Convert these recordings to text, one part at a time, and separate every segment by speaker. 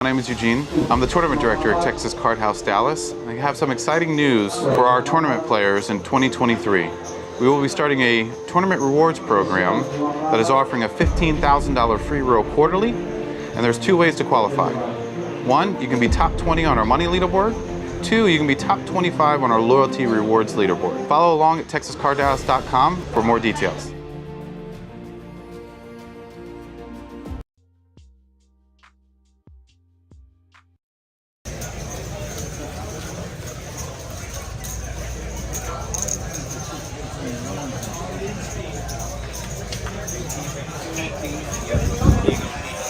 Speaker 1: My name is Eugene. I'm the tournament director at Texas Card House Dallas. I have some exciting news for our tournament players in 2023. We will be starting a tournament rewards program that is offering a $15,000 free roll quarterly, and there's 2 ways to qualify. 1, you can be top 20 on our money leaderboard. 2, you can be top 25 on our loyalty rewards leaderboard. Follow along at texascarddallas.com for more details.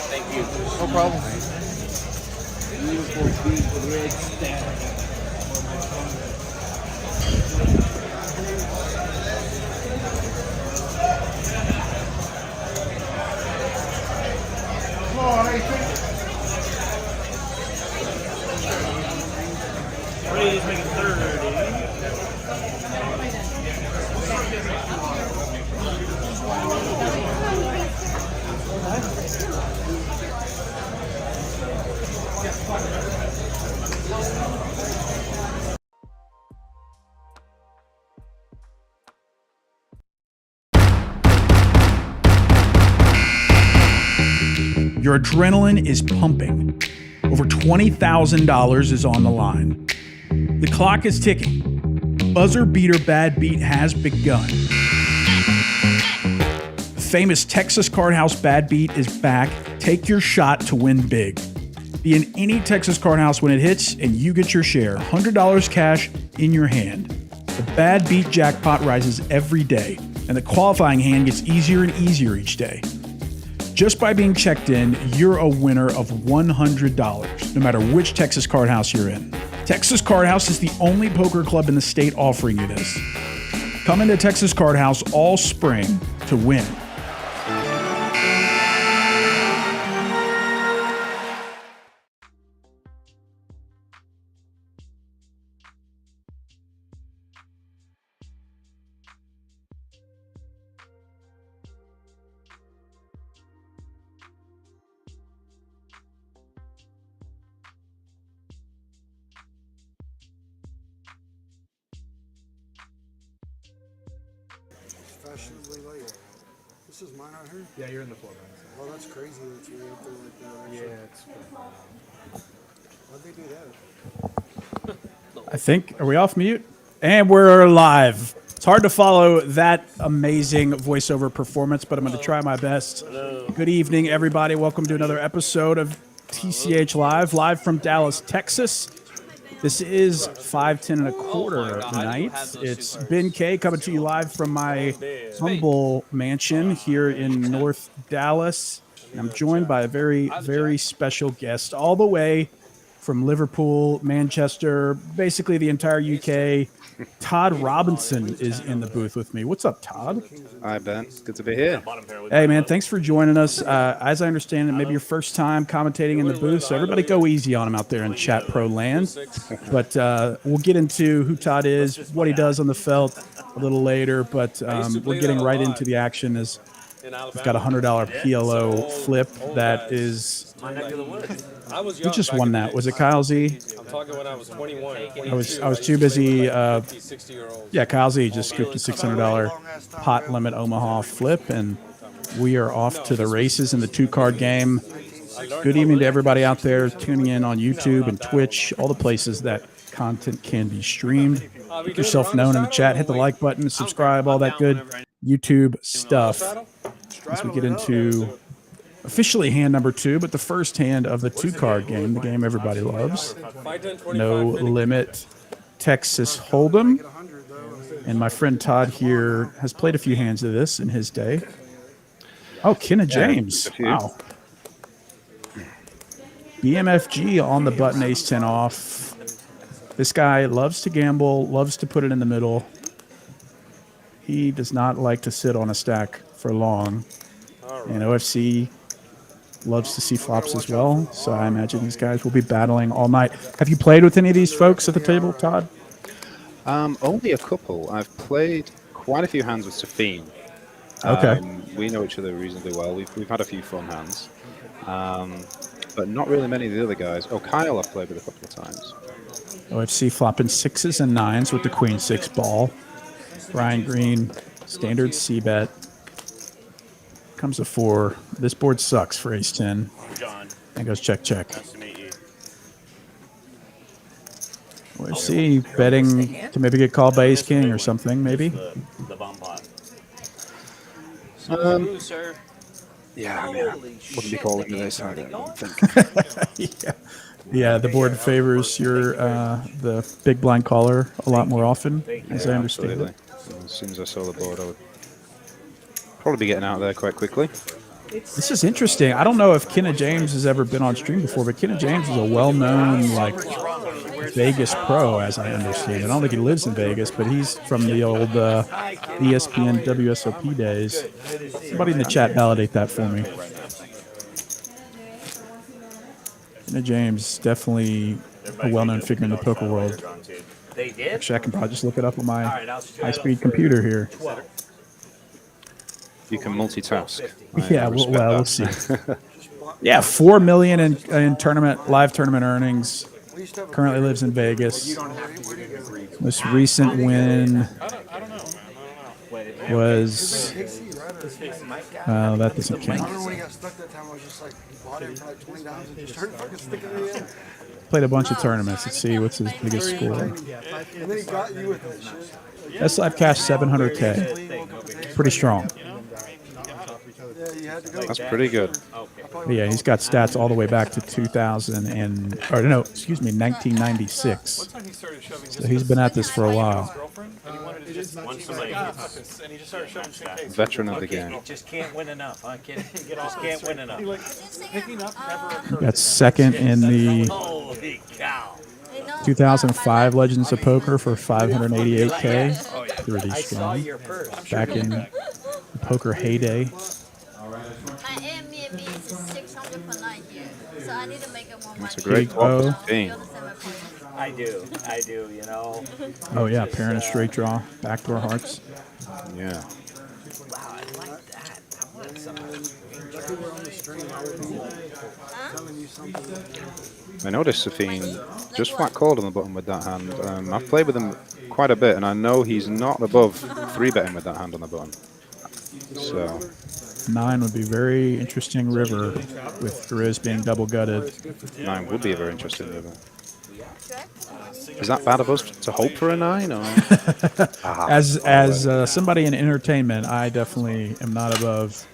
Speaker 2: Thank you. No problem. Beautiful beat with red stack. Come on, ready to make it 30.
Speaker 3: Your adrenaline is pumping. Over $20,000 is on the line. The clock is ticking. Buzzer beater bad beat has begun. The famous Texas Card House bad beat is back. Take your shot to win big. Be in any Texas Card House when it hits and you get your share. $100 cash in your hand. The bad beat jackpot rises every day, and the qualifying hand gets easier and easier each day. Just by being checked in, you're a winner of $100, no matter which Texas Card House you're in. Texas Card House is the only poker club in the state offering you this. Come into Texas Card House all spring to win.
Speaker 4: Fashionably late. This is mine out here?
Speaker 5: Yeah, you're in the floor, man.
Speaker 4: Oh, that's crazy that you're out there like that.
Speaker 5: Yeah, it's
Speaker 4: Why'd they do that?
Speaker 3: I think, are we off mute? And we're live. It's hard to follow that amazing voiceover performance, but I'm going to try my best. Good evening, everybody. Welcome to another episode of TCH live from Dallas, Texas. This is 5-10 1/4 tonight. It's Ben K coming to you live from my humble mansion here in North Dallas. And I'm joined by a very, very special guest all the way from Liverpool, Manchester, basically the entire UK. Todd Robinson is in the booth with me. What's up, Todd?
Speaker 6: Hi, Ben. Good to be here.
Speaker 3: Hey, man, thanks for joining us. As I understand it, maybe your first time commentating in the booth, so everybody go easy on him out there in Chat Pro land. But we'll get into who Todd is, what he does on the felt a little later, but we're getting right into the action as we've got a $100 PLO flip that is... Who just won that? Was it Kyle Z?
Speaker 7: I'm talking when I was 21.
Speaker 3: I was too busy. Yeah, Kyle Z just scooped a $600 pot limit Omaha flip, and we are off to the races in the 2-card game. Good evening to everybody out there tuning in on YouTube and Twitch, all the places that content can be streamed. Make yourself known in the chat. Hit the like button, subscribe, all that good YouTube stuff. As we get into officially hand number 2, but the first hand of the 2-card game, the game everybody loves. No Limit Texas Hold'em. And my friend Todd here has played a few hands of this in his day. Oh, Kenna James. Wow. BMFG on the button, ace-10 off. This guy loves to gamble, loves to put it in the middle. He does not like to sit on a stack for long. And OFC loves to see flops as well, so I imagine these guys will be battling all night. Have you played with any of these folks at the table, Todd?
Speaker 6: Only a couple. I've played quite a few hands with Safeen.
Speaker 3: Okay.
Speaker 6: We know each other reasonably well. We've had a few fun hands. but not really many of the other guys. Oh, Kyle I've played with a couple of times.
Speaker 3: OFC flopping 6s and 9s with the queen 6 ball. Brian Green, standard C-bet. Comes a 4. This board sucks for ace 10.
Speaker 2: John.
Speaker 3: And goes check, check.
Speaker 2: Nice to meet you.
Speaker 3: OFC betting to maybe get called by ace king or something, maybe.
Speaker 2: The bomb pot. Sir.
Speaker 6: Yeah, I mean, I wouldn't be calling it this, I don't think.
Speaker 3: Yeah, the board favors your the big blind caller a lot more often, as I understand
Speaker 6: Absolutely.
Speaker 3: it.
Speaker 6: As soon as I saw the board, I would probably be getting out of there quite quickly.
Speaker 3: This is interesting. I don't know if Kenna James has ever been on stream before, but Kenna James is a well-known like Vegas pro, as I understand it. I don't think he lives in Vegas, but he's from the old ESPN WSOP days. Somebody in the chat validate that for me. Kenna James, definitely a well-known figure in the poker world.
Speaker 2: They did?
Speaker 3: Actually, I can probably just look it up on my high-speed computer here.
Speaker 6: You can multitask.
Speaker 3: Yeah, well, we'll see. Yeah, $4 million in tournament live tournament earnings. Currently lives in Vegas. Most recent win was that doesn't
Speaker 4: I
Speaker 3: count.
Speaker 4: remember when he got stuck that time, I was just like, he bought it for like $20 and just started fucking sticking it in.
Speaker 3: Played a bunch of tournaments. Let's see what's his biggest score.
Speaker 4: And then he got you with that shit.
Speaker 3: That's live cash 700K. Pretty strong.
Speaker 4: Yeah, you had to go.
Speaker 6: That's pretty good.
Speaker 3: But yeah, he's got stats all the way back to 1996. So he's been at this for a while.
Speaker 6: Veteran of the game.
Speaker 2: Just can't win enough, huh, kid? Just can't win enough.
Speaker 3: Got second in the
Speaker 2: Holy cow.
Speaker 3: 2005 Legends of Poker for 588K. Pretty strong. Back in the poker heyday.
Speaker 5: My Airbnb is 600 per night here, so I need to make it more money.
Speaker 6: It's a great
Speaker 3: Kitty
Speaker 6: call
Speaker 3: Kuo.
Speaker 6: for Safeen.
Speaker 2: I do, you know.
Speaker 3: Oh yeah, parent of straight draw, backdoor hearts.
Speaker 6: Yeah.
Speaker 2: Wow, I like that. I want some.
Speaker 6: I noticed Safeen just flat called on the button with that hand. I've played with him quite a bit, and I know he's not above 3-betting with that hand on the button. So
Speaker 3: 9 would be very interesting river with Grizz being double gutted.
Speaker 6: 9 would be a very interesting river. Is that bad of us to hope for a 9? Or?
Speaker 3: As somebody in entertainment, I definitely am not above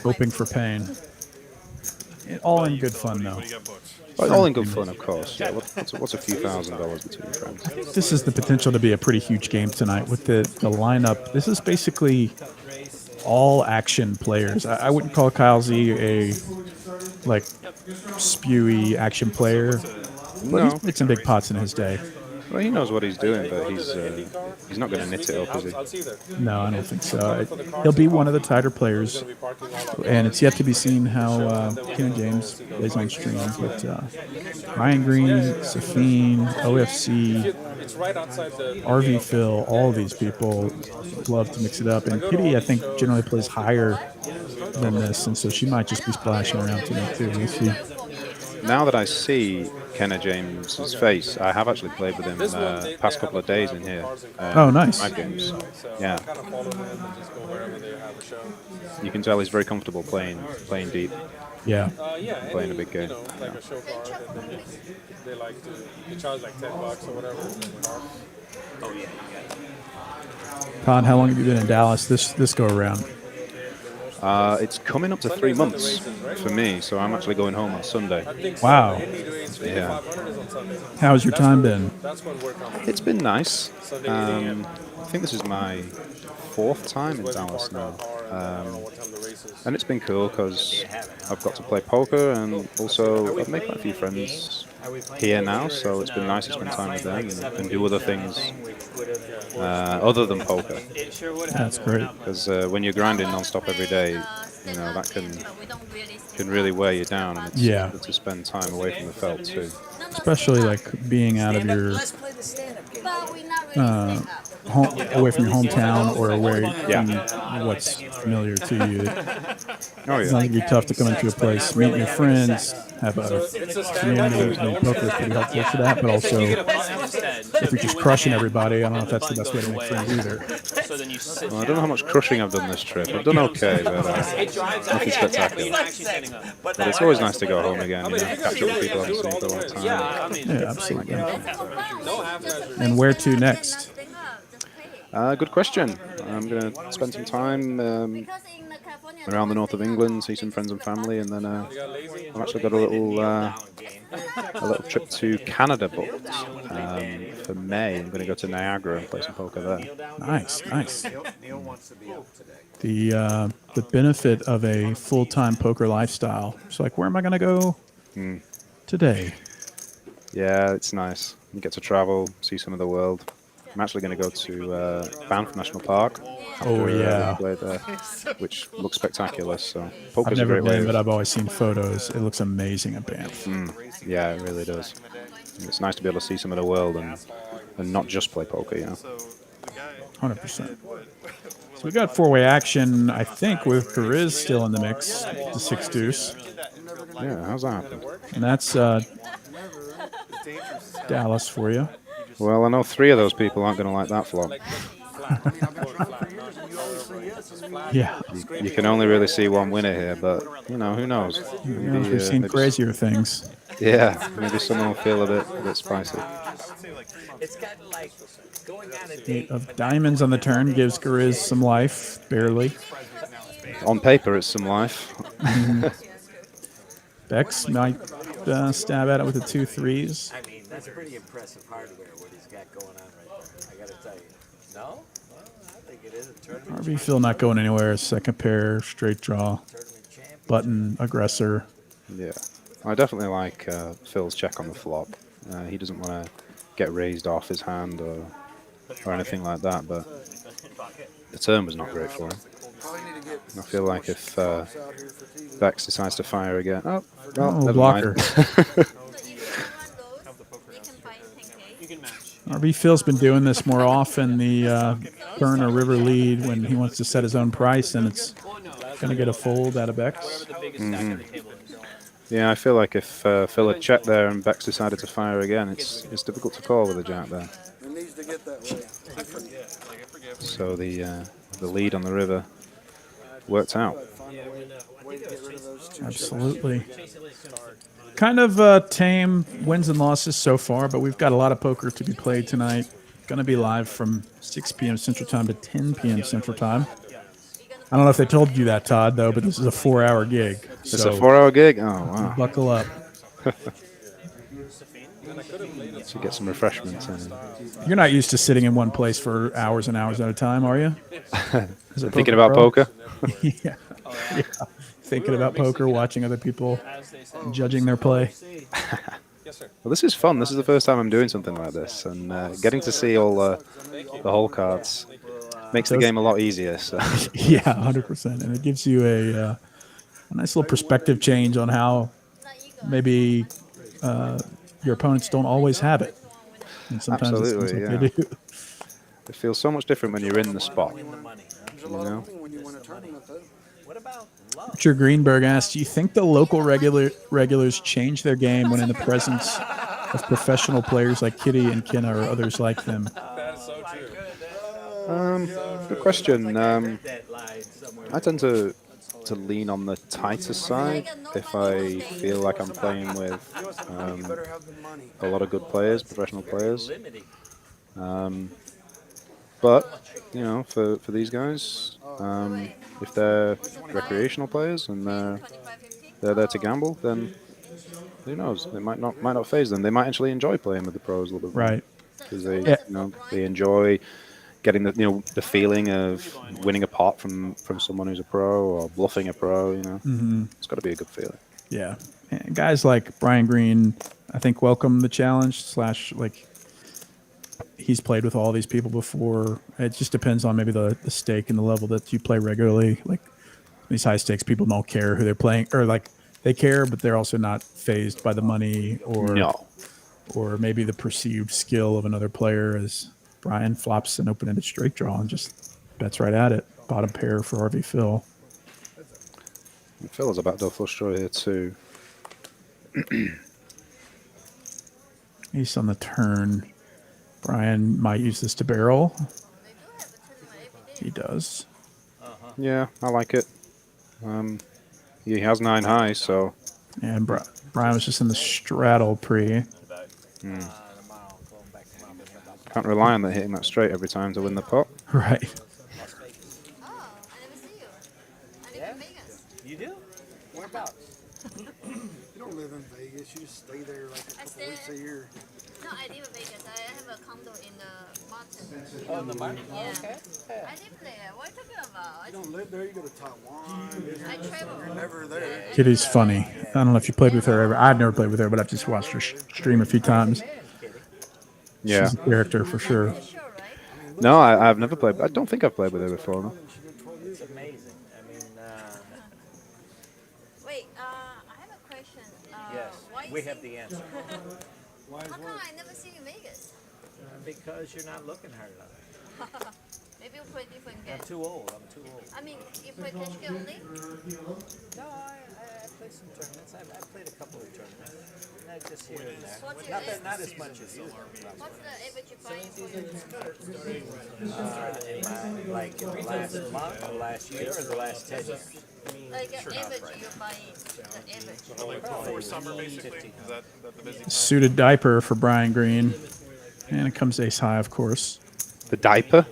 Speaker 3: hoping for pain. All in good fun, though.
Speaker 6: Well, all in good fun, of course. Yeah, what's a few $1,000s between friends?
Speaker 3: This is the potential to be a pretty huge game tonight with the lineup. This is basically all action players. I wouldn't call Kyle Z a like spewy action player, but
Speaker 6: No.
Speaker 3: he's played some big pots in his day.
Speaker 6: Well, he knows what he's doing, but he's not going to knit it up, is he?
Speaker 3: No, I don't think so. He'll be one of the tighter players, and it's yet to be seen how Ken James plays on stream. But Ryan Green, Safeen, OFC, RV Phil, all of these people love to mix it up. And Kitty, I think, generally plays higher than this, and so she might just be splashing around tonight too. We'll see.
Speaker 6: Now that I see Kenna James's face, I have actually played with him past couple of days in here.
Speaker 3: Oh, nice.
Speaker 6: 5 games. Yeah. You can tell he's very comfortable playing deep,
Speaker 3: Yeah.
Speaker 6: playing a big game. Yeah.
Speaker 7: They like to charge like $10 or whatever.
Speaker 2: Oh, yeah.
Speaker 3: Todd, how long have you been in Dallas this go around?
Speaker 6: It's coming up to 3 months for me, so I'm actually going home on Sunday.
Speaker 3: Wow.
Speaker 6: Yeah.
Speaker 3: How's your time been?
Speaker 6: It's been nice. I think this is my 4th time in Dallas now. And it's been cool because I've got to play poker, and also I've made quite a few friends here now, so it's been nice to spend time with them and do other things other than poker.
Speaker 3: That's great.
Speaker 6: Because when you're grinding non-stop every day, you know, that can really wear you down, and it's good to spend time away from the felt too.
Speaker 3: Especially like being out of your away from your hometown or away
Speaker 6: Yeah.
Speaker 3: from what's familiar to you.
Speaker 6: Oh
Speaker 3: It's
Speaker 6: yeah.
Speaker 3: not gonna be tough to come into a place, meet your friends, have a community. I mean, poker is pretty helpful for that, but also if you're just crushing everybody, I don't know if that's the best way to make friends either.
Speaker 6: Well, I don't know how much crushing I've done this trip. I've done okay, but nothing spectacular. But it's always nice to go home again, you know, catch up with people I haven't seen for a long time.
Speaker 3: Yeah, absolutely. And where to next?
Speaker 6: Good question. I'm going to spend some time around the north of England, see some friends and family, and then I've actually got a little trip to Canada booked for May. I'm going to go to Niagara and play some poker there.
Speaker 3: Nice, nice. The benefit of a full-time poker lifestyle. It's like, where am I going to go today?
Speaker 6: Yeah, it's nice. You get to travel, see some of the world. I'm actually going to go to Banff National Park.
Speaker 3: Oh, yeah.
Speaker 6: Play there, which looks spectacular. So poker's
Speaker 3: I've never
Speaker 6: a great
Speaker 3: been,
Speaker 6: way.
Speaker 3: but I've always seen photos. It looks amazing at Banff.
Speaker 6: Yeah, it really does. It's nice to be able to see some of the world and not just play poker, you know.
Speaker 3: 100%. So we got four-way action, I think, with Gariz still in the mix, the 6 deuce.
Speaker 6: Yeah, how's that happen?
Speaker 3: And that's Dallas for you.
Speaker 6: Well, I know 3 of those people aren't going to like that flop.
Speaker 3: Yeah.
Speaker 6: You can only really see one winner here, but, you know, who knows? Maybe,
Speaker 3: We've seen
Speaker 6: maybe
Speaker 3: crazier things.
Speaker 6: Yeah, maybe someone will feel a bit spicy.
Speaker 2: It's got like going on a
Speaker 3: 8 of diamonds on the turn gives Gariz some life, barely.
Speaker 6: On paper, it's some life.
Speaker 3: Bex might stab at it with the 2 threes.
Speaker 2: I mean, that's pretty impressive hardware what he's got going on right there. I gotta tell you. No? Well, I think it is a tournament.
Speaker 3: RB Phil not going anywhere. Second pair, straight draw,
Speaker 2: Tournament champion.
Speaker 3: button, aggressor.
Speaker 6: Yeah, I definitely like Phil's check on the flop. He doesn't want to get raised off his hand or anything like that, but the turn was not great for him. I feel like if Bex decides to fire again, well, never
Speaker 3: blocker.
Speaker 6: mind.
Speaker 5: So if someone goes, you can buy 10K.
Speaker 3: RB Phil's been doing this more often, the burn or river lead when he wants to set his own price, and it's going to get a fold out of Bex.
Speaker 6: Yeah, I feel like if Phil had checked there and Bex decided to fire again, it's difficult to call with a jack there.
Speaker 4: It needs to get that way.
Speaker 6: So the lead on the river worked out.
Speaker 4: Way to get rid of those 2
Speaker 3: Absolutely. Kind of tame wins and losses so far, but we've got a lot of poker to be played tonight. Going to be live from 6 p.m. Central Time to 10 p.m. Central Time. I don't know if they told you that, Todd, though, but this is a 4-hour gig.
Speaker 6: It's a 4-hour gig? Oh, wow.
Speaker 3: Buckle up.
Speaker 6: So get some refreshments in.
Speaker 3: You're not used to sitting in one place for hours and hours at a time, are you? As a
Speaker 6: Thinking
Speaker 3: poker
Speaker 6: about
Speaker 3: pro?
Speaker 6: poker?
Speaker 3: Yeah. Thinking about poker, watching other people, judging their play.
Speaker 6: Well, this is fun. This is the first time I'm doing something like this, and getting to see all the whole cards makes the game a lot easier. So.
Speaker 3: Yeah, 100%. And it gives you a nice little perspective change on how maybe your opponents don't always have it. And sometimes
Speaker 6: Absolutely,
Speaker 3: it seems like
Speaker 6: yeah.
Speaker 3: they do.
Speaker 6: It feels so much different when you're in the spot.
Speaker 4: There's a lot of money when you win a tournament, though.
Speaker 2: What about love?
Speaker 3: Richard Greenberg asked, do you think the local regulars change their game when in the presence of professional players like Kitty and Kenna or others like them?
Speaker 7: That's so true.
Speaker 6: Good question.
Speaker 2: That line somewhere.
Speaker 6: I tend to lean on the tighter side if I feel like I'm playing with
Speaker 4: You better have the money.
Speaker 6: a lot of good players, professional players. But, you know, for these guys, if they're recreational players and they're there to gamble, then who knows? It might not phase them. They might actually enjoy playing with the pros a little bit.
Speaker 3: Right.
Speaker 6: Because they,
Speaker 3: Yeah.
Speaker 6: you know, they enjoy getting the feeling of winning a pot from someone who's a pro or bluffing a pro. You know, It's got to be a good feeling.
Speaker 3: Yeah. And guys like Brian Green, I think, welcome the challenge / like he's played with all these people before. It just depends on maybe the stake and the level that you play regularly. Like these high stakes people don't care who they're playing, or like they care, but they're also not fazed by the money or
Speaker 6: No.
Speaker 3: or maybe the perceived skill of another player is Brian flops an open-ended straight draw and just bets right at it. Bottom pair for RV Phil.
Speaker 6: And Phil has a backdoor flush draw here too.
Speaker 3: Ace on the turn. Brian might use this to barrel. He does.
Speaker 6: Yeah, I like it. He has 9 high, so.
Speaker 3: And Brian was just in the straddle pre.
Speaker 6: Can't rely on that hitting that straight every time to win the pot.
Speaker 3: Right.
Speaker 5: Oh, I never see you. I live in Vegas.
Speaker 2: You do? Whereabouts?
Speaker 4: You don't live in Vegas. You just stay there like a couple weeks a year.
Speaker 5: No, I live in Vegas. I have a condo in the mountain.
Speaker 2: Oh, in the market?
Speaker 5: Yeah.
Speaker 2: Okay.
Speaker 5: I live there. What are you talking about?
Speaker 4: You don't live there. You go to Taiwan.
Speaker 5: I travel.
Speaker 4: You're never there.
Speaker 3: Kitty's funny. I don't know if you played with her ever. I've never played with her, but I've just watched her stream a few times.
Speaker 6: Yeah.
Speaker 3: She's a character for sure.
Speaker 5: Sure, right?
Speaker 6: No, I've never played. I don't think I've played with her before. No.
Speaker 2: It's amazing. I mean,
Speaker 5: Wait, I have a question.
Speaker 2: yes,
Speaker 5: Why
Speaker 2: we
Speaker 5: you
Speaker 2: have
Speaker 5: sing-
Speaker 2: the answer.
Speaker 5: How come I never see you in Vegas?
Speaker 2: Because you're not looking hard enough.
Speaker 5: Maybe you play different
Speaker 2: I'm
Speaker 5: games.
Speaker 2: too old. I'm too old.
Speaker 5: I mean, you play cash game only?
Speaker 2: No, I played some tournaments. I've played a couple of tournaments. Not just here and there.
Speaker 5: What's your
Speaker 2: Not as much as you.
Speaker 5: What's the average you buy for your
Speaker 2: Like in the last month, or last year, or the last 10 years.
Speaker 5: like an average you buy the average?
Speaker 2: Before summer, basically.
Speaker 3: Suited diaper for Brian Green. And it comes ace high, of course.
Speaker 6: The diaper?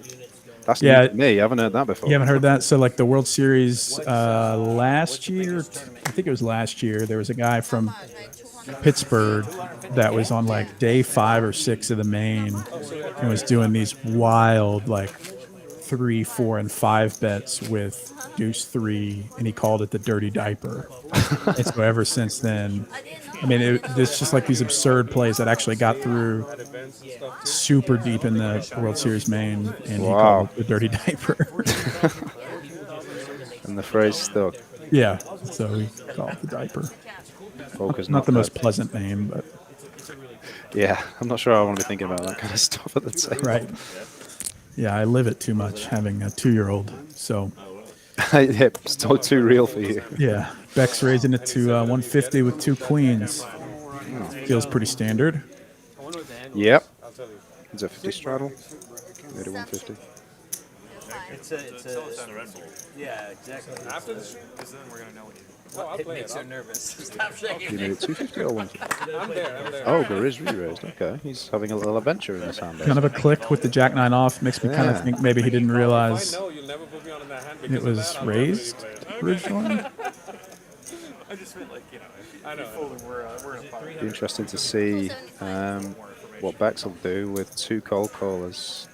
Speaker 6: That's
Speaker 3: Yeah.
Speaker 6: new to me. I haven't heard that before.
Speaker 3: You haven't heard that? So, like the World Series last year, I think it was last year, there was a guy from
Speaker 5: Like 200.
Speaker 3: Pittsburgh that was on like day 5 or 6 of the main and was doing these wild like 3, 4, and 5 bets with deuce 3, and he called it the dirty diaper. And so ever since then,
Speaker 5: I didn't know.
Speaker 3: I mean, it's just like these absurd plays that actually got through super deep in the World Series main, and he
Speaker 6: Wow.
Speaker 3: called it the dirty diaper.
Speaker 6: And the phrase stuck.
Speaker 3: Yeah, so we call it the diaper.
Speaker 6: Poker's
Speaker 3: Not the most
Speaker 6: that.
Speaker 3: pleasant name, but
Speaker 6: Yeah, I'm not sure I want to be thinking about that kind of stuff at the time.
Speaker 3: right. Yeah, I live it too much having a 2-year-old. So
Speaker 6: It's still too real for you.
Speaker 3: yeah, Beck's raising it to 150 with 2 queens. Feels pretty standard.
Speaker 6: Yep. Is it 50 straddle? Maybe 150.
Speaker 2: It's a yeah, exactly.
Speaker 7: After this, I'll
Speaker 2: It
Speaker 7: play
Speaker 2: makes
Speaker 7: it.
Speaker 2: her nervous. Stop shaking.
Speaker 6: You need it 250 or 150?
Speaker 7: I'm there.
Speaker 6: Oh, there is re-raised. Okay, he's having a little adventure in his hand.
Speaker 3: Kind of a click with the jack 9 off makes me kind of
Speaker 6: Yeah.
Speaker 3: think maybe he didn't realize
Speaker 7: No, you'll never put me on in that hand
Speaker 3: it
Speaker 7: because
Speaker 3: was
Speaker 7: of that. I'll
Speaker 3: raised
Speaker 7: definitely play it.
Speaker 3: originally.
Speaker 8: I just meant like, you know, if
Speaker 7: I know.
Speaker 8: we're in a fire.
Speaker 6: Be interesting to see what Bex will do with 2 cold callers.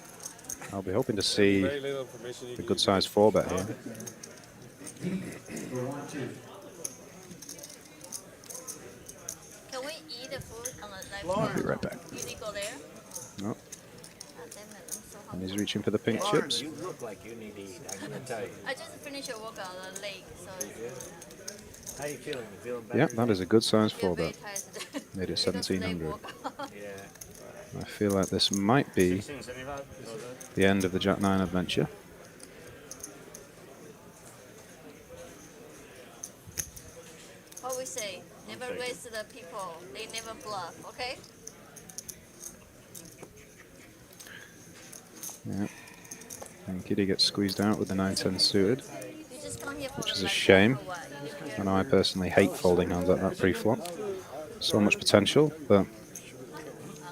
Speaker 6: I'll be hoping to see
Speaker 7: Very little information you
Speaker 6: a
Speaker 7: can
Speaker 6: good size 4-bet here.
Speaker 5: Can we eat the food on the
Speaker 3: I'll be right back.
Speaker 5: You need to go there?
Speaker 6: No,
Speaker 5: Ah, damn it, I'm so
Speaker 6: and
Speaker 5: hungry.
Speaker 6: he's reaching for the pink chips.
Speaker 2: You look like you need to eat. I'm gonna tell you.
Speaker 5: I just finished a workout on the lake, so
Speaker 2: How you feeling? You feeling better?
Speaker 6: Yeah, that is a good size
Speaker 5: I feel very
Speaker 6: 4-bet.
Speaker 5: tired today.
Speaker 6: Made it
Speaker 5: Because lake
Speaker 6: 1700.
Speaker 5: workout.
Speaker 2: Yeah.
Speaker 6: I feel like this might be the end of the Jack 9 adventure.
Speaker 5: What we say? Never raise the people. They never bluff. Okay?
Speaker 6: Yeah. And Kitty gets squeezed out with the 9-10 suited.
Speaker 5: You just come here for
Speaker 6: Which is
Speaker 5: the
Speaker 6: a
Speaker 5: life
Speaker 6: shame.
Speaker 5: for what? You don't care.
Speaker 6: I know I personally hate folding hands like that pre-flop. So much potential, but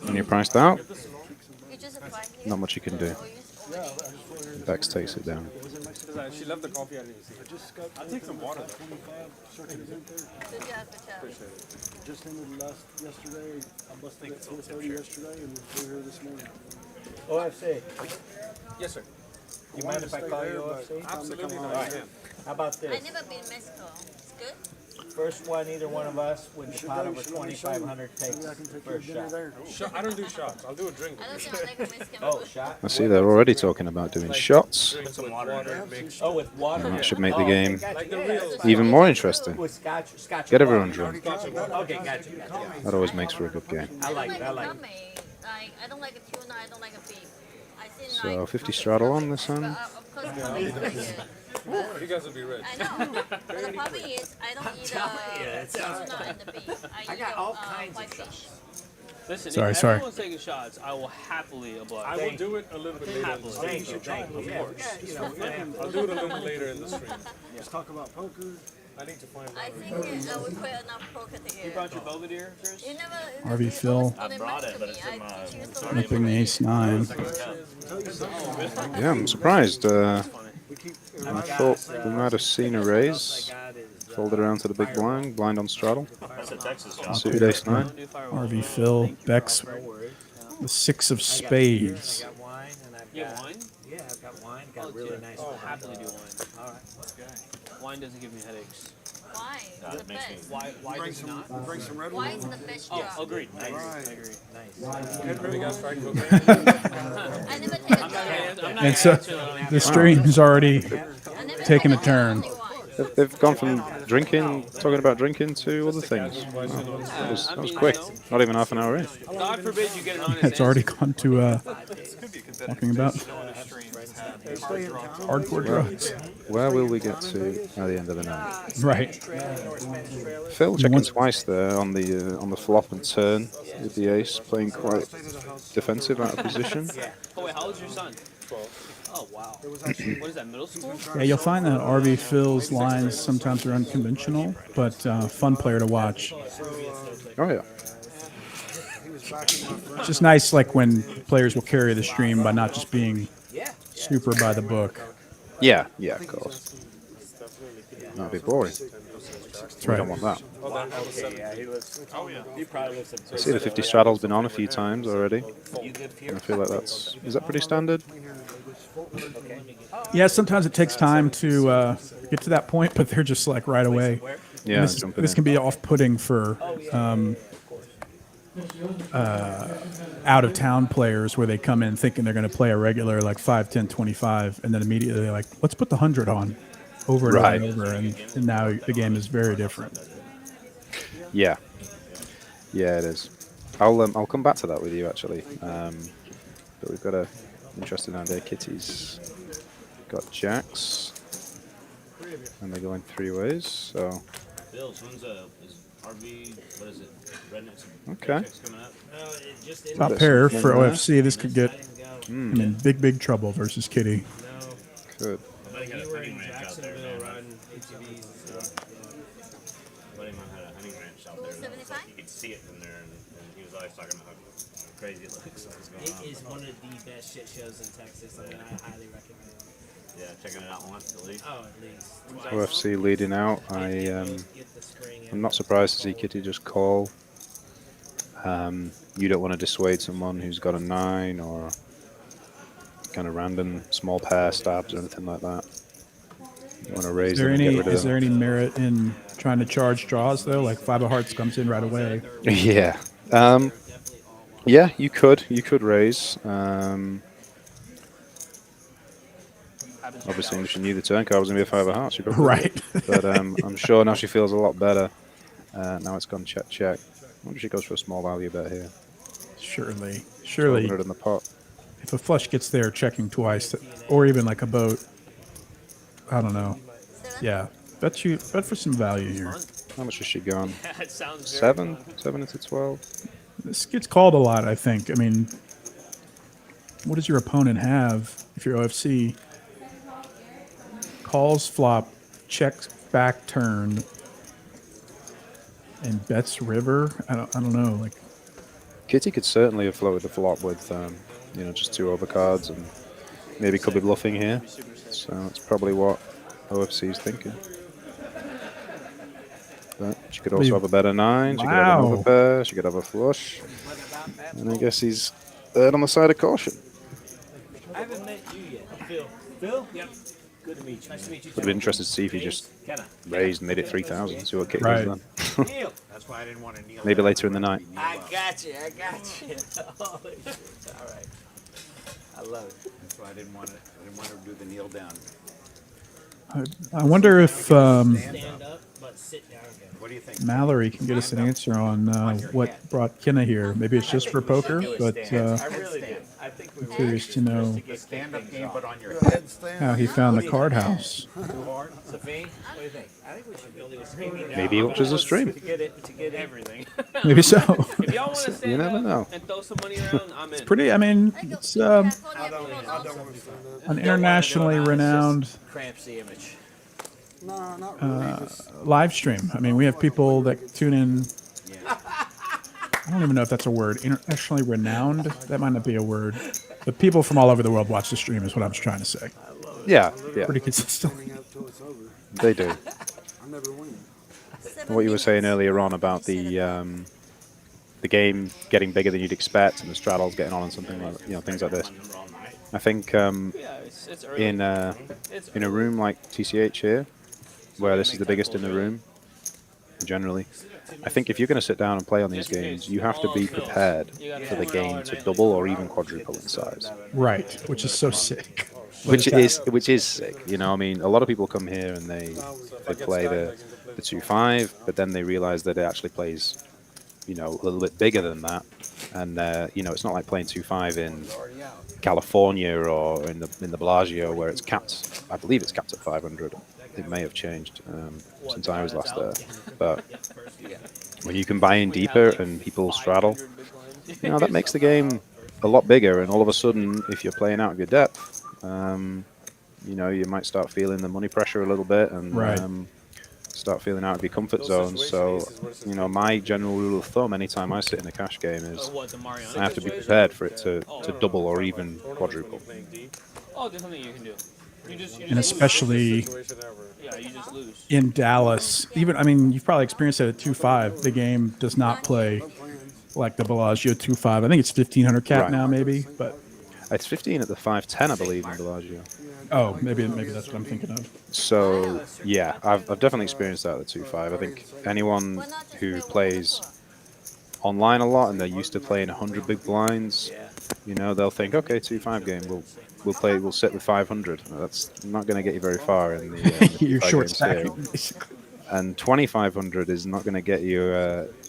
Speaker 6: when you're priced out,
Speaker 5: You just apply here.
Speaker 6: not much you can do.
Speaker 5: Or you already.
Speaker 6: Bex takes it down.
Speaker 7: She left the coffee on you. I'll take some water.
Speaker 5: Good job, good job.
Speaker 4: Just ended yesterday. I busted at 4:30 yesterday, and we're here this morning.
Speaker 2: OFC.
Speaker 7: Yes, sir.
Speaker 2: You mind if I call you OFC?
Speaker 7: Absolutely
Speaker 2: All
Speaker 7: not.
Speaker 2: right. How about
Speaker 5: I
Speaker 2: this?
Speaker 5: never been in Mexico. It's good?
Speaker 2: First one, either one of us, with the pot over 2,500 takes
Speaker 4: I can take you to
Speaker 2: first
Speaker 4: dinner
Speaker 2: shot.
Speaker 4: there.
Speaker 7: I don't do shots. I'll do a drink.
Speaker 5: I don't think I like Mexican
Speaker 2: Oh,
Speaker 5: food.
Speaker 2: shot?
Speaker 6: I see they're already talking about doing shots.
Speaker 7: Drink some water. Mix.
Speaker 2: Oh, with water?
Speaker 6: And that should make the
Speaker 2: Oh,
Speaker 6: game
Speaker 2: gotcha.
Speaker 7: Like the
Speaker 2: Yeah,
Speaker 7: real.
Speaker 6: even more interesting.
Speaker 2: with scotch.
Speaker 6: Get
Speaker 2: and
Speaker 6: everyone
Speaker 2: water.
Speaker 6: drunk.
Speaker 2: Okay, gotcha.
Speaker 6: That always makes for a good game.
Speaker 2: I like it. I like it.
Speaker 5: Like, I don't like a tuna. I don't like a beef. I
Speaker 6: So 50 straddle on this hand.
Speaker 5: Of course, probably is pretty good.
Speaker 7: You guys will be rich.
Speaker 5: I know. But the problem is, I don't eat tuna and the beef. I eat
Speaker 2: got all kinds
Speaker 5: white
Speaker 2: of
Speaker 5: fish.
Speaker 9: Listen,
Speaker 3: Sorry,
Speaker 9: if
Speaker 3: sorry.
Speaker 9: everyone's taking shots, I will happily oblige.
Speaker 7: I will do it a little bit later in the stream.
Speaker 2: Thank you, thank you. Yeah,
Speaker 7: I'll do it a little bit later in the stream.
Speaker 4: Let's talk about poker.
Speaker 7: I need to find
Speaker 5: I
Speaker 7: out.
Speaker 5: think we put enough poker together.
Speaker 9: You brought your Belvedere, Chris?
Speaker 5: You never.
Speaker 3: RV Phil.
Speaker 5: I brought it, but it's in my.
Speaker 3: Flipping the ace-9.
Speaker 6: Yeah, I'm surprised. I thought we might have seen a raise. Folded around to the big blind. Blind on straddle. Suited ace-9.
Speaker 3: RV Phil. Bex. The 6 of spades.
Speaker 2: I got wine and I've
Speaker 9: You have
Speaker 2: got
Speaker 9: wine?
Speaker 2: yeah, I've got wine. Got
Speaker 9: Oh,
Speaker 2: really
Speaker 9: dude,
Speaker 2: nice
Speaker 9: I'll
Speaker 2: wine.
Speaker 9: happily do wine.
Speaker 2: All right.
Speaker 9: Wine doesn't give me headaches.
Speaker 5: Why? It's the best.
Speaker 9: Why does it not?
Speaker 4: Bring some red
Speaker 5: Why
Speaker 4: wine.
Speaker 5: is the best
Speaker 9: Oh,
Speaker 5: drug?
Speaker 9: agreed. I agree.
Speaker 4: Right.
Speaker 9: I agree.
Speaker 2: Nice.
Speaker 7: You guys tried cocaine?
Speaker 5: I never take a drug.
Speaker 9: I'm not
Speaker 3: And so
Speaker 9: answering
Speaker 3: the stream's already
Speaker 5: I never
Speaker 3: taking
Speaker 5: take
Speaker 3: a turn.
Speaker 5: only wine.
Speaker 6: They've gone from drinking, talking about drinking, to other things. Wow. That was quick. Not even half an hour in.
Speaker 9: God forbid you get an honest
Speaker 3: It's already
Speaker 9: answer.
Speaker 3: gone to talking about hardcore drugs.
Speaker 6: Where will we get to at the end of the night?
Speaker 3: Right.
Speaker 6: Phil checking
Speaker 3: Once-
Speaker 6: twice there on the flop and turn with the ace, playing quite defensive out of position.
Speaker 9: Oh, wait, how old's your son? 12. Oh, wow. What is that, middle school?
Speaker 3: Yeah, you'll find that RV Phil's lines sometimes are unconventional, but fun player to watch.
Speaker 6: Oh yeah.
Speaker 3: It's just nice, like when players will carry the stream by not just being super by the book.
Speaker 6: Yeah, of course. That'd be boring.
Speaker 3: That's
Speaker 6: We
Speaker 3: right.
Speaker 6: don't want that.
Speaker 2: Okay, yeah, he lives. Oh yeah. He probably lives
Speaker 6: I see the 50 straddle's been on a few times already. And I feel like is that pretty standard?
Speaker 3: Yeah, sometimes it takes time to get to that point, but they're just like right away.
Speaker 6: Yeah,
Speaker 3: This,
Speaker 6: jumping
Speaker 3: this
Speaker 6: in.
Speaker 3: can be off-putting for out-of-town players where they come in thinking they're going to play a regular like 5, 10, 25, and then immediately they're like, let's put the 100 on over and
Speaker 6: Right.
Speaker 3: over and over, and now the game is very different.
Speaker 6: Yeah. Yeah, it is. I'll come back to that with you actually. But we've got a interesting idea. Kitty's got jacks, and they're going 3 ways. So
Speaker 10: Bill, when's is RV, what is it? Rednecks and
Speaker 6: okay.
Speaker 10: Paychecks coming up?
Speaker 3: Top
Speaker 6: Bit
Speaker 3: pair
Speaker 6: something
Speaker 3: for
Speaker 6: there.
Speaker 3: OFC, this could get him in big trouble versus Kitty.
Speaker 6: Good.
Speaker 10: Buddy got a hunting ranch out there, man. Buddy of mine had a hunting ranch out there. and it was like
Speaker 5: 75?
Speaker 10: you could see it from there, and he was always talking about how crazy it looks. So what's going on.
Speaker 11: It is one of the best shit shows in Texas. I mean, I highly recommend it.
Speaker 10: Yeah, checking it out once at least.
Speaker 11: Oh, at least.
Speaker 6: OFC leading out. I'm not surprised to see Kitty just call. You don't want to dissuade someone who's got a 9 or kind of random small pair stabs or anything like that. You want to raise
Speaker 3: Is there
Speaker 6: them and
Speaker 3: any
Speaker 6: get rid of
Speaker 3: is
Speaker 6: them.
Speaker 3: there any merit in trying to charge draws though? Like 5 of hearts comes in right away.
Speaker 6: Yeah. Yeah, you could raise. Obviously, if she knew the turn card was going to be a 5 of hearts, she probably would.
Speaker 3: Right.
Speaker 6: But I'm sure now she feels a lot better. Now it's gone check. I wonder if she goes for a small value bet here.
Speaker 3: Surely.
Speaker 6: 100 in the pot.
Speaker 3: If a flush gets there, checking twice, or even like a boat. I don't know. Yeah, bet for some value here.
Speaker 6: How much has she gone?
Speaker 9: It sounds very
Speaker 6: 7?
Speaker 9: fun.
Speaker 6: 7 into 12?
Speaker 3: This gets called a lot, I think. I mean, what does your opponent have if you're OFC? Calls flop, checks back turn, and bets river. I don't know. Like,
Speaker 6: Kitty could certainly have floated the flop with, just 2 overcards, and maybe could be bluffing here. So that's probably what OFC is thinking. But she could also have a better 9. She could have an overpair. She could have a flush. And I guess he's third on the side of caution.
Speaker 11: I haven't met you yet. Phil. Phil? Yep. Good to meet you. Nice to meet you.
Speaker 6: Would be interested to see if he just raised and made it 3,000. See what Kitty
Speaker 3: Right.
Speaker 6: does then.
Speaker 2: Neil. That's why I didn't want to kneel.
Speaker 6: Maybe later in the night.
Speaker 2: I got you. All right. I love it. That's why I didn't want to do the kneel down.
Speaker 3: I wonder if
Speaker 11: Stand up, but sit down again.
Speaker 2: What do you think?
Speaker 3: Mallory can get us an answer on what brought Kenna here. Maybe it's just for poker, but
Speaker 2: I really do. I think
Speaker 3: I'm curious to know
Speaker 2: The stand-up game, but on your head.
Speaker 3: how he found the card house.
Speaker 11: Too hard. Safeen, what do you think? I think we should build a streaming.
Speaker 6: Maybe he watches the stream.
Speaker 11: To get everything.
Speaker 3: Maybe so.
Speaker 9: If y'all want to stand
Speaker 6: You never know.
Speaker 9: and throw some money around, I'm in.
Speaker 3: Pretty. I mean, it's an internationally renowned
Speaker 11: Cramps the image.
Speaker 4: No, not really.
Speaker 3: live stream. I mean, we have people that tune in. I don't even know if that's a word. Internationally renowned. That might not be a word. But people from all over the world watch the stream. Is what I was trying to say.
Speaker 6: Yeah.
Speaker 3: Pretty consistent.
Speaker 6: They do.
Speaker 4: I never win.
Speaker 6: What you were saying earlier on about the game getting bigger than you'd expect and the straddles getting on and something like, things like this. I think
Speaker 9: It's early.
Speaker 6: in a room like TCH here, where this is the biggest in the room, generally, I think if you're going to sit down and play on these games, you have to be prepared for the game to double or even quadruple in size.
Speaker 3: Right, which is so sick.
Speaker 6: Which is sick. I mean, a lot of people come here and they play the 2-5, but then they realize that it actually plays, a little bit bigger than that. And it's not like playing 2-5 in California or in the Bellagio where it's capped. I believe it's capped at 500. It may have changed since I was last there. But when you can buy in deeper and people straddle, that makes the game a lot bigger. And all of a sudden, if you're playing out of your depth, you might start feeling the money pressure a little bit and start feeling out of your comfort zone. So, my general rule of thumb anytime I sit in a cash game is I have to be prepared for it to double or even quadruple.
Speaker 9: Oh, there's something you can do.
Speaker 3: And especially
Speaker 9: you just lose.
Speaker 3: in Dallas, you've probably experienced it at 2-5. The game does not play like the Bellagio 2-5. I think it's 1,500 cap now, maybe, but
Speaker 6: it's 15 at the 510, I believe, in Bellagio.
Speaker 3: Oh, maybe that's what I'm thinking of.
Speaker 6: So yeah, I've definitely experienced that at 2-5. I think anyone who plays online a lot and they're used to playing 100 big blinds, they'll think, okay, 2-5 game, we'll sit with 500. That's not going to get you very far in the
Speaker 3: you're short stacking, basically.
Speaker 6: And 2,500 is not going to get you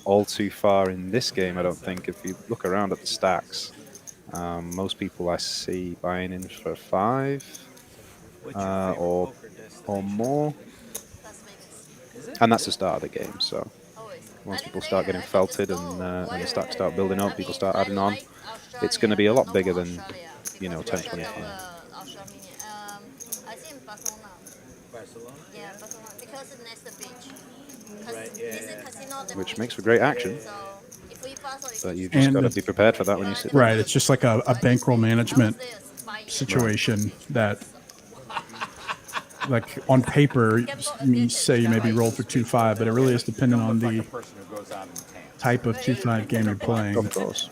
Speaker 6: all too far in this game, I don't think. If you look around at the stacks, most people I see buying in for 5 or more, and that's the start of the game. So once people start getting felted and the stacks start building up, people start adding on, it's going to be a lot bigger than 10, 25.
Speaker 5: I think in Barcelona. Yeah, Barcelona, because it's next to the beach.
Speaker 6: Which makes for great action.
Speaker 5: So if we pass,
Speaker 6: But you've just got to be prepared for that when you sit.
Speaker 3: Right, it's just like a bankroll management situation that, like on paper, you say you maybe roll for 2-5, but it really is dependent on the type of 2-5 game you're playing.
Speaker 6: Of course.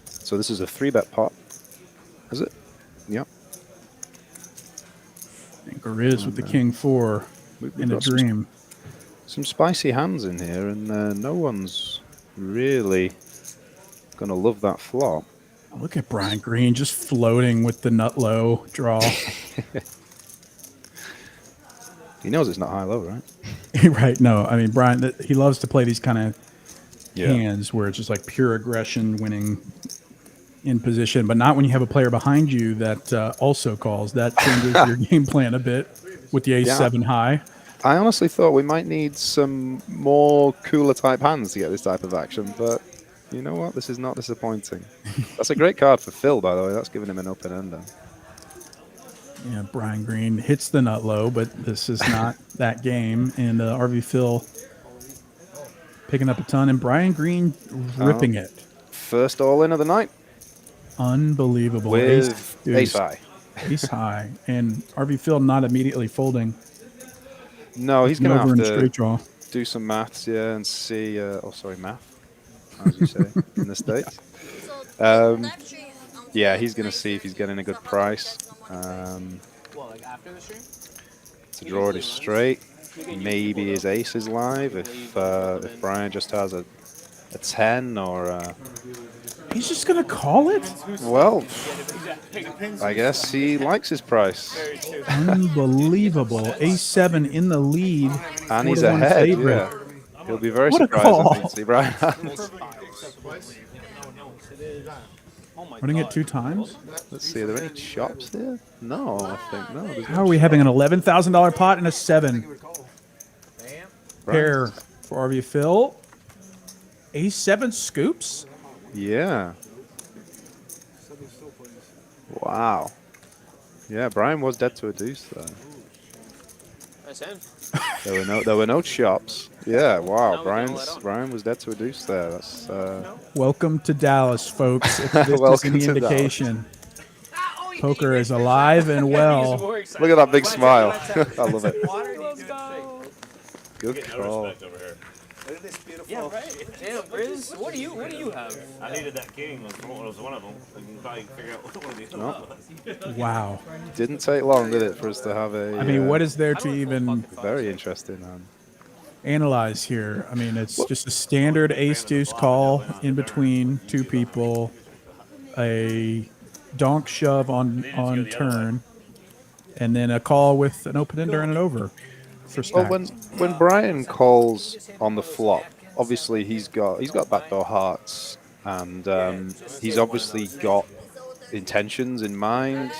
Speaker 6: So this is a 3-bet pot, is it? Yep.
Speaker 3: Anchor is with the King 4 in a dream.
Speaker 6: Some spicy hands in here, and no one's really going to love that flop.
Speaker 3: Look at Brian Green just floating with the nut low draw.
Speaker 6: He knows it's not high-low, right?
Speaker 3: Right, no. I mean, Brian, he loves to play these kind of hands where it's just like pure aggression winning in position, but not when you have a player behind you that also calls. That changes your game plan a bit with the ace-7 high.
Speaker 6: I honestly thought we might need some more cooler type hands to get this type of action, but you know what? This is not disappointing. That's a great card for Phil, by the way. That's giving him an open ender.
Speaker 3: Yeah, Brian Green hits the nut low, but this is not that game. And RV Phil picking up a ton, and Brian Green ripping it.
Speaker 6: First all-in of the night.
Speaker 3: Unbelievable.
Speaker 6: With ace high.
Speaker 3: Ace high. And RV Phil not immediately folding.
Speaker 6: No, he's going to have to
Speaker 3: straight draw.
Speaker 6: Do some maths, and see... math, as you say, in the States. Yeah, he's going to see if he's getting a good price. To draw it is straight. Maybe his ace is live if Brian just has a 10 or...
Speaker 3: He's just going to call it?
Speaker 6: Well, I guess he likes his price.
Speaker 3: Unbelievable. Ace-7 in the lead.
Speaker 6: And he's ahead, yeah. He'll be very surprised if he see Brian.
Speaker 3: Running it 2 times?
Speaker 6: Let's see, are there any chops here? No, I think no. there's
Speaker 3: How
Speaker 6: no
Speaker 3: are we
Speaker 6: chop.
Speaker 3: having an $11,000 pot and a 7? Pair for RV Phil. A7 scoops?
Speaker 6: Yeah. Wow. Yeah, Brian was dead to a deuce there.
Speaker 9: Nice hand.
Speaker 6: There were no chops. Yeah, wow. Brian was dead to a deuce there. That's
Speaker 3: Welcome to Dallas, folks. If this is
Speaker 6: Welcome
Speaker 3: any
Speaker 6: to
Speaker 3: indication. Poker is alive and well.
Speaker 6: Look at that big smile. I love it. Good
Speaker 10: Getting no
Speaker 6: call.
Speaker 10: respect over here.
Speaker 2: Look at this beautiful.
Speaker 9: Yeah, right. Damn, Riz, what do you have?
Speaker 10: I needed that king. Was one of them. We can probably figure out what one of the other was.
Speaker 3: Wow.
Speaker 6: Didn't take long, did it, for us to have a...
Speaker 3: I mean, what is there to even
Speaker 6: Very interesting, man.
Speaker 3: analyze here? I mean, it's just a standard ace-deuce call in between 2 people, a donk shove on turn, and then a call with an open-ender and an over for stacks.
Speaker 6: Well, when Brian calls on the flop, obviously he's got backdoor hearts, and he's obviously got intentions in mind.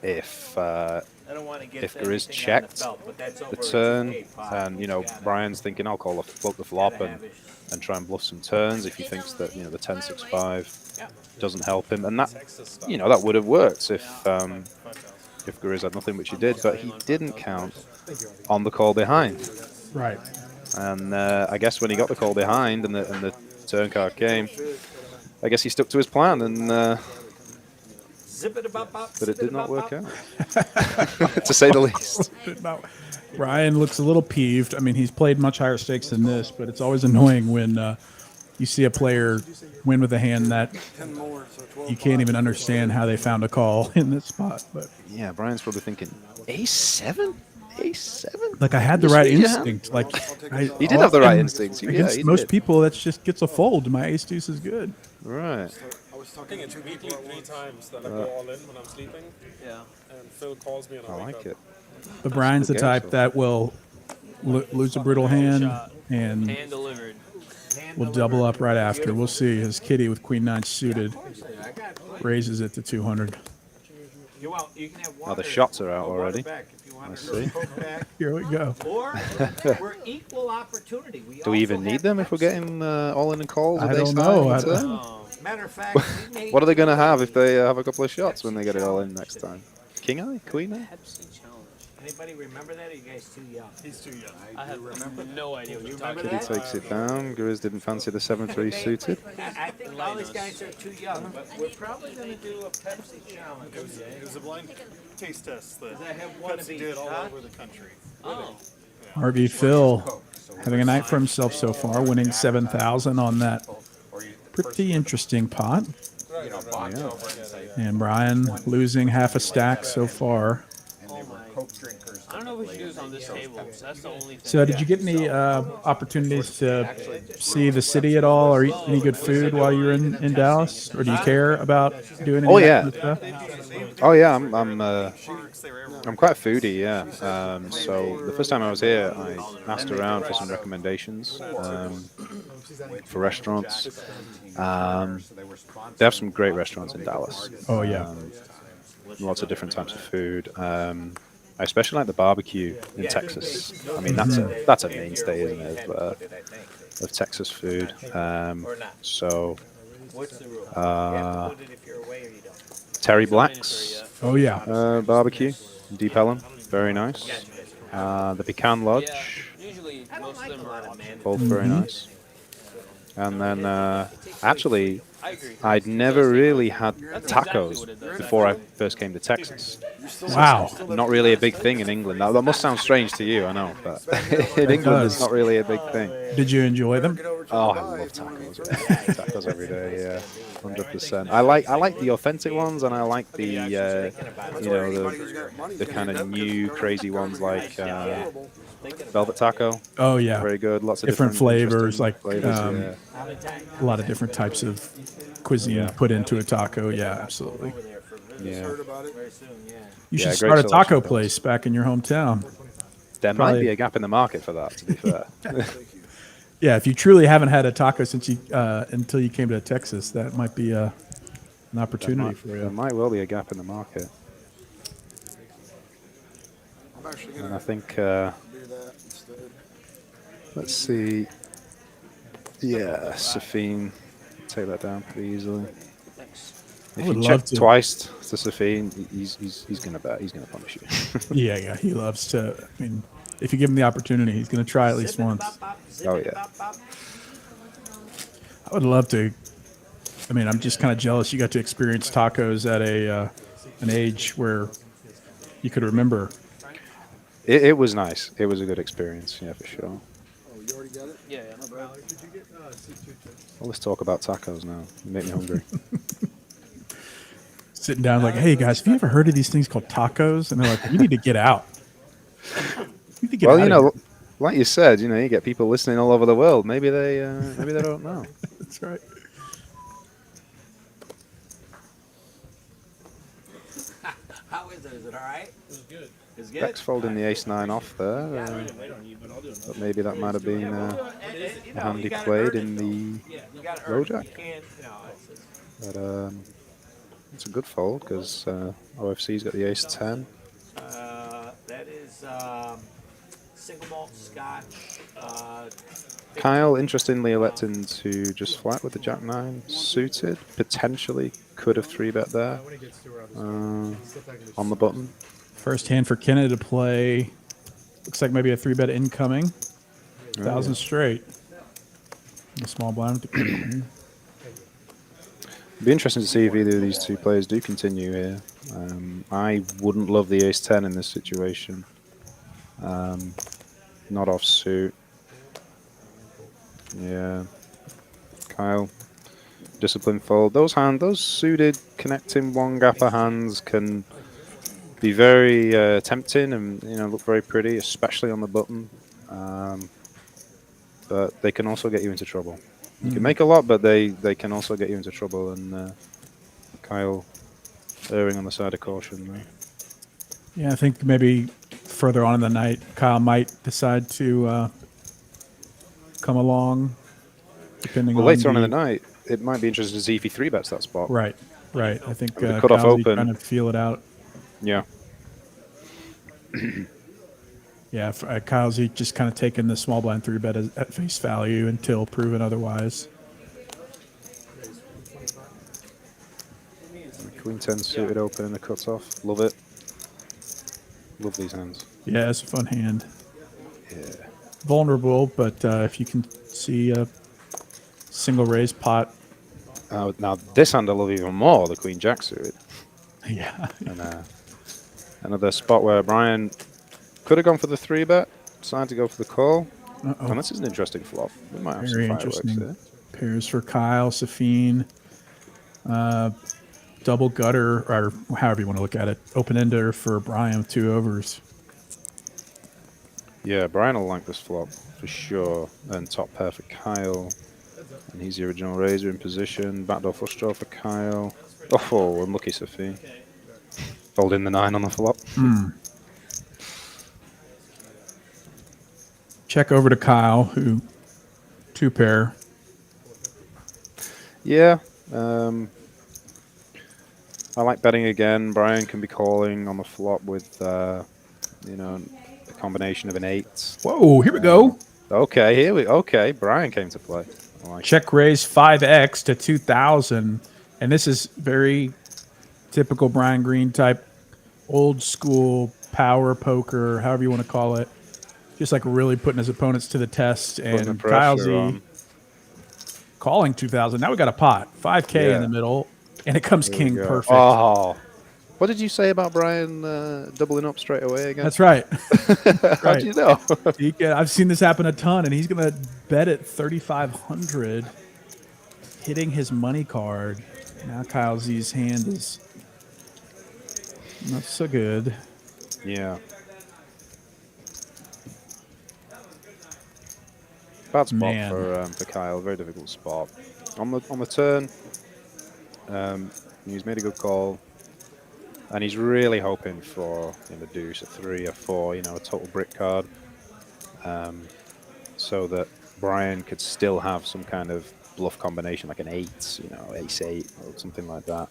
Speaker 6: If Grizz checked the turn, and Brian's thinking I'll call float the flop and try and bluff some turns if he thinks that the 10-6-5 doesn't help him, and that that would have worked if Grizz had nothing, which he did, but he didn't count on the call behind.
Speaker 3: Right.
Speaker 6: And I guess when he got the call behind and the turn card came, I guess he stuck to his plan, and but it did not work out, to say the least.
Speaker 3: Brian looks a little peeved. I mean, he's played much higher stakes than this, but it's always annoying when you see a player win with a hand that you can't even understand how they found a call in this spot. But
Speaker 6: yeah, Brian's probably thinking, A7? A7?
Speaker 3: Like, I had the right instinct. Like,
Speaker 6: he did have the right instincts. Yeah,
Speaker 3: against most people, that just gets a fold. My ace deuce is good.
Speaker 6: Right.
Speaker 7: I think it's weekly 3 times that I go all in when I'm sleeping.
Speaker 9: Yeah.
Speaker 7: And Phil calls me and I
Speaker 6: like it.
Speaker 3: But Brian's the type that will lose a brutal hand and
Speaker 9: Hand delivered.
Speaker 3: will double up right after. We'll see. His Kitty with Queen 9 suited raises it to 200.
Speaker 6: Oh, the shots are out already. I see.
Speaker 3: Here we go.
Speaker 11: We're equal opportunity.
Speaker 6: Do we even need them if we're getting all in and calls?
Speaker 3: I don't know.
Speaker 11: Matter of fact,
Speaker 6: What are they going to have if they have a couple of shots when they get it all in next time? King eye? Queen eye?
Speaker 11: anybody remember that? Or are you guys too young?
Speaker 7: He's too young.
Speaker 9: I have no idea what you're talking
Speaker 6: Kitty
Speaker 9: about.
Speaker 6: takes it down. Grizz didn't fancy the 7-3 suited.
Speaker 11: I think all these guys are too young, but we're probably going to do a Pepsi challenge.
Speaker 4: It was a blind taste test that
Speaker 11: I have one of
Speaker 4: Pepsi
Speaker 11: each,
Speaker 4: did all
Speaker 11: huh?
Speaker 4: over the country.
Speaker 9: Oh.
Speaker 3: RV Phil having a night for himself so far, winning 7,000 on that pretty interesting pot.
Speaker 6: Yeah.
Speaker 3: And Brian losing half a stack so far.
Speaker 9: I don't know what we should do this on this table. That's the only thing.
Speaker 3: So did you get any opportunities to see the city at all or eat any good food while you were in Dallas? Or do you care about doing any
Speaker 6: Oh
Speaker 3: of
Speaker 6: yeah.
Speaker 3: that kind of stuff?
Speaker 6: Oh yeah, I'm quite a foodie, yeah. So the first time I was here, I asked around for some recommendations for restaurants. They have some great restaurants in Dallas.
Speaker 3: Oh yeah.
Speaker 6: Lots of different types of food. I especially like the barbecue in Texas. I mean, that's a mainstay, isn't it, of Texas food. So Terry Black's
Speaker 3: Oh yeah.
Speaker 6: barbecue, Deep Ellum, very nice. The Pecan Lodge,
Speaker 9: Usually most of them are
Speaker 6: both very nice. And then actually,
Speaker 9: I agree.
Speaker 6: I'd never really had tacos before I first came to Texas.
Speaker 3: Wow.
Speaker 6: Not really a big thing in England. Now, that must sound strange to you, I know, but in England it's not really a big thing.
Speaker 3: Did you enjoy them?
Speaker 6: Oh, I love tacos. Tacos every day, yeah, 100%. I like the authentic ones, and I like the the kind of new crazy ones like Velvet Taco.
Speaker 3: Oh yeah.
Speaker 6: Very good. Lots of
Speaker 3: different flavors,
Speaker 6: interesting
Speaker 3: like
Speaker 6: flavors,
Speaker 3: a lot of different types of cuisine put into a taco. Yeah, absolutely.
Speaker 6: yeah.
Speaker 3: You should
Speaker 6: great
Speaker 3: start a
Speaker 6: selection
Speaker 3: taco
Speaker 6: of those.
Speaker 3: place back in your hometown.
Speaker 6: There might
Speaker 3: Probably-
Speaker 6: be a gap in the market for that, to be fair.
Speaker 3: Yeah, if you truly haven't had a taco since you until you came to Texas, that might be an opportunity for
Speaker 6: There
Speaker 3: you.
Speaker 6: might well be a gap in the market.
Speaker 4: I'm actually
Speaker 6: And
Speaker 4: gonna
Speaker 6: I think,
Speaker 4: do that instead.
Speaker 6: let's see. Yeah, Safeen, take that down pretty easily.
Speaker 3: I
Speaker 6: If
Speaker 3: would
Speaker 6: you
Speaker 3: love
Speaker 6: check
Speaker 3: to.
Speaker 6: twice to Safeen, he's gonna bet. He's gonna punish you.
Speaker 3: Yeah, he loves to. I mean, if you give him the opportunity, he's going to try at least once.
Speaker 6: Oh yeah.
Speaker 3: I would love to. I mean, I'm just kind of jealous you got to experience tacos at an age where you could remember.
Speaker 6: It was nice. It was a good experience. Yeah, for sure.
Speaker 4: Oh, you already got it?
Speaker 9: Yeah, yeah.
Speaker 4: Brad?
Speaker 6: Well, let's talk about tacos now. You make me hungry.
Speaker 3: Sitting down like, hey guys, have you ever heard of these things called tacos? And they're like, you need to get out. You need to get
Speaker 6: Well,
Speaker 3: out
Speaker 6: you
Speaker 3: of
Speaker 6: know,
Speaker 3: here.
Speaker 6: like you said, you know, you get people listening all over the world. Maybe they don't know.
Speaker 3: That's right.
Speaker 2: How is it? Is it all right?
Speaker 7: It's good.
Speaker 2: It's good.
Speaker 6: Beck's folding the ace-9 off there. But maybe that might have been a handy played in the low jack. But it's a good fold because OFC's got the ace-10.
Speaker 2: That is single malt scotch.
Speaker 6: Kyle, interestingly, electing to just flat with the jack-9 suited. Potentially could have 3-bet there on the button.
Speaker 3: First hand for Kenna to play. Looks like maybe a 3-bet incoming. 1,000 straight. A small blind with the queen.
Speaker 6: It'd be interesting to see if either of these two players do continue here. I wouldn't love the ace-10 in this situation. Not off suit. Yeah. Kyle, discipline fold. Those suited connecting one gapper hands can be very tempting and look very pretty, especially on the button. But they can also get you into trouble. You can make a lot, but they can also get you into trouble. And Kyle erring on the side of caution there.
Speaker 3: Yeah, I think maybe further on in the night, Kyle might decide to come along, depending on
Speaker 6: later on in the night, it might be interesting to see if he 3-bets that spot.
Speaker 3: Right. I think
Speaker 6: the cutoff
Speaker 3: Kyle's
Speaker 6: open.
Speaker 3: trying to feel it out.
Speaker 6: Yeah.
Speaker 3: Yeah, Kyle's just kind of taking the small blind 3-bet at face value until proven otherwise.
Speaker 6: Queen 10 suited open in the cutoff. Love it. Love these hands.
Speaker 3: Yeah, it's a fun hand.
Speaker 6: Yeah.
Speaker 3: Vulnerable, but if you can see a single raise pot.
Speaker 6: Now this hand I love even more, the Queen Jack suited.
Speaker 3: Yeah.
Speaker 6: And another spot where Brian could have gone for the 3-bet, decided to go for the call. And this is an interesting flop. We might have
Speaker 3: Very
Speaker 6: some fireworks
Speaker 3: interesting.
Speaker 6: here.
Speaker 3: Pairs for Kyle, Safeen. Double gutter, or however you want to look at it. Open ender for Brian with 2 overs.
Speaker 6: Yeah, Brian will like this flop for sure. And top pair for Kyle. And he's the original raiser in position. Backdoor flush draw for Kyle. Oh, unlucky Safeen. Folding the 9 on the flop.
Speaker 3: Check over to Kyle, who 2-pair.
Speaker 6: Yeah. I like betting again. Brian can be calling on the flop with, a combination of an 8.
Speaker 3: Whoa, here we go.
Speaker 6: Okay, Brian came to play.
Speaker 3: Check raise 5x to 2,000. And this is very typical Brian Green type, old school power poker, however you want to call it. Just like really putting his opponents to the test. And Kyle's calling 2,000. Now we got a pot. 5K in the middle. And it comes king perfect.
Speaker 6: Oh. What did you say about Brian doubling up straight away again?
Speaker 3: That's right.
Speaker 6: How do you know?
Speaker 3: I've seen this happen a ton, and he's going to bet at 3,500, hitting his money card. Now Kyle Z's hand is not so good.
Speaker 6: Yeah. Bad spot for Kyle. Very difficult spot. On the turn, he's made a good call. And he's really hoping for the deuce, a 3, a 4, a total brick card. So that Brian could still have some kind of bluff combination, like an 8, you know, ace-8 or something like that.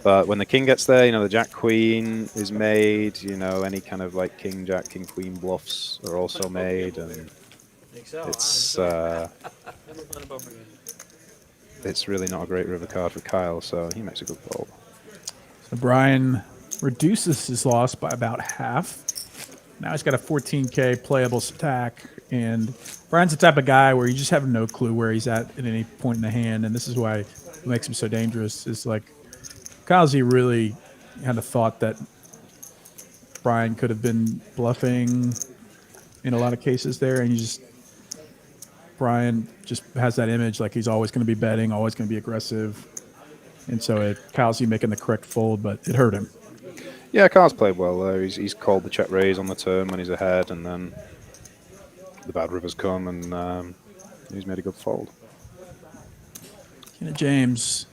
Speaker 6: But when the king gets there, you know, the jack-queen is made, you know, any kind of like king-jack, king-queen bluffs are also made, and it's really not a great river card for Kyle, so he makes a good fold.
Speaker 3: So Brian reduces his loss by about half. Now he's got a 14K playable stack, and Brian's the type of guy where you just have no clue where he's at any point in the hand, and this is why it makes him so dangerous. Is like Kyle's really had a thought that Brian could have been bluffing in a lot of cases there, and Brian just has that image like he's always going to be betting, always going to be aggressive, and so Kyle's making the correct fold, but it hurt him.
Speaker 6: Yeah, Kyle's played well there. He's called the check raise on the turn when he's ahead, and then the bad rivers come, and he's made a good fold.
Speaker 3: James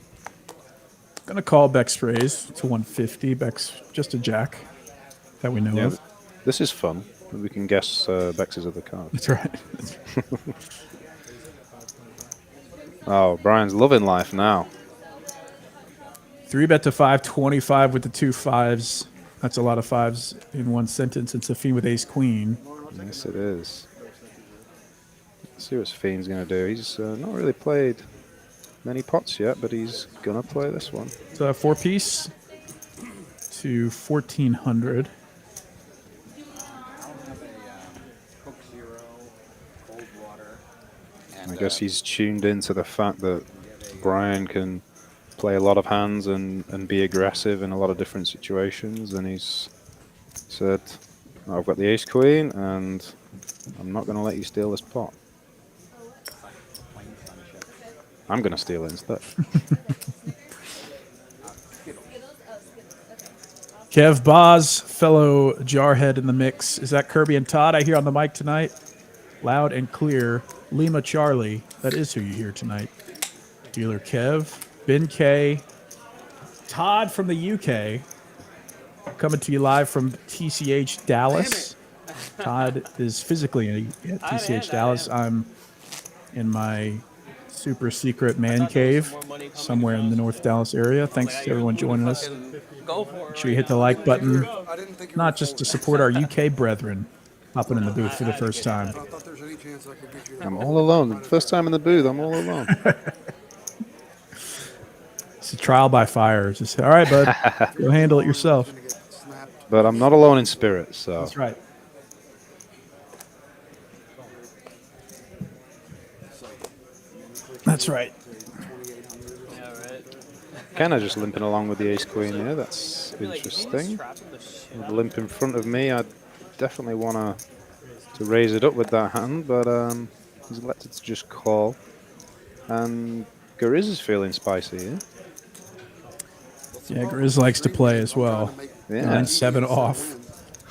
Speaker 3: going to call Beck's raise to 150. Beck's just a jack that we know of.
Speaker 6: This is fun. We can guess Beck's other card.
Speaker 3: That's right.
Speaker 6: Oh, Brian's loving life now.
Speaker 3: 3-bet to 525 with the 2 5s. That's a lot of 5s in one sentence. And Safeen with ace-queen.
Speaker 6: Yes, it is. Let's see what Safeen's going to do. He's not really played many pots yet, but he's going to play this one.
Speaker 3: It's a 4-piece to 1,400.
Speaker 6: I guess he's tuned into the fact that Brian can play a lot of hands and be aggressive in a lot of different situations, and he's said, I've got the ace-queen, and I'm not going to let you steal this pot. I'm going to steal it instead.
Speaker 3: Kev Boz, fellow jarhead in the mix. Is that Kirby and Todd I hear on the mic tonight? Loud and clear. Lima Charlie, that is who you hear tonight. Dealer Kev, Ben K, Todd from the UK, coming to you live from TCH Dallas. Todd is physically at TCH Dallas. I'm in my super secret man cave somewhere in the North Dallas area. Thanks to everyone joining us. Make sure you hit the like button, not just to support our UK brethren hopping in the booth for the first time.
Speaker 6: I'm all alone. First time in the booth, I'm all alone.
Speaker 3: It's a trial by fire. Just, all right, bud, go handle it yourself.
Speaker 6: But I'm not alone in spirit, so.
Speaker 3: That's right. That's right.
Speaker 6: Kind of just limping along with the ace-queen here. That's interesting. With the limp in front of me, I definitely want to raise it up with that hand, but he's elected to just call. And Gariz is feeling spicy here.
Speaker 3: Yeah, Grizz likes to play as well.
Speaker 6: Yeah.
Speaker 3: 9-7 off.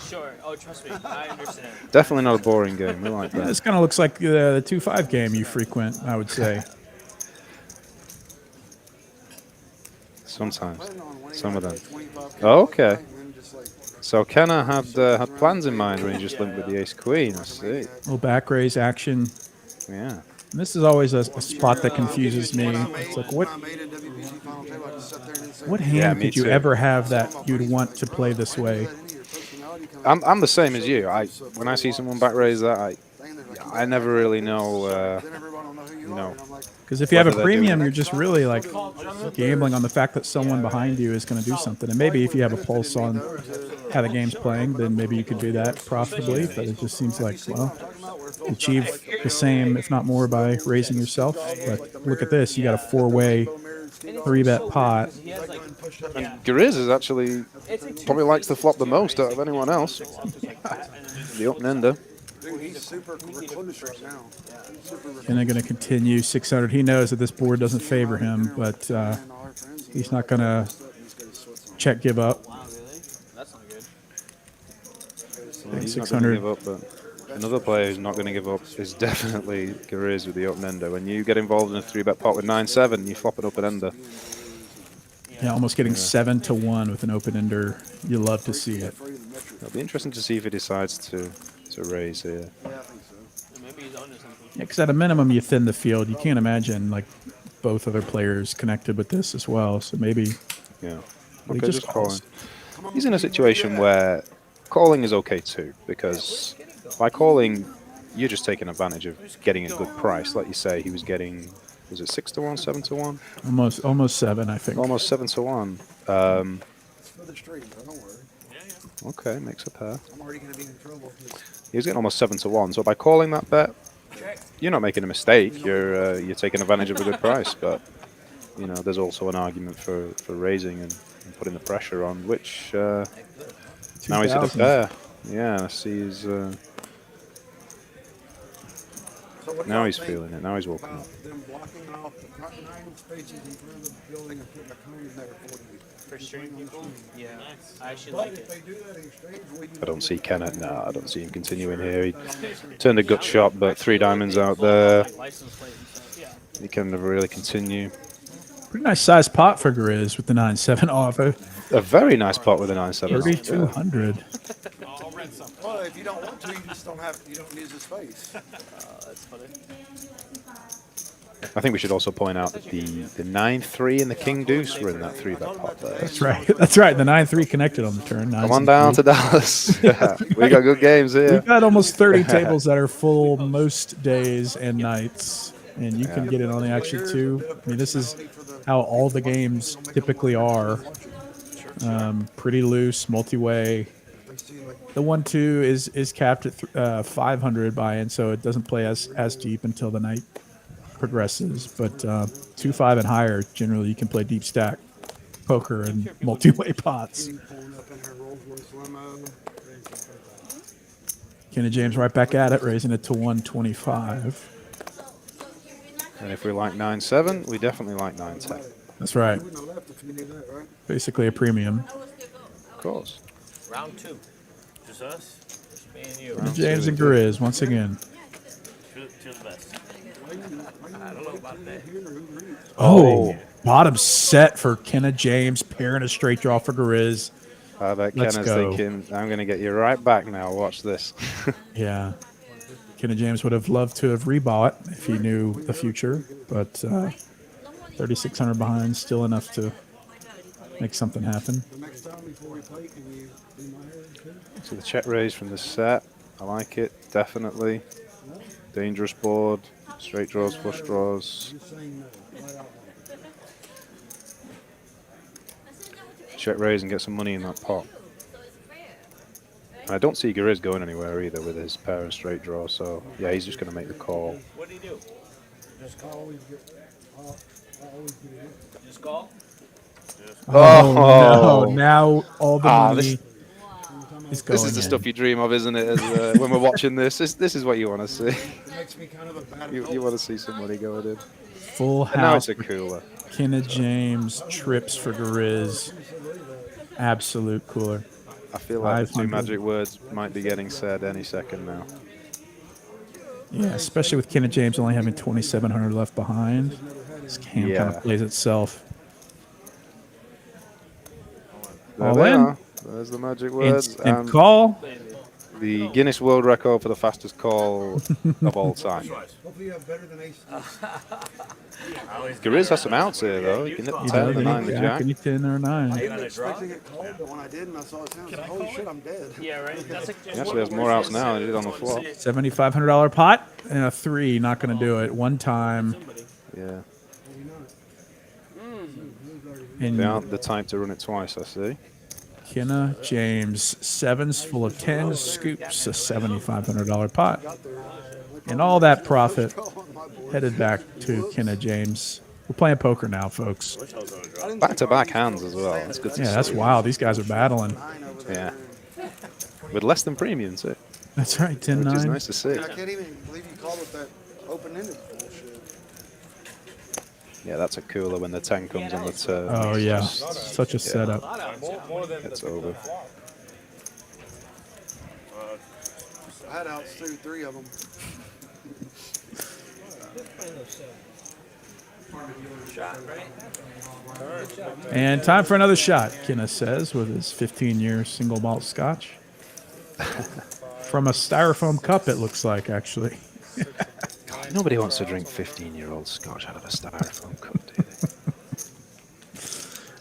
Speaker 9: Sure. Oh, trust me. I understand.
Speaker 6: Definitely not a boring game. We like that.
Speaker 3: Yeah, this kind of looks like the 2-5 game you frequent, I would say.
Speaker 6: Sometimes. Some of them. Oh, okay. So Kenna had plans in mind when he just linked with the ace-queen. I see.
Speaker 3: Little back raise action.
Speaker 6: Yeah.
Speaker 3: And this is always a spot that confuses me. It's like, what hand could you ever have that you'd want to play this way?
Speaker 6: I'm the same as you. When I see someone back raise that, I never really know,
Speaker 3: because if you have a premium, you're just really like gambling on the fact that someone behind you is going to do something. And maybe if you have a pulse on how the game's playing, then maybe you could do that profitably. But it just seems like, well, achieve the same, if not more, by raising yourself. But look at this. You got a 4-way 3-bet pot.
Speaker 6: And Gariz is actually probably likes the flop the most out of anyone else. The open-ender.
Speaker 3: And they're going to continue 600. He knows that this board doesn't favor him, but he's not going to check give up.
Speaker 9: Wow, really? That's not good.
Speaker 6: Well, he's 600. Not going to give up, but another player who's not going to give up is definitely Gariz with the open-ender. When you get involved in a 3-bet pot with 9-7, you flop an open-ender.
Speaker 3: Yeah, almost getting 7-1 with an open-ender. You love to see it.
Speaker 6: It'll be interesting to see if he decides to raise here.
Speaker 9: Maybe he's on 1 or something.
Speaker 3: Yeah, because at a minimum you thin the field. You can't imagine like both other players connected with this as well. So maybe
Speaker 6: Yeah.
Speaker 3: he
Speaker 6: Okay,
Speaker 3: just
Speaker 6: just calling.
Speaker 3: calls.
Speaker 6: He's in a situation where calling is okay too, because by calling, you're just taking advantage of getting a good price. Like you say, he was getting, was it 6 to 1, 7 to 1?
Speaker 3: Almost 7, I think.
Speaker 6: Almost 7 to 1.
Speaker 4: For the stream, bro, don't worry.
Speaker 6: Okay, makes a pair.
Speaker 4: I'm already going to be in trouble.
Speaker 6: He was getting almost 7 to 1. So by calling that bet, you're not making a mistake. You're taking advantage of a good price. But you know, there's also an argument for raising and putting the pressure on, which now he's at a pair. Yeah, I see he's. Now he's feeling it. Now he's walking up.
Speaker 4: Them blocking off the front 9 spaces in front of the building and putting a cone there for you.
Speaker 9: For stream people? Yeah. I actually
Speaker 4: But
Speaker 9: like
Speaker 4: if they
Speaker 9: it.
Speaker 4: do that in exchange, will you
Speaker 6: I don't see Kenneth. No, I don't see him continuing here. He turned a gut shot, but 3 diamonds out there.
Speaker 9: License plate and stuff. Yeah.
Speaker 6: He can never really continue.
Speaker 3: Pretty nice size pot for Grizz with the 9-7 offer.
Speaker 6: A very nice pot with a 9-7.
Speaker 3: 3,200.
Speaker 4: Well, if you don't want to, you just don't have. You don't use the space.
Speaker 9: That's funny.
Speaker 6: I think we should also point out that the 9-3 and the King Deuce were in that 3-bet pot there.
Speaker 3: That's right. That's right. The 9-3 connected on the turn.
Speaker 6: Come on down to Dallas. Yeah, we got good games here.
Speaker 3: We've got almost 30 tables that are full most days and nights, and you can get in on the action too. I mean, this is how all the games typically are. Pretty loose, multi-way. The 1-2 is capped at 500 buy-in, so it doesn't play as deep until the night progresses. But 2-5 and higher, generally you can play deep stack poker and multi-way pots. Kenny James right back at it, raising it to 125.
Speaker 6: And if we like 9-7, we definitely like 9-10.
Speaker 3: That's right. Basically a premium.
Speaker 6: Of course.
Speaker 10: Round 2. Just us? Just me and you.
Speaker 3: Kenny James and Grizz once again.
Speaker 10: To the best. I don't know about that.
Speaker 3: Oh, bottom set for Kenna James, pairing a straight draw for Grizz.
Speaker 6: I bet
Speaker 3: Let's
Speaker 6: Kenna's
Speaker 3: go.
Speaker 6: thinking, I'm going to get you right back now. Watch this.
Speaker 3: Yeah. Kenna James would have loved to have rebought if he knew the future, but 3,600 behind, still enough to make something happen.
Speaker 6: So the check raise from the set. I like it, definitely. Dangerous board. Straight draws, flush draws. Check raise and get some money in that pot. And I don't see Grizz going anywhere either with his pair and straight draw, so yeah, he's just going to make the call.
Speaker 10: What do you do?
Speaker 4: Just call.
Speaker 10: Just call?
Speaker 3: Oh, no. Now all the money is going
Speaker 6: This is the
Speaker 3: in.
Speaker 6: stuff you dream of, isn't it? As, when we're watching this, this is what you want to see. You want to see some money going in.
Speaker 3: Full
Speaker 6: And now
Speaker 3: house.
Speaker 6: it's a cooler.
Speaker 3: Kenna James trips for Grizz. Absolute cooler.
Speaker 6: I feel like the 2
Speaker 3: 500.
Speaker 6: magic words might be getting said any second now.
Speaker 3: Yeah, especially with Kenna James only having 2,700 left behind. This game kind of plays itself.
Speaker 6: There
Speaker 3: All
Speaker 6: they
Speaker 3: in.
Speaker 6: are. There's the magic words.
Speaker 3: Instant call.
Speaker 6: The Guinness World Record for the fastest call of all time.
Speaker 4: Hopefully you have better than ace.
Speaker 6: Grizz has some outs here, though. You can hit the 10, the 9, the jack.
Speaker 3: Any 10 or 9.
Speaker 4: I didn't expect to get called, but when I did and I saw it, I was like, holy shit, I'm dead.
Speaker 9: Yeah, right. That's
Speaker 6: He actually has more outs now than he did on the flop.
Speaker 3: $7,500 pot and a 3. Not going to do it. One time.
Speaker 6: Yeah.
Speaker 3: And
Speaker 6: They aren't the type to run it twice, I see.
Speaker 3: Kenna James, 7s full of 10s, scoops a $7,500 pot. And all that profit headed back to Kenna James. We're playing poker now, folks.
Speaker 6: Back-to-back hands as well. That's good to see.
Speaker 3: Yeah, that's wild. These guys are battling.
Speaker 6: Yeah. With less than premium, too.
Speaker 3: That's right, 10-9.
Speaker 6: Which is nice to see.
Speaker 4: I can't even believe you called it that open-ended bullshit.
Speaker 6: Yeah, that's a cooler when the 10 comes on the turn.
Speaker 3: Oh, yeah.
Speaker 6: Just-
Speaker 3: Such a setup.
Speaker 6: It's over.
Speaker 4: I had outs too, 3 of them.
Speaker 3: And time for another shot, Kenna says, with his 15-year single malt scotch. From a styrofoam cup, it looks like, actually.
Speaker 6: Nobody wants to drink 15-year-old scotch out of a styrofoam cup, do they?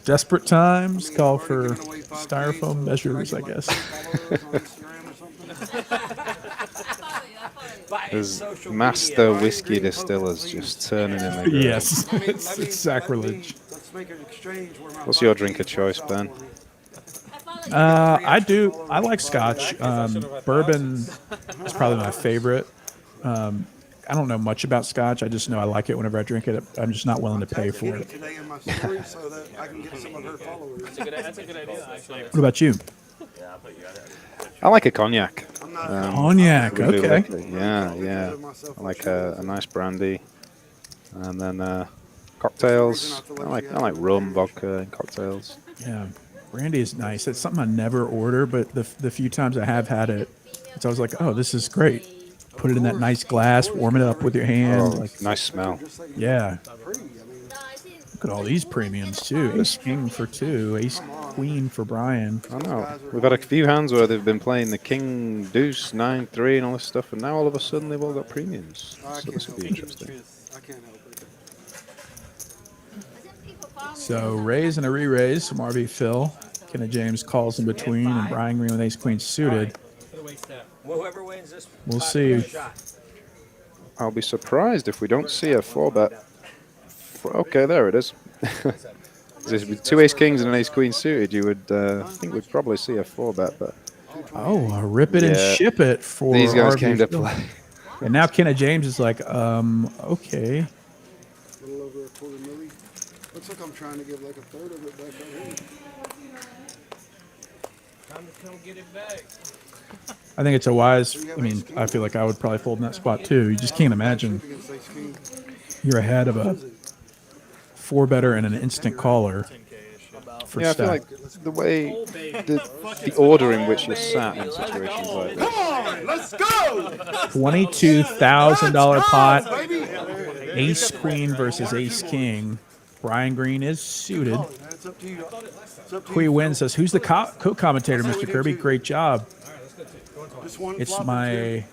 Speaker 3: Desperate times call for styrofoam measures, I guess.
Speaker 6: There's master whiskey distillers just turning in their grave.
Speaker 3: Yes, it's sacrilege.
Speaker 6: What's your drink of choice, Ben?
Speaker 3: I like scotch. Bourbon is probably my favorite. I don't know much about scotch. I just know I like it whenever I drink it. I'm just not willing to pay for it.
Speaker 9: That's a good idea, actually.
Speaker 3: What about you?
Speaker 6: I like a cognac.
Speaker 3: Cognac, okay.
Speaker 6: Yeah. I like a nice brandy, and then cocktails. I like rum, vodka, and cocktails.
Speaker 3: Yeah, brandy is nice. It's something I never order, but the few times I have had it, it's always like, oh, this is great. Put it in that nice glass, warm it up with your hand.
Speaker 6: Oh, like nice smell.
Speaker 3: Yeah. Look at all these premiums too. Ace King for 2, Ace Queen for Brian.
Speaker 6: I know. We've had a few hands where they've been playing the King Deuce 9-3 and all this stuff, and now all of a sudden they've all got premiums. So this will be interesting.
Speaker 3: So raise and a re-raise from RV Phil. Kenneth James calls in between, and Brian Green with Ace Queen suited. We'll see.
Speaker 6: I'll be surprised if we don't see a 4-bet. Okay, there it is. With 2 Ace Kings and an Ace Queen suited, you would think we'd probably see a 4-bet. But
Speaker 3: oh, rip it and ship it for
Speaker 6: these guys
Speaker 3: RV
Speaker 6: came to
Speaker 3: Phil.
Speaker 6: play.
Speaker 3: And now Kenneth James is like, okay.
Speaker 4: A little over a quarter million. Looks like I'm trying to give like a third of it back out here.
Speaker 9: Time to come get it back.
Speaker 3: I think it's a wise. I mean, I feel like I would probably fold in that spot too. You just can't imagine you're ahead of a 4-better and an instant caller. For
Speaker 6: I feel like the way, the order in which you're sat in situations like this.
Speaker 4: Come on, let's go!
Speaker 3: $22,000 pot. Ace Queen versus Ace King. Brian Green is suited. Kui Win says, "Who's the co-commentator, Mr. Kirby? Great job." It's my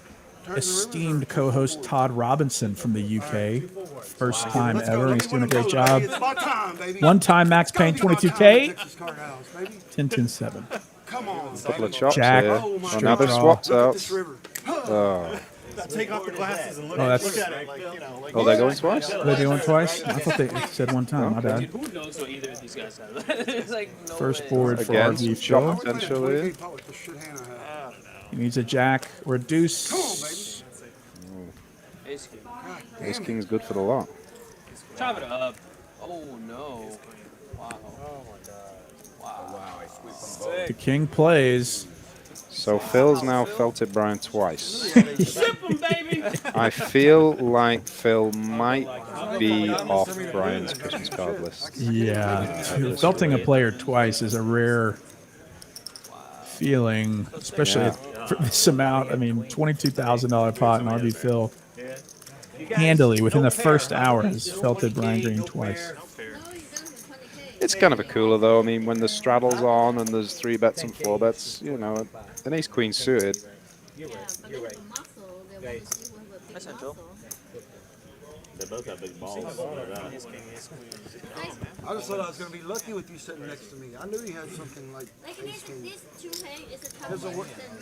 Speaker 3: esteemed co-host Todd Robinson from the UK. First time ever. He's doing a great job. One time Max Payne 22K. 10-10-7.
Speaker 6: A couple of chops
Speaker 3: Jack.
Speaker 6: here. Oh, now they've swapped out. Oh.
Speaker 10: Take off the glasses and look,
Speaker 3: Oh,
Speaker 10: look at it like, you know. Like,
Speaker 6: Oh, they're going twice?
Speaker 3: Are they doing twice? I thought they said one time. My bad.
Speaker 9: Who knows what either of these guys have? It's like no
Speaker 3: First
Speaker 9: way.
Speaker 3: board for
Speaker 6: Again,
Speaker 3: RV
Speaker 6: shot
Speaker 3: Phil.
Speaker 6: potential here.
Speaker 3: He needs a jack or a deuce.
Speaker 9: Ace King.
Speaker 6: Ace King's good for the lot.
Speaker 9: Chop it up. Oh no. Wow. Oh my god. Wow.
Speaker 3: The king plays.
Speaker 6: So Phil's now felted Brian twice.
Speaker 9: Ship 'em, baby.
Speaker 6: I feel like Phil might be off Brian's Christmas card list.
Speaker 3: Yeah, felting a player twice is a rare feeling, especially for this amount. I mean, $22,000 pot in RV Phil handily within the first hour has felted Brian Green twice.
Speaker 6: It's kind of a cooler though. I mean, when the straddle's on and there's 3 bets and 4 bets, you know, an Ace Queen suited.
Speaker 5: You're right.
Speaker 9: Essential.
Speaker 10: They both have big balls.
Speaker 4: I just thought I was going to be lucky with you sitting next to me. I knew you had something like Ace King.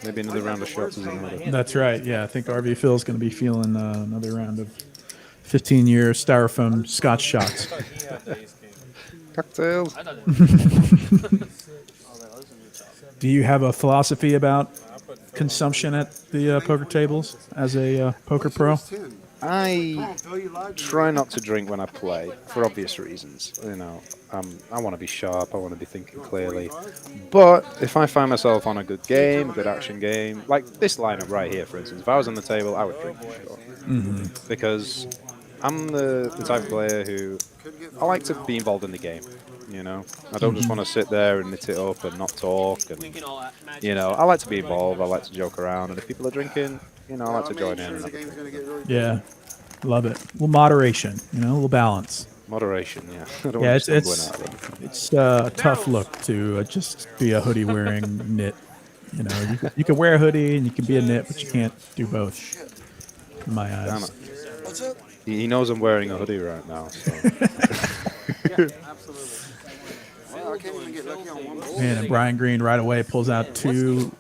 Speaker 6: Maybe another round of shots is in order.
Speaker 3: That's right. Yeah, I think RV Phil's going to be feeling another round of 15-year styrofoam scotch shots.
Speaker 6: Cocktails.
Speaker 3: Do you have a philosophy about consumption at the poker tables as a poker pro?
Speaker 6: I try not to drink when I play for obvious reasons. You know, I want to be sharp. I want to be thinking clearly. But if I find myself on a good game, a good action game, like this lineup right here, for instance, if I was on the table, I would drink for sure. Because I'm the type of player who I like to be involved in the game. You know, I don't just want to sit there and knit it up and not talk. And you know, I like to be involved. I like to joke around. And if people are drinking, you know, I like to join in. And
Speaker 3: Yeah, love it. Well, moderation, you know, a little balance.
Speaker 6: Moderation, yeah. I don't
Speaker 3: Yeah,
Speaker 6: want to
Speaker 3: it's a tough look to just be a hoodie wearing knit. You know, you can wear a hoodie and you can be a knit, but you can't do both. in my
Speaker 6: Damn
Speaker 3: eyes.
Speaker 6: it.
Speaker 4: What's up?
Speaker 6: He knows I'm wearing a hoodie right now. So.
Speaker 4: Wow, I can't even get lucky on one board.
Speaker 3: Man, and Brian Green right away pulls out 2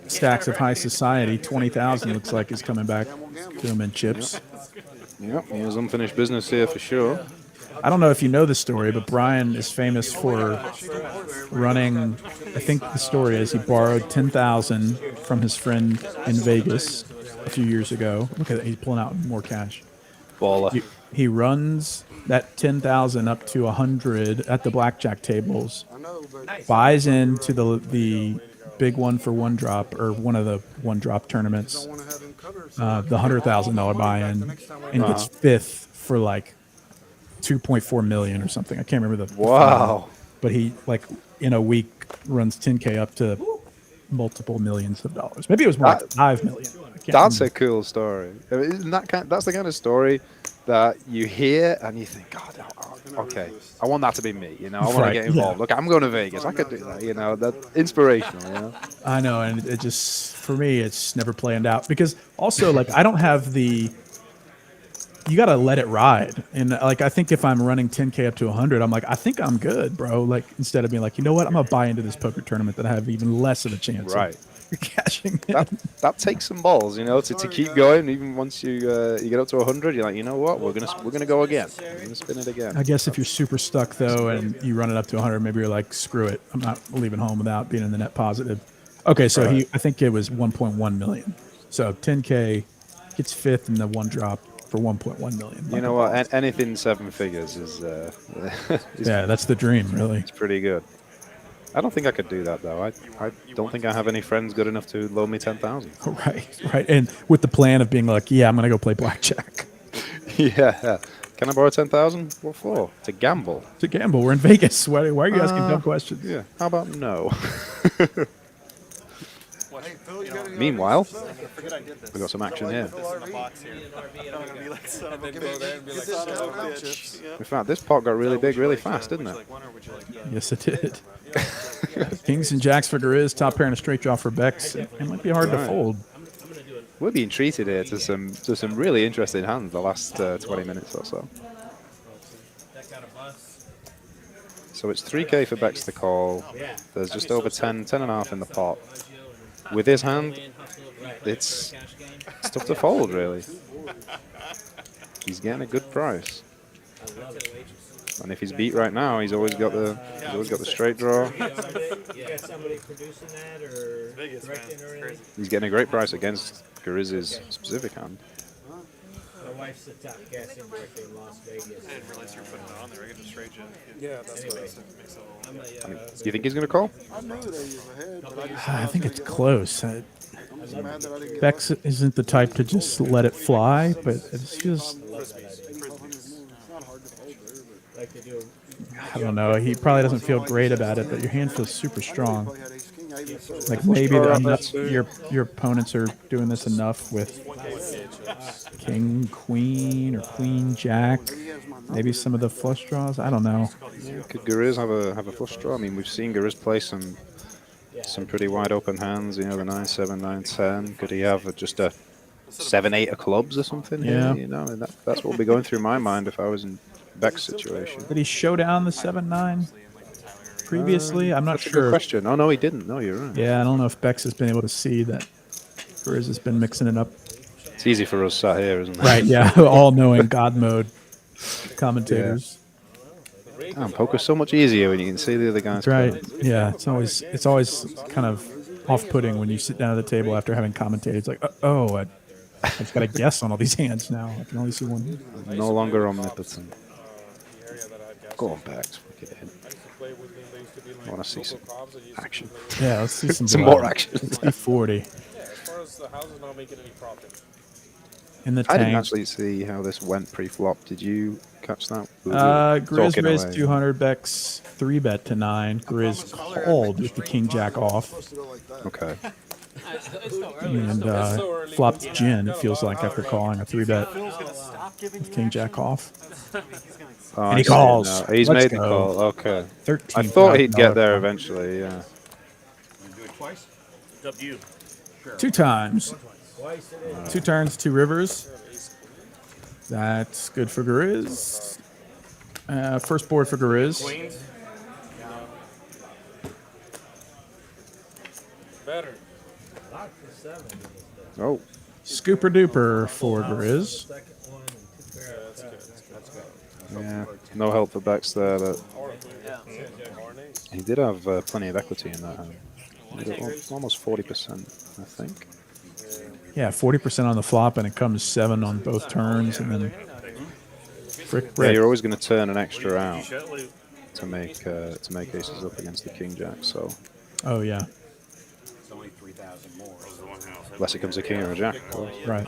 Speaker 3: stacks of high society. 20,000 looks like is coming back to him in chips.
Speaker 6: Yep, he has unfinished business here for sure.
Speaker 3: I don't know if you know the story, but Brian is famous for running. I think the story is he borrowed 10,000 from his friend in Vegas a few years ago. Look at that, he's pulling out more cash.
Speaker 6: Baller.
Speaker 3: He runs that 10,000 up to 100 at the blackjack tables. Buys into the big one for one drop, or one of the one drop tournaments. The $100,000 buy-in, and gets fifth for like 2.4 million or something. I can't remember the
Speaker 6: Wow.
Speaker 3: but he, like, in a week runs 10K up to multiple millions of dollars. Maybe it was more like 5 million.
Speaker 6: That's a cool story. I mean, isn't that's the kind of story that you hear and you think, God, okay, I want that to be me. You know, I want to get involved.
Speaker 3: Yeah.
Speaker 6: Look, I'm going to Vegas. I could do that. You know, that's inspirational. You know.
Speaker 3: I know, and it just, for me, it's never planned out because also, like, I don't have the. You got to let it ride. And like, I think if I'm running 10K up to 100, I'm like, I think I'm good, bro. Like, instead of being like, you know what, I'm going to buy into this poker tournament that I have even less of a chance of cashing in.
Speaker 6: That takes some balls, you know, to keep going. Even once you get up to 100, you're like, you know what, we're gonna go again. We're gonna spin it again.
Speaker 3: I guess if you're super stuck though, and you run it up to 100, maybe you're like, screw it, I'm not leaving home without being in the net positive. Okay, so I think it was 1.1 million. So 10K gets fifth in the one drop for 1.1 million.
Speaker 6: You know what? Anything 7 figures is
Speaker 3: yeah, that's the dream, really.
Speaker 6: It's pretty good. I don't think I could do that though. I don't think I have any friends good enough to loan me 10,000.
Speaker 3: Right. And with the plan of being like, yeah, I'm gonna go play blackjack.
Speaker 6: Yeah. Can I borrow 10,000? What for? To gamble.
Speaker 3: To gamble. We're in Vegas. Why are you asking dumb questions?
Speaker 6: Yeah. How about no? Meanwhile, we got some action here. In fact, this pot got really big really fast, didn't it?
Speaker 3: Yes, it did. Kings and jacks for Grizz, top pair and a straight draw for Bex. It might be hard to fold.
Speaker 6: We're being treated here to some really interesting hands the last 20 minutes or so. So it's 3K for Bex to call. There's just over 10.5 in the pot. With his hand, it's tough to fold, really. He's getting a good price. And if he's beat right now, he's always got the straight draw. He's getting a great price against Grizz's specific hand.
Speaker 11: My wife's the top casting director in Las Vegas.
Speaker 8: I didn't realize you were putting it on there. I get the straight jet. Yeah, that's what makes it a little.
Speaker 6: I mean, do you think he's going to call?
Speaker 4: I knew they was ahead, but
Speaker 3: I think it's close.
Speaker 4: I'm just mad that I didn't get
Speaker 3: Bex isn't the type to just let it fly, but it's just, I don't know. He probably doesn't feel great about it, but your hand feels super strong. Like maybe your opponents are doing this enough with king, queen, or queen, jack. Maybe some of the flush draws. I don't know.
Speaker 6: Could Gariz have a flush draw? I mean, we've seen Gariz play some pretty wide open hands. You know, the 9-7, 9-10. Could he have just a 7-8 of clubs or something?
Speaker 3: Yeah.
Speaker 6: Here, you know, and that's what would be going through my mind if I was in Beck's situation.
Speaker 3: Did he show down the 7-9 previously? I'm not
Speaker 6: That's
Speaker 3: sure.
Speaker 6: a good question. Oh no, he didn't. No, you're right.
Speaker 3: Yeah, I don't know if Bex has been able to see that Grizz has been mixing it up.
Speaker 6: It's easy for us sat here, isn't it?
Speaker 3: Right, yeah. All knowing God mode commentators.
Speaker 6: Damn, poker's so much easier when you can see the other guys.
Speaker 3: That's right. Yeah, it's always kind of off-putting when you sit down at the table after having commentated. It's like, I've got to guess on all these hands now. I can only see one.
Speaker 6: I'm no longer omnipotent. Go on, Bex. I want to see some action.
Speaker 3: Yeah, let's see some
Speaker 6: some more action.
Speaker 3: Let's see 40.
Speaker 7: As far as the house is not making any profit.
Speaker 3: In the
Speaker 6: I didn't
Speaker 3: tank.
Speaker 6: actually see how this went pre-flop. Did you catch that?
Speaker 3: Grizz raised 200, Bex 3-bet to 9. Grizz called with the king jack off.
Speaker 6: Okay.
Speaker 3: And flopped gin, it feels like, after calling a 3-bet with king jack off.
Speaker 6: Oh,
Speaker 3: And he calls.
Speaker 6: He's
Speaker 3: Let's
Speaker 6: made the
Speaker 3: go.
Speaker 6: call. Okay. I
Speaker 3: $13,000
Speaker 6: thought he'd get there eventually. Yeah.
Speaker 10: Do it twice? It's up to you.
Speaker 3: 2 times. 2 turns, 2 rivers. That's good for Gariz. First board for Gariz.
Speaker 7: Better.
Speaker 6: Oh.
Speaker 3: Scooper duper for Gariz.
Speaker 6: Yeah, no help for backs there. But he did have plenty of equity in that hand. Almost 40%, I think.
Speaker 3: Yeah, 40% on the flop, and it comes 7 on both turns, and then frick.
Speaker 6: Yeah, you're always going to turn an extra out to make aces up against the king jack. So.
Speaker 3: Oh yeah.
Speaker 2: It's only 3,000 more.
Speaker 6: Unless it comes a king or a jack.
Speaker 3: Right.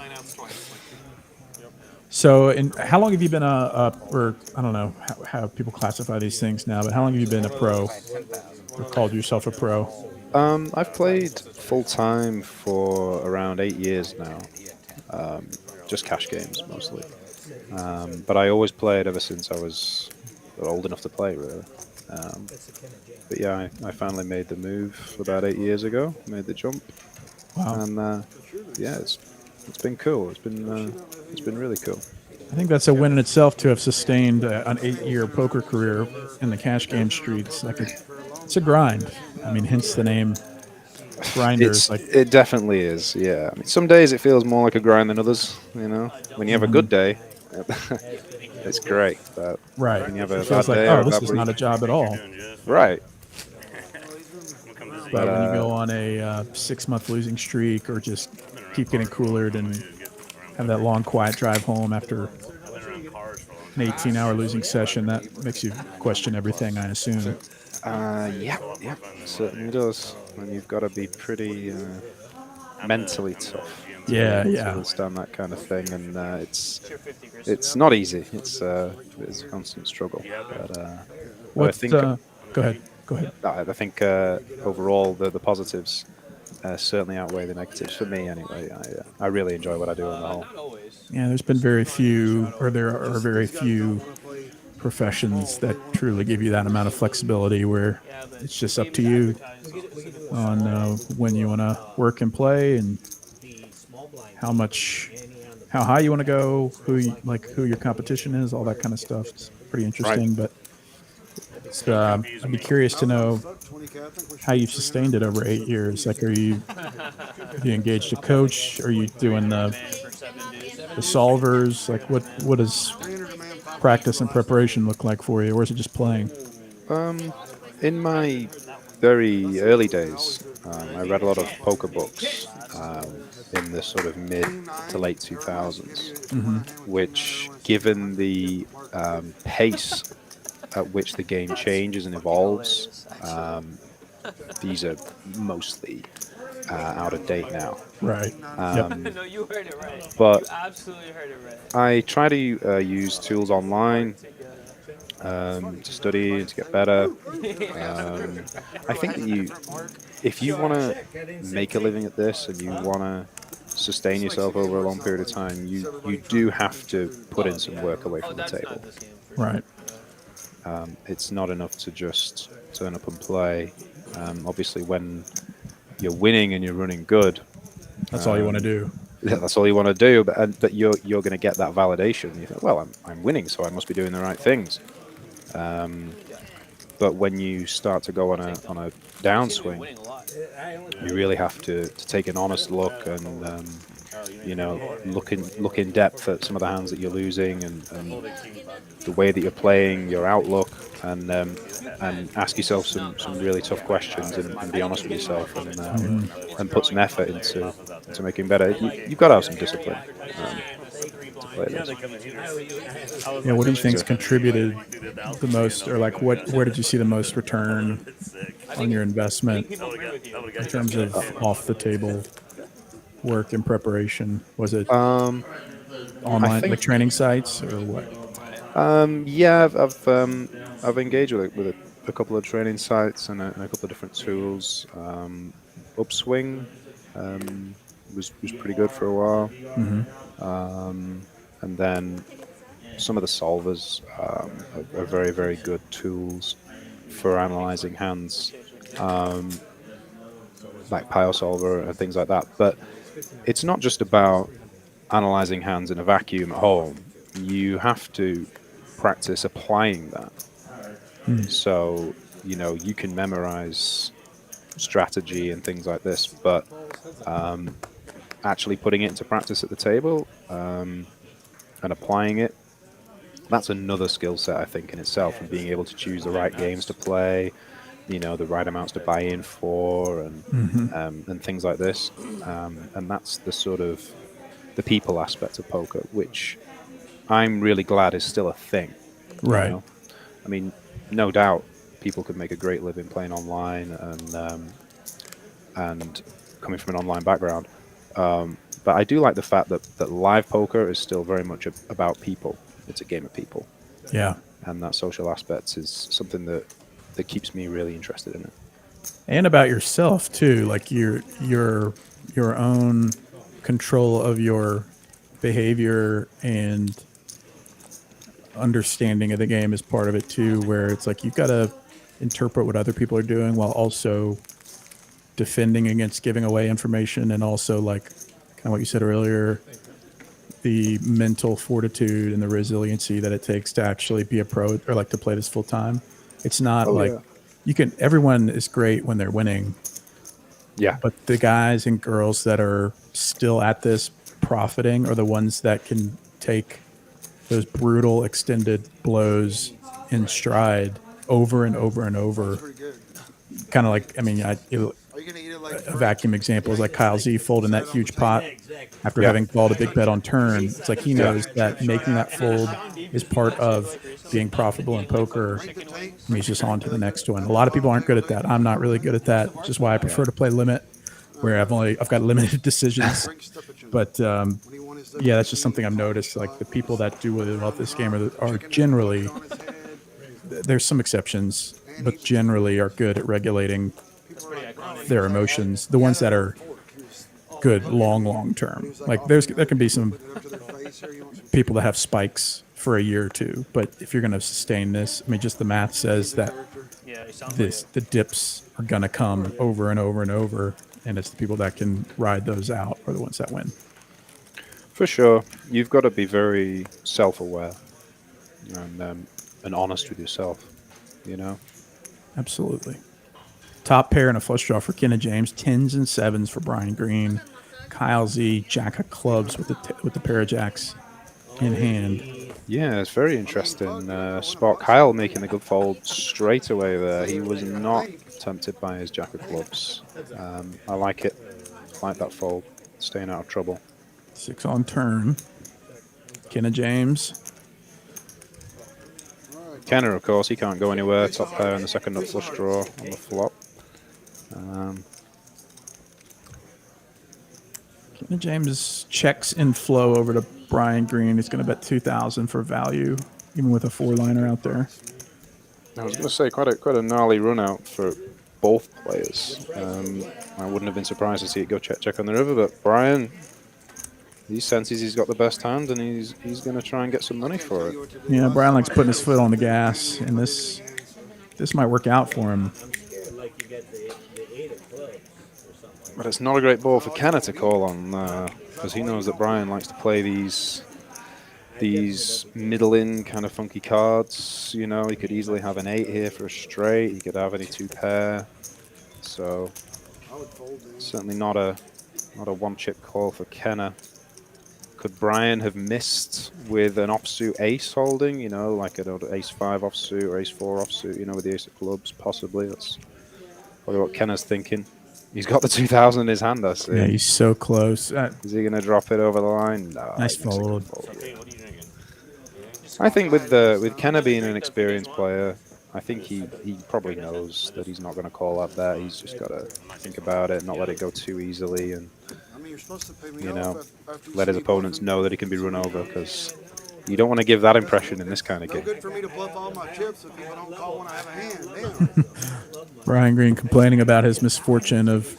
Speaker 3: So, how long have you been or I don't know how people classify these things now, but how long have you been a pro, or called yourself a pro?
Speaker 6: I've played full time for around 8 years now, just cash games mostly. But I always played ever since I was old enough to play, really. But yeah, I finally made the move about 8 years ago. Made the jump, and yeah, it's been cool. It's been really cool.
Speaker 3: I think that's a win in itself to have sustained an 8-year poker career in the cash game streets. Like it's a grind. I mean, hence the name grinders.
Speaker 6: It definitely is. Yeah. I mean, some days it feels more like a grind than others. You know, when you have a good day, it's great. But
Speaker 3: right.
Speaker 6: when you have a
Speaker 3: it feels
Speaker 6: bad
Speaker 3: like,
Speaker 6: day,
Speaker 3: oh, this is not a job at all.
Speaker 6: Right.
Speaker 3: But when you go on a 6-month losing streak, or just keep getting coolered and have that long, quiet drive home after an 18-hour losing session, that makes you question everything, I assume.
Speaker 6: Yeah, certainly does. And you've got to be pretty mentally tough. To understand that kind of thing, and it's not easy. It's a constant struggle. But I think.
Speaker 3: Go ahead.
Speaker 6: I think overall the positives certainly outweigh the negatives for me. Anyway, I really enjoy what I do on the whole.
Speaker 3: Yeah, there are very few professions that truly give you that amount of flexibility, where it's just up to you on when you want to work and play, and how high you want to go, who your competition is, all that kind of stuff. It's pretty interesting, but I'd be curious to know how you've sustained it over 8 years. Like, have you engaged a coach? Are you doing the solvers? Like, what does practice and preparation look like for you, or is it just playing?
Speaker 6: In my very early days, I read a lot of poker books in the sort of mid to late 2000s, which, given the pace at which the game changes and evolves, these are mostly out of date now.
Speaker 3: Right.
Speaker 9: No, you heard it right.
Speaker 6: But
Speaker 9: you absolutely heard it right.
Speaker 6: I try to use tools online to study and to get better. I think that if you want to make a living at this and you want to sustain yourself over a long period of time, you do have to put in some work away from the table.
Speaker 3: Right.
Speaker 6: It's not enough to just turn up and play. Obviously, when you're winning and you're running good,
Speaker 3: that's all you want to do.
Speaker 6: Yeah, that's all you want to do. But you're going to get that validation. You think, well, I'm winning, so I must be doing the right things. But when you start to go on a downswing, you really have to take an honest look and look in depth at some of the hands that you're losing and the way that you're playing, your outlook, and ask yourself some really tough questions and be honest with yourself and put some effort into making better. You've got to have some discipline to play this.
Speaker 3: Yeah, what do you think's contributed the most, or like where did you see the most return on your investment in terms of off the table work and preparation? Was it online, like training sites, or what?
Speaker 6: Yeah, I've engaged with a couple of training sites and a couple of different tools. Upswing was pretty good for a while, and then some of the solvers are very, very good tools for analyzing hands, like Pile Solver and things like that. But it's not just about analyzing hands in a vacuum at home. You have to practice applying that. So, you know, you can memorize strategy and things like this, but actually putting it into practice at the table and applying it, that's another skill set, I think, in itself, and being able to choose the right games to play, you know, the right amounts to buy in for, and things like this. And that's the sort of the people aspect of poker, which I'm really glad is still a thing.
Speaker 3: Right.
Speaker 6: You know? I mean, no doubt people could make a great living playing online and coming from an online background. But I do like the fact that live poker is still very much about people. It's a game of people.
Speaker 3: Yeah.
Speaker 6: And that social aspect is something that keeps me really interested in it.
Speaker 3: And about yourself too, like your own control of your behavior and understanding of the game is part of it too, where it's like you've got to interpret what other people are doing while also defending against giving away information, and also like kind of what you said earlier, the mental fortitude and the resiliency that it takes to actually be a pro or like to play this full time. It's not everyone is great when they're winning.
Speaker 6: Yeah.
Speaker 3: But the guys and girls that are still at this profiting are the ones that can take those brutal extended blows in stride over and over and over. Kind of like, I mean, a vacuum example is like Kyle Z folding that huge pot after having called a big bet on turn. It's like he knows that making that fold is part of being profitable in poker. And he's just on to the next one. A lot of people aren't good at that. I'm not really good at that, which is why I prefer to play limit, where I've got limited decisions. But yeah, that's just something I've noticed. Like the people that do really well at this game are generally, there's some exceptions, but generally are good at regulating their emotions. The ones that are good long term. Like there can be some people that have spikes for a year or two, but if you're going to sustain this, I mean, just the math says that the dips are going to come over and over and over, and it's the people that can ride those out are the ones that win.
Speaker 6: For sure. You've got to be very self-aware and honest with yourself, you know?
Speaker 3: Absolutely. Top pair and a flush draw for Kenna James, 10s and 7s for Brian Green, Kyle Z, jack of clubs with the pair of jacks in hand.
Speaker 6: Yeah, it's very interesting spot. Kyle making a good fold straight away there. He was not tempted by his jack of clubs. I like it. I like that fold. Staying out of trouble.
Speaker 3: 6 on turn. Kenna James.
Speaker 6: Kenna, of course, he can't go anywhere. Top pair and the second nut flush draw on the flop.
Speaker 3: Kenna James checks in flow over to Brian Green. He's going to bet 2,000 for value, even with a 4-liner out there.
Speaker 6: I was going to say quite a gnarly run out for both players. I wouldn't have been surprised to see it go check on the river, but Brian, he senses he's got the best hand, and he's going to try and get some money for it.
Speaker 3: Yeah, Brian likes putting his foot on the gas, and this might work out for him.
Speaker 6: But it's not a great ball for Kenna to call on, because he knows that Brian likes to play these middle-in kind of funky cards. You know, he could easily have an 8 here for a straight. He could have any 2-pair. So certainly not a one-chip call for Kenna. Could Brian have missed with an offsuit ace holding? You know, like an ace-5 offsuit or ace-4 offsuit. You know, with the ace of clubs, possibly. That's probably what Kenna's thinking. He's got the 2,000 in his hand, I see.
Speaker 3: Yeah, he's so close.
Speaker 6: Is he going to drop it over the line? No.
Speaker 3: Nice fold.
Speaker 6: I think with Kenna being an experienced player, I think he probably knows that he's not going to call up that. He's just got to think about it, not let it go too easily, and you know, let his opponents know that he can be run over, because you don't want to give that impression in this kind of game.
Speaker 4: Good for me to bluff all my chips if people don't call when I have a hand. Damn.
Speaker 3: Brian Green complaining about his misfortune of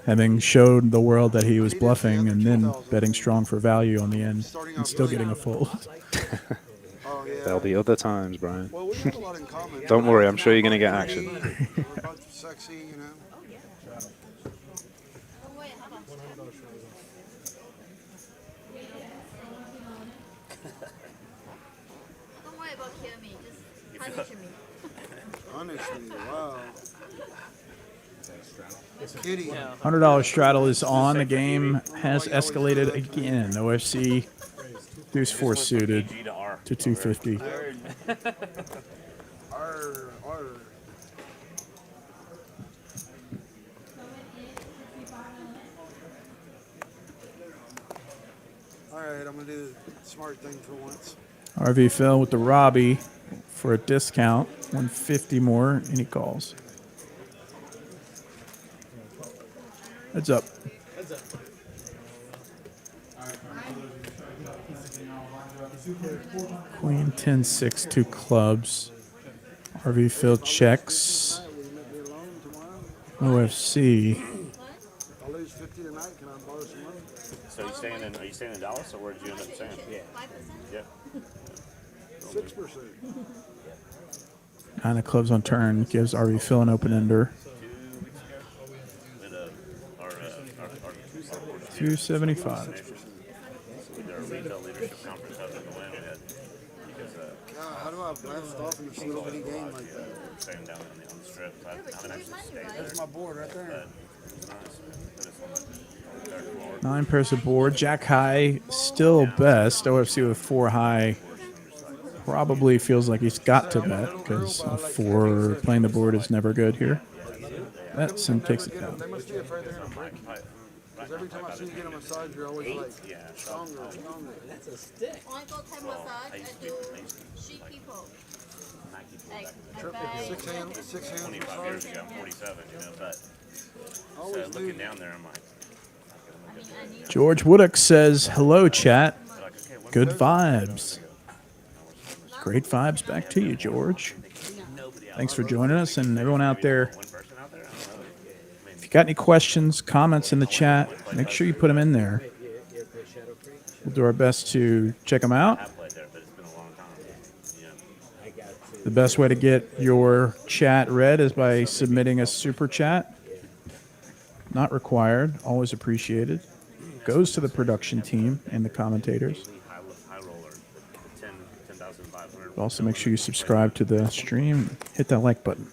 Speaker 3: having showed the world that he was bluffing and then betting strong for value on the end and still getting a fold.
Speaker 6: There'll be other times, Brian. Don't worry, I'm sure you're going to get action.
Speaker 5: Don't worry about killing me. Just punish me.
Speaker 4: Punish me, wow. Kitty.
Speaker 3: $100 straddle is on. The game has escalated again. OFC deuce 4 suited to 250.
Speaker 4: Arr, arr. Alright, I'm gonna do the smart thing for once.
Speaker 3: RV Phil with the Robbie for a discount. 150 more, and he calls. Heads up. Queen 10-6, 2 clubs. RV Phil checks. OFC.
Speaker 4: If I lose 50 tonight, can I borrow some money?
Speaker 10: So are you staying in Dallas, or where did you end up staying? Yeah.
Speaker 4: 6%.
Speaker 3: 9 of clubs on turn gives RV Phil an open ender. 275.
Speaker 10: We did our retail leadership conference out in Atlanta. We had because
Speaker 4: God, how do I blast off in this little bitty game like that?
Speaker 10: we're staying down on the strip. So I haven't actually stayed there.
Speaker 4: There's my board right there.
Speaker 10: But it was nice. Put us on the third floor.
Speaker 3: 9 pairs of board. Jack high still best. OFC with 4 high. Probably feels like he's got to bet because a 4 playing the board is never good here. Bets and takes it down.
Speaker 4: They must be afraid they're gonna break. Because every time I see you get a massage, you're always like stronger, stronger.
Speaker 11: That's a stick.
Speaker 5: Only go Thai massage and do sheep people. Like my back.
Speaker 4: 6 hands
Speaker 10: 25 years ago, I'm 47, but
Speaker 4: Always
Speaker 10: so
Speaker 4: do.
Speaker 10: looking down there, I'm like,
Speaker 3: George Wooddock says, hello, chat. Good vibes. Great vibes back to you, George. Thanks for joining us, and everyone out there. If you got any questions, comments in the chat, make sure you put them in there. We'll do our best to check them out. The best way to get your chat read is by submitting a super chat. Not required, always appreciated. Goes to the production team and the commentators. Also, make sure you subscribe to the stream. Hit that like button.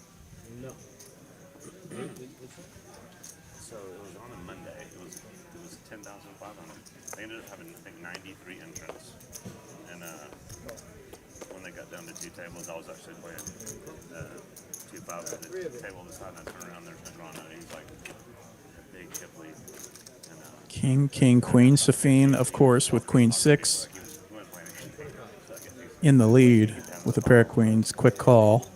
Speaker 10: so it was on a Monday. It was 10,500. They ended up having, I think, 93 entrants. And when they got down to 2 tables, I was actually playing 2-5 at the table beside, and I turned around, there's Toronto. He was like a big chip lead. And,
Speaker 3: King, king, queen. Safeen, of course, with queen 6 in the lead with a pair of queens. Quick call.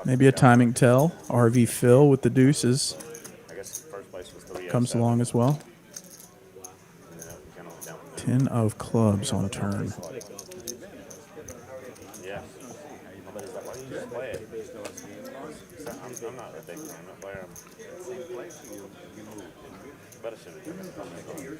Speaker 3: Maybe a timing tell. RV Phil with the deuces.
Speaker 10: I guess first place was 307.
Speaker 3: Comes along as well.
Speaker 10: And then it kind of went down from there.
Speaker 3: 10 of clubs on turn.
Speaker 10: Yeah. Nobody's like, why do you just play it? I'm not a big tournament player. But I should have done it.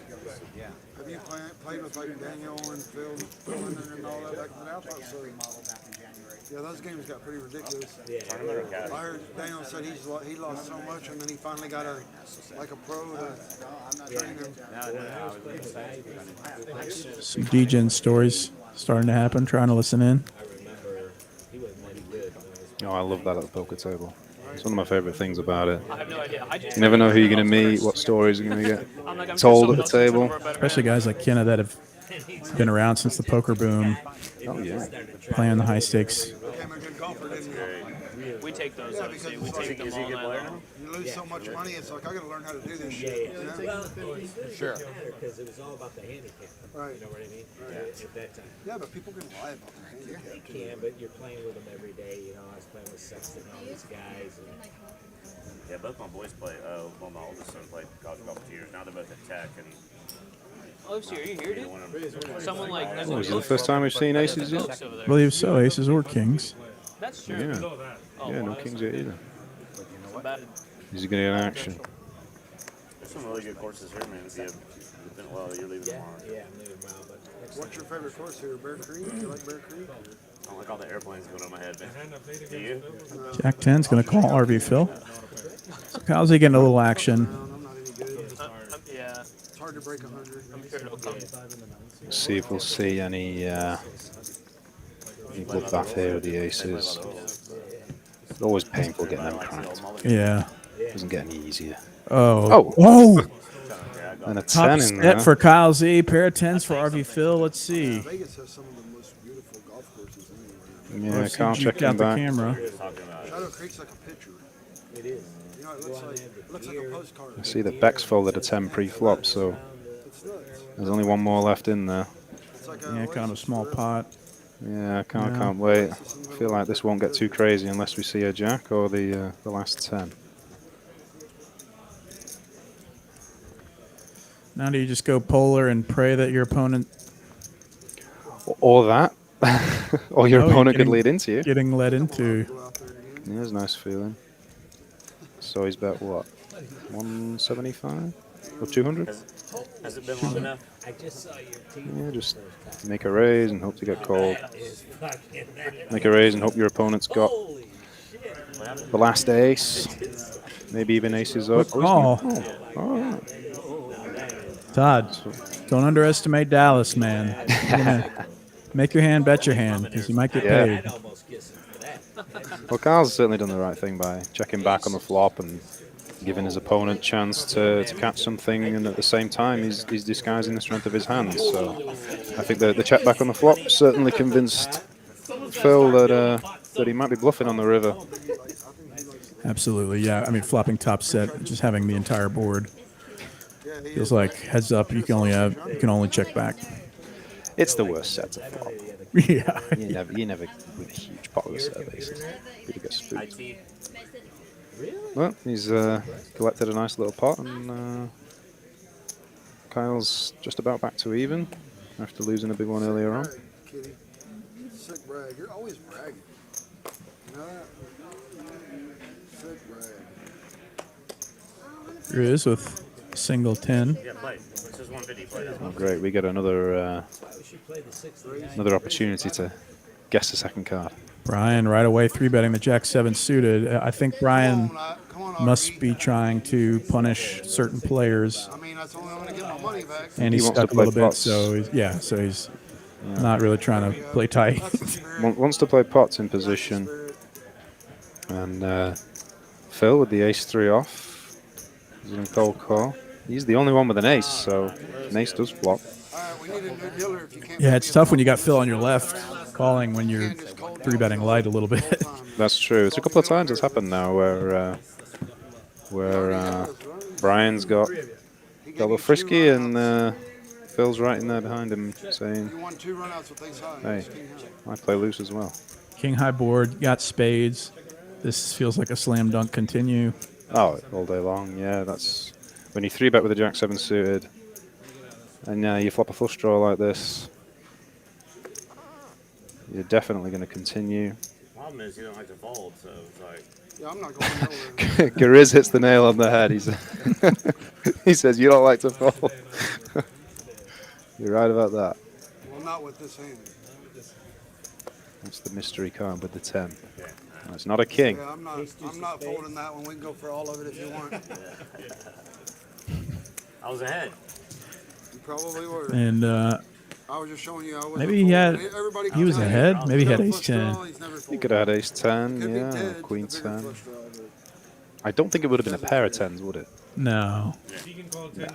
Speaker 4: Have you played with like Daniel and Phil and all that back in the day? I thought so. Yeah, those games got pretty ridiculous.
Speaker 10: Tournament or cash?
Speaker 4: I heard Daniel said he lost so much, and then he finally got a pro to train him.
Speaker 3: Some DGen stories starting to happen. Trying to listen in.
Speaker 6: Oh, I love that at the poker table. It's one of my favorite things about it.
Speaker 9: I have no idea.
Speaker 6: You never know who you're going to meet, what stories are going to get told at the table.
Speaker 3: Especially guys like Kenna that have been around since the poker boom.
Speaker 6: Oh, yeah.
Speaker 3: Playing the high stakes.
Speaker 4: Became a good golfer, didn't you?
Speaker 9: We take those,
Speaker 4: Yeah,
Speaker 9: obviously.
Speaker 4: because
Speaker 9: We
Speaker 4: it's
Speaker 9: take
Speaker 4: like-
Speaker 9: them all night long.
Speaker 4: You lose so much money, it's like I got to learn how to do this shit. You know?
Speaker 11: Sure. Because it was all about the handicap.
Speaker 4: Right.
Speaker 11: You know what I mean? At that time.
Speaker 4: Yeah, but people can lie about their handicap.
Speaker 11: You can, but you're playing with them every day. You know, I was playing with Sexton and all these guys. And
Speaker 10: Yeah, both my boys play. Well, my oldest son played college golf for 2 years. Now they're both at Tech, and
Speaker 9: Oh, so are you here, dude? Someone like
Speaker 6: Oh, is it the first time we've seen aces yet?
Speaker 3: I believe so. Aces or kings.
Speaker 9: That's true.
Speaker 6: Yeah.
Speaker 9: Oh,
Speaker 6: Yeah, no
Speaker 9: wow,
Speaker 6: kings yet either.
Speaker 9: that's bad.
Speaker 6: Is he going to get action?
Speaker 10: there's some really good courses here, man. If you've been, well, you're leaving tomorrow.
Speaker 11: yeah, I'm leaving tomorrow. But next
Speaker 4: What's your favorite course here? Bear Creek? You like Bear Creek?
Speaker 10: I don't like all the airplanes going on my head, man. Do you?
Speaker 3: Jack 10's going to call RV Phil. So how's he getting a little action?
Speaker 4: I'm not any good.
Speaker 9: Yeah,
Speaker 4: It's hard to break 100.
Speaker 9: I'm sure it'll come.
Speaker 6: Let's see if we'll see any bloodbath here with the aces. It's always painful getting them cracked.
Speaker 3: Yeah.
Speaker 6: Doesn't get any easier.
Speaker 3: Oh.
Speaker 6: Oh!
Speaker 3: Oh!
Speaker 6: And a
Speaker 3: Top
Speaker 6: 10 in
Speaker 3: set
Speaker 6: there.
Speaker 3: for Kyle Z. Pair of 10s for RV Phil. Let's see.
Speaker 4: Vegas has some of the most beautiful golf courses anywhere.
Speaker 6: Yeah, Kyle
Speaker 3: Juked
Speaker 6: checking
Speaker 3: out the
Speaker 6: back.
Speaker 3: camera.
Speaker 4: Shadow Creek's like a picture. It is. You know, it looks like a postcard.
Speaker 6: I see that Beck's folded a 10 pre-flop, so there's only one more left in there.
Speaker 3: Yeah, kind of small pot.
Speaker 6: Yeah, I can't wait. I feel like this won't get too crazy unless we see a jack or the last 10.
Speaker 3: Now do you just go polar and pray that your opponent...
Speaker 6: Or that. Or your opponent could lead into you.
Speaker 3: Getting led into.
Speaker 6: Yeah, it's a nice feeling. So he's bet what? 175? Or 200?
Speaker 10: Has it been long enough?
Speaker 11: I just saw your team.
Speaker 6: Yeah, just make a raise and hope to get called. Make a raise and hope your opponent's got the last ace. Maybe even aces up.
Speaker 3: Oh.
Speaker 6: Oh.
Speaker 3: Todd, don't underestimate Dallas, man. Make your hand, bet your hand, because you might get paid.
Speaker 6: Well, Kyle's certainly done the right thing by checking back on the flop and giving his opponent a chance to catch something, and at the same time he's disguising the strength of his hands. So I think the check back on the flop certainly convinced Phil that he might be bluffing on the river.
Speaker 3: Absolutely, yeah. I mean, flopping top set, just having the entire board. Feels like heads up. You can only check back.
Speaker 6: It's the worst set to flop.
Speaker 3: Yeah.
Speaker 6: You never win a huge pot with serve aces. People get spooked. Well, he's collected a nice little pot, and Kyle's just about back to even after losing a big one earlier on.
Speaker 4: Kitty, sick brag. You're always bragging. You know that? Sick brag.
Speaker 3: Here it is with single 10.
Speaker 10: Yeah, play. This is 150. Play that.
Speaker 6: Oh, great, we get another opportunity to guess the second card.
Speaker 3: Brian right away 3-betting the Jack-7 suited. I think Brian must be trying to punish certain players.
Speaker 4: I mean, that's the only way I'm going to get my money back.
Speaker 3: And he's stuck a little bit, so he's not really trying to play tight.
Speaker 6: Wants to play pots in position. And Phil with the ace-3 off. He's in cold call. He's the only one with an ace, so an ace does flop.
Speaker 3: Yeah, it's tough when you got Phil on your left calling when you're 3-betting light a little bit.
Speaker 6: That's true. It's a couple of times it's happened now where Brian's got a little frisky and Phil's right in there behind him saying, hey, I play loose as well.
Speaker 3: King high board, got spades. This feels like a slam dunk continue.
Speaker 6: Oh, all day long, yeah. That's when you 3-bet with a Jack-7 suited and you flop a flush draw like this, you're definitely going to continue.
Speaker 10: Problem is you don't like to fold, so it's like.
Speaker 4: Yeah, I'm not going nowhere.
Speaker 6: Gariz hits the nail on the head. He says you don't like to fold. You're right about that.
Speaker 4: Well, not with this hand.
Speaker 6: That's the mystery card with the 10. No, it's not a king.
Speaker 4: Yeah, I'm not folding that one. We can go for all of it if you want.
Speaker 10: I was ahead.
Speaker 4: You probably were.
Speaker 3: And
Speaker 4: I was just showing you. I
Speaker 3: maybe he was ahead. Maybe he had ace-10.
Speaker 6: He could have had ace-10, yeah, or queen-10. I don't think it would have been a pair of 10s, would it?
Speaker 3: No.
Speaker 6: No.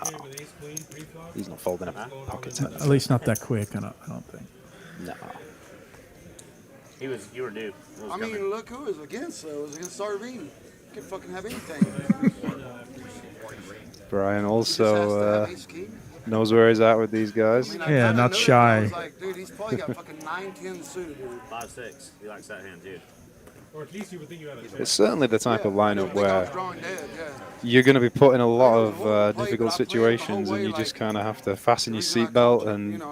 Speaker 6: He's not folding a pocket 10.
Speaker 3: At least not that quick, I don't think.
Speaker 6: No.
Speaker 10: You were due.
Speaker 4: I mean, look who it was against, though. It was against RV. You could fucking have anything.
Speaker 6: Brian also knows where he's at with these guys.
Speaker 4: I mean,
Speaker 3: not shy.
Speaker 4: I was like, dude, he's probably got fucking 9-10 suited.
Speaker 10: 5-6. He likes that hand, too.
Speaker 8: Or at least you would think you had a
Speaker 6: It's certainly the type of lineup where
Speaker 4: Dead,
Speaker 6: you're going to be put in a lot of difficult situations, and you just kind of have to fasten your seatbelt. And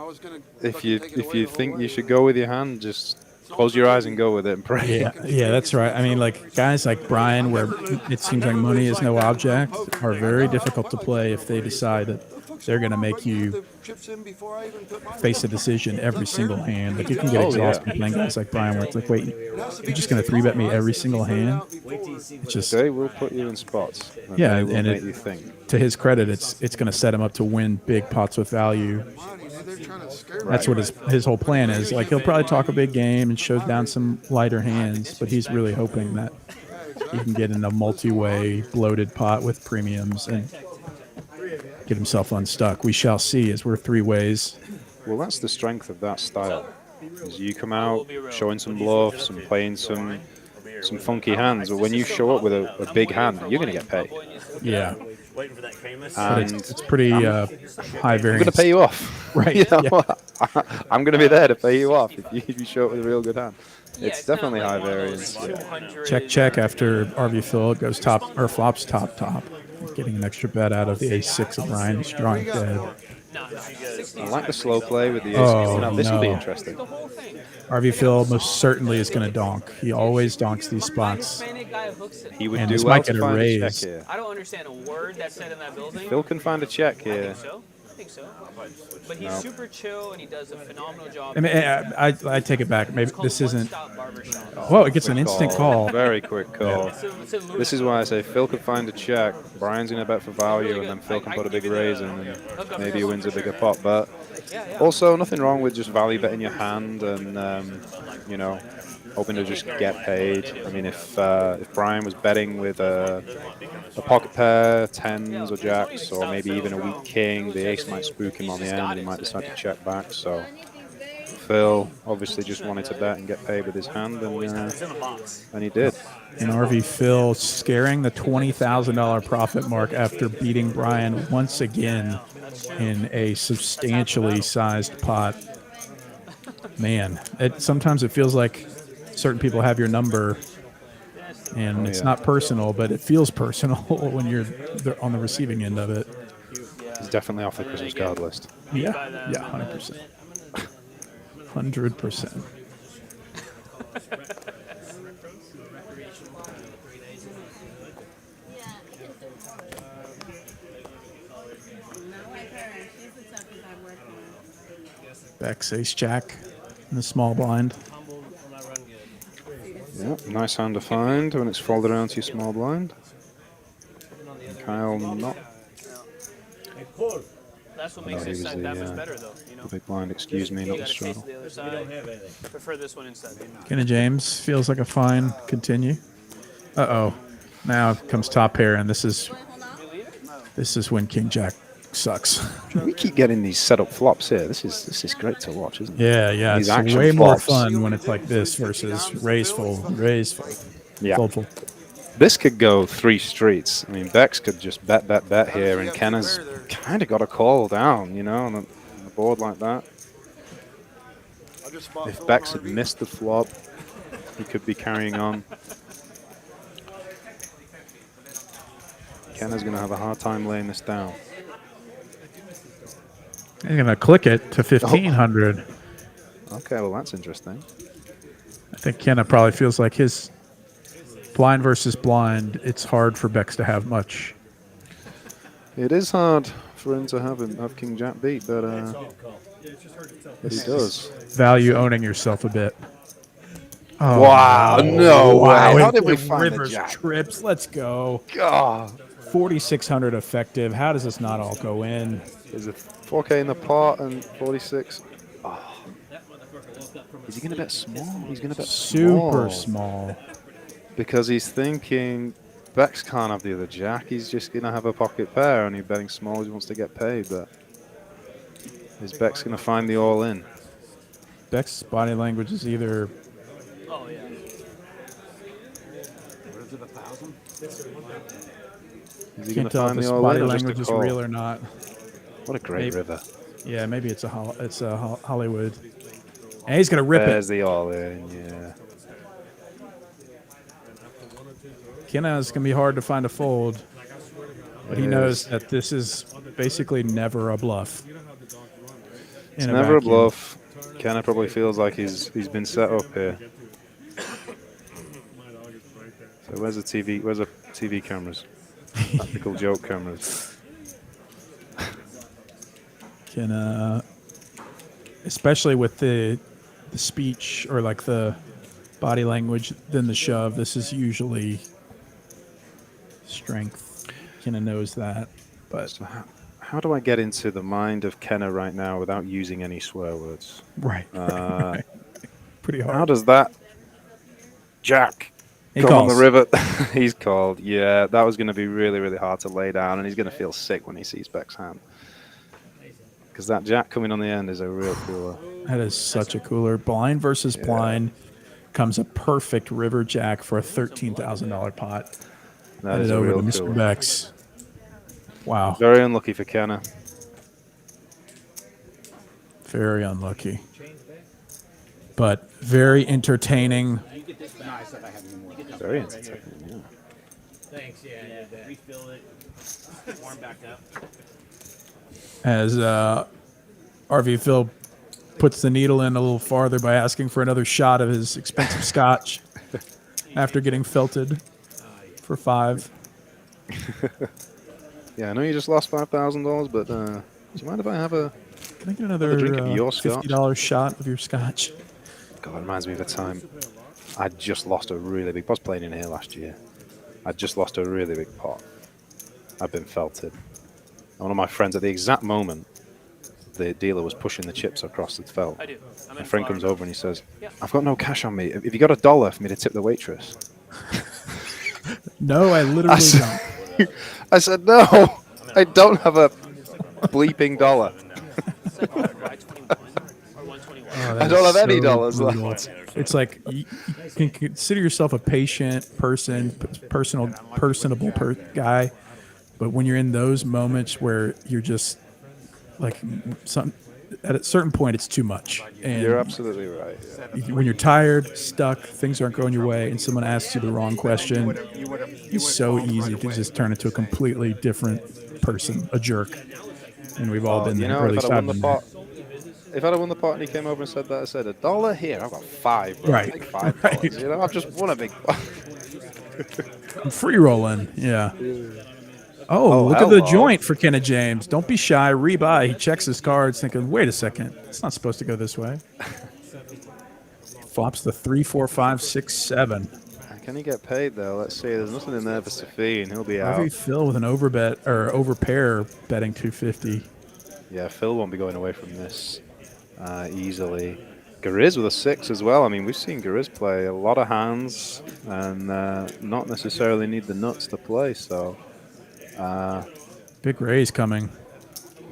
Speaker 6: if you think you should go with your hand, just close your eyes and go with it and pray.
Speaker 3: Yeah, that's right. I mean, like guys like Brian, where it seems like money is no object, are very difficult to play if they decide that they're going to make you face a decision every single hand. Like you can get exhausted playing guys like Brian, where it's like, wait, you're just going to 3-bet me every single hand? It's just,
Speaker 6: they will put you in spots.
Speaker 3: Yeah,
Speaker 6: they will
Speaker 3: and
Speaker 6: make you think.
Speaker 3: To his credit, it's going to set him up to win big pots with value
Speaker 4: they're trying to scare me.
Speaker 3: That's what his whole plan is. Like, he'll probably talk a big game and shows down some lighter hands, but he's really hoping that he can get in a multi-way bloated pot with premiums and get himself unstuck. We shall see, as we're 3 ways.
Speaker 6: Well, that's the strength of that style. Is you come out showing some bluffs and playing some funky hands, but when you show up with a big hand, you're going to get paid.
Speaker 3: Yeah.
Speaker 10: Waiting for that famous.
Speaker 6: And
Speaker 3: It's pretty high variance.
Speaker 6: I'm going to pay you off.
Speaker 3: Right.
Speaker 6: You know, I'm going to be there to pay you off if you show up with a real good hand. It's definitely high variance.
Speaker 3: Check after RV Phil goes top or flops top. Getting an extra bet out of the ace-6 of Brian. He's drawing dead.
Speaker 6: I like the slow play with the ace.
Speaker 3: Oh,
Speaker 6: Now, this will be
Speaker 3: no.
Speaker 6: interesting.
Speaker 3: RV Phil most certainly is going to donk. He always donks these spots.
Speaker 6: He would
Speaker 3: And
Speaker 6: do
Speaker 3: this
Speaker 6: well
Speaker 3: might
Speaker 6: to
Speaker 3: get a
Speaker 6: find a check
Speaker 3: raise.
Speaker 6: here.
Speaker 9: I don't understand a word that's said in that building.
Speaker 6: Phil can find a check here.
Speaker 9: I think so. But he's super chill and he does a phenomenal job.
Speaker 3: I mean, I take it back. Maybe this isn't. Whoa, it gets an instant call.
Speaker 6: Very quick call. This is why I say Phil could find a check. Brian's going to bet for value, and then Phil can put a big raise in, and maybe he wins a bigger pot. But also, nothing wrong with just value betting your hand and, you know, hoping to just get paid. I mean, if Brian was betting with a pocket pair, tens or jacks, or maybe even a weak king, the ace might spook him on the end, and he might decide to check back. So Phil obviously just wanted to bet and get paid with his hand, and he did.
Speaker 3: And RV Phil scaring the $20,000 profit mark after beating Brian once again in a substantially sized pot. Man, sometimes it feels like certain people have your number, and it's not personal, but it feels personal when you're on the receiving end of it.
Speaker 6: He's definitely off the Christmas card list.
Speaker 3: Yeah, 100%. 100%. Bex ace jack in the small blind.
Speaker 6: Yep, nice hand to find when it's folded around to your small blind. Kyle not.
Speaker 9: That's what makes this side that much better, though. You know?
Speaker 6: The big blind, excuse me, not the straddle.
Speaker 9: The other side. I prefer this one instead.
Speaker 3: Kenna James feels like a fine continue. Uh-oh. Now comes top pair, and this is when King Jack sucks.
Speaker 6: We keep getting these setup flops here. This is great to watch, isn't it?
Speaker 3: Yeah.
Speaker 6: These
Speaker 3: It's
Speaker 6: action
Speaker 3: way more
Speaker 6: flops.
Speaker 3: fun when it's like this versus raise fold.
Speaker 6: Yeah.
Speaker 3: Fold.
Speaker 6: This could go 3 streets. I mean, Bex could just bet here, and Kenna's kind of got a call down, you know, on the board like that. If Bex had missed the flop, he could be carrying on. Kenna's going to have a hard time laying this down.
Speaker 3: He's going to click it to 1,500.
Speaker 6: Okay, well, that's interesting.
Speaker 3: I think Kenna probably feels like his blind versus blind, it's hard for Bex to have much.
Speaker 6: It is hard for him to have King Jack beat, but he does.
Speaker 3: Value owning yourself a bit. Oh,
Speaker 6: wow, no way. How did we find the
Speaker 3: Rivers
Speaker 6: jack?
Speaker 3: trips, let's go.
Speaker 6: God.
Speaker 3: 4,600 effective. How does this not all go in?
Speaker 6: There's a 4K in the pot and 46. Oh. Is he going to bet small? He's going to bet
Speaker 3: super small.
Speaker 6: Because he's thinking Bex can't have the other jack. He's just going to have a pocket pair, and he's betting small. He wants to get paid, but is Bex going to find the all-in?
Speaker 3: Bex's body language is either...
Speaker 9: Oh, yeah.
Speaker 2: What is it, 1,000?
Speaker 6: Is he going
Speaker 3: Can't
Speaker 6: to
Speaker 3: tell if
Speaker 6: find
Speaker 3: his
Speaker 6: the
Speaker 3: body
Speaker 6: all-in or just a
Speaker 3: language is
Speaker 6: call?
Speaker 3: real or not.
Speaker 6: What a great river.
Speaker 3: Yeah, maybe it's a Hollywood. And he's going to rip it.
Speaker 6: There's the all-in, yeah.
Speaker 3: Kenna's going to be hard to find a fold, but he knows that this is basically never a bluff.
Speaker 6: It's never a bluff. Kenna probably feels like he's been set up here. So where's the TV? Where's the TV cameras? Practical joke cameras.
Speaker 3: Kenna, especially with the speech or like the body language, then the shove. This is usually strength. Kenna knows that, but
Speaker 6: how do I get into the mind of Kenner right now without using any swear words?
Speaker 3: Right. Right. Pretty hard.
Speaker 6: How does that Jack
Speaker 3: He
Speaker 6: come on the
Speaker 3: calls.
Speaker 6: river? He's called. Yeah, that was going to be really, really hard to lay down, and he's going to feel sick when he sees Beck's hand. Because that Jack coming on the end is a real cooler.
Speaker 3: That is such a cooler. Blind versus blind comes a perfect river Jack for a $13,000 pot.
Speaker 6: That is a
Speaker 3: over
Speaker 6: real
Speaker 3: to Mr.
Speaker 6: cooler.
Speaker 3: Bex. Wow.
Speaker 6: Very unlucky for Kenner.
Speaker 3: Very unlucky. But very entertaining.
Speaker 6: Very entertaining, yeah.
Speaker 11: Thanks, yeah. Refill it. Warm back up.
Speaker 3: As RV Phil puts the needle in a little farther by asking for another shot of his expensive scotch after getting felted for 5.
Speaker 6: Yeah, I know you just lost $5,000, but do you mind if I have a
Speaker 3: Can I get another
Speaker 6: drink of your scotch?
Speaker 3: $50 shot of your scotch?
Speaker 6: God, it reminds me of a time I just lost a really big. I was playing in here last year. I just lost a really big pot. I've been felted. And one of my friends, at the exact moment the dealer was pushing the chips across the felt,
Speaker 9: I do.
Speaker 6: my friend comes over and he says, "I've got no cash on me. Have you got $1 for me to tip the waitress?"
Speaker 3: No, I literally don't.
Speaker 6: I said, "No, I don't have a bleeping dollar. I don't have any dollars left."
Speaker 3: It's like you can consider yourself a patient person, personable guy, but when you're in those moments where you're just like at a certain point, it's too much. And
Speaker 6: you're absolutely right. Yeah.
Speaker 3: when you're tired, stuck, things aren't going your way, and someone asks you the wrong question, it's so easy to just turn into a completely different person, a jerk. And we've all been there.
Speaker 6: If I'd have won the pot and he came over and said that, I said, $1 here. I've got 5. Bro.
Speaker 3: Right.
Speaker 6: Take $5.
Speaker 3: Right.
Speaker 6: You know, I've just won a big pot.
Speaker 3: I'm free rolling. Yeah. Oh, look at the joint for Kenna James. Don't be shy. Rebuy. He checks his cards, thinking, "Wait a second, it's not supposed to go this way." Flops the 3, 4, 5, 6, 7.
Speaker 6: Can he get paid though? Let's see. There's nothing in there for Safeen. He'll be out.
Speaker 3: Maybe Phil with an overbet or overpair betting 250.
Speaker 6: Yeah, Phil won't be going away from this easily. Gariz with a 6 as well. I mean, we've seen Gariz play a lot of hands and not necessarily need the nuts to play. So
Speaker 3: big raise coming.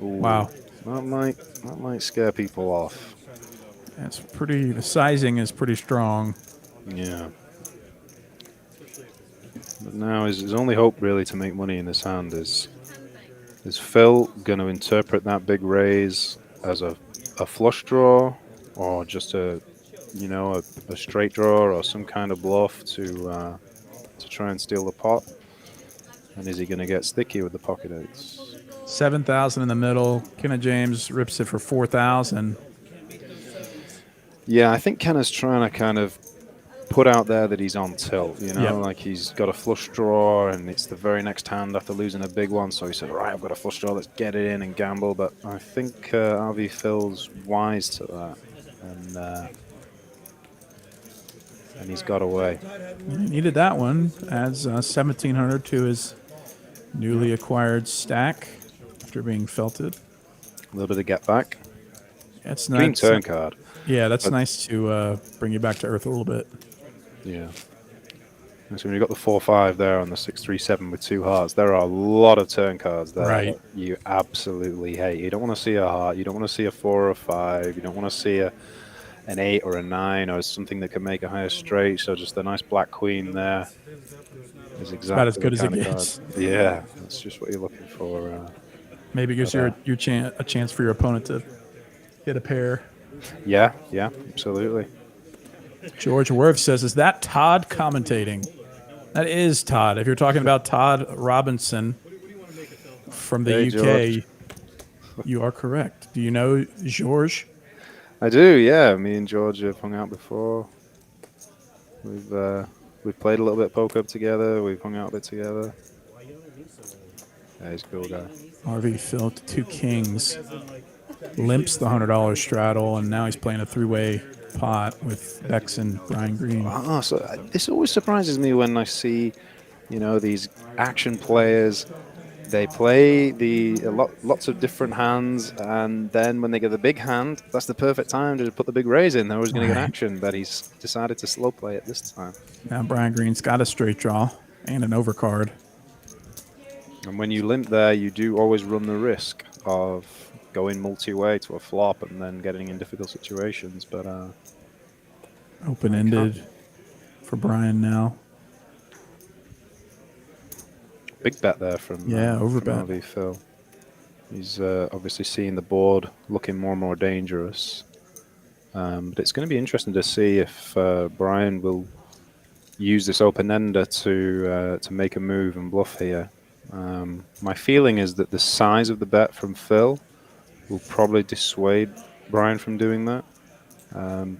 Speaker 6: Ooh,
Speaker 3: wow,
Speaker 6: that might scare people off.
Speaker 3: That's pretty. The sizing is pretty strong.
Speaker 6: Yeah. But now his only hope really to make money in this hand is Phil going to interpret that big raise as a flush draw or just a straight draw or some kind of bluff to try and steal the pot? And is he going to get sticky with the pocket 8s?
Speaker 3: 7,000 in the middle. Kenna James rips it for 4,000.
Speaker 6: Yeah, I think Kenna's trying to kind of put out there that he's on tilt, like he's got a flush draw and it's the very next hand after losing a big one. So he said, all right, I've got a flush draw, let's get it in and gamble. But I think RV Phil's wise to that. And he's got away.
Speaker 3: He needed that one. Adds 1,700 to his newly acquired stack after being felted.
Speaker 6: A little bit of get back.
Speaker 3: That's
Speaker 6: Clean
Speaker 3: nice.
Speaker 6: turn card.
Speaker 3: Yeah, that's nice to bring you back to earth a little bit.
Speaker 6: Yeah. And so when you've got the 4-5 there on the 6-3-7 with 2 hearts, there are a lot of turn cards there that you absolutely hate. You don't want to see a heart. You don't want to see a 4 or a 5. You don't want to see an 8 or a 9 or something that can make a higher straight. So just a nice black queen there is exactly
Speaker 3: about as good as it
Speaker 6: the kind of
Speaker 3: gets.
Speaker 6: card. Yeah, that's just what you're looking for.
Speaker 3: Maybe gives you a chance for your opponent to hit a pair.
Speaker 6: Yeah, absolutely.
Speaker 3: George Worth says, "Is that Todd commentating?" That is Todd. If you're talking about Todd Robinson from the UK, you are correct. Do you know George?
Speaker 6: I do, yeah. Me and George have hung out before. We've played a little bit of poker together. We've hung out a bit together. Yeah, he's a cool guy.
Speaker 3: RV Phil to 2 kings. Limps the $100 straddle, and now he's playing a 3-way pot with Bex and Brian Green.
Speaker 6: Oh, so this always surprises me when I see, these action players they play lots of different hands, and then when they get the big hand, that's the perfect time to put the big raise in. They're always going to get action, but he's decided to slow play it this time.
Speaker 3: Now Brian Green's got a straight draw and an overcard.
Speaker 6: And when you limp there, you do always run the risk of going multi-way to a flop and then getting in difficult situations. But
Speaker 3: open-ended for Brian now.
Speaker 6: Big bet there from
Speaker 3: overbet.
Speaker 6: RV Phil. He's obviously seeing the board looking more and more dangerous. But it's going to be interesting to see if Brian will use this open-ender to make a move and bluff here. My feeling is that the size of the bet from Phil will probably dissuade Brian from doing that.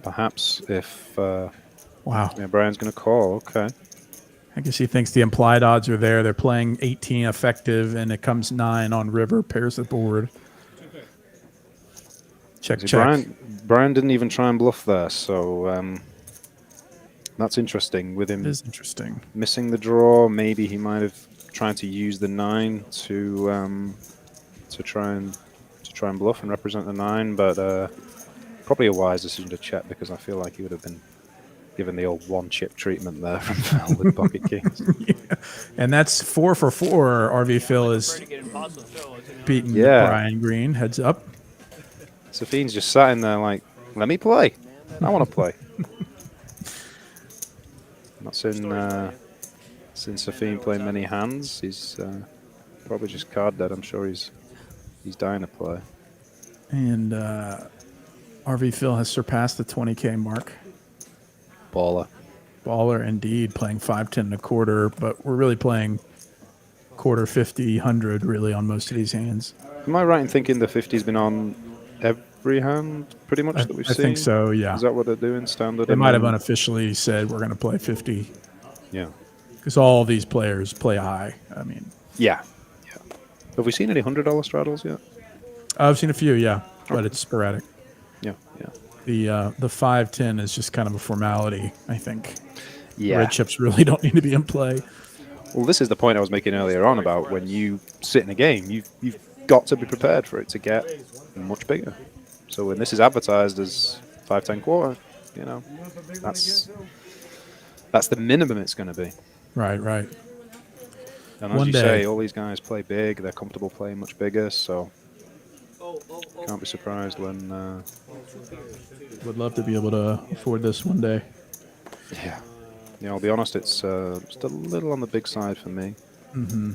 Speaker 6: Perhaps if Brian's going to call, okay.
Speaker 3: I guess he thinks the implied odds are there. They're playing 18 effective, and it comes 9 on river, pairs the board. Check, check.
Speaker 6: Brian didn't even try and bluff there, so that's interesting. With him,
Speaker 3: it is interesting.
Speaker 6: Missing the draw, maybe he might have tried to use the 9 to try and bluff and represent the 9, but probably a wise decision to check, because I feel like he would have been given the old one-chip treatment there from Phil with pocket kings.
Speaker 3: Yeah. And that's 4 for 4. RV Phil is beating Brian Green. Heads up.
Speaker 6: Safeen's just sat in there like, let me play. I want to play. Not seen Safeen play many hands. He's probably just card dead. I'm sure he's dying to play.
Speaker 3: And RV Phil has surpassed the 20K mark. Baller indeed, playing 5-10 and a quarter, but we're really playing quarter, 50, 100 really on most of these hands.
Speaker 6: Am I right in thinking the 50's been on every hand pretty much that we've seen?
Speaker 3: I think so, yeah.
Speaker 6: Is that what they're doing, standard?
Speaker 3: They might have unofficially said we're going to play 50.
Speaker 6: Yeah.
Speaker 3: Because all these players play high. I mean.
Speaker 6: Yeah. Have we seen any $100 straddles yet?
Speaker 3: I've seen a few, yeah, but it's sporadic.
Speaker 6: Yeah.
Speaker 3: The 5-10 is just kind of a formality, I think.
Speaker 6: Yeah.
Speaker 3: Red chips really don't need to be in play.
Speaker 6: Well, this is the point I was making earlier on about when you sit in a game, you've got to be prepared for it to get much bigger. So when this is advertised as 5-10 quarter, that's the minimum it's going to be.
Speaker 3: Right.
Speaker 6: And as you say, all these guys play big. They're comfortable playing much bigger, so can't be surprised when...
Speaker 3: Would love to be able to afford this one day.
Speaker 6: Yeah. I'll be honest, it's just a little on the big side for me.
Speaker 3: Mm-hmm.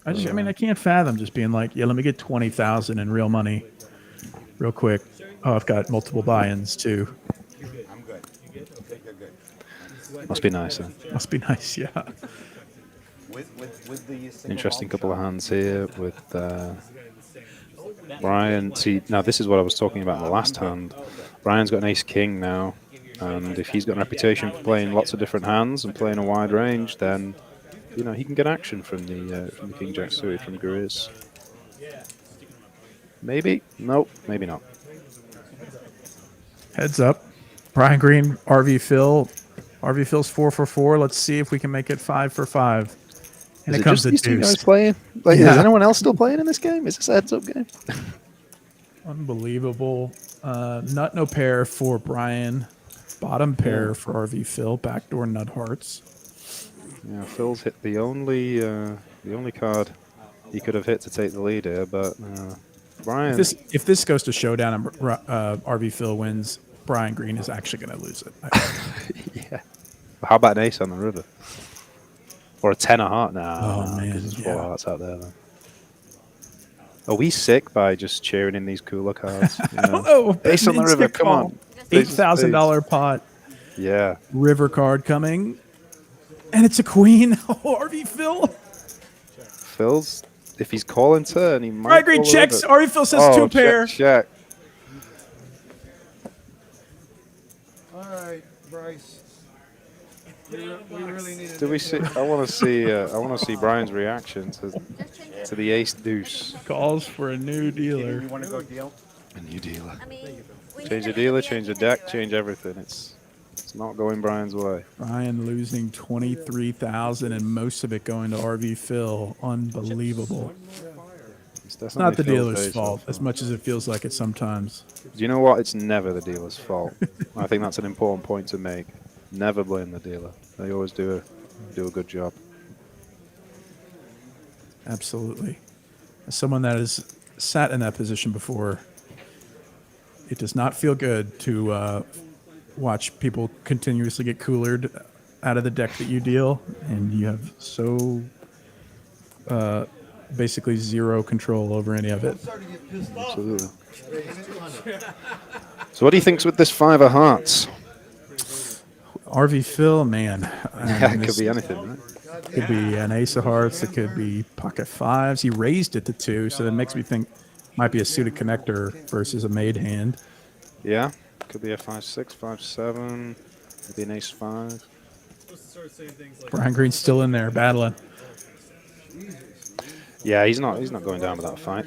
Speaker 3: I can't fathom just being like, let me get 20,000 in real money real quick. Oh, I've got multiple buy-ins too.
Speaker 2: I'm good.
Speaker 6: Must be nice, then.
Speaker 3: Must be nice, yeah.
Speaker 2: With the
Speaker 6: interesting couple of hands here with Brian. See, now this is what I was talking about in the last hand. Brian's got an ace-king now, and if he's got a reputation for playing lots of different hands and playing a wide range, then he can get action from the king-jack suited from Guriz. Maybe? Nope, maybe not.
Speaker 3: Heads up. Brian Green, RV Phil. RV Phil's 4 for 4. Let's see if we can make it 5 for 5. And
Speaker 6: Is
Speaker 3: it comes
Speaker 6: just
Speaker 3: to
Speaker 6: these two
Speaker 3: deuce.
Speaker 6: guys playing? Is anyone else still playing in this game? Is this a heads-up game?
Speaker 3: Unbelievable. Nut no pair for Brian. Bottom pair for RV Phil. Backdoor nut hearts.
Speaker 6: Yeah, Phil's hit the only card he could have hit to take the lead here, but Brian...
Speaker 3: If this goes to showdown and RV Phil wins, Brian Green is actually going to lose it.
Speaker 6: Yeah. How about an ace on the river? Or a 10 of heart now.
Speaker 3: Oh, man.
Speaker 6: There's 4 hearts out there, then. Are we sick by just cheering in these cooler cards? Ace on the river, come on.
Speaker 3: $8,000 pot.
Speaker 6: Yeah.
Speaker 3: River card coming. And it's a queen. Oh, RV Phil.
Speaker 6: Phil's, if he's calling turn, he might.
Speaker 3: Brian Green checks. RV Phil says 2 pair.
Speaker 6: Check.
Speaker 4: All right, Bryce. We really need
Speaker 6: Do we see? I want to see Brian's reaction to the ace deuce.
Speaker 3: Calls for a new dealer.
Speaker 2: You want to go deal?
Speaker 6: A new dealer.
Speaker 5: I mean,
Speaker 6: Change the dealer, change the deck, change everything. It's It's not going Brian's way.
Speaker 3: Brian losing 23,000 and most of it going to RV Phil. Unbelievable. It's not the dealer's fault as much as it feels like it sometimes.
Speaker 6: Do you know what? It's never the dealer's fault. I think that's an important point to make. Never blame the dealer. They always do a good job.
Speaker 3: Absolutely. As someone that has sat in that position before, it does not feel good to watch people continuously get coolered out of the deck that you deal, and you have so basically zero control over any of it.
Speaker 6: Absolutely. So what do you think's with this 5 of hearts?
Speaker 3: RV Phil, man.
Speaker 6: Yeah, it could be anything, right?
Speaker 3: Could be an ace of hearts. It could be pocket fives. He raised it to 2, so that makes me think might be a suited connector versus a made hand.
Speaker 6: Yeah, could be a 5-6, 5-7, maybe an ace 5.
Speaker 3: Brian Green's still in there battling.
Speaker 6: Yeah, he's not going down with that fight.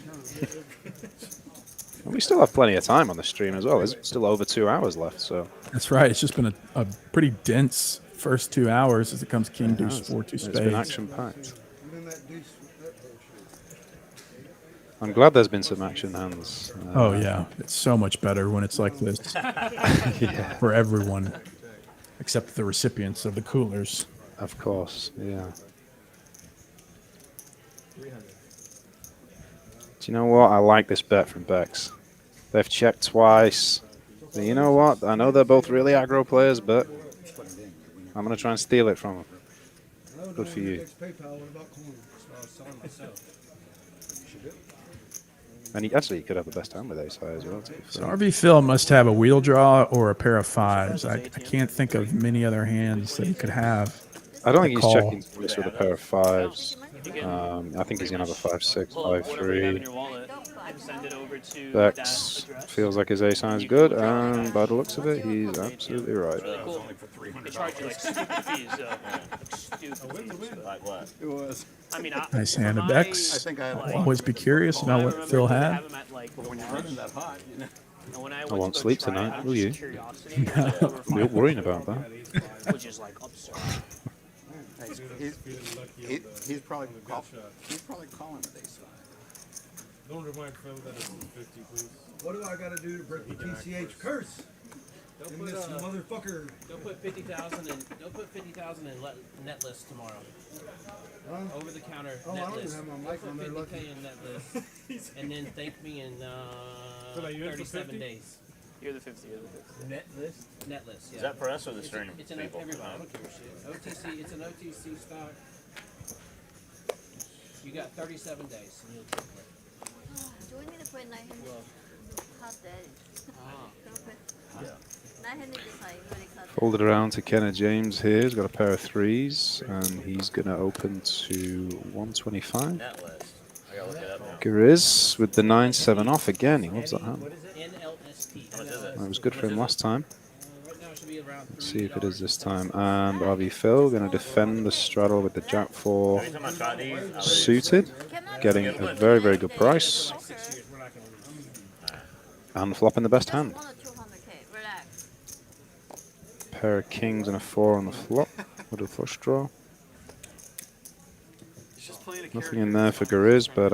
Speaker 6: And we still have plenty of time on the stream as well. There's still over 2 hours left, so.
Speaker 3: That's right. It's just been a pretty dense first 2 hours as it comes king, deuce, 4, 2 spades.
Speaker 6: It's been action-packed. I'm glad there's been some action hands.
Speaker 3: Oh, yeah. It's so much better when it's like this.
Speaker 6: Yeah.
Speaker 3: For everyone, except the recipients of the coolers.
Speaker 6: Of course, yeah. Do you know what? I like this bet from Bex. They've checked twice. But you know what? I know they're both really aggro players, but I'm going to try and steal it from them. Good for you. And he actually could have the best hand with ace high as well.
Speaker 3: So RV Phil must have a wheel draw or a pair of fives. I can't think of many other hands that he could have.
Speaker 6: I don't think he's checking this with a pair of fives. I think he's going to have a 5-6, 5-3. Bex feels like his ace high is good, and by the looks of it, he's absolutely right.
Speaker 3: Nice hand of Bex. I'll always be curious about what Phil had.
Speaker 6: I won't sleep tonight, will you? You're worrying about that.
Speaker 2: He's probably calling it ace high.
Speaker 7: Don't remind Phil that it's 50, please.
Speaker 4: What do I gotta do to break the TCH curse?
Speaker 11: Don't
Speaker 4: In
Speaker 11: put,
Speaker 4: this motherfucker.
Speaker 11: Don't put 50,000 in. Don't put 50,000 in net list tomorrow. Over the counter net list. Don't put 50K in net list, and then thank me in 37 days.
Speaker 9: You're the 50. You're the 50.
Speaker 11: Net list. Net list. Yeah.
Speaker 10: Is that for us or the stream?
Speaker 11: It's an everybody. I don't give a shit. OTC. It's an OTC stock. You got 37 days, and you'll take it.
Speaker 5: Do we need to put 900? Hot daddy. 900 is like really cut.
Speaker 6: Fold it around to Kenneth James here. He's got a pair of threes, and he's going to open to 125. Gariz with the 9-7 off again. He loves that hand. That was good for him last time. Let's see if it is this time. And RV Phil going to defend the straddle with the Jack 4 suited, getting a very, very good price. And flopping the best hand. Pair of kings and a 4 on the flop with a flush draw. Nothing in there for Gariz, but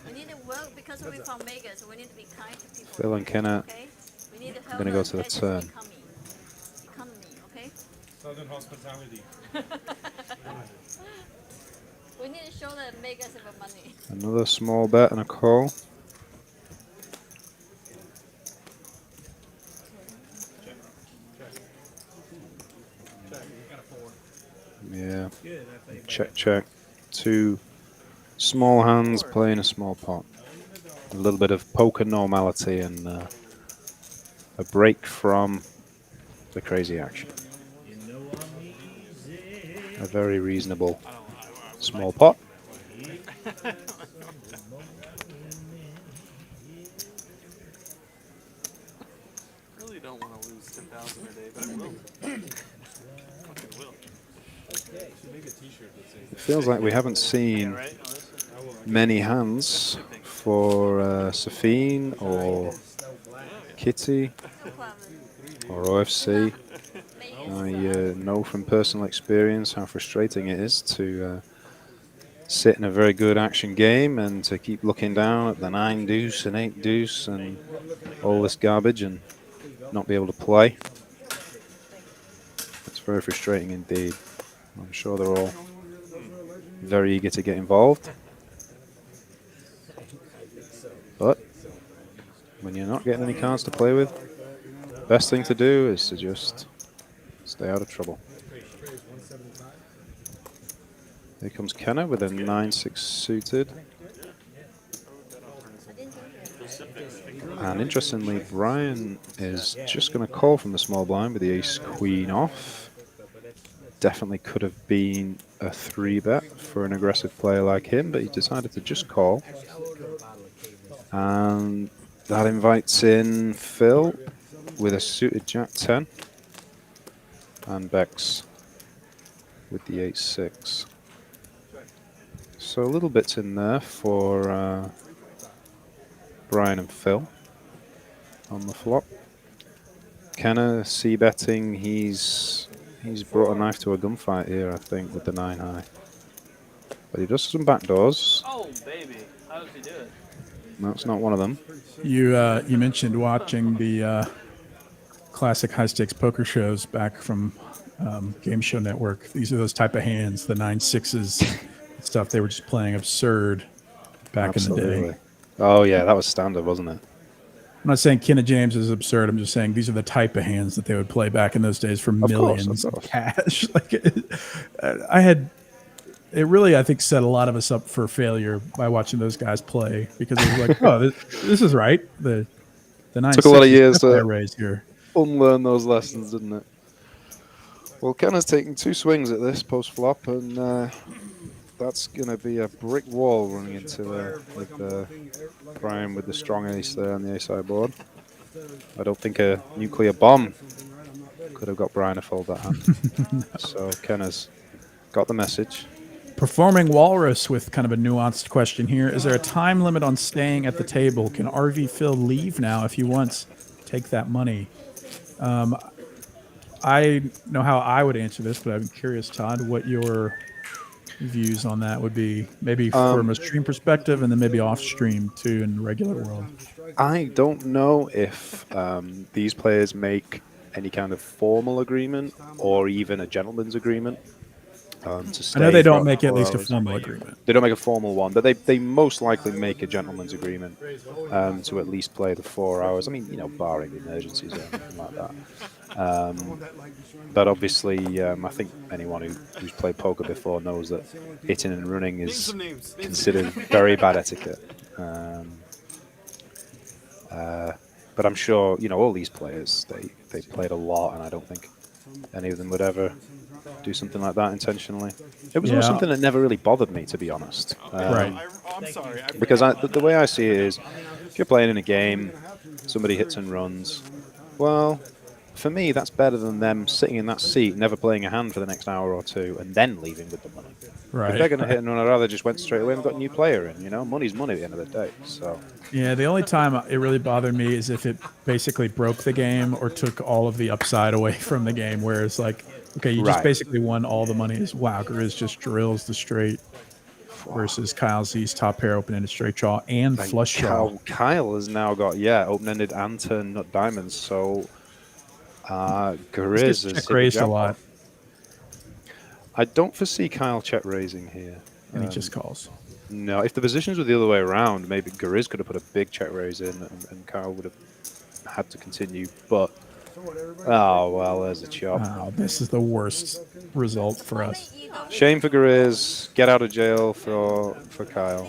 Speaker 5: we need to work because we're from Vegas, so we need to be kind to people.
Speaker 6: Phil and Kenneth are going to go to the turn.
Speaker 5: Economy, okay?
Speaker 7: Southern hospitality.
Speaker 5: We need to show that Vegas have money.
Speaker 6: Another small bet and a call. Yeah, check, check. 2 small hands playing a small pot. A little bit of poker normality and a break from the crazy action. A very reasonable small pot.
Speaker 9: Really don't want to lose 10,000 a day, but I will. Fucking will.
Speaker 6: It feels like we haven't seen many hands for Safeen or Kitty or OFC. I know from personal experience how frustrating it is to sit in a very good action game and to keep looking down at the 9 deuce and 8 deuce and all this garbage and not be able to play. It's very frustrating indeed. I'm sure they're all very eager to get involved. But when you're not getting any cards to play with, best thing to do is to just stay out of trouble. Here comes Kenna with a 9-6 suited. And interestingly, Brian is just going to call from the small blind with the ace-queen off. Definitely could have been a 3-bet for an aggressive player like him, but he decided to just call. And that invites in Phil with a suited Jack-10. And Bex with the 8-6. So a little bits in there for Brian and Phil on the flop. Kenna c-betting. He's brought a knife to a gunfight here, I think, with the 9 high. But he does some backdoors.
Speaker 9: Oh, baby. How does he do it?
Speaker 6: That's not one of them.
Speaker 3: You mentioned watching the classic high-stakes poker shows back from Game Show Network. These are those type of hands, the 9-6s stuff. They were just playing absurd back in the day.
Speaker 6: Oh, yeah, that was standard, wasn't it?
Speaker 3: I'm not saying Kenna James is absurd. I'm just saying these are the type of hands that they would play back in those days for millions of cash. Like it really, I think, set a lot of us up for failure by watching those guys play, because it was like, oh, this is right. The 9
Speaker 6: took a lot of years to
Speaker 3: raise here.
Speaker 6: Unlearn those lessons, didn't it? Well, Kenna's taking 2 swings at this post flop, and that's going to be a brick wall running into with Brian with the strong ace there on the ace high board. I don't think a nuclear bomb could have got Brian to fold that hand. No. So Kenna's got the message.
Speaker 3: Performing Walrus with kind of a nuanced question here. Is there a time limit on staying at the table? Can RV Phil leave now if he wants? Take that money. I know how I would answer this, but I'm curious, Todd, what your views on that would be, maybe from a stream perspective and then maybe off stream too in the regular world.
Speaker 6: I don't know if these players make any kind of formal agreement or even a gentleman's agreement to stay.
Speaker 3: I know they don't make at least a formal agreement.
Speaker 6: They don't make a formal one, but they most likely make a gentleman's agreement to at least play the 4 hours. I mean, you know, barring emergencies or anything like that. But obviously, I think anyone who's played poker before knows that hitting and running is considered very bad etiquette. But I'm sure, you know, all these players, they played a lot, and I don't think any of them would ever do something like that intentionally. It was always something that never really bothered me, to be honest.
Speaker 3: Right.
Speaker 8: I'm sorry.
Speaker 6: Because the way I see it is, if you're playing in a game, somebody hits and runs, well, for me, that's better than them sitting in that seat, never playing a hand for the next hour or two, and then leaving with the money.
Speaker 3: Right.
Speaker 6: If they're going to hit and run, I'd rather just went straight away and got a new player in. You know, money's money at the end of the day. So.
Speaker 3: Yeah, the only time it really bothered me is if it basically broke the game or took all of the upside away from the game, where it's like, okay, you just basically won all the money. Wow, Grizz just drills the straight versus Kyle Z's top pair open-ended straight draw and flush draw.
Speaker 6: Kyle has now got, open-ended and turn nut diamonds. So Grizz is
Speaker 3: raised a lot.
Speaker 6: I don't foresee Kyle check raising here.
Speaker 3: And he just calls.
Speaker 6: No, if the positions were the other way around, maybe Grizz could have put a big check raise in and Kyle would have had to continue. But, oh, well, there's a chop.
Speaker 3: Oh, this is the worst result for us.
Speaker 6: Shame for Grizz. Get out of jail for Kyle.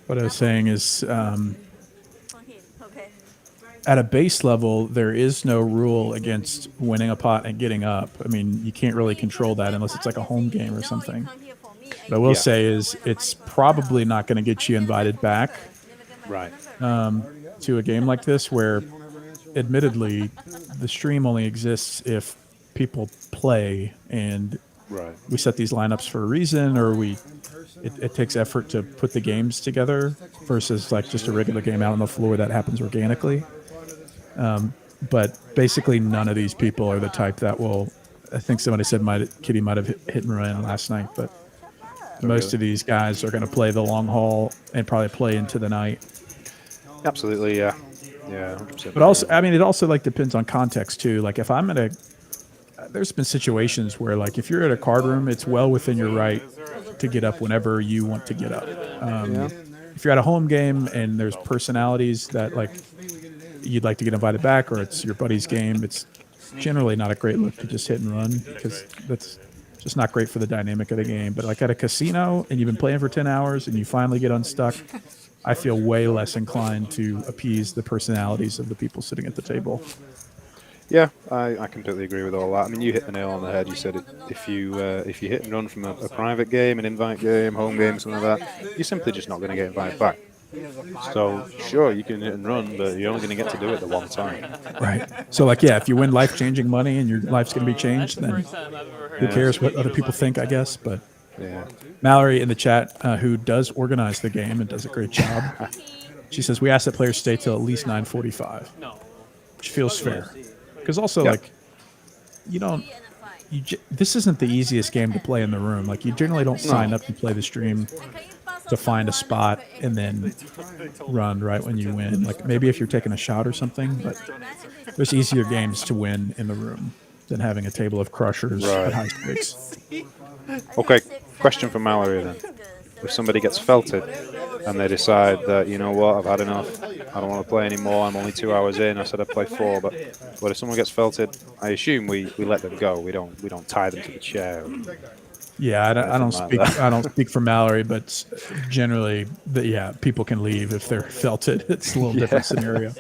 Speaker 3: What I was saying is, at a base level, there is no rule against winning a pot and getting up. I mean, you can't really control that unless it's like a home game or something. What I will say is it's probably not going to get you invited back to a game like this where, admittedly, the stream only exists if people play, and we set these lineups for a reason, or it takes effort to put the games together versus like just a regular game out on the floor that happens organically. But basically, none of these people are the type that will. I think somebody said Kitty might have hit and run last night, but most of these guys are going to play the long haul and probably play into the night.
Speaker 6: Absolutely, yeah. Yeah, 100%.
Speaker 3: But also, I mean, it also like depends on context too. Like if I'm there's been situations where like if you're at a card room, it's well within your right to get up whenever you want to get up. If you're at a home game and there's personalities that like you'd like to get invited back, or it's your buddy's game, it's generally not a great look to just hit and run because that's just not great for the dynamic of the game. But like at a casino and you've been playing for 10 hours and you finally get unstuck, I feel way less inclined to appease the personalities of the people sitting at the table.
Speaker 6: Yeah, I completely agree with all that. I mean, you hit the nail on the head. You said if you hit and run from a private game, an invite game, home game, something like that, you're simply just not going to get invited back. So, sure, you can hit and run, but you're only going to get to do it the one time.
Speaker 3: Right. So, like, yeah, if you win life-changing money and your life's going to be changed, then who cares what other people think, I guess. But
Speaker 6: yeah.
Speaker 3: Mallory in the chat, who does organize the game and does a great job, she says, we ask that players stay till at least 9:45, which feels fair. Because also, like, this isn't the easiest game to play in the room. Like, you generally don't sign up to play the stream to find a spot and then run right when you win. Like maybe if you're taking a shot or something, but there's easier games to win in the room than having a table of crushers at high stakes.
Speaker 6: Okay, question for Mallory then. If somebody gets felted and they decide that, you know what, I've had enough, I don't want to play anymore, I'm only 2 hours in, I said I'd play 4, but if someone gets felted, I assume we let them go. We don't tie them to the chair.
Speaker 3: Yeah, I don't speak for Mallory, but generally, people can leave if they're felted. It's a little different scenario.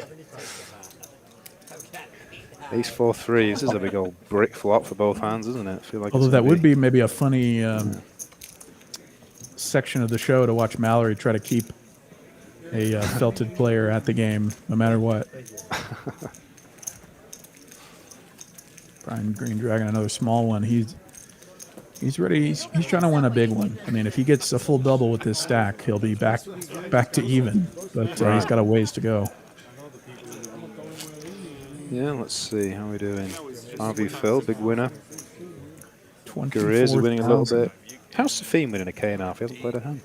Speaker 6: Ace 4-3. This is a big old brick flop for both hands, isn't it? I feel like
Speaker 3: although that would be maybe a funny section of the show to watch Mallory try to keep a felted player at the game, no matter what. Brian Green Dragon, another small one. He's ready. He's trying to win a big one. I mean, if he gets a full double with this stack, he'll be back to even. But he's got a ways to go.
Speaker 6: Yeah, let's see how we doing. RV Phil, big winner.
Speaker 3: 24,000.
Speaker 6: Guriz winning a little bit. How's Safeen winning a K&A? He hasn't played a hand.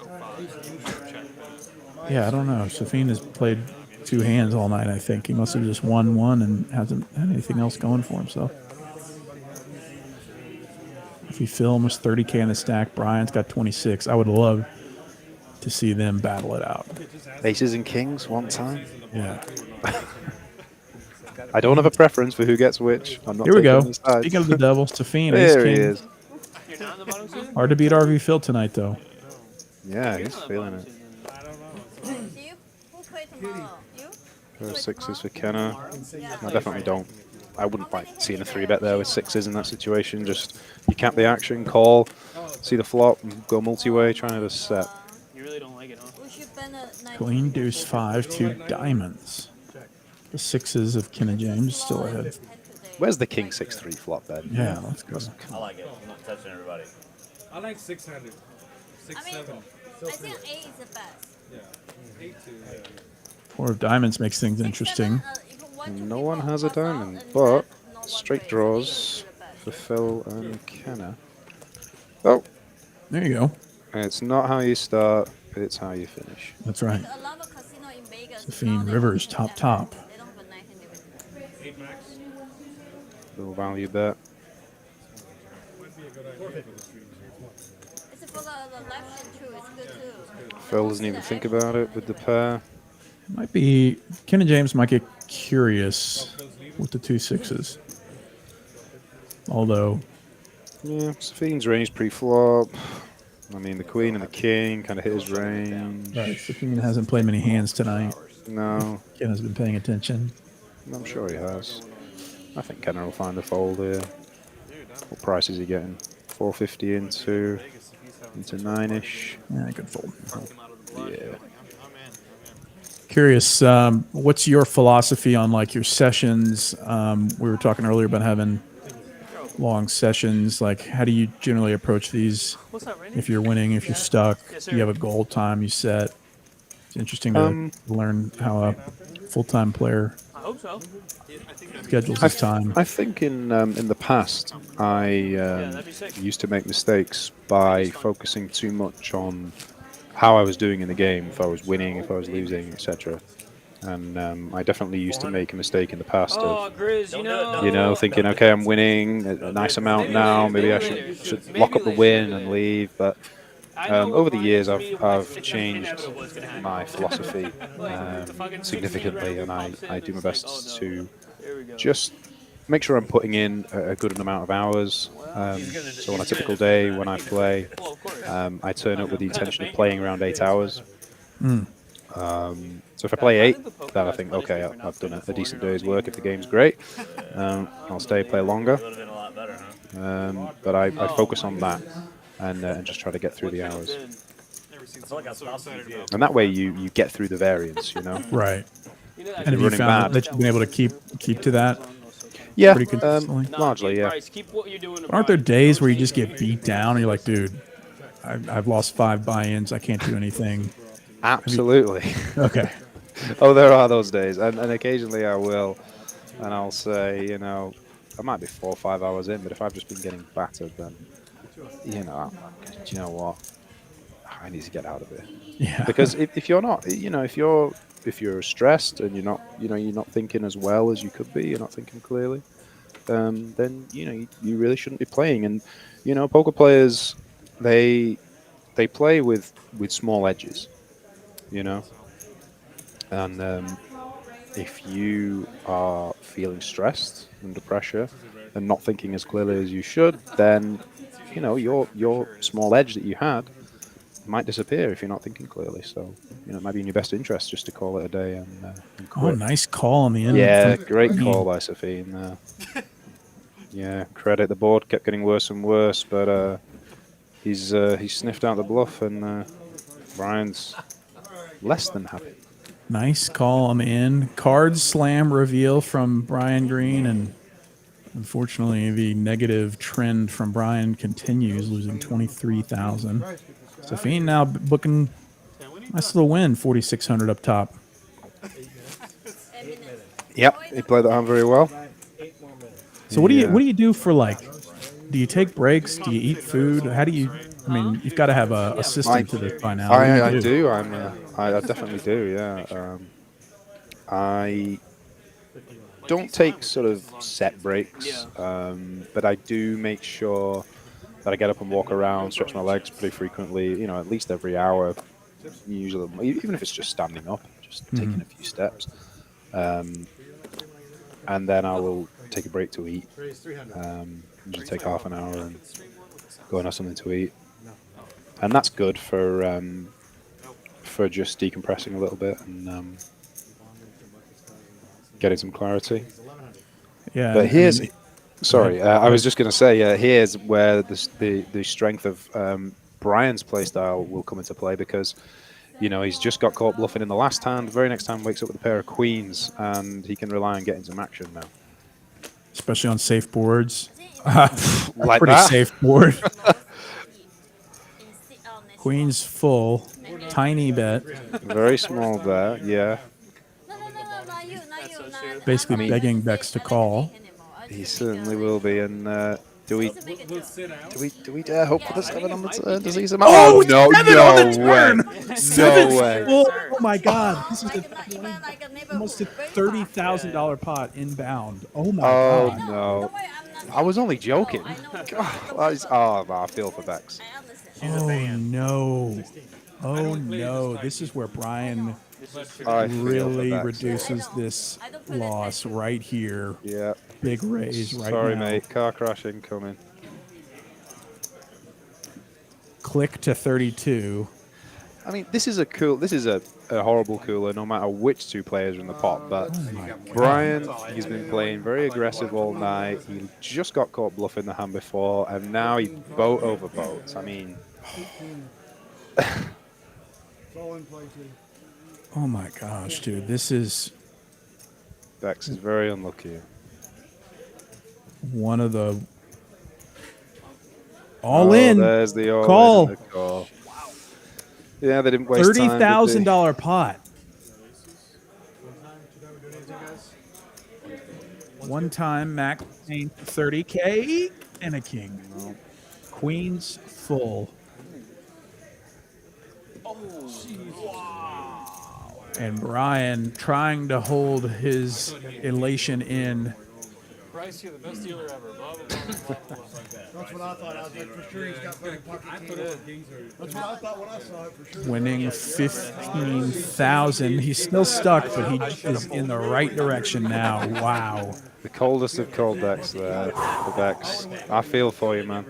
Speaker 3: Yeah, I don't know. Safeen has played 2 hands all night. I think he must have just won one and hasn't had anything else going for himself. If you fill almost 30K in the stack, Brian's got 26. I would love to see them battle it out.
Speaker 6: Aces and kings one time.
Speaker 3: Yeah.
Speaker 6: I don't have a preference for who gets which. I'm not.
Speaker 3: Here we go. Speaking of the devil, Safeen, ace
Speaker 6: there
Speaker 3: king.
Speaker 6: He is.
Speaker 3: Hard to beat RV Phil tonight, though.
Speaker 6: Yeah, he's feeling it.
Speaker 5: Who play tomorrow? You?
Speaker 6: 6s for Kenna. I definitely don't. I wouldn't like seeing a 3-bet there with 6s in that situation. Just you cap the action, call, see the flop, and go multi-way, trying to just set.
Speaker 9: You really don't like it, huh?
Speaker 3: Queen, deuce, 5, 2 diamonds. The 6s of Ken and James still ahead.
Speaker 6: Where's the king 6-3 flop then?
Speaker 3: Yeah, let's go.
Speaker 10: I like it. I'm not touching everybody.
Speaker 7: I like 600. 6, 7.
Speaker 5: I think 8 is the best.
Speaker 7: Yeah. 8 too. Yeah.
Speaker 3: 4 of diamonds makes things interesting.
Speaker 6: No one has a diamond, but straight draws for Phil and Kenna. Oh,
Speaker 3: there you go.
Speaker 6: It's not how you start, it's how you finish.
Speaker 3: That's right. Safeen Rivers, top.
Speaker 6: Little value bet. Phil doesn't even think about it with the pair.
Speaker 3: Might be Ken and James might get curious with the 2 6s. Although,
Speaker 6: yeah, Safeen's range pre-flop. I mean, the queen and the king kind of hit his range.
Speaker 3: Right, Safeen hasn't played many hands tonight.
Speaker 6: No.
Speaker 3: Ken has been paying attention.
Speaker 6: I'm sure he has. I think Kenner will find a fold here. What price is he getting? 450 into 9-ish.
Speaker 3: Yeah, good fold.
Speaker 6: Yeah.
Speaker 3: Curious, what's your philosophy on like your sessions? We were talking earlier about having long sessions. Like, how do you generally approach these? If you're winning, if you're stuck, you have a goal time you set. It's interesting to learn how a full-time player
Speaker 9: so.
Speaker 3: Schedules his time.
Speaker 6: I think in the past I used to make mistakes by focusing too much on how I was doing in the game, if I was winning, if I was losing, etc. And I definitely used to make a mistake in the past of,
Speaker 9: Grizz, you know.
Speaker 6: thinking, okay, I'm winning a nice amount now, maybe I should lock up the win and leave. But over the years, I've changed my philosophy significantly, and I do my best to just make sure I'm putting in a good amount of hours. So on a typical day when I play, I turn up with the intention of playing around 8 hours. So if I play 8, then I think, okay, I've done a decent day's work. If the game's great, I'll stay, play longer. But I focus on that and just try to get through the hours. And that way you get through the variance,
Speaker 3: Right.
Speaker 6: If
Speaker 3: And have
Speaker 6: you're
Speaker 3: you
Speaker 6: running
Speaker 3: found
Speaker 6: bad,
Speaker 3: that you've been able to keep to that?
Speaker 6: Yeah,
Speaker 3: Pretty consistently?
Speaker 6: largely, yeah.
Speaker 3: But aren't there days where you just get beat down and you're like, dude, I've lost 5 buy-ins. I can't do anything.
Speaker 6: Absolutely.
Speaker 3: Okay.
Speaker 6: Oh, there are those days, and occasionally I will, and I'll say, I might be 4 or 5 hours in, but if I've just been getting battered, then, do you know what? I need to get out of it.
Speaker 3: Yeah.
Speaker 6: Because if you're not, if you're stressed and you're not thinking as well as you could be, you're not thinking clearly, then you really shouldn't be playing. And poker players, they play with small edges, and if you are feeling stressed, under pressure, and not thinking as clearly as you should, then your small edge that you had might disappear if you're not thinking clearly. So it might be in your best interest just to call it a day and quit.
Speaker 3: Oh, nice call on the end.
Speaker 6: Yeah, great call by Safeen. Yeah, credit. The board kept getting worse and worse, but he's sniffed out the bluff, and Brian's less than happy.
Speaker 3: Nice call on the end. Card slam reveal from Brian Green, and unfortunately the negative trend from Brian continues, losing 23,000. Safeen now booking nice little win, 4,600 up top.
Speaker 6: Yep, he played that hand very well.
Speaker 3: So what do you do for, like, do you take breaks? Do you eat food? How do you? I mean, you've got to have a system to this by now.
Speaker 6: I do. I definitely do. Yeah. I don't take sort of set breaks, but I do make sure that I get up and walk around, stretch my legs pretty frequently. At least every hour. Usually, even if it's just standing up, just taking a few steps, and then I will take a break to eat. Usually take half an hour and go and have something to eat, and that's good for just decompressing a little bit and getting some clarity.
Speaker 3: Yeah.
Speaker 6: But here's, I was just going to say, here's where the strength of Brian's playstyle will come into play, because he's just got caught bluffing in the last hand. The very next time wakes up with a pair of queens, and he can rely on getting some action now.
Speaker 3: Especially on safe boards.
Speaker 6: Like
Speaker 3: pretty
Speaker 6: that.
Speaker 3: safe board. Queen's full, tiny bet.
Speaker 6: Very small bet, yeah.
Speaker 3: Basically begging Bex to call.
Speaker 6: He certainly will be, and do we dare hope for the 7 on the turn? Does he somehow?
Speaker 3: Oh,
Speaker 6: no,
Speaker 3: 7
Speaker 6: no
Speaker 3: on the turn!
Speaker 6: way.
Speaker 3: Seven
Speaker 6: No way.
Speaker 3: full. Oh my God! This is almost a $30,000 pot inbound. Oh my
Speaker 6: Oh
Speaker 3: God!
Speaker 6: no! I was only joking. I feel for Bex.
Speaker 3: Oh no! Oh no! This is where Brian really reduces this loss right here.
Speaker 6: Yeah.
Speaker 3: Big raise right
Speaker 6: Sorry,
Speaker 3: now.
Speaker 6: mate. Car crash incoming.
Speaker 3: Click to 32.
Speaker 6: I mean, this is a horrible cooler, no matter which 2 players are in the pot. But Brian, he's been playing very aggressive all night. He just got caught bluffing the hand before, and now he boat over boats. I mean,
Speaker 3: oh my gosh, dude, this is
Speaker 6: Bex is very unlucky.
Speaker 3: one of the all in.
Speaker 6: There's the all
Speaker 3: call.
Speaker 6: In and the call. Yeah, they didn't waste time.
Speaker 3: $30,000 pot. One time max 30K and a king. Queens full. And Brian trying to hold his elation in.
Speaker 7: Bryce, you're the best dealer ever. Blah, blah, blah, blah, blah.
Speaker 4: That's what I thought. I was like, for sure he's got better pocket kings. That's what I thought when I saw it, for sure.
Speaker 3: Winning 15,000. He's still stuck, but he is in the right direction now. Wow.
Speaker 6: The coldest of cold decks there. The decks. I feel for you, man.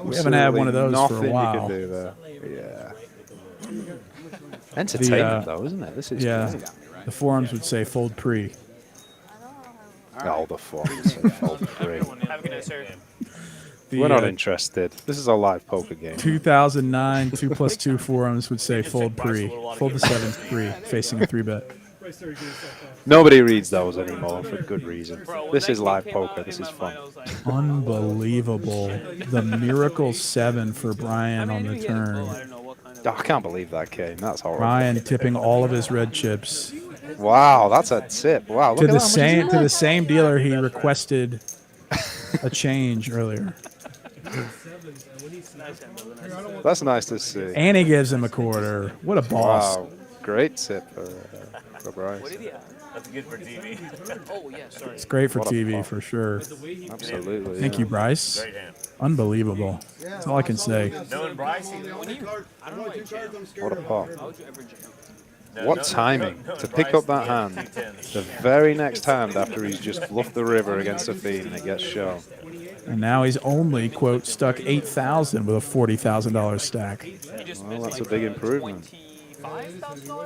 Speaker 3: We haven't had one of those for a while.
Speaker 6: Nothing you can do there. Yeah. Entertainment, though, isn't it? This is great.
Speaker 3: The forums would say fold pre.
Speaker 6: Oh, the forums say fold pre.
Speaker 8: Have a good night, sir.
Speaker 6: We're not interested. This is a live poker game.
Speaker 3: 2009 2+2 forums would say fold pre. Fold the 7th pre, facing a 3-bet.
Speaker 6: Nobody reads those anymore for good reason. This is live poker. This is fun.
Speaker 3: Unbelievable. The miracle 7 for Brian on the turn.
Speaker 6: Oh, I can't believe that came. That's horrible.
Speaker 3: Brian tipping all of his red chips.
Speaker 6: Wow, that's a tip. Wow, look
Speaker 3: To
Speaker 6: at
Speaker 3: the same dealer he requested a change earlier.
Speaker 6: That's nice to see.
Speaker 3: And he gives him a quarter. What a boss.
Speaker 6: Wow, great tip for Bryce.
Speaker 10: That's good for TV.
Speaker 11: Oh, yeah, sorry.
Speaker 3: It's great for
Speaker 6: What a
Speaker 3: TV,
Speaker 6: pop.
Speaker 3: for sure.
Speaker 6: Absolutely.
Speaker 3: Thank you, Bryce.
Speaker 10: Great hand.
Speaker 3: Unbelievable. That's all I can say.
Speaker 10: Knowing Bryce,
Speaker 6: What a pop. What timing to pick up that hand the very next hand after he's just bluffed the river against Safeen and it gets shown.
Speaker 3: And now he's only, quote, stuck 8,000 with a $40,000 stack.
Speaker 6: Well, that's a big improvement.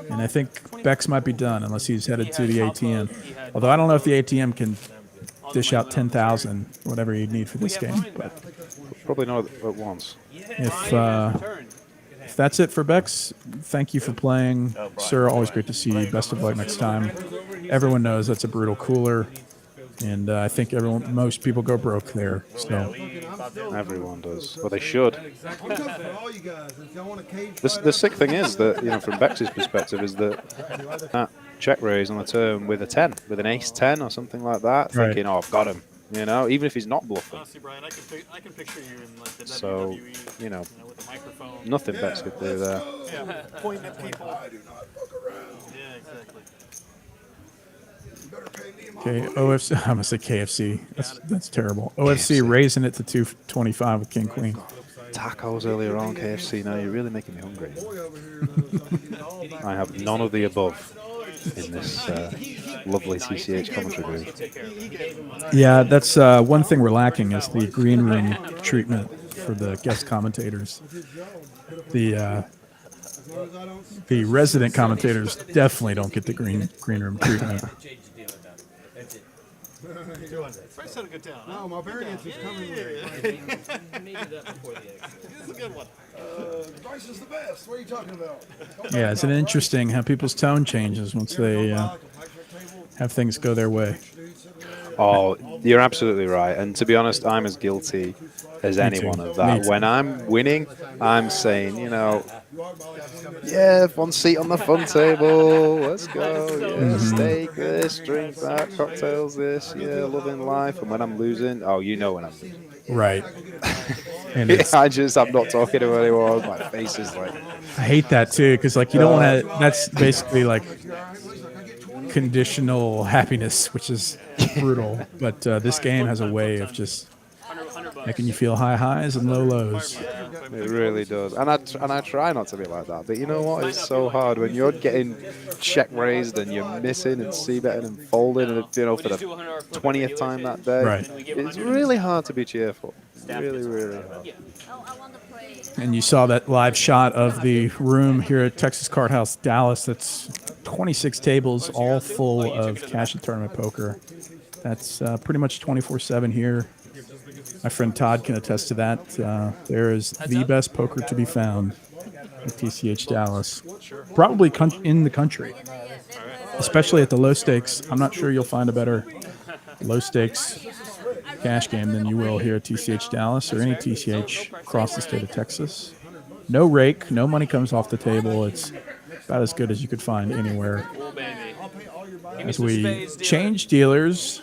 Speaker 3: And I think Bex might be done unless he's headed to the ATM. Although I don't know if the ATM can dish out 10,000, whatever you need for this game. But
Speaker 6: Probably not at once.
Speaker 3: If that's it for Bex, thank you for playing, sir. Always great to see you. Best of luck next time. Everyone knows that's a brutal cooler, and I think most people go broke there. So
Speaker 6: everyone does. Well, they should. The sick thing is that, from Bex's perspective, is that check raise on the turn with a 10, with an ace 10 or something like that, thinking, oh, I've got him. Even if he's not bluffing.
Speaker 8: Honestly, Brian, I can picture you in like the
Speaker 6: So,
Speaker 8: WWE, with the microphone.
Speaker 6: nothing Bex could do there.
Speaker 8: Yeah, pointing at people. Yeah, exactly.
Speaker 3: okay, OFC. I'm gonna say KFC. That's terrible. OFC raising it to 225 with King Queen.
Speaker 6: Tacos earlier on, KFC. Now you're really making me hungry. I have none of the above in this lovely TCH commentary booth.
Speaker 3: Yeah, that's one thing we're lacking is the green room treatment for the guest commentators. The resident commentators definitely don't get the green room treatment.
Speaker 8: Bryce had a good time.
Speaker 4: No, my variance is coming.
Speaker 11: Maybe that before the exit.
Speaker 8: This is a good one.
Speaker 4: Bryce is the best. What are you talking about?
Speaker 3: Yeah, it's interesting how people's tone changes once they have things go their way.
Speaker 6: Oh, you're absolutely right. And to be honest, I'm as guilty as anyone of that. When I'm winning, I'm saying, yeah, one seat on the fun table. Let's go. Yeah, steak this, drink that, cocktails this. Yeah, loving life. And when I'm losing, when I'm losing.
Speaker 3: Right. And
Speaker 6: I'm not talking to anyone. My face is like.
Speaker 3: I hate that too, because you don't want to. That's basically like conditional happiness, which is brutal. But this game has a way of just making you feel high highs and low lows.
Speaker 6: It really does, and I try not to be like that. But you know what? It's so hard when you're getting check raised and you're missing and c-betting and folding, and for the 20th time that day.
Speaker 3: Right.
Speaker 6: It's really hard to be cheerful. Really, really hard.
Speaker 3: And you saw that live shot of the room here at Texas Card House, Dallas. That's 26 tables, all full of cash and tournament poker. That's pretty much 24/7 here. My friend Todd can attest to that. There is the best poker to be found at TCH Dallas. Probably in the country, especially at the low stakes. I'm not sure you'll find a better low stakes cash game than you will here at TCH Dallas or any TCH across the state of Texas. No rake, no money comes off the table. It's about as good as you could find anywhere. As we change dealers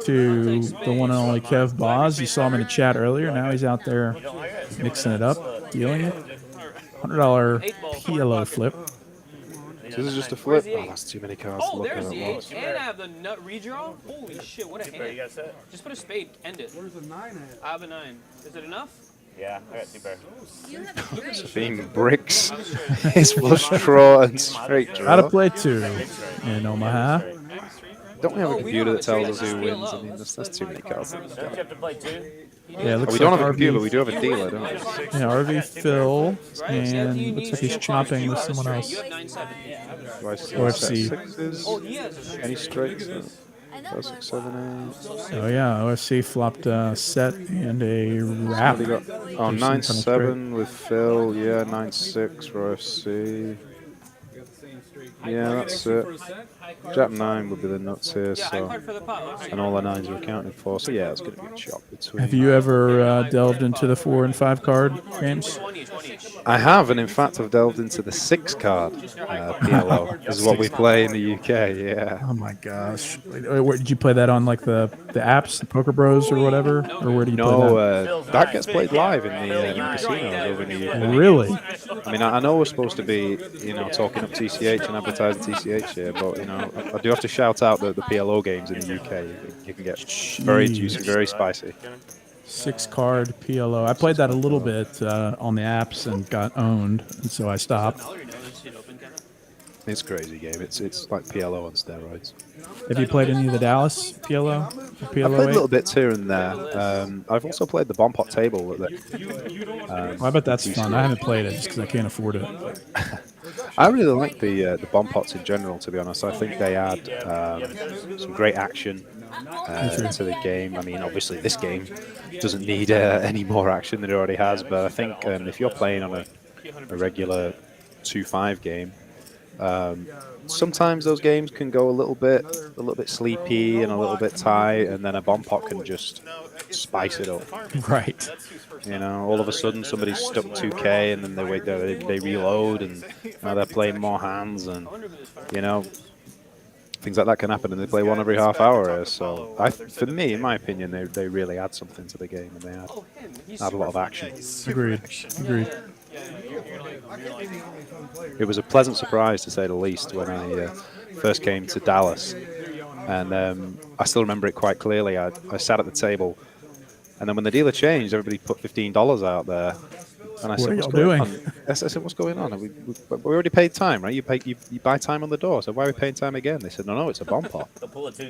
Speaker 3: to the one and only Kev Boz. You saw him in the chat earlier. Now he's out there mixing it up, dealing it. $100 PLO flip.
Speaker 6: This is just a flip. Oh, that's too many cards to
Speaker 11: Oh,
Speaker 6: look at
Speaker 11: there's
Speaker 6: at
Speaker 11: the
Speaker 6: once.
Speaker 11: 8. And I have the nut redraw. Holy shit, what a hand. Just put a spade, end it.
Speaker 4: Where's the 9 at?
Speaker 11: I have a 9. Is it enough?
Speaker 10: Yeah, I got 2 pairs.
Speaker 6: Safeen bricks his flush draw and straight draw.
Speaker 3: How to play 2 in Omaha.
Speaker 6: Don't we have a computer that tells us who wins? I mean, that's too many cards.
Speaker 10: Don't you have to play 2?
Speaker 3: Yeah, it looks
Speaker 6: We don't
Speaker 3: like
Speaker 6: have a computer,
Speaker 3: RV
Speaker 6: but we do have a dealer, don't we?
Speaker 3: Yeah, RV Phil, and looks like he's chopping with someone else. OFC.
Speaker 6: Any straights? 5, 6, 7, 8.
Speaker 3: Oh yeah, OFC flopped a set and a wrap.
Speaker 6: Oh, 9-7 with Phil. Yeah, 9-6 for OFC. Yeah, that's it. Jack 9 would be the nuts here, so and all the 9s are accounted for. So yeah, it's going to be a chop between.
Speaker 3: Have you ever delved into the 4 and 5 card games?
Speaker 6: I have, and in fact, I've delved into the 6 card PLO. Is what we play in the UK. Yeah.
Speaker 3: Oh my gosh! Where did you play that on? Like the apps, the Poker Bros or whatever, or where do you play that?
Speaker 6: That gets played live in the casinos over in the UK.
Speaker 3: Really?
Speaker 6: I mean, I know we're supposed to be, talking up TCH and advertising TCH here, but I do have to shout out the PLO games in the UK. You can get very juicy, very spicy.
Speaker 3: 6 card PLO. I played that a little bit on the apps and got owned, and so I stopped.
Speaker 6: It's a crazy game. It's like PLO on steroids.
Speaker 3: Have you played any of the Dallas PLO?
Speaker 6: I've played little bits here and there. I've also played the bomb pot table.
Speaker 3: I bet that's fun. I haven't played it just because I can't afford it.
Speaker 6: I really like the bomb pots in general, to be honest. I think they add some great action into the game. I mean, obviously this game doesn't need any more action than it already has, but I think if you're playing on a regular 2-5 game, sometimes those games can go a little bit sleepy and a little bit tight, and then a bomb pot can just spice it up.
Speaker 3: Right.
Speaker 6: All of a sudden somebody's stuck 2K, and then they reload, and now they're playing more hands, and things like that can happen, and they play one every half hour. So for me, in my opinion, they really add something to the game, and they add a lot of action.
Speaker 3: Agreed.
Speaker 6: It was a pleasant surprise, to say the least, when I first came to Dallas, and I still remember it quite clearly. I sat at the table, and then when the dealer changed, everybody put $15 out there. And I said, "What's going on?" I said, "What's going on? We already paid time, right? You buy time on the door." I said, "Why are we paying time again?" They said, "No, it's a bomb pot."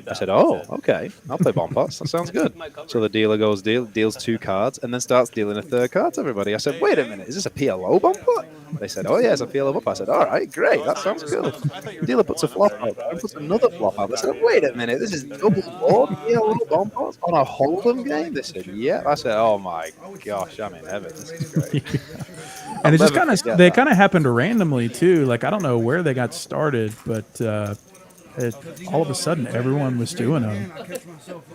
Speaker 6: I said, "Oh, okay, I'll play bomb pots. That sounds good." So the dealer deals 2 cards, and then starts dealing a 3rd card to everybody. I said, "Wait a minute, is this a PLO bomb pot?" They said, "Oh yeah, it's a PLO bomb pot." I said, "All right, great, that sounds good." The dealer puts a flop out, and puts another flop out. They said, "Wait a minute, this is double board PLO bomb pots on a hold'em game?" They said, "Yeah." I said, "Oh my gosh, I'm in heaven. This is great."
Speaker 3: And it just they kind of happened randomly too. Like I don't know where they got started, but all of a sudden everyone was doing them.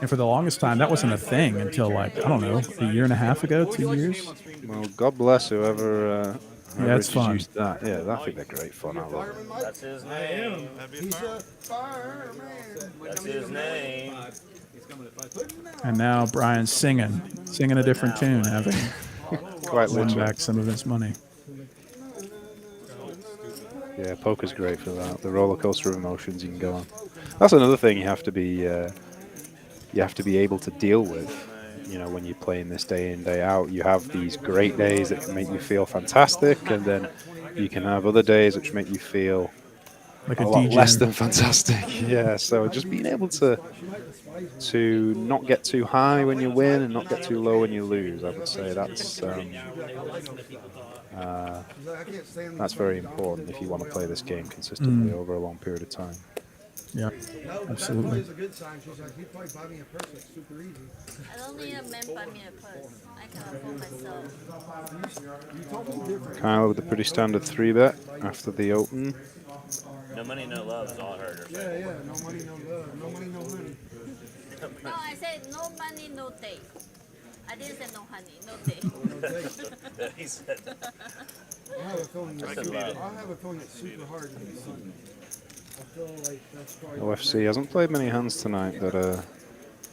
Speaker 3: And for the longest time, that wasn't a thing until like I don't know, a year and a half ago, 2 years.
Speaker 6: Well, God bless whoever.
Speaker 3: Yeah, it's fun.
Speaker 6: That. Yeah, I think they're great fun. I love them.
Speaker 10: That's his name. That's his name.
Speaker 3: And now Brian's singing a different tune, having
Speaker 6: quite
Speaker 3: won back some of his money.
Speaker 6: Yeah, poker's great for that. The roller coaster of emotions you can go on. That's another thing you have to be able to deal with. When you're playing this day in, day out, you have these great days that can make you feel fantastic, and then you can have other days which make you feel
Speaker 3: like
Speaker 6: a lot less than fantastic. Yeah, so just being able to not get too high when you win and not get too low when you lose, I would say that's very important if you want to play this game consistently over a long period of time.
Speaker 3: Yeah, absolutely.
Speaker 5: I don't need a man buy me a purse. I can afford myself.
Speaker 6: Kyle with a pretty standard 3-bet after the open.
Speaker 10: No money, no love is all I heard.
Speaker 4: Yeah, no money, no love. No money, no honey.
Speaker 5: No, I said no money, no day. I didn't say no honey, no day.
Speaker 10: He said.
Speaker 4: I have a feeling it's super hard to be seen. I feel like that's probably
Speaker 6: OFC hasn't played many hands tonight, but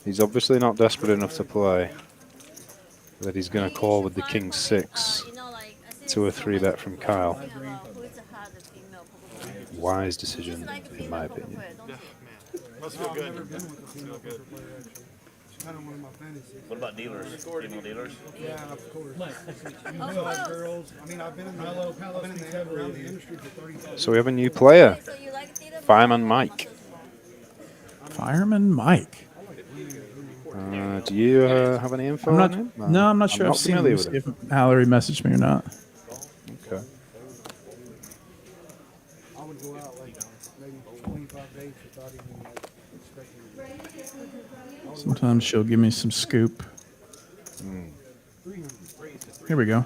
Speaker 6: He's obviously not desperate enough to play. That he's going to call with the king 6 to a 3-bet from Kyle. Wise decision, in my opinion.
Speaker 8: Must feel good.
Speaker 4: Kind of one of my fantasies.
Speaker 10: What about dealers? Female dealers?
Speaker 4: Yeah, of course. You like girls. I mean, I've been in around the industry for 30 years.
Speaker 6: So we have a new player. Fireman Mike.
Speaker 3: Fireman Mike.
Speaker 6: Do you have any info on him?
Speaker 3: No, I'm not sure. I've seen him. If Mallory messaged me or not.
Speaker 6: Okay.
Speaker 4: I would go out like maybe 25 days without even expecting it.
Speaker 3: Sometimes she'll give me some scoop. Here we go.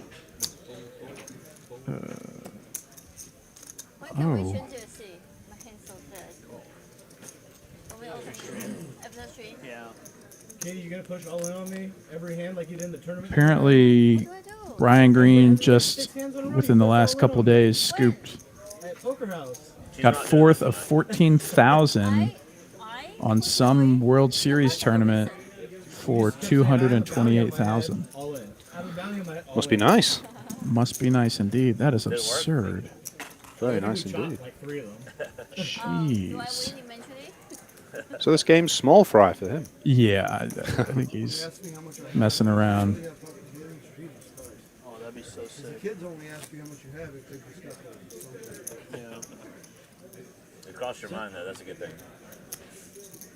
Speaker 3: Oh.
Speaker 11: Yeah. Katie, you gonna push all in on me? Every hand like you did in the tournament?
Speaker 3: Apparently, Brian Green just within the last couple of days scooped. Got fourth of 14,000 on some World Series tournament for 228,000.
Speaker 6: Must be nice.
Speaker 3: Must be nice indeed. That is absurd.
Speaker 6: Very nice indeed.
Speaker 3: Jeez.
Speaker 6: So this game's small fry for him.
Speaker 3: Yeah, I think he's messing around.
Speaker 11: Oh, that'd be so sick.
Speaker 4: The kids only ask you how much you have if they discuss it.
Speaker 10: Yeah. It crossed your mind though. That's a good thing.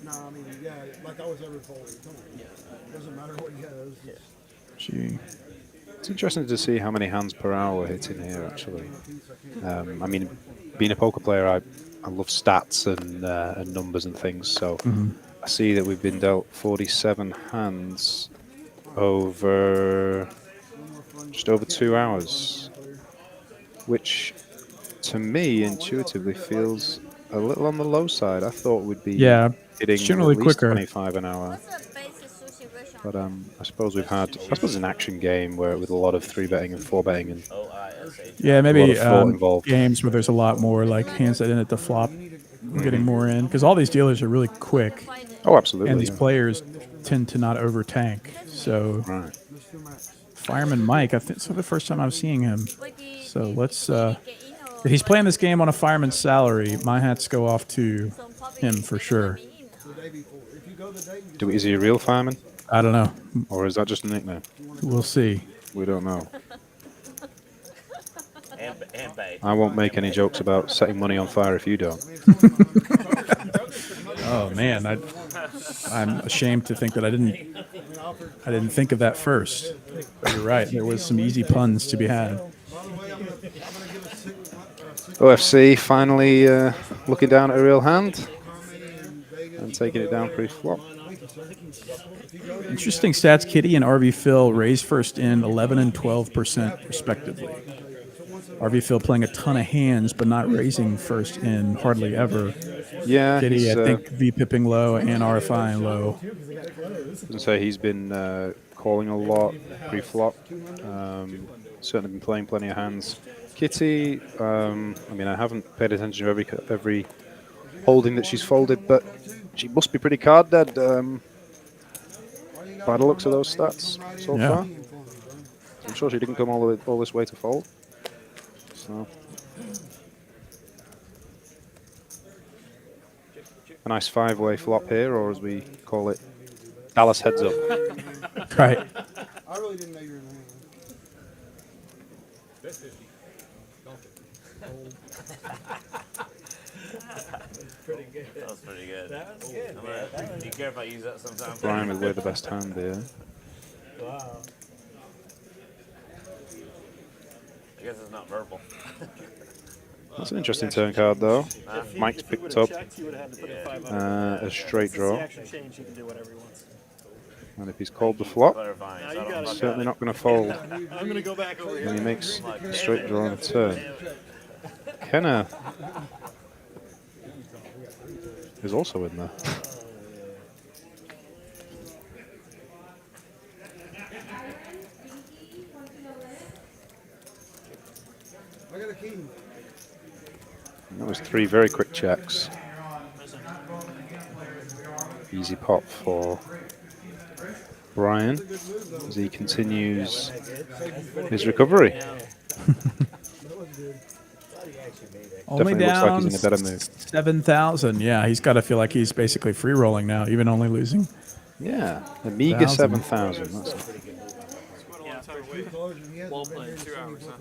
Speaker 4: No, I mean, yeah, like I was ever folding. Yeah. It doesn't matter what he has.
Speaker 3: Gee.
Speaker 6: It's interesting to see how many hands per hour we're hitting here, actually. I mean, being a poker player, I love stats and numbers and things, so I see that we've been dealt 47 hands over just over 2 hours, which to me intuitively feels a little on the low side. I thought we'd be hitting
Speaker 3: generally
Speaker 6: at least
Speaker 3: quicker.
Speaker 6: 25 an hour. But I suppose we've had, I suppose, an action game where with a lot of 3-betting and 4-betting and
Speaker 3: yeah, maybe
Speaker 6: involved.
Speaker 3: games where there's a lot more like hands that in at the flop, getting more in because all these dealers are really quick.
Speaker 6: Oh, absolutely.
Speaker 3: And these players tend to not over tank. So, Fireman Mike, I think it's the first time I'm seeing him. So let's. If he's playing this game on a fireman's salary, my hats go off to him for sure.
Speaker 6: Is he a real fireman?
Speaker 3: I don't know.
Speaker 6: Or is that just a nickname?
Speaker 3: We'll see.
Speaker 6: We don't know.
Speaker 10: And bait.
Speaker 6: I won't make any jokes about setting money on fire if you don't.
Speaker 3: Oh man, I'm ashamed to think that I didn't think of that first. But you're right. There was some easy puns to be had.
Speaker 6: OFC finally looking down at a real hand and taking it down pre-flop.
Speaker 3: Interesting stats. Kitty and RV Phil raised first in 11 and 12% respectively. RV Phil playing a ton of hands, but not raising first in hardly ever.
Speaker 6: Yeah,
Speaker 3: Kitty, I think V-pipping low and RFI low.
Speaker 6: I would say he's been calling a lot pre-flop. Certainly been playing plenty of hands. Kitty, I mean, I haven't paid attention to every holding that she's folded, but she must be pretty card dead. By the looks of those stats so far, I'm sure she didn't come all this way to fold. So a nice 5-way flop here, or as we call it, Dallas heads up.
Speaker 3: Right.
Speaker 4: I really didn't know you were in the
Speaker 10: That was pretty good. That was good. Do you care if I use that sometime?
Speaker 6: Brian will wear the best hand there.
Speaker 11: Wow.
Speaker 10: I guess it's not verbal.
Speaker 6: That's an interesting turn card, though. Mike's picked up a straight draw. And if he's called the flop, he's certainly not going to fold.
Speaker 8: I'm going to go back over here.
Speaker 6: And he makes a straight draw on the turn. Kenna is also in there.
Speaker 4: I got a key.
Speaker 6: That was 3 very quick checks. Easy pot for Brian as he continues his recovery.
Speaker 3: Only
Speaker 6: Definitely looks like
Speaker 3: down
Speaker 6: he's in a better mood.
Speaker 3: 7,000. Yeah, he's got to feel like he's basically free rolling now, even only losing.
Speaker 6: Yeah, a meager 7,000. That's it.
Speaker 11: Well played.
Speaker 8: 2 hours, huh?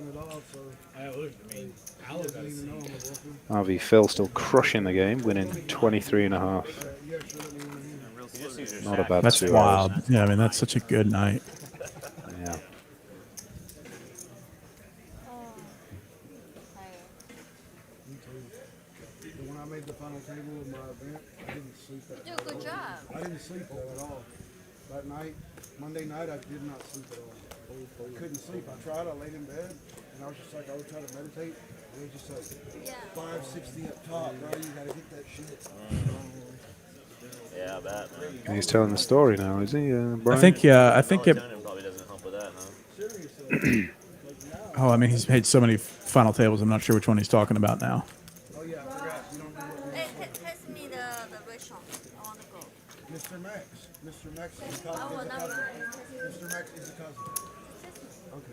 Speaker 6: RV Phil still crushing the game, winning 23.5. Not a bad
Speaker 3: That's
Speaker 6: 2
Speaker 3: wild.
Speaker 6: hours.
Speaker 3: Yeah, I mean, that's such a good night.
Speaker 6: Yeah.
Speaker 4: When I made the final table of my event, I didn't sleep that
Speaker 5: You do a good job.
Speaker 4: I didn't sleep though at all. That night, Monday night, I did not sleep at all. I couldn't sleep. I tried, I laid in bed, and I was just like, I would try to meditate. And it was just like 560 up top, bro. You gotta get that shit.
Speaker 10: Yeah, I bet, man.
Speaker 6: He's telling the story now, is he, Brian?
Speaker 3: I think it.
Speaker 10: Melatonin probably doesn't help with that, huh?
Speaker 3: Oh, I mean, he's made so many final tables. I'm not sure which one he's talking about now.
Speaker 4: Oh yeah, I forgot. You don't know what
Speaker 5: Hey, test me the restaurant. I want to go.
Speaker 4: Mr. Max. Mr. Max is a
Speaker 5: I
Speaker 4: cousin.
Speaker 5: will not.
Speaker 4: Mr. Max is a cousin. Okay.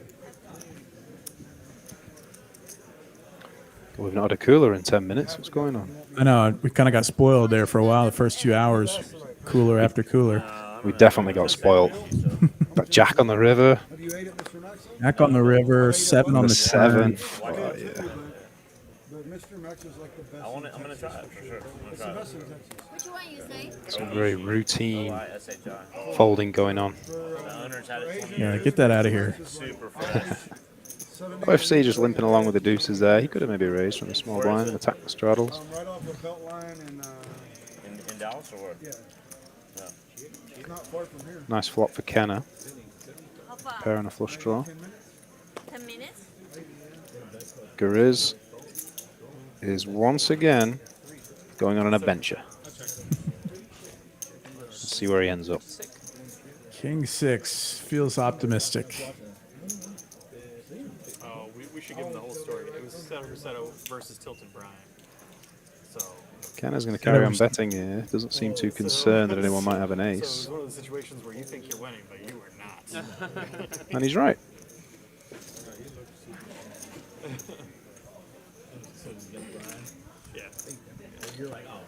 Speaker 6: We've not had a cooler in 10 minutes. What's going on?
Speaker 3: I know. We kind of got spoiled there for a while, the first 2 hours. Cooler after cooler.
Speaker 6: We definitely got spoiled. Got Jack on the river.
Speaker 4: Have you ate it, Mr. Max?
Speaker 3: Back on the river, 7 on the
Speaker 6: 7.
Speaker 3: turn.
Speaker 6: Oh, yeah.
Speaker 4: But Mr. Max is like the best.
Speaker 10: I'm gonna try it for sure.
Speaker 4: It's the best in Texas.
Speaker 5: Which one you say?
Speaker 6: Some very routine folding going on.
Speaker 3: Yeah, get that out of here.
Speaker 10: Super fresh.
Speaker 6: OFC just limping along with the deuces there. He could have maybe raised from the small blind and attacked the straddles.
Speaker 4: Right off the belt line
Speaker 10: in Dallas or where?
Speaker 4: Yeah. It's not far from here.
Speaker 6: Nice flop for Kenna.
Speaker 5: How far?
Speaker 6: Pair and a flush draw.
Speaker 5: 10 minutes?
Speaker 6: Gariz is once again going on an adventure. Let's see where he ends up.
Speaker 3: King 6 feels optimistic.
Speaker 8: Oh, we should give him the whole story. It was Seto versus Tilted Brian. So
Speaker 6: Kenna's going to carry on betting here. Doesn't seem too concerned that anyone might have an
Speaker 8: So
Speaker 6: ace.
Speaker 8: it's one of those situations where you think you're winning, but you are not.
Speaker 6: And he's right.
Speaker 8: Yeah.
Speaker 11: You're like, oh,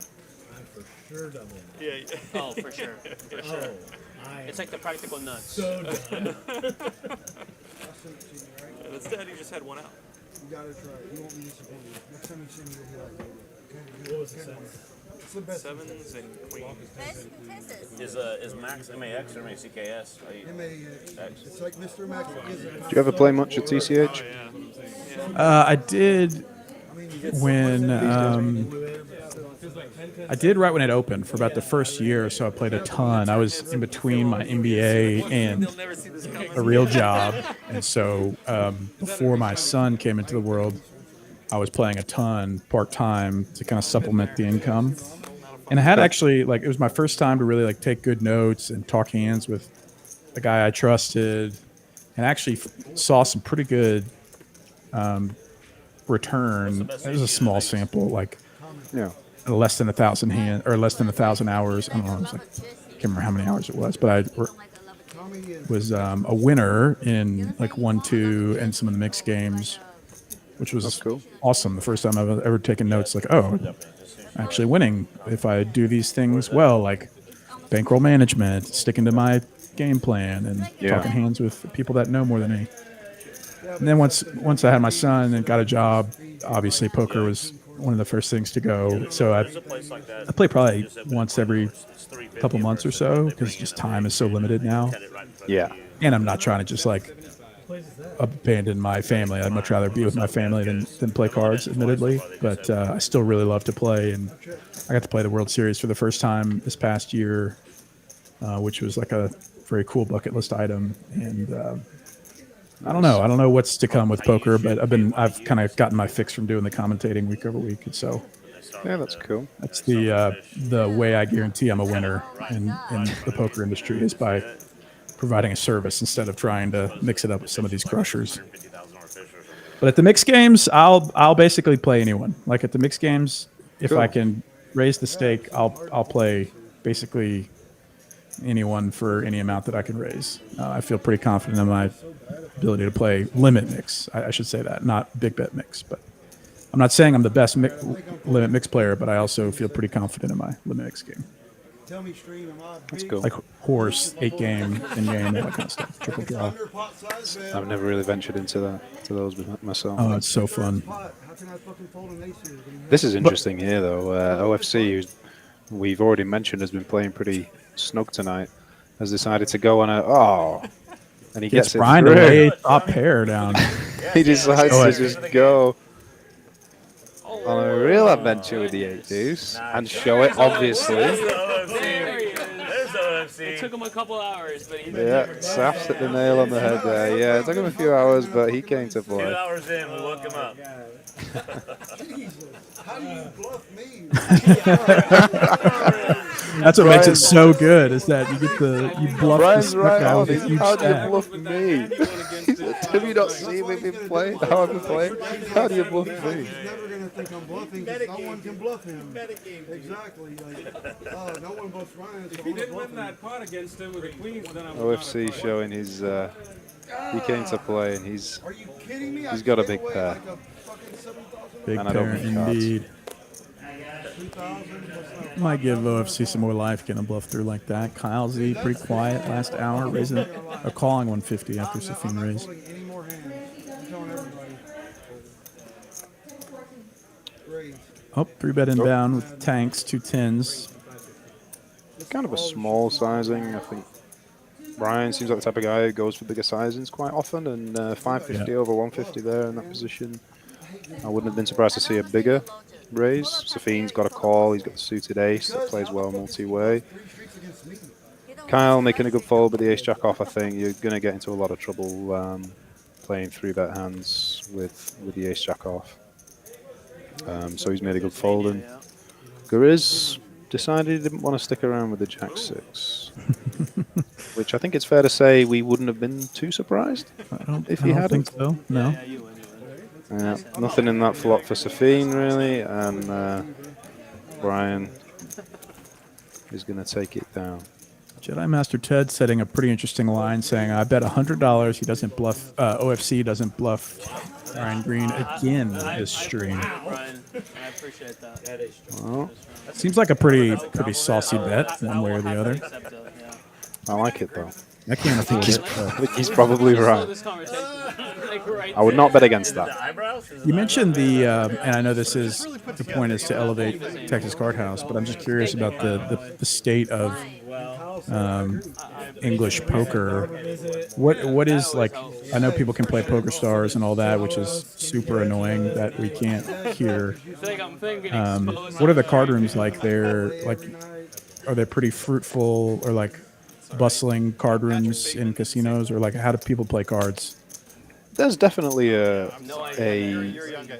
Speaker 11: I'm for sure doubling.
Speaker 8: Yeah.
Speaker 11: Oh, for sure. For sure.
Speaker 9: It's like the practical nuts.
Speaker 11: So done.
Speaker 8: And instead, he just had one out.
Speaker 4: You gotta try it. You won't be disappointed. Next time you see me, you'll be like, okay.
Speaker 11: What was the seven?
Speaker 4: It's the best.
Speaker 8: Sevens and queens.
Speaker 5: Best in Texas.
Speaker 10: Is Max MAX or MACKS?
Speaker 4: MAX. It's like Mr. Max is a
Speaker 6: Do you ever play much at TCH?
Speaker 3: I did when I did right when it opened for about the first year, so I played a ton. I was in between my MBA and a real job, and so before my son came into the world, I was playing a ton part-time to kind of supplement the income. And I had actually, like, it was my first time to really, like, take good notes and talk hands with a guy I trusted, and actually saw some pretty good return. It was a small sample, like, less than 1,000 hand or less than 1,000 hours. I don't know. It was like, I can't remember how many hours it was, but I was a winner in like 1-2 and some of the mixed games, which was awesome. The first time I've ever taken notes, like, oh, I'm actually winning if I do these things well, like bankroll management, sticking to my game plan, and talking hands with people that know more than me. And then once I had my son and got a job, obviously poker was one of the first things to go. So I play probably once every couple months or so because just time is so limited now.
Speaker 6: Yeah.
Speaker 3: And I'm not trying to just like abandon my family. I'd much rather be with my family than play cards, admittedly. But I still really love to play. And I got to play the World Series for the first time this past year, which was like a very cool bucket list item. And I don't know what's to come with poker, but I've kind of gotten my fix from doing the commentating week over week. And so
Speaker 6: yeah, that's cool.
Speaker 3: That's the way I guarantee I'm a winner in the poker industry is by providing a service instead of trying to mix it up with some of these crushers. But at the mixed games, I'll basically play anyone. Like at the mixed games, if I can raise the stake, I'll play basically anyone for any amount that I can raise. I feel pretty confident in my ability to play limit mix. I should say that, not big bet mix. But I'm not saying I'm the best limit mix player, but I also feel pretty confident in my limit mix game.
Speaker 6: That's cool.
Speaker 3: Like horse, 8 game, in game, all that kind of stuff. Triple draw.
Speaker 6: I've never really ventured into those myself.
Speaker 3: Oh, it's so fun.
Speaker 6: This is interesting here, though. OFC, who we've already mentioned, has been playing pretty snug tonight, has decided to go on and he gets it
Speaker 3: Brian
Speaker 6: through.
Speaker 3: to lay top pair down.
Speaker 6: He decides to just go on a real adventure with the 8 deuce and show it, obviously.
Speaker 9: It took him a couple hours, but he
Speaker 6: Saf's hit the nail on the head there. Yeah, it took him a few hours, but he came to play.
Speaker 10: 2 hours in, we woke him up.
Speaker 4: How do you bluff me?
Speaker 3: That's what makes it so good, is that you get you bluff
Speaker 6: Brian's
Speaker 3: the
Speaker 6: right
Speaker 3: guy
Speaker 6: on.
Speaker 3: with a huge
Speaker 6: How do
Speaker 3: stack.
Speaker 6: you bluff me? Have you not seen me been playing? How I've been playing? How do you bluff me?
Speaker 4: He's never going to think I'm bluffing because no one can bluff him. Exactly. Like, no one bluffs Ryan.
Speaker 7: If he didn't win that pot against him with the queens, then I would
Speaker 6: OFC showing his. He came to play and he's got a big pair.
Speaker 3: Big
Speaker 6: And I don't
Speaker 3: pair
Speaker 6: mean cards.
Speaker 3: indeed. Might give OFC some more life getting a bluff through like that. Kyle Z pretty quiet last hour, raising calling 150 after Safeen raised. Oh, 3-bet inbound with tanks, 2 10s.
Speaker 6: Kind of a small sizing, I think. Brian seems like the type of guy who goes for bigger sizings quite often, and 550 over 150 there in that position. I wouldn't have been surprised to see a bigger raise. Safeen's got a call, he's got the suited ace that plays well multi-way. Kyle making a good fold with the ace-jack off. I think you're going to get into a lot of trouble playing 3-bet hands with the ace-jack off. So he's made a good fold, and Guriz decided he didn't want to stick around with the jack-6. Which I think it's fair to say we wouldn't have been too surprised if he
Speaker 3: I don't
Speaker 6: hadn't.
Speaker 3: think so. No.
Speaker 6: Nothing in that flop for Safeen, really, and Brian is going to take it down.
Speaker 3: Jedi Master Ted setting a pretty interesting line, saying, I bet $100 he doesn't bluff, OFC doesn't bluff Ryan Green again this stream.
Speaker 9: Brian, I appreciate that.
Speaker 6: Well,
Speaker 3: Seems like a pretty saucy bet, one way or the other.
Speaker 6: I like it, though.
Speaker 3: I can't afford it.
Speaker 6: I think he's probably right. I would not bet against that.
Speaker 3: You mentioned and I know this is, the point is to elevate Texas Card House, but I'm just curious about the state of English poker. What is, like, I know people can play Poker Stars and all that, which is super annoying that we can't hear. What are the card rooms like there? Like, are they pretty fruitful, or like bustling card rooms in casinos, or like how do people play cards?
Speaker 6: There's definitely a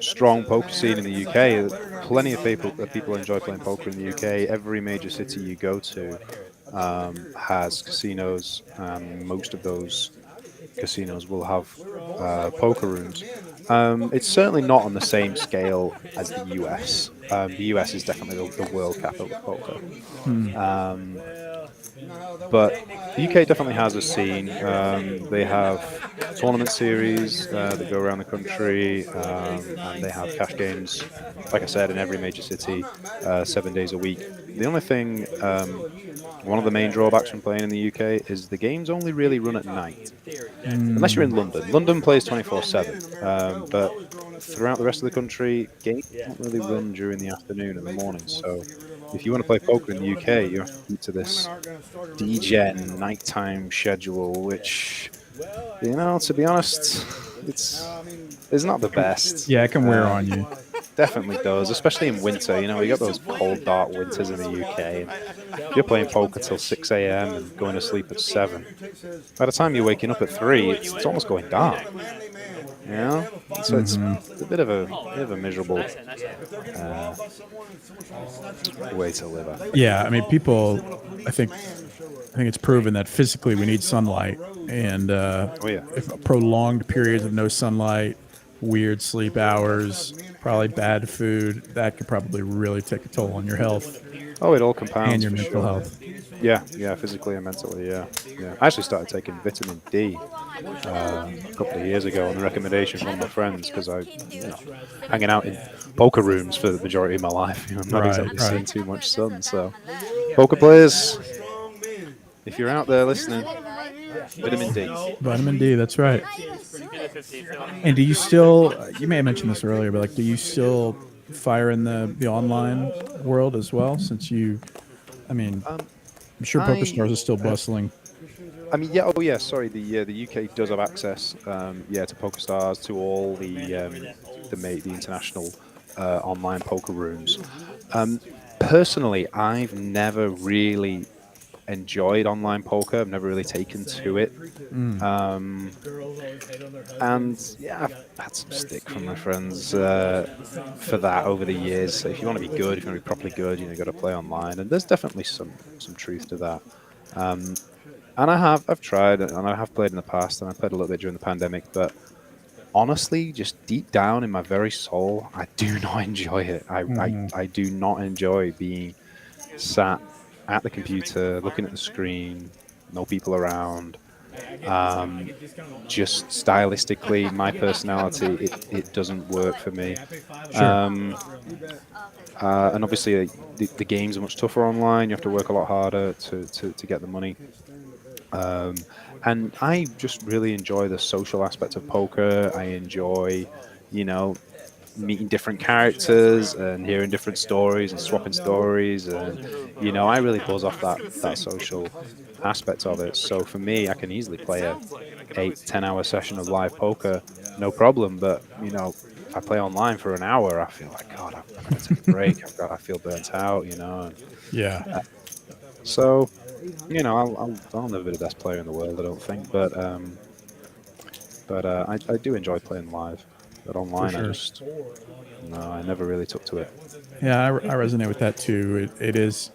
Speaker 6: strong poker scene in the UK. Plenty of people enjoy playing poker in the UK. Every major city you go to has casinos, and most of those casinos will have poker rooms. It's certainly not on the same scale as the US. The US is definitely the world capital of poker. But the UK definitely has a scene. They have tournament series that go around the country, and they have cash games, like I said, in every major city, 7 days a week. The only thing, one of the main drawbacks from playing in the UK is the games only really run at night, unless you're in London. London plays 24/7, but throughout the rest of the country, games don't really run during the afternoon and the morning. So if you want to play poker in the UK, you have to keep to this DGen nighttime schedule, which, you know, to be honest, it's not the best.
Speaker 3: Yeah, it can wear on you.
Speaker 6: Definitely does, especially in winter. You know, you got those cold, dark winters in the UK. And if you're playing poker till 6 a.m. and going to sleep at 7, by the time you're waking up at 3, it's almost going dark. You know, so it's a bit of a miserable way to live. I think.
Speaker 3: Yeah, I mean, people, I think it's proven that physically we need sunlight, and if prolonged periods of no sunlight, weird sleep hours, probably bad food, that could probably really take a toll on your health.
Speaker 6: Oh, it all compounds
Speaker 3: And your
Speaker 6: for
Speaker 3: mental
Speaker 6: sure.
Speaker 3: health.
Speaker 6: Yeah, yeah, physically and mentally, yeah. I actually started taking vitamin D a couple of years ago on the recommendation from one of my friends because I, hanging out in poker rooms for the majority of my life. I'm not exactly seeing too much sun, so poker players, if you're out there listening, vitamin D.
Speaker 3: Vitamin D, that's right. And do you still? You may have mentioned this earlier, but like, do you still fire in the online world as well? Since you, I mean, I'm sure Poker Stars is still bustling.
Speaker 6: I mean, yeah. Oh, yeah. Sorry, the UK does have access, to PokerStars, to all the international online poker rooms. Personally, I've never really enjoyed online poker. I've never really taken to it. And yeah, I've had some stick from my friends for that over the years. So if you want to be good, if you want to be properly good, you got to play online. And there's definitely some truth to that. And I've tried, and I have played in the past, and I played a little bit during the pandemic. But honestly, just deep down in my very soul, I do not enjoy it. I do not enjoy being sat at the computer, looking at the screen, no people around. Just stylistically, my personality, it doesn't work for me. And obviously, the games are much tougher online. You have to work a lot harder to get the money. And I just really enjoy the social aspect of poker. I enjoy, meeting different characters and hearing different stories and swapping stories. And, I really buzz off that social aspect of it. So for me, I can easily play a 8-10 hour session of live poker, no problem. But, if I play online for an hour, I feel like, God, I'm going to take a break. I feel burnt out, And,
Speaker 3: Yeah.
Speaker 6: So, I'll never be the best player in the world, I don't think, but I do enjoy playing live. But online, I never really took to it.
Speaker 3: Yeah, I resonate with that too. It is,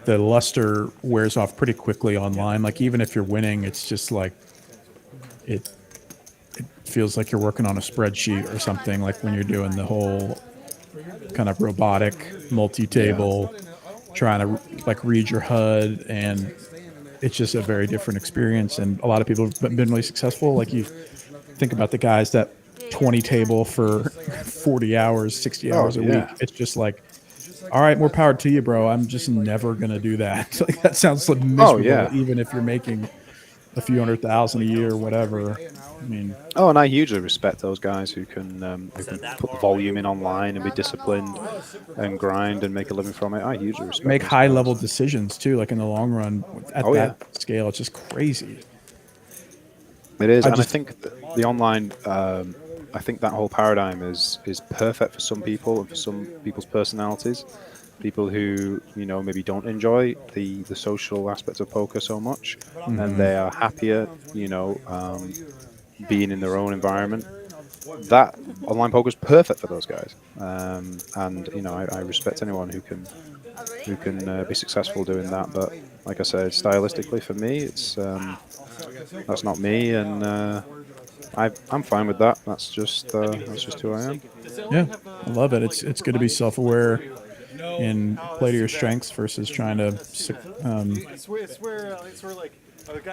Speaker 3: the luster wears off pretty quickly online. Like, even if you're winning, it's just like it feels like you're working on a spreadsheet or something. Like when you're doing the whole kind of robotic multi-table, trying to like read your HUD, and it's just a very different experience. And a lot of people have been really successful. Like, you think about the guys that 20 table for 40 hours, 60 hours a week. It's just like, all right, more power to you, bro. I'm just never going to do that. Like, that sounds like miserable, even if you're making a few $100,000 a year or whatever. I mean,
Speaker 6: and I hugely respect those guys who can put the volume in online and be disciplined and grind and make a living from it. I hugely respect.
Speaker 3: Make high level decisions too, like in the long run at that scale. It's just crazy.
Speaker 6: It is, and I think the online, I think that whole paradigm is perfect for some people and for some people's personalities. People who maybe don't enjoy the social aspects of poker so much, and they are happier being in their own environment. That online poker is perfect for those guys, and I respect anyone who can be successful doing that. But like I said, stylistically for me, it's that's not me, and I'm fine with that. That's just who I am.
Speaker 3: Yeah, I love it. It's good to be self-aware and play to your strengths versus trying to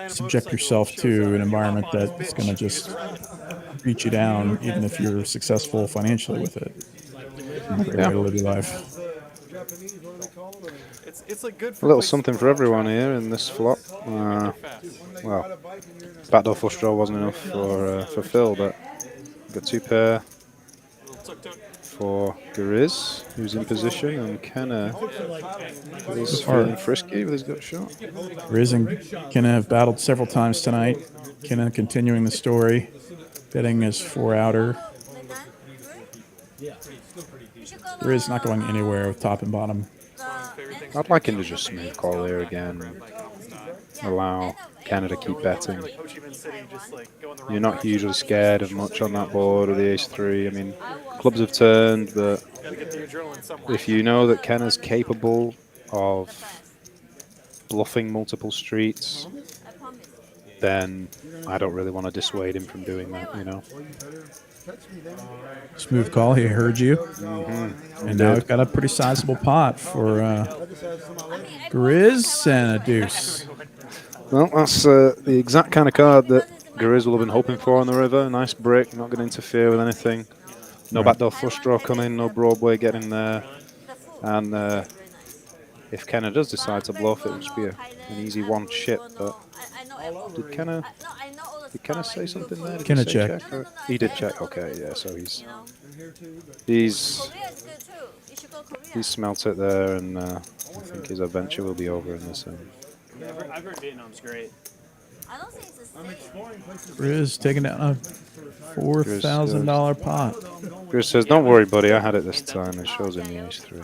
Speaker 3: subject yourself to an environment that's going to just beat you down, even if you're successful financially with it. It's not a great way to live your life.
Speaker 8: It's like good
Speaker 6: for a little something for everyone here in this flop. Well, backdoor flush draw wasn't enough for Phil, but got 2 pair for Gariz, who's in position, and Kenna is feeling frisky with his gut shot.
Speaker 3: Gariz and Kenna have battled several times tonight. Kenna continuing the story, betting his 4-outer. Gariz not going anywhere with top and bottom.
Speaker 6: I'd like him to just smooth call here again and allow Kenna to keep betting. You're not hugely scared of much on that board with the ace-3. I mean, clubs have turned, but if you know that Kenna's capable of bluffing multiple streets, then I don't really want to dissuade him from doing that,
Speaker 3: Smooth call. He heard you. And now we've got a pretty sizable pot for Grizz and a deuce.
Speaker 6: Well, that's the exact kind of card that Grizz will have been hoping for on the river. Nice break, not going to interfere with anything. No backdoor flush draw coming, no Broadway getting there. And if Kenna does decide to bluff, it'll just be an easy one chip. But did Kenna say something there? Did
Speaker 3: Kenna
Speaker 6: he say
Speaker 3: checked.
Speaker 6: check? He did check. Okay, yeah. So he's smelt it there, and I think his adventure will be over in this end.
Speaker 9: Yeah, I've heard Vietnam's great.
Speaker 5: I don't think it's the same.
Speaker 3: Grizz taking down a $4,000 pot.
Speaker 6: Grizz says, "Don't worry, buddy. I had it this time." It shows him the ace-3.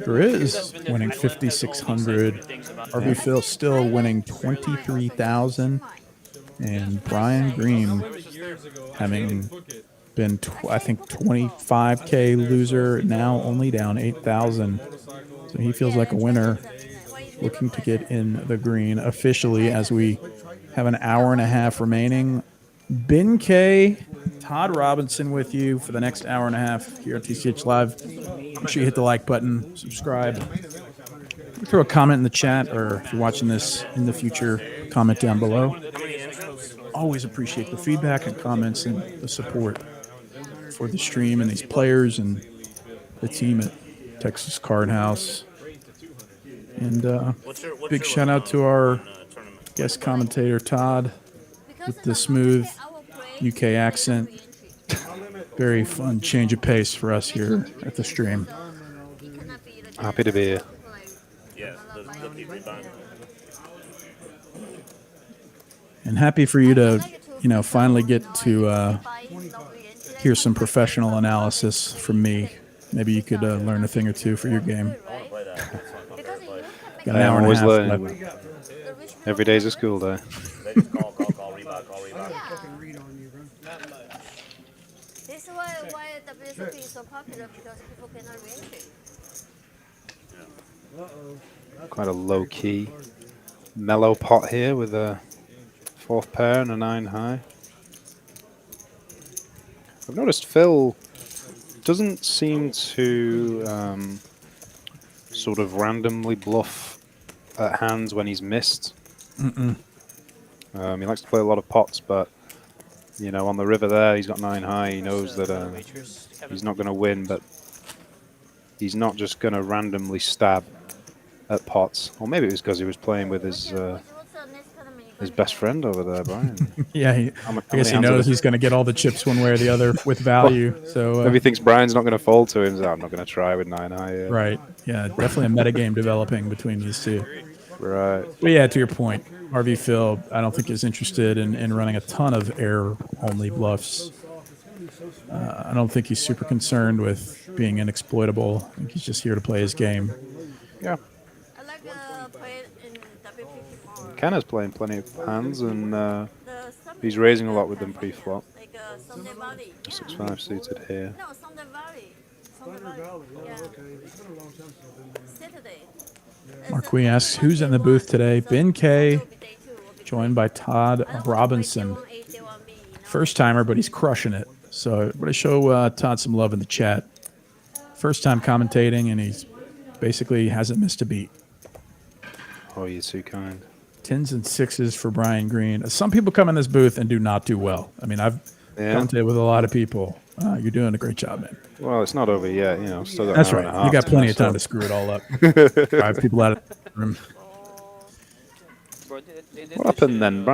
Speaker 3: Grizz winning 5,600. RV Phil still winning 23,000. And Brian Green having been, I think, 25K loser, now only down 8,000. So he feels like a winner, looking to get in the green officially as we have an hour and a half remaining. Ben K, Todd Robinson with you for the next hour and a half here on TCH Live. Make sure you hit the like button, subscribe. Throw a comment in the chat, or if you're watching this in the future, comment down below. Always appreciate the feedback and comments and the support for the stream and these players and the team at Texas Card House. And big shout out to our guest commentator, Todd, with the smooth UK accent. Very fun change of pace for us here at the stream.
Speaker 6: Happy to be here.
Speaker 10: Yeah, the people done.
Speaker 3: And happy for you to, finally get to hear some professional analysis from me. Maybe you could learn a thing or two for your game. Got an hour and a half left.
Speaker 6: Every day's a school day.
Speaker 10: They just call, rebuy, call, rebuy.
Speaker 5: This is why WSOP is so popular, because people cannot read it.
Speaker 6: Quite a low-key, mellow pot here with a 4th pair and a 9 high. I've noticed Phil doesn't seem to sort of randomly bluff at hands when he's missed. He likes to play a lot of pots, but on the river there, he's got 9 high. He knows that he's not going to win, but he's not just going to randomly stab at pots. Or maybe it was because he was playing with his best friend over there, Brian.
Speaker 3: Yeah, I guess he knows he's going to get all the chips one way or the other with value. So
Speaker 6: maybe he thinks Brian's not going to fold to him, so I'm not going to try with 9 high. Yeah.
Speaker 3: Right. Yeah, definitely a metagame developing between these two.
Speaker 6: Right.
Speaker 3: But yeah, to your point, RV Phil, I don't think is interested in running a ton of air-only bluffs. I don't think he's super concerned with being inexploitable. I think he's just here to play his game.
Speaker 6: Yeah.
Speaker 5: I like play in WPP4.
Speaker 6: Kenna's playing plenty of hands, and he's raising a lot with them pre-flop.
Speaker 5: Like Sunday Valley.
Speaker 6: 6-5 suited here.
Speaker 5: No, Sunday Valley. Sunday Valley. Yeah. Saturday.
Speaker 3: Marquis asks, who's in the booth today? Ben K, joined by Todd Robinson. First timer, but he's crushing it. So everybody show Todd some love in the chat. First time commentating, and he's basically hasn't missed a beat.
Speaker 6: Oh, you're too kind.
Speaker 3: 10s and 6s for Brian Green. Some people come in this booth and do not do well. I mean, I've commentated with a lot of people. You're doing a great job, man.
Speaker 6: Well, it's not over yet. Still got
Speaker 3: That's
Speaker 6: an hour
Speaker 3: right.
Speaker 6: and a half
Speaker 3: You got plenty of time
Speaker 6: so.
Speaker 3: to screw it all up. Drive people out of the room.
Speaker 6: What happened then?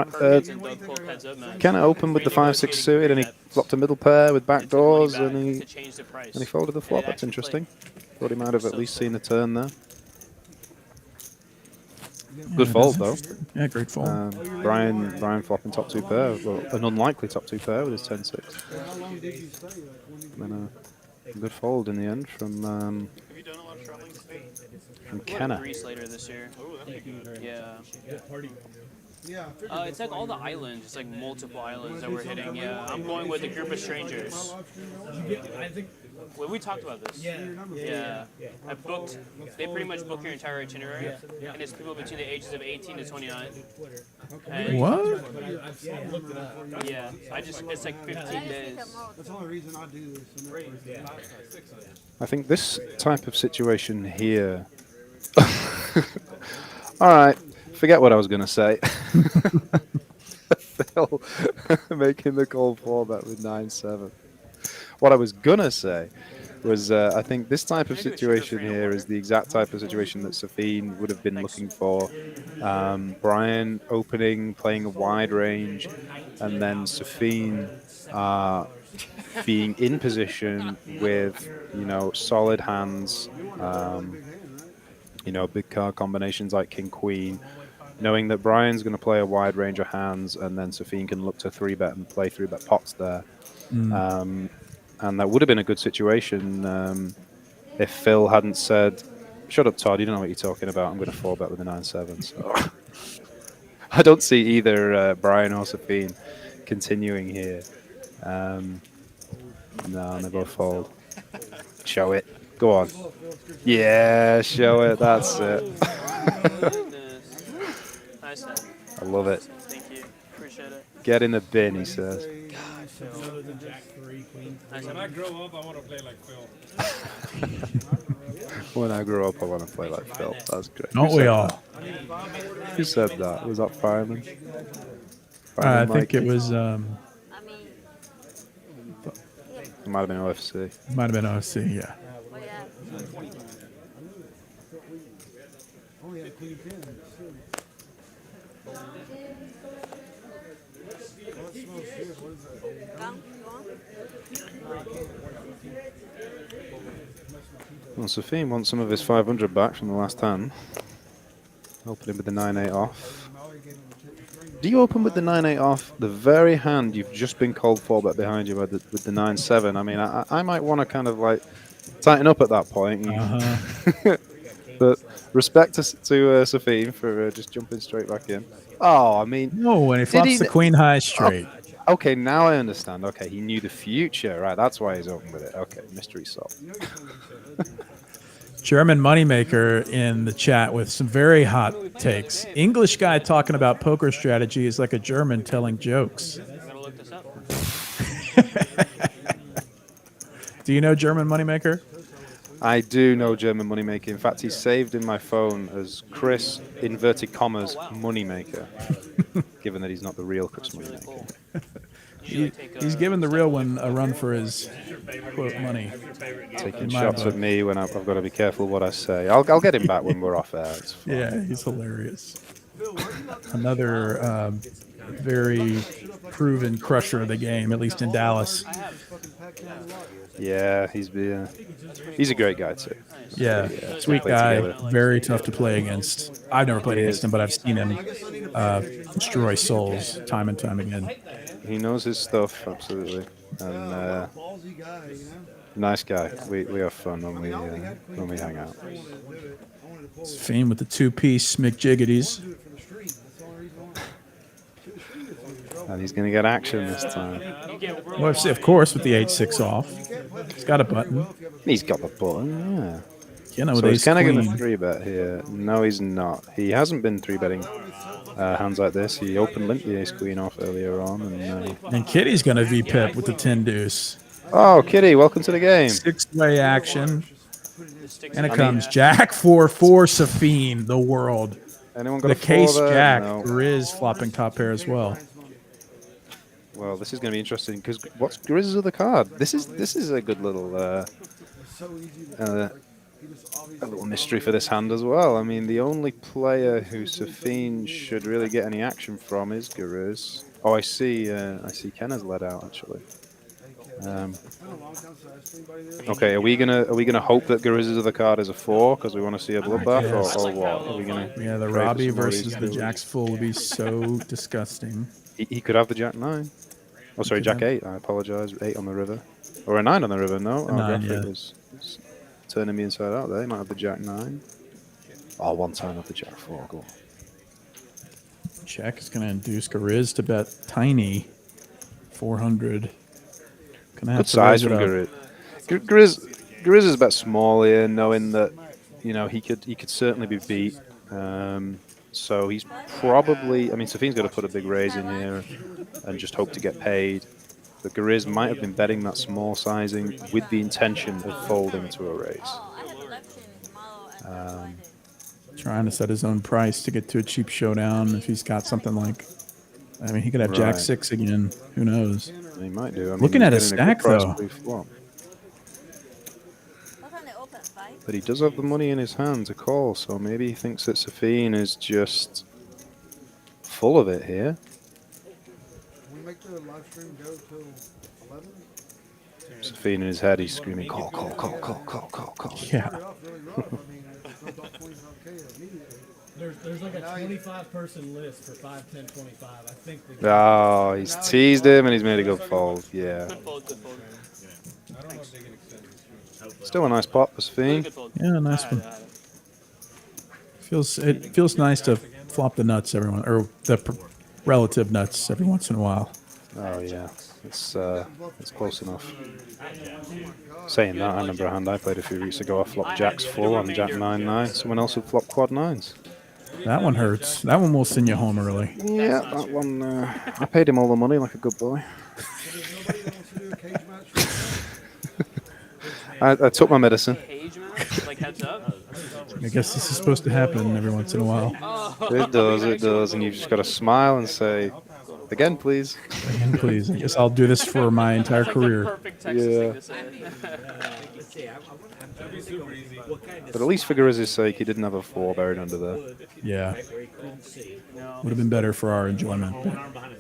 Speaker 6: Kenna opened with the 5-6 suited, and he flopped a middle pair with back doors, and he folded the flop. That's interesting. Thought he might have at least seen the turn there. Good fold though.
Speaker 3: Yeah, great fold.
Speaker 6: Brian flopping top 2 pair, well, an unlikely top 2 pair with his 10-6. And a good fold in the end from Kenna.
Speaker 9: Greece later this year. Yeah. It's like all the islands. It's like multiple islands that we're hitting. Yeah, I'm going with a group of strangers. Well, we talked about this. Yeah. I booked. They pretty much book your entire itinerary, and it's people between the ages of 18 to 29. And
Speaker 3: What?
Speaker 9: yeah, it's like 15 days.
Speaker 4: That's the only reason I do this.
Speaker 6: I think this type of situation here. All right, forget what I was going to say. Phil making the call for that with 9-7. What I was going to say was I think this type of situation here is the exact type of situation that Safeen would have been looking for. Brian opening, playing a wide range, and then Safeen being in position with, solid hands, big card combinations like King Queen, knowing that Brian's going to play a wide range of hands, and then Safeen can look to 3-bet and play 3-bet pots there. And that would have been a good situation if Phil hadn't said, "Shut up, Todd, you don't know what you're talking about. I'm going to 4-bet with a 9-7. So I don't see either Brian or Safeen continuing here. No, they both fold. Show it. Go on. Yeah, show it. That's it.
Speaker 9: Nice.
Speaker 6: I love it.
Speaker 9: Thank you. Appreciate it.
Speaker 6: Get in the bin, he says.
Speaker 7: When I grow up, I want to play like Phil.
Speaker 6: When I grow up, I want to play like Phil. That's great.
Speaker 3: Don't we all?
Speaker 6: Who said that? Was that Fireman?
Speaker 3: I think it was.
Speaker 6: It might have been OFC.
Speaker 3: Might have been OFC, yeah.
Speaker 6: Well, Safeen wants some of his 500 back from the last hand. Opening with the 9-8 off. Do you open with the 9-8 off the very hand you've just been called 4-bet behind you with the 9-7? I mean, I might want to kind of like tighten up at that point. But respect to Safeen for just jumping straight back in. Oh, I mean...
Speaker 3: No, when he flops the queen high straight.
Speaker 6: Oh, okay, now I understand. Okay, he knew the future. Right, that's why he's open with it. Okay, mystery solved.
Speaker 3: German moneymaker in the chat with some very hot takes. English guy talking about poker strategy is like a German telling jokes. Do you know German moneymaker?
Speaker 6: I do know German moneymaker. In fact, he's saved in my phone as Chris, inverted commas, moneymaker, given that he's not the real Chris Moneymaker.
Speaker 3: He's given the real one a run for his quote money.
Speaker 6: Taking shots at me when I've got to be careful what I say. I'll get him back when we're off air. It's fine.
Speaker 3: Yeah, he's hilarious. Another very proven crusher of the game, at least in Dallas.
Speaker 6: Yeah, he's a great guy too.
Speaker 3: Yeah, sweet guy, very tough to play against. I've never played against him, but I've seen him destroy souls time and time again.
Speaker 6: He knows his stuff, absolutely. And nice guy. We have fun when we hang out.
Speaker 3: Safeen with the two-piece McJiggities.
Speaker 6: And he's going to get action this time.
Speaker 3: Well, of course, with the 8-6 off. He's got a button.
Speaker 6: He's got the button, yeah.
Speaker 3: You know,
Speaker 6: so he's kind of going to
Speaker 3: queen.
Speaker 6: 3-bet here. No, he's not. He hasn't been 3-betting hands like this. He open linked the ace queen off earlier on.
Speaker 3: And Kitty's going to VPip with the 10 deuce.
Speaker 6: Oh, Kitty, welcome to the game.
Speaker 3: 6-way action. And it comes Jack 4-4 Safeen, the world.
Speaker 6: Anyone got
Speaker 3: the
Speaker 6: a
Speaker 3: case
Speaker 6: four there?
Speaker 3: Jack,
Speaker 6: No.
Speaker 3: Grizz flopping top pair as well.
Speaker 6: Well, this is going to be interesting because what's Grizz's other card? This is a good little a little mystery for this hand as well. I mean, the only player who Safeen should really get any action from is Grizz. Oh, I see Ken has led out actually. Okay, are we gonna hope that Griz's other card is a 4 because we want to see a bloodbath, or what? Are we gonna?
Speaker 3: Yeah, the Robbie versus the Jack's full would be so disgusting.
Speaker 6: He could have the Jack 9. Oh, sorry, Jack 8. I apologize. 8 on the river, or a 9 on the river. No,
Speaker 3: A 9,
Speaker 6: graphic
Speaker 3: yeah.
Speaker 6: was turning me inside out there. He might have the Jack 9. Oh, one time of the Jack 4. Go on.
Speaker 3: Check is going to induce Grizz to bet tiny 400.
Speaker 6: Good size from Grizz. Grizz is a bit small here, knowing that he could certainly be beat. So he's probably. I mean, Safeen's got to put a big raise in here and just hope to get paid. But Grizz might have been betting that small sizing with the intention of folding to a raise.
Speaker 3: Trying to set his own price to get to a cheap showdown. If he's got something like, I mean, he could have Jack 6 again. Who knows?
Speaker 6: He might do. I mean,
Speaker 3: looking at his stack though.
Speaker 6: But he does have the money in his hand to call, so maybe he thinks that Safeen is just full of it here.
Speaker 4: We make the live stream go till 11.
Speaker 6: Safeen in his head, he's screaming, call, call, call, call, call, call, call.
Speaker 3: Yeah.
Speaker 11: There's like a 25-person list for 5, 10, 25. I think.
Speaker 6: Oh, he's teased him and he's made a good fold. Yeah. Still a nice pot for Safeen.
Speaker 3: Yeah, nice one. It feels nice to flop the nuts or the relative nuts every once in a while.
Speaker 6: Oh yeah, it's close enough. Saying that, I remember a hand I played a few weeks ago. I flopped Jacks full on Jack 9-9. Someone else had flopped quad 9s.
Speaker 3: That one hurts. That one will send you home early.
Speaker 6: Yeah, that one. I paid him all the money like a good boy. I took my medicine.
Speaker 9: Like heads up?
Speaker 3: I guess this is supposed to happen every once in a while.
Speaker 6: It does, and you've just got to smile and say, again, please.
Speaker 3: Again, please. I guess I'll do this for my entire career.
Speaker 6: Yeah. But at least for Grizz's sake, he didn't have a 4 buried under there.
Speaker 3: Yeah. Would have been better for our enjoyment.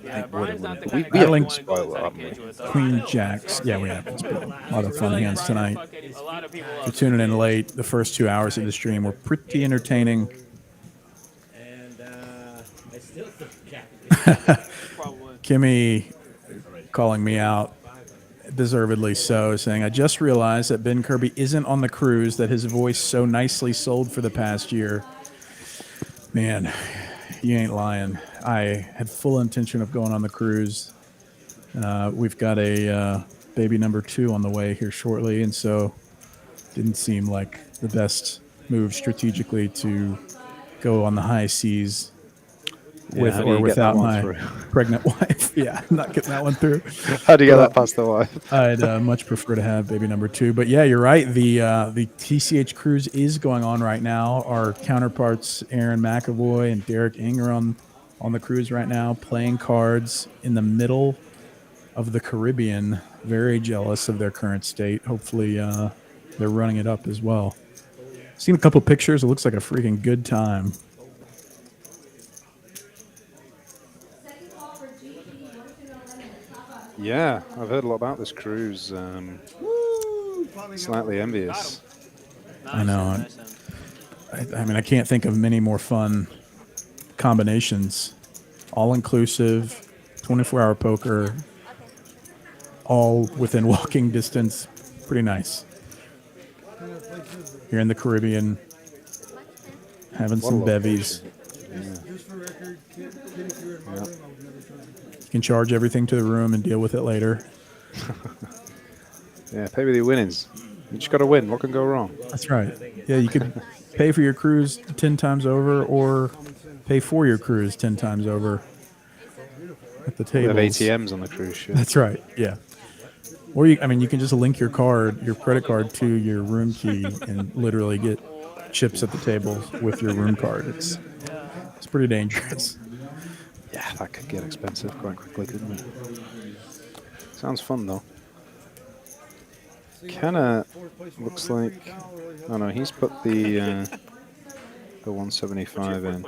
Speaker 6: We haven't spoiled that, haven't we?
Speaker 3: Queen Jacks. Yeah, we have. It's been a lot of fun hands tonight. If you're tuning in late, the first 2 hours of the stream were pretty entertaining. Kimmy calling me out, deservedly so, saying, I just realized that Ben Kirby isn't on the cruise that his voice so nicely sold for the past year. Man, you ain't lying. I had full intention of going on the cruise. We've got a baby number 2 on the way here shortly, and so didn't seem like the best move strategically to go on the high seas with or without my pregnant wife. Yeah, not getting that one through.
Speaker 6: How do you get that past the wife?
Speaker 3: I'd much prefer to have baby number 2. But yeah, you're right. The TCH cruise is going on right now. Our counterparts, Aaron McAvoy and Derek Ing, are on the cruise right now, playing cards in the middle of the Caribbean. Very jealous of their current state. Hopefully they're running it up as well. Seen a couple pictures. It looks like a freaking good time.
Speaker 6: Yeah, I've heard a lot about this cruise. Slightly envious.
Speaker 3: I know. I mean, I can't think of many more fun combinations. All-inclusive, 24-hour poker, all within walking distance. Pretty nice. You're in the Caribbean, having some bevies. You can charge everything to the room and deal with it later.
Speaker 6: Yeah, pay with your winnings. You just got to win. What can go wrong?
Speaker 3: That's right. Yeah, you could pay for your cruise 10 times over or pay for your cruise 10 times over at the table.
Speaker 6: We have ATMs on the cruise ship.
Speaker 3: That's right, yeah. Or, you can just link your credit card to your room key and literally get chips at the table with your room card. It's pretty dangerous.
Speaker 6: Yeah, that could get expensive quite quickly, couldn't it? Sounds fun, though. Kinda looks like... Oh, no, he's put the 175 in.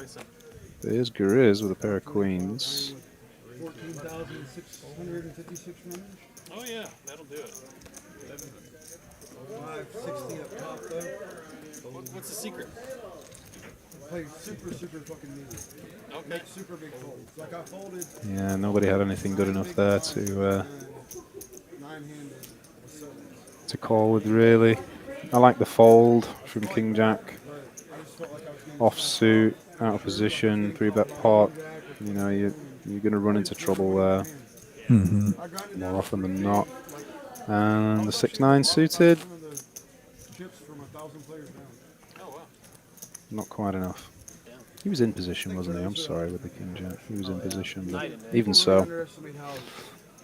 Speaker 6: There's Guriz with a pair of queens.
Speaker 4: 14,656 runners.
Speaker 8: Oh, yeah, that'll do it.
Speaker 4: 560 up top, though.
Speaker 8: What's the secret?
Speaker 4: Play super fucking medium.
Speaker 8: Okay.
Speaker 4: Make super big folds. Like I folded.
Speaker 6: Yeah, nobody had anything good enough there to call with, really. I like the fold from King Jack. Offsuit, out of position, 3-bet pot. You know, you're going to run into trouble there more often than not. And the 6-9 suited.
Speaker 4: Chips from 1,000 players down.
Speaker 9: Oh wow.
Speaker 6: Not quite enough. He was in position, wasn't he? I'm sorry with the king jack. He was in position, but even so,
Speaker 4: Underestimate how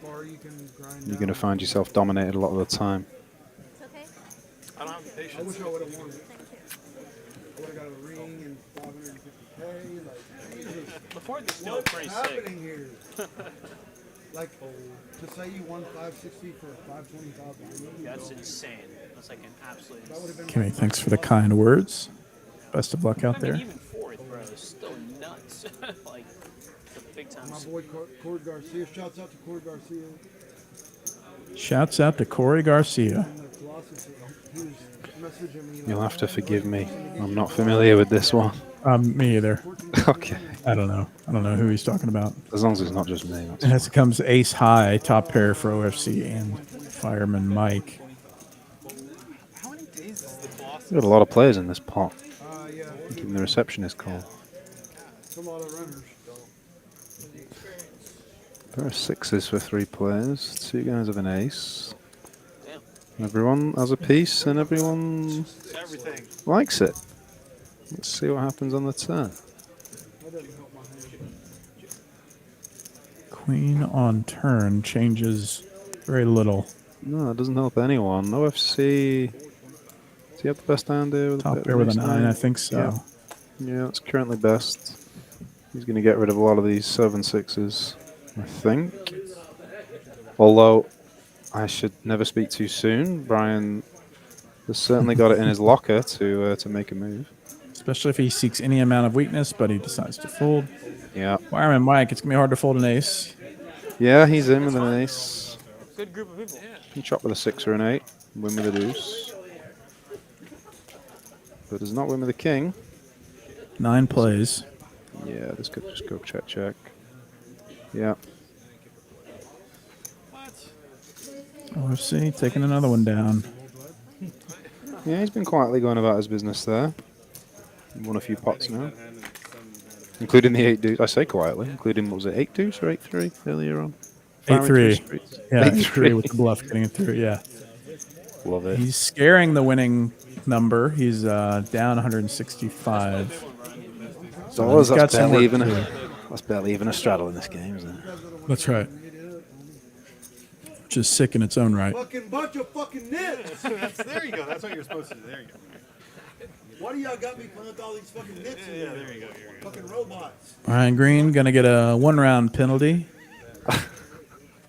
Speaker 4: far you can grind
Speaker 6: you're going to
Speaker 4: down.
Speaker 6: find yourself dominated a lot of the time.
Speaker 5: It's okay.
Speaker 8: I don't have the
Speaker 4: I
Speaker 8: patience.
Speaker 4: wish I would have won it.
Speaker 5: Thank you.
Speaker 4: I would have got a ring and 550K. Like, Jesus,
Speaker 9: Before this still
Speaker 4: what's
Speaker 9: pretty sick.
Speaker 4: happening here? Like, to say you won 560 for 520,000.
Speaker 9: That's insane. That's like an absolute.
Speaker 4: That would have been
Speaker 3: Kimmy, thanks for the kind words. Best of luck out
Speaker 9: I
Speaker 3: there.
Speaker 9: mean, even fourth, bro, is still nuts. Like, it's a big time.
Speaker 4: my boy Cord Garcia. Shouts out to Cord Garcia.
Speaker 3: Shouts out to Corey Garcia.
Speaker 4: In the philosophy, he was messaging me.
Speaker 6: You'll have to forgive me. I'm not familiar with this one.
Speaker 3: Me either.
Speaker 6: Okay.
Speaker 3: I don't know. I don't know who he's talking about.
Speaker 6: As long as it's not just me. That's
Speaker 3: And as it comes ace high, top pair for OFC and Fireman Mike.
Speaker 8: How many days is the boss?
Speaker 6: We've got a lot of players in this pot.
Speaker 4: Yeah.
Speaker 6: Keeping the receptionist call.
Speaker 4: Some lot of runners.
Speaker 6: There are 6s for 3 players. 2 guys have an ace. Everyone has a piece and everyone
Speaker 8: Everything.
Speaker 6: likes it. Let's see what happens on the turn.
Speaker 3: Queen on turn changes very little.
Speaker 6: No, it doesn't help anyone. OFC. Does he have the best hand here? With
Speaker 3: Top pair with a 9, I think so.
Speaker 6: Yeah, it's currently best. He's going to get rid of a lot of these 7-6s, I think. Although, I should never speak too soon. Brian has certainly got it in his locker to make a move.
Speaker 3: Especially if he seeks any amount of weakness, but he decides to fold.
Speaker 6: Yeah.
Speaker 3: Fireman Mike, it's going to be hard to fold an ace.
Speaker 6: Yeah, he's in with an ace.
Speaker 9: Good group of people.
Speaker 6: He chop with a 6 or an 8, win with a deuce. But does not win with a king.
Speaker 3: 9 plays.
Speaker 6: Yeah, this could just go check, check. Yeah.
Speaker 3: OFC taking another one down.
Speaker 6: Yeah, he's been quietly going about his business there. Won a few pots now. Including the 8 deuce. I say quietly, including, what was it, 8 deuce or 8-3 earlier on?
Speaker 3: 8-3. Yeah, 8-3
Speaker 6: 8-3
Speaker 3: with the bluff getting it through, yeah.
Speaker 6: Love it.
Speaker 3: He's scaring the winning number. He's down 165. So he's got some work to do.
Speaker 6: That's barely even a straddle in this game, isn't it?
Speaker 3: That's right. Which is sick in its own right.
Speaker 4: Fucking bunch of fucking nits.
Speaker 8: There you go. That's what you're supposed to do. There you go.
Speaker 4: Why do y'all got me playing with all these fucking nits in here?
Speaker 8: There you go.
Speaker 4: Fucking robots.
Speaker 3: Ryan Green going to get a 1-round penalty.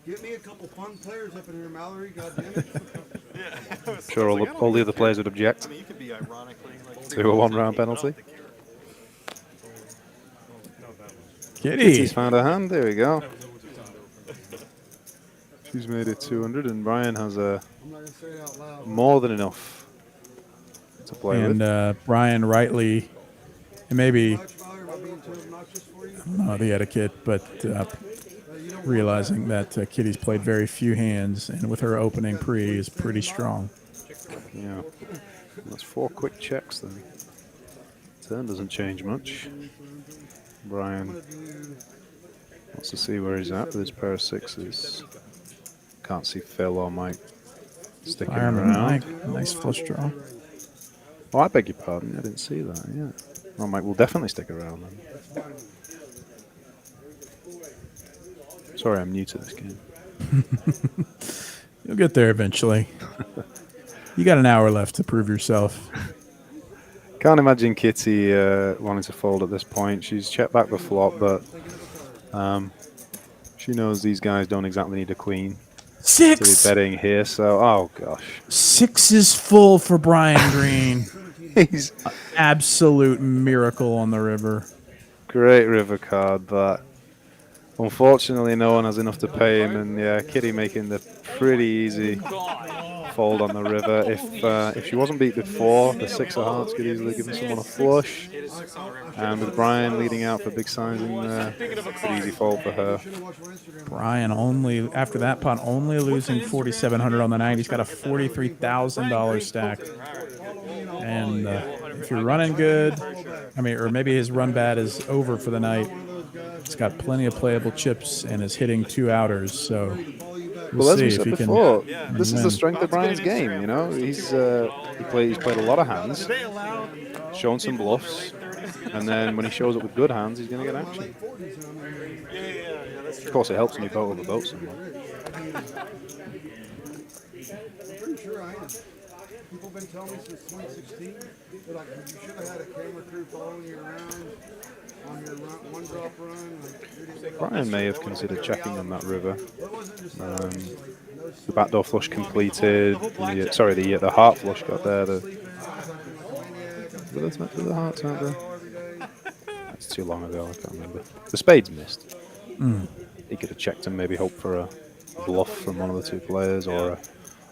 Speaker 4: Get me a couple fun players up in here, Mallory. Goddamn it.
Speaker 6: Sure, all the other players would object
Speaker 8: I mean, you could be ironically like
Speaker 6: to a 1-round penalty.
Speaker 3: Kitty.
Speaker 6: Kitty's found a hand. There we go. She's made it 200, and Brian has
Speaker 4: I'm not gonna say it out loud.
Speaker 6: more than enough to play with.
Speaker 3: And Brian rightly, and maybe,
Speaker 4: Mallory, am I being too obnoxious for you?
Speaker 3: I don't know the etiquette, but realizing that Kitty's played very few hands, and with her opening pre is pretty strong.
Speaker 6: Yeah. That's 4 quick checks then. Turn doesn't change much. Brian wants to see where he's at with his pair of 6s. Can't see Phil or Mike sticking
Speaker 3: Fireman
Speaker 6: around.
Speaker 3: Mike, nice flush draw.
Speaker 6: Oh, I beg your pardon. I didn't see that. Yeah. Well, Mike will definitely stick around then. Sorry, I'm new to this game.
Speaker 3: You'll get there eventually. You got an hour left to prove yourself.
Speaker 6: Can't imagine Kitty wanting to fold at this point. She's checked back the flop, but she knows these guys don't exactly need a queen to be
Speaker 3: 6!
Speaker 6: betting here. So, oh gosh,
Speaker 3: 6 is full for Brian Green.
Speaker 6: he's
Speaker 3: Absolute miracle on the river.
Speaker 6: great river card, but unfortunately, no one has enough to pay him. And yeah, Kitty making the pretty easy fold on the river. If she wasn't beat before, the 6 of hearts could easily give someone a flush. And with Brian leading out for big sizing there, pretty easy fold for her.
Speaker 3: Brian only, after that pot, only losing 4,700 on the night. He's got a $43,000 stack. And if you're running good, I mean, or maybe his run bad is over for the night. He's got plenty of playable chips and is hitting 2 outers. So We'll
Speaker 6: as
Speaker 3: see
Speaker 6: we
Speaker 3: if
Speaker 6: said
Speaker 3: he can
Speaker 6: before, this is the
Speaker 3: win.
Speaker 6: strength of Brian's game. You know, he's played a lot of hands, shown some bluffs, and then when he shows up with good hands, he's going to get action. Of course, it helps when you boat over boat someone.
Speaker 4: I'm pretty sure I am. People have been telling me since 2016, they're like, you should have had a camera crew following you around on your one drop run. Like,
Speaker 6: Brian may have considered checking on that river. The backdoor flush completed. The heart flush got there. The hearts out there. That's too long ago. I can't remember. The spades missed. He could have checked and maybe hoped for a bluff from one of the two players or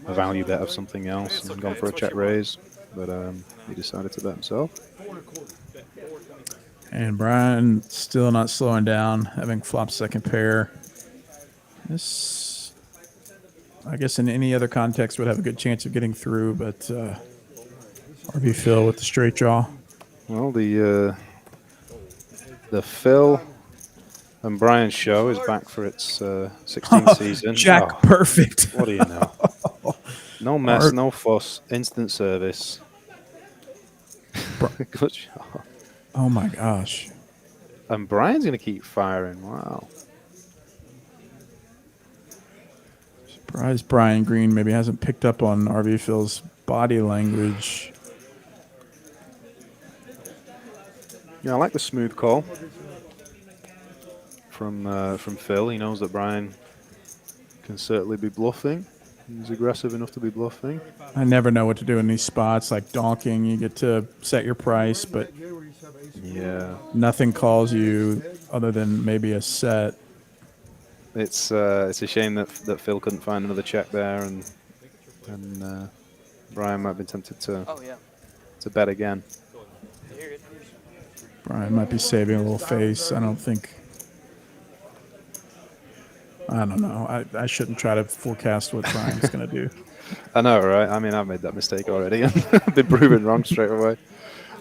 Speaker 6: a value bet of something else and gone for a check raise. But he decided to bet himself.
Speaker 3: And Brian still not slowing down, having flop second pair. This, I guess, in any other context would have a good chance of getting through, but RV Phil with the straight draw.
Speaker 6: Well, the Phil and Brian show is back for its 16th season.
Speaker 3: Jack, perfect.
Speaker 6: What do you know? No mess, no fuss, instant service. Good shot.
Speaker 3: Oh my gosh.
Speaker 6: And Brian's going to keep firing. Wow.
Speaker 3: Surprised Brian Green maybe hasn't picked up on RV Phil's body language.
Speaker 6: Yeah, I like the smooth call from Phil. He knows that Brian can certainly be bluffing. He's aggressive enough to be bluffing.
Speaker 3: I never know what to do in these spots, like donking. You get to set your price, but
Speaker 6: yeah,
Speaker 3: nothing calls you other than maybe a set.
Speaker 6: It's a shame that Phil couldn't find another check there, and Brian might have been tempted to bet again.
Speaker 3: Brian might be saving a little face. I don't know. I shouldn't try to forecast what Brian's going to do.
Speaker 6: I know, right? I mean, I've made that mistake already and been proven wrong straight away.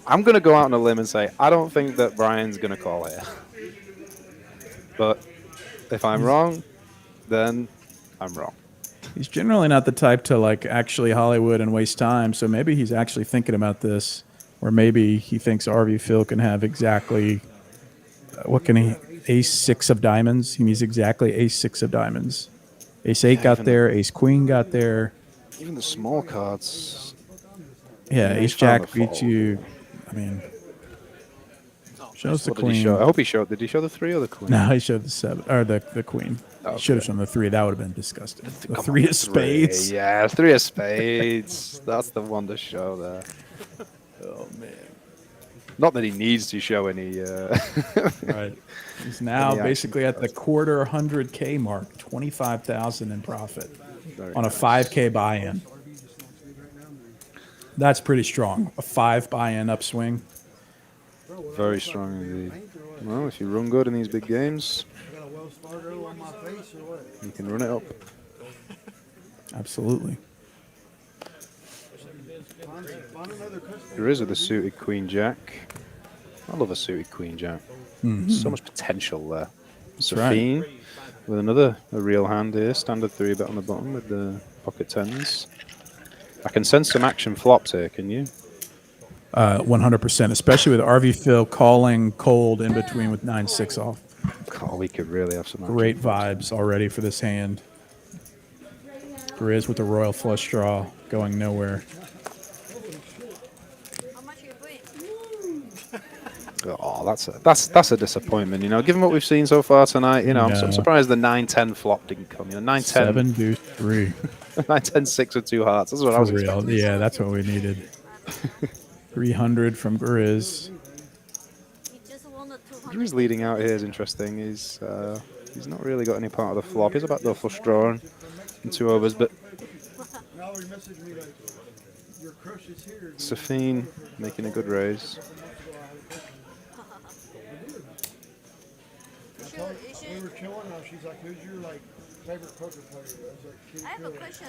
Speaker 6: I'm going to go out on a limb and say I don't think that Brian's going to call here. But if I'm wrong, then I'm wrong.
Speaker 3: He's generally not the type to like actually Hollywood and waste time. So maybe he's actually thinking about this, or maybe he thinks RV Phil can have exactly what can he? Ace 6 of diamonds. He needs exactly ace 6 of diamonds. Ace 8 got there. Ace Queen got there.
Speaker 6: Even the small cards.
Speaker 3: Yeah, Ace Jack beats you. I mean, shows the queen.
Speaker 6: I hope he showed. Did he show the 3 or the queen?
Speaker 3: No, he showed the 7 or the queen.
Speaker 6: Okay.
Speaker 3: He should have shown the 3. That would have been disgusting. The 3 of spades.
Speaker 6: Yeah, 3 of spades. That's the one to show there.
Speaker 3: Oh man.
Speaker 6: Not that he needs to show any.
Speaker 3: Right. He's now basically at the quarter 100K mark, 25,000 in profit on a 5K buy-in. That's pretty strong. A 5 buy-in upswing.
Speaker 6: Very strong indeed. Well, if you run good in these big games, you can run it up.
Speaker 3: Absolutely.
Speaker 6: There is with the suited Queen Jack. I love a suited Queen Jack. So much potential there. Safeen with a real hand here. Standard 3 bet on the bottom with the pocket 10s. I can sense some action flops here, can you?
Speaker 3: 100%, especially with RV Phil calling cold in between with 9-6 off.
Speaker 6: Oh, we could really have some action.
Speaker 3: Great vibes already for this hand. Grizz with the royal flush draw going nowhere.
Speaker 6: Oh, that's a disappointment, you know. Given what we've seen so far tonight, you know, I'm surprised the 9-10 flop didn't come. You know, 9-10.
Speaker 3: 7 deuce 3.
Speaker 6: 9-10 6 with 2 hearts. That's what I was expecting.
Speaker 3: Yeah, that's what we needed. 300 from Grizz.
Speaker 6: Grizz leading out here is interesting. He's not really got any part of the flop. He's about to flush draw and 2 overs, but Safeen making a good raise.
Speaker 4: We were chilling. She's like, "Who's your favorite poker player?" I was like, Kitty Kuo.
Speaker 5: I have a question.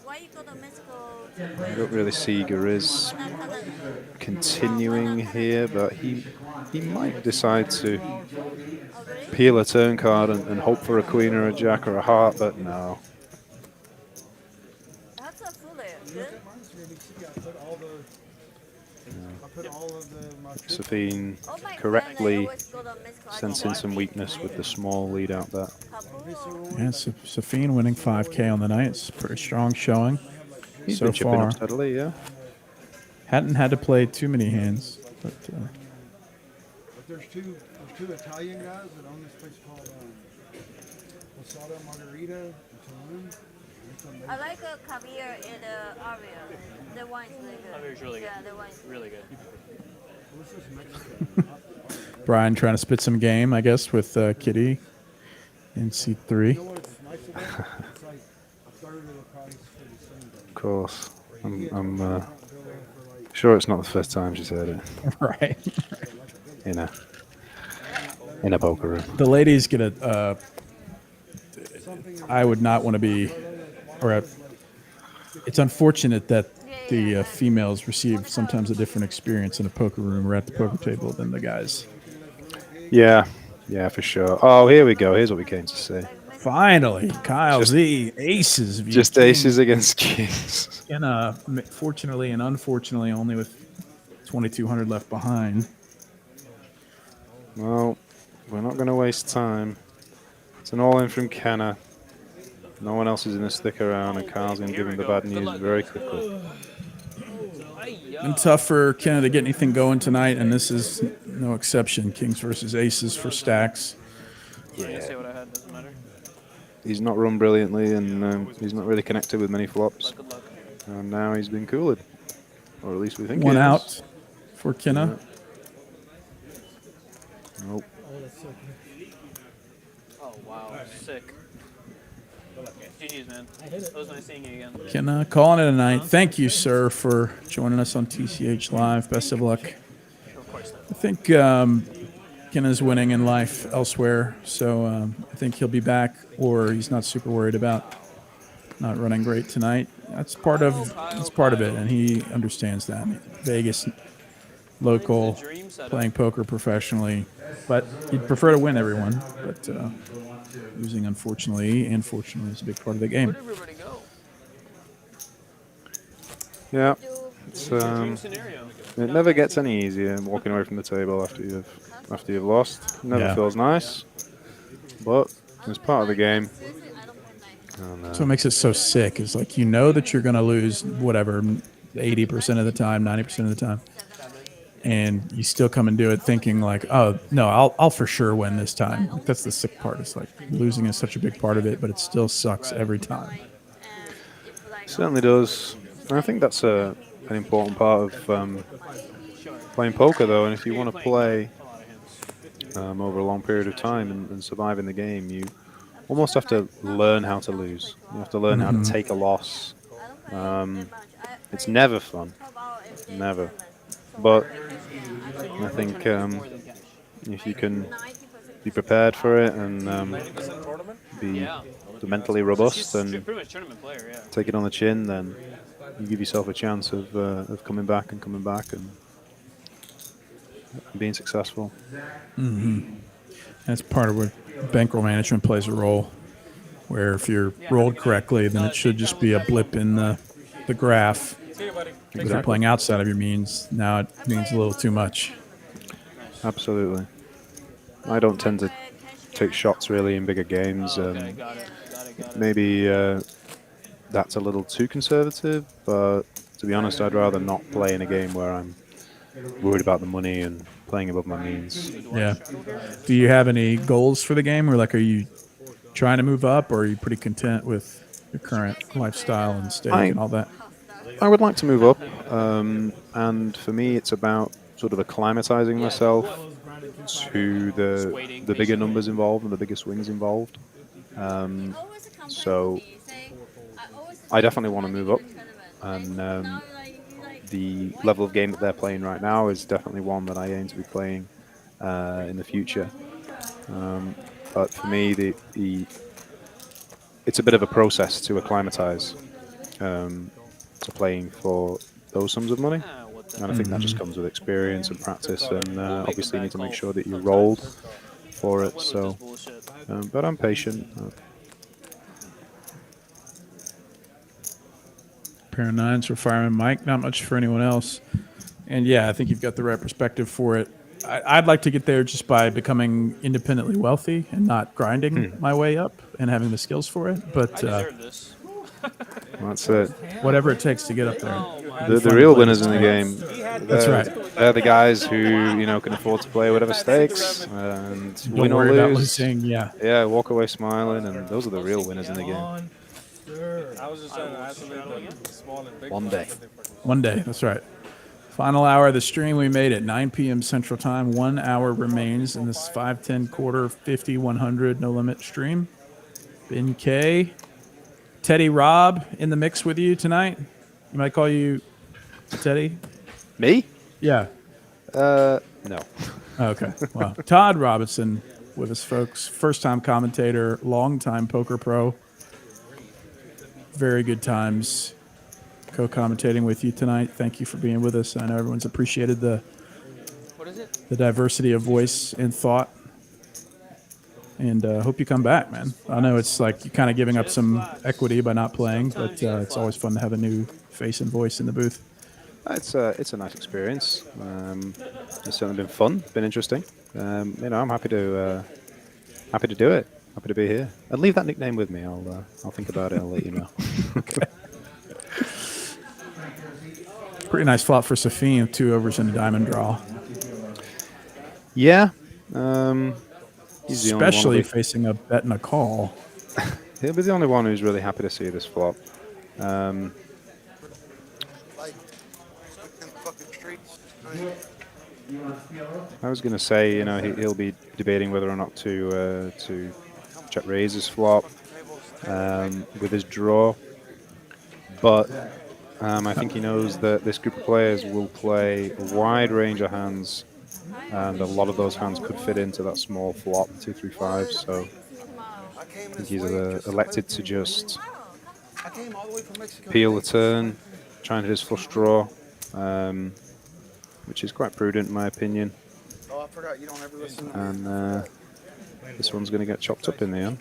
Speaker 5: Why you go to Mexico?
Speaker 6: I don't really see Grizz continuing here, but he might decide to peel a turn card and hope for a queen or a jack or a heart, but no.
Speaker 5: Good?
Speaker 6: Safeen
Speaker 5: Oh my
Speaker 6: correctly
Speaker 5: God, I always go to Miss Clark.
Speaker 6: sensing some weakness with the small lead out there.
Speaker 3: Yeah, Safeen winning 5K on the night. It's a pretty strong showing
Speaker 6: He's
Speaker 3: so
Speaker 6: been chipping
Speaker 3: far.
Speaker 6: up steadily, yeah.
Speaker 3: Hadn't had to play too many hands, but
Speaker 4: But there's two Italian guys that own this place called Posada Margarita in Tulum.
Speaker 5: I like caviar and Aria. The wine's really good.
Speaker 9: Javier's really good.
Speaker 5: Yeah, the wine's
Speaker 9: Really good.
Speaker 3: Brian trying to spit some game, I guess, with Kitty in seat 3.
Speaker 6: Of course. I'm sure it's not the first time she's heard it.
Speaker 3: Right.
Speaker 6: In a poker room.
Speaker 3: The ladies get a. I would not want to be, it's unfortunate that the females receive sometimes a different experience in a poker room or at the poker table than the guys.
Speaker 6: Yeah, for sure. Oh, here we go. Here's what we came to see.
Speaker 3: Finally, Kyle Z, aces.
Speaker 6: Just aces against kings.
Speaker 3: And fortunately and unfortunately, only with 2,200 left behind.
Speaker 6: Well, we're not going to waste time. It's an all-in from Kenna. No one else is going to stick around, and Kyle's going to give him the bad news very quickly.
Speaker 3: Been tough for Kenna to get anything going tonight, and this is no exception. Kings versus aces for stacks.
Speaker 6: Yeah. He's not run brilliantly, and he's not really connected with many flops. And now he's been cooled, or at least we think
Speaker 3: One
Speaker 6: he is.
Speaker 3: out for Kenna.
Speaker 6: Yeah. Nope.
Speaker 9: Oh, wow. Sick. GG's, man. It was nice seeing you again.
Speaker 3: Kenna calling it a night. Thank you, sir, for joining us on TCH Live. Best of luck. I think Kenna's winning in life elsewhere, so I think he'll be back, or he's not super worried about not running great tonight. That's part of it, and he understands that. Vegas, local, playing poker professionally, but he'd prefer to win everyone. But losing, unfortunately, and fortunately, is a big part of the game.
Speaker 9: Where'd everybody go?
Speaker 6: Yeah, it's, it never gets any easier walking away from the table after you've lost. It never feels nice, but it's part of the game.
Speaker 3: So what makes it so sick is like you know that you're going to lose whatever 80% of the time, 90% of the time, and you still come and do it thinking like, oh no, I'll for sure win this time. Like, that's the sick part. It's like losing is such a big part of it, but it still sucks every time.
Speaker 6: It certainly does. And I think that's an important part of playing poker, though. And if you want to play over a long period of time and survive in the game, you almost have to learn how to lose. You have to learn how to take a loss. It's never fun, never. But I think if you can be prepared for it and be mentally robust and take it on the chin, then you give yourself a chance of coming back and being successful.
Speaker 3: That's part of where bankroll management plays a role, where if you're rolled correctly, then it should just be a blip in the graph. If you're playing outside of your means, now it means a little too much.
Speaker 6: Absolutely. I don't tend to take shots really in bigger games. Maybe that's a little too conservative, but to be honest, I'd rather not play in a game where I'm worried about the money and playing above my means.
Speaker 3: Yeah. Do you have any goals for the game, or like, are you trying to move up, or are you pretty content with your current lifestyle and stake and all that?
Speaker 6: I would like to move up, and for me, it's about sort of acclimatizing myself to the bigger numbers involved and the bigger swings involved. So I definitely want to move up, and the level of game that they're playing right now is definitely one that I aim to be playing in the future. But for me, it's a bit of a process to acclimatize to playing for those sums of money. And I think that just comes with experience and practice, and obviously you need to make sure that you're rolled for it. So, but I'm patient.
Speaker 3: Pair of nines for Fireman Mike. Not much for anyone else. And yeah, I think you've got the right perspective for it. I'd like to get there just by becoming independently wealthy and not grinding my way up and having the skills for it. But
Speaker 9: I deserve this.
Speaker 6: That's it.
Speaker 3: Whatever it takes to get up there.
Speaker 6: The real winners in the game.
Speaker 3: That's right.
Speaker 6: They're the guys who can afford to play whatever stakes and
Speaker 3: Don't
Speaker 6: win or
Speaker 3: worry
Speaker 6: lose.
Speaker 3: about losing. Yeah.
Speaker 6: Yeah, walk away smiling, and those are the real winners in the game.
Speaker 7: I was just trying to isolate the small and big.
Speaker 6: One day.
Speaker 3: One day. That's right. Final hour of the stream we made at 9 p.m. Central Time. 1 hour remains in this 5-10 quarter 50 100 no limit stream. Ben K, Teddy Robb in the mix with you tonight. You might call you Teddy.
Speaker 6: Me?
Speaker 3: Yeah.
Speaker 6: No.
Speaker 3: Okay. Well, Todd Robinson with us, folks. First time commentator, long time poker pro. Very good times co-commentating with you tonight. Thank you for being with us. I know everyone's appreciated the diversity of voice and thought. And hope you come back, man. I know it's like you're kind of giving up some equity by not playing, but it's always fun to have a new face and voice in the booth.
Speaker 6: It's a nice experience. It's certainly been fun, been interesting. I'm happy to do it. Happy to be here. And leave that nickname with me. I'll think about it. I'll let you know.
Speaker 3: Okay. Pretty nice flop for Safeen, 2 overs in a diamond draw.
Speaker 6: Yeah. He's
Speaker 3: Especially facing a bet and a call.
Speaker 6: He'll be the only one who's really happy to see this flop. I was going to say, he'll be debating whether or not to check raise his flop with his draw, but I think he knows that this group of players will play a wide range of hands, and a lot of those hands could fit into that small flop, 2-3-5. So I think he's elected to just peel the turn, try and hit his flush draw, which is quite prudent in my opinion.
Speaker 4: Oh, I forgot you don't ever listen to me.
Speaker 6: And this one's going to get chopped up in the end.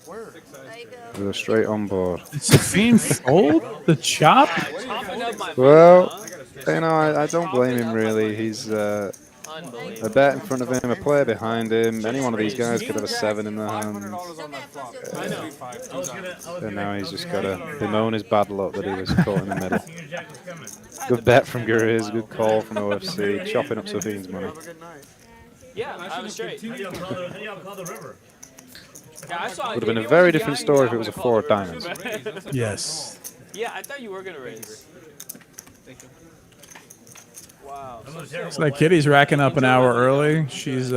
Speaker 6: With a straight on board.
Speaker 3: Did Safeen fold the chop?
Speaker 6: Well, I don't blame him really. He's a bet in front of him, a player behind him. Any one of these guys could have a 7 in their hand. And now he's just got to bemoan his bad luck that he was caught in the middle. Good bet from Guriz, good call from OFC, chopping up Safeen's money.
Speaker 9: Yeah, I was straight.
Speaker 6: Would have been a very different story if it was a 4 of diamonds.
Speaker 3: Yes.
Speaker 9: Yeah, I thought you were going to raise. Wow.
Speaker 3: Looks like Kitty's racking up an hour early. She's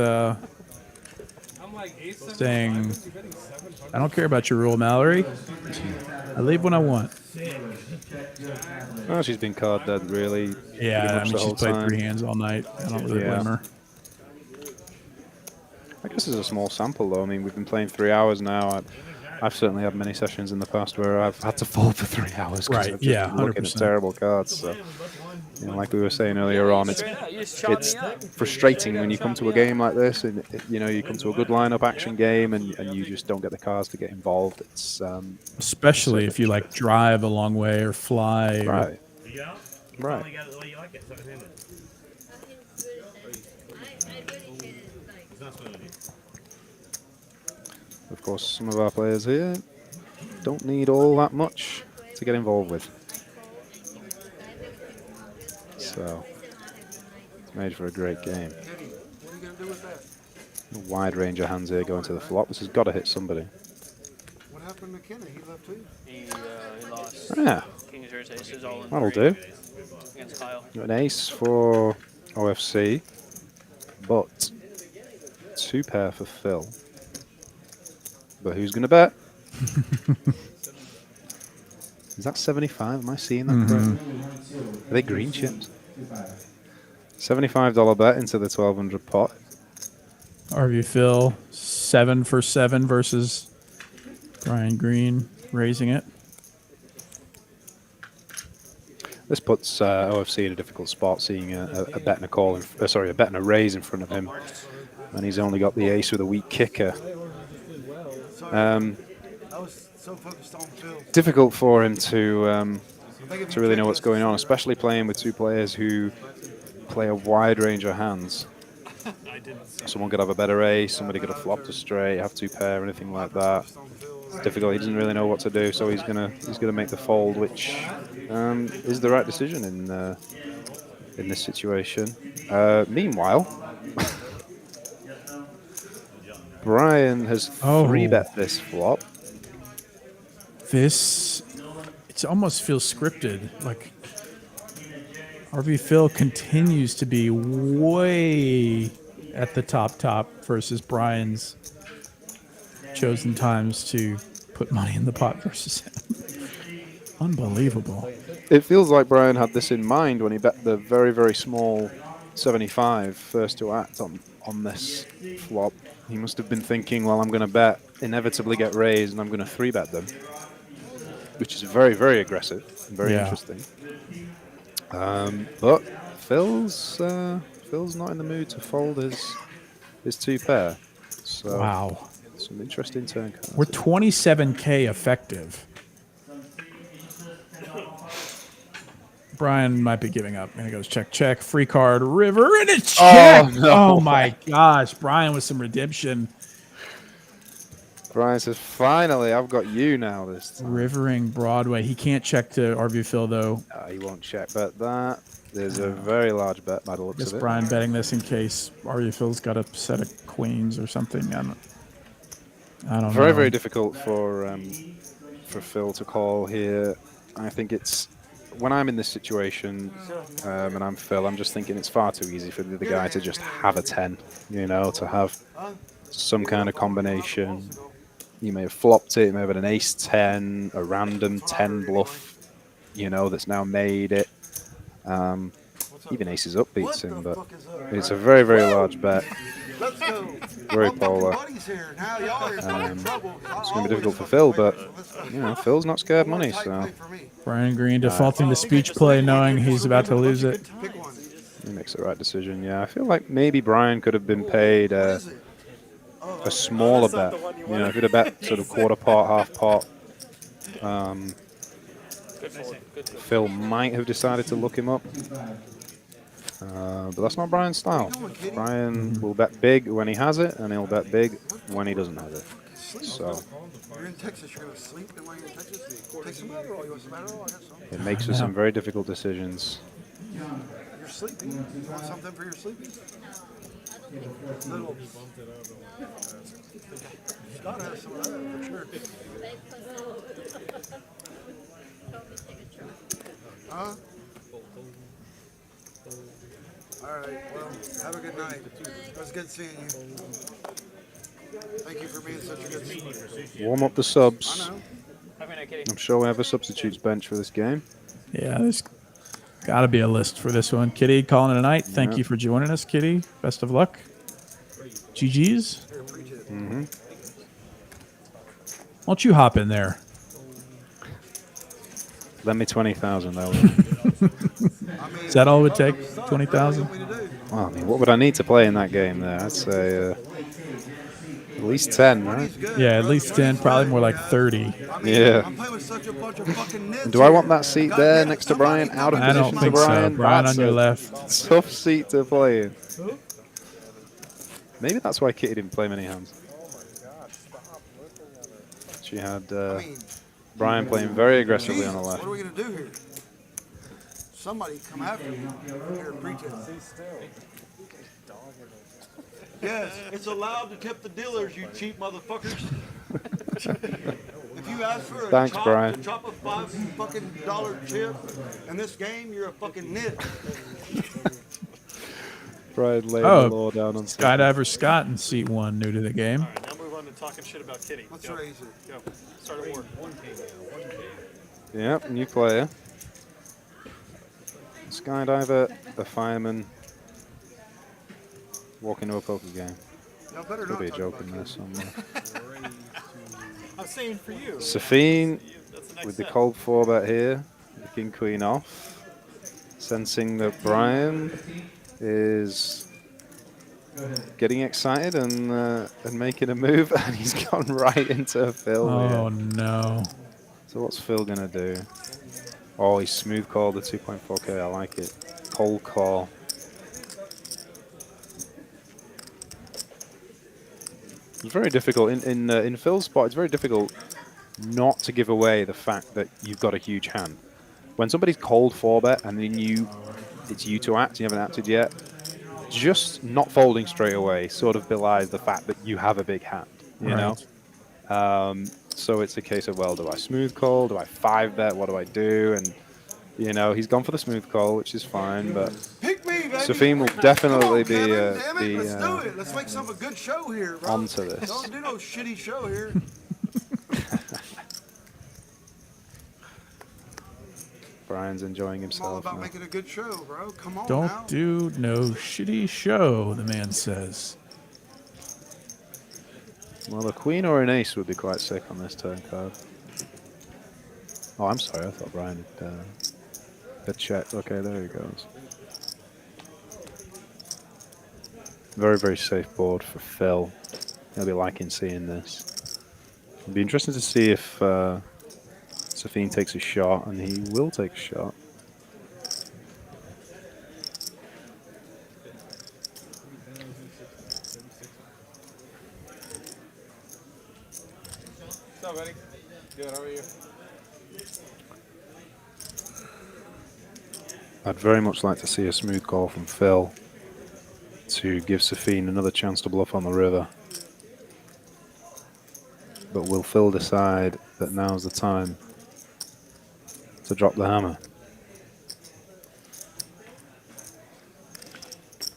Speaker 3: saying, I don't care about your rule, Mallory. I leave when I want.
Speaker 6: Well, she's been card dead, really.
Speaker 3: Yeah,
Speaker 6: she's
Speaker 3: played
Speaker 6: time.
Speaker 3: 3 hands all night. I don't really blame her.
Speaker 6: I guess it's a small sample, though. I mean, we've been playing 3 hours now. I've certainly had many sessions in the past where I've had to fold for 3 hours because I've just been looking at terrible cards. So, like we were saying earlier on, it's frustrating when you come to a game like this and you come to a good lineup action game and you just don't get the cards to get involved. It's
Speaker 3: especially if you like drive a long way or fly.
Speaker 6: Right.
Speaker 3: Right.
Speaker 6: Of course, some of our players here don't need all that much to get involved with. So, it's made for a great game. A wide range of hands here going to the flop. This has got to hit somebody.
Speaker 4: What happened to Kenny? He left too?
Speaker 9: He lost.
Speaker 6: Yeah.
Speaker 9: King's Ace, aces all in
Speaker 6: That'll
Speaker 9: 3
Speaker 6: do.
Speaker 9: Against Kyle.
Speaker 6: Got an ace for OFC, but 2 pair for Phil. But who's going to bet? Is that 75? Am I seeing that correctly? Are they green chips? $75 bet into the 1200 pot.
Speaker 3: RV Phil, 7 for 7 versus Brian Green raising it.
Speaker 6: This puts OFC in a difficult spot, seeing a bet and a call, a bet and a raise in front of him, and he's only got the ace with a weak kicker.
Speaker 4: I was so focused on Phil.
Speaker 6: Difficult for him to to really know what's going on, especially playing with two players who play a wide range of hands. Someone could have a better ace, somebody could have flopped a straight, have two pair, anything like that. It's difficult. He doesn't really know what to do, so he's gonna make the fold, which is the right decision in this situation. Meanwhile, Brian has 3-bet this flop.
Speaker 3: This, it almost feels scripted. Like RV Phil continues to be way at the top versus Brian's chosen times to put money in the pot versus him. Unbelievable.
Speaker 6: It feels like Brian had this in mind when he bet the very, very small 75 first to act on this flop. He must have been thinking, well, I'm going to bet, inevitably get raised, and I'm going to 3-bet them, which is very, very aggressive and very interesting. But Phil's not in the mood to fold his two pair. So
Speaker 3: wow,
Speaker 6: some interesting turn cards.
Speaker 3: We're 27K effective. Brian might be giving up, and he goes check, check, free card, river, and it's check. Oh my gosh, Brian with some redemption.
Speaker 6: Brian says, finally, I've got you now this time.
Speaker 3: Rivering Broadway. He can't check to RV Phil, though.
Speaker 6: He won't check bet that. There's a very large bet by the looks of it.
Speaker 3: Brian betting this in case RV Phil's got a set of queens or something. I don't know.
Speaker 6: Very, very difficult for Phil to call here. I think it's, when I'm in this situation and I'm Phil, I'm just thinking it's far too easy for the other guy to just have a 10, you know, to have some kind of combination. You may have flopped it, you may have had an ace 10, a random 10 bluff, you know, that's now made it. Even aces up beats him, but it's a very, very large bet. Very polar. It's going to be difficult for Phil, but, you know, Phil's not scared money, so.
Speaker 3: Brian Green defaulting to speech play, knowing he's about to lose it.
Speaker 6: He makes the right decision, yeah. I feel like maybe Brian could have been paid a smaller bet. You know, if he'd have bet sort of quarter pot, half pot, Phil might have decided to look him up. But that's not Brian's style. Brian will bet big when he has it, and he'll bet big when he doesn't have it. So it makes for some very difficult decisions.
Speaker 4: You're sleeping. You want something for your sleeping? Little. Scott has some of that for sure. Huh? All right, well, have a good night. It was good seeing you. Thank you for being such a good sport.
Speaker 6: Warm up the subs. I'm sure we have a substitutes bench for this game.
Speaker 3: Yeah, there's got to be a list for this one. Kitty, calling it a night. Thank you for joining us, Kitty. Best of luck. GG's.
Speaker 6: Mm-hmm.
Speaker 3: Why don't you hop in there?
Speaker 6: Lend me 20,000, though.
Speaker 3: Is that all it would take? 20,000?
Speaker 6: Well, I mean, what would I need to play in that game there? I'd say at least 10, right?
Speaker 3: Yeah, at least 10, probably more like 30.
Speaker 6: Yeah. And do I want that seat there next to Brian? Out of position to Brian?
Speaker 3: So. Brian on your left.
Speaker 6: Tough seat to play in. Maybe that's why Kitty didn't play many hands. She had Brian playing very aggressively on the left.
Speaker 4: What are we going to do here? Somebody come after you here at pretense. Yes, it's allowed to tip the dealers, you cheap motherfuckers. If you ask for a
Speaker 6: Thanks,
Speaker 4: chop,
Speaker 6: Brian.
Speaker 4: to chop a $5 chip in this game, you're a fucking nit.
Speaker 6: Brian laying the law down on
Speaker 3: Skydiver Scott in seat 1, new to the game.
Speaker 8: All right, now move on to talking shit about Kitty.
Speaker 4: Let's raise it.
Speaker 8: Go. Start at war.
Speaker 6: Yep, new player. Skydiver, a fireman, walk into a poker game. Could be a joke in there somewhere.
Speaker 8: I'm saying for you.
Speaker 6: Safeen with the cold 4-bet here, the king queen off, sensing that Brian is getting excited and making a move, and he's gone right into Phil.
Speaker 3: Oh no!
Speaker 6: So what's Phil gonna do? Oh, he smooth called the 2.4K. I like it. Cold call. It's very difficult in Phil's spot. It's very difficult not to give away the fact that you've got a huge hand. When somebody's cold 4-bet and then it's you to act, you haven't acted yet, just not folding straight away sort of belies the fact that you have a big hand, you know? So it's a case of, well, do I smooth call? Do I 5-bet? What do I do? And, you know, he's gone for the smooth call, which is fine, but Safeen will definitely
Speaker 4: Let's do it. Let's make some a good show here, bro.
Speaker 6: Onto this.
Speaker 4: Don't do no shitty show here.
Speaker 6: Brian's enjoying
Speaker 4: I'm all
Speaker 6: himself
Speaker 4: about
Speaker 6: now.
Speaker 4: making a good show, bro. Come on
Speaker 3: Don't
Speaker 4: now.
Speaker 3: do no shitty show, the man says.
Speaker 6: Well, a queen or an ace would be quite sick on this turn card. Oh, I'm sorry. I thought Brian had checked. Okay, there he goes. Very, very safe board for Phil. He'll be liking seeing this. It'll be interesting to see if Safeen takes a shot, and he will take a shot.
Speaker 7: What's up, buddy? Good, how are you?
Speaker 6: I'd very much like to see a smooth call from Phil to give Safeen another chance to bluff on the river. But will Phil decide that now's the time to drop the hammer?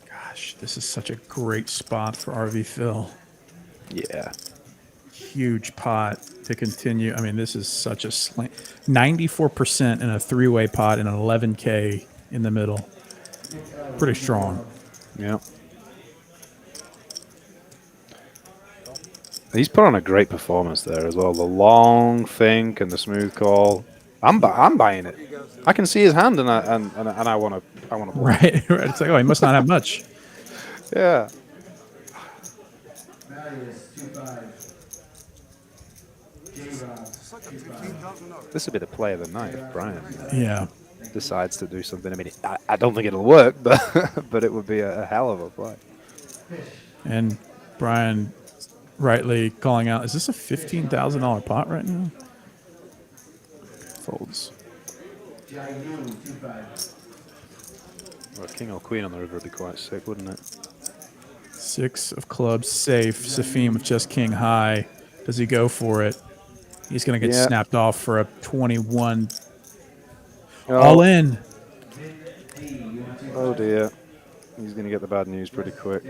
Speaker 3: Gosh, this is such a great spot for RV Phil.
Speaker 6: Yeah.
Speaker 3: Huge pot to continue. I mean, this is such a 94% in a three-way pot and an 11K in the middle. Pretty strong.
Speaker 6: Yeah. He's put on a great performance there as well. The long think and the smooth call. I'm buying it. I can see his hand and I want to.
Speaker 3: Right, right. It's like, oh, he must not have much.
Speaker 6: Yeah. This would be the play of the night if Brian decides to do something. I mean, I don't think it'll work, but but it would be a hell of a play.
Speaker 3: And Brian rightly calling out, is this a $15,000 pot right now? Folds.
Speaker 6: Well, king or queen on the river would be quite sick, wouldn't it?
Speaker 3: 6 of clubs safe. Safeen with just king high. Does he go for it? He's going to get snapped off for a 21.
Speaker 6: Oh.
Speaker 3: All in.
Speaker 6: Oh dear. He's going to get the bad news pretty quick.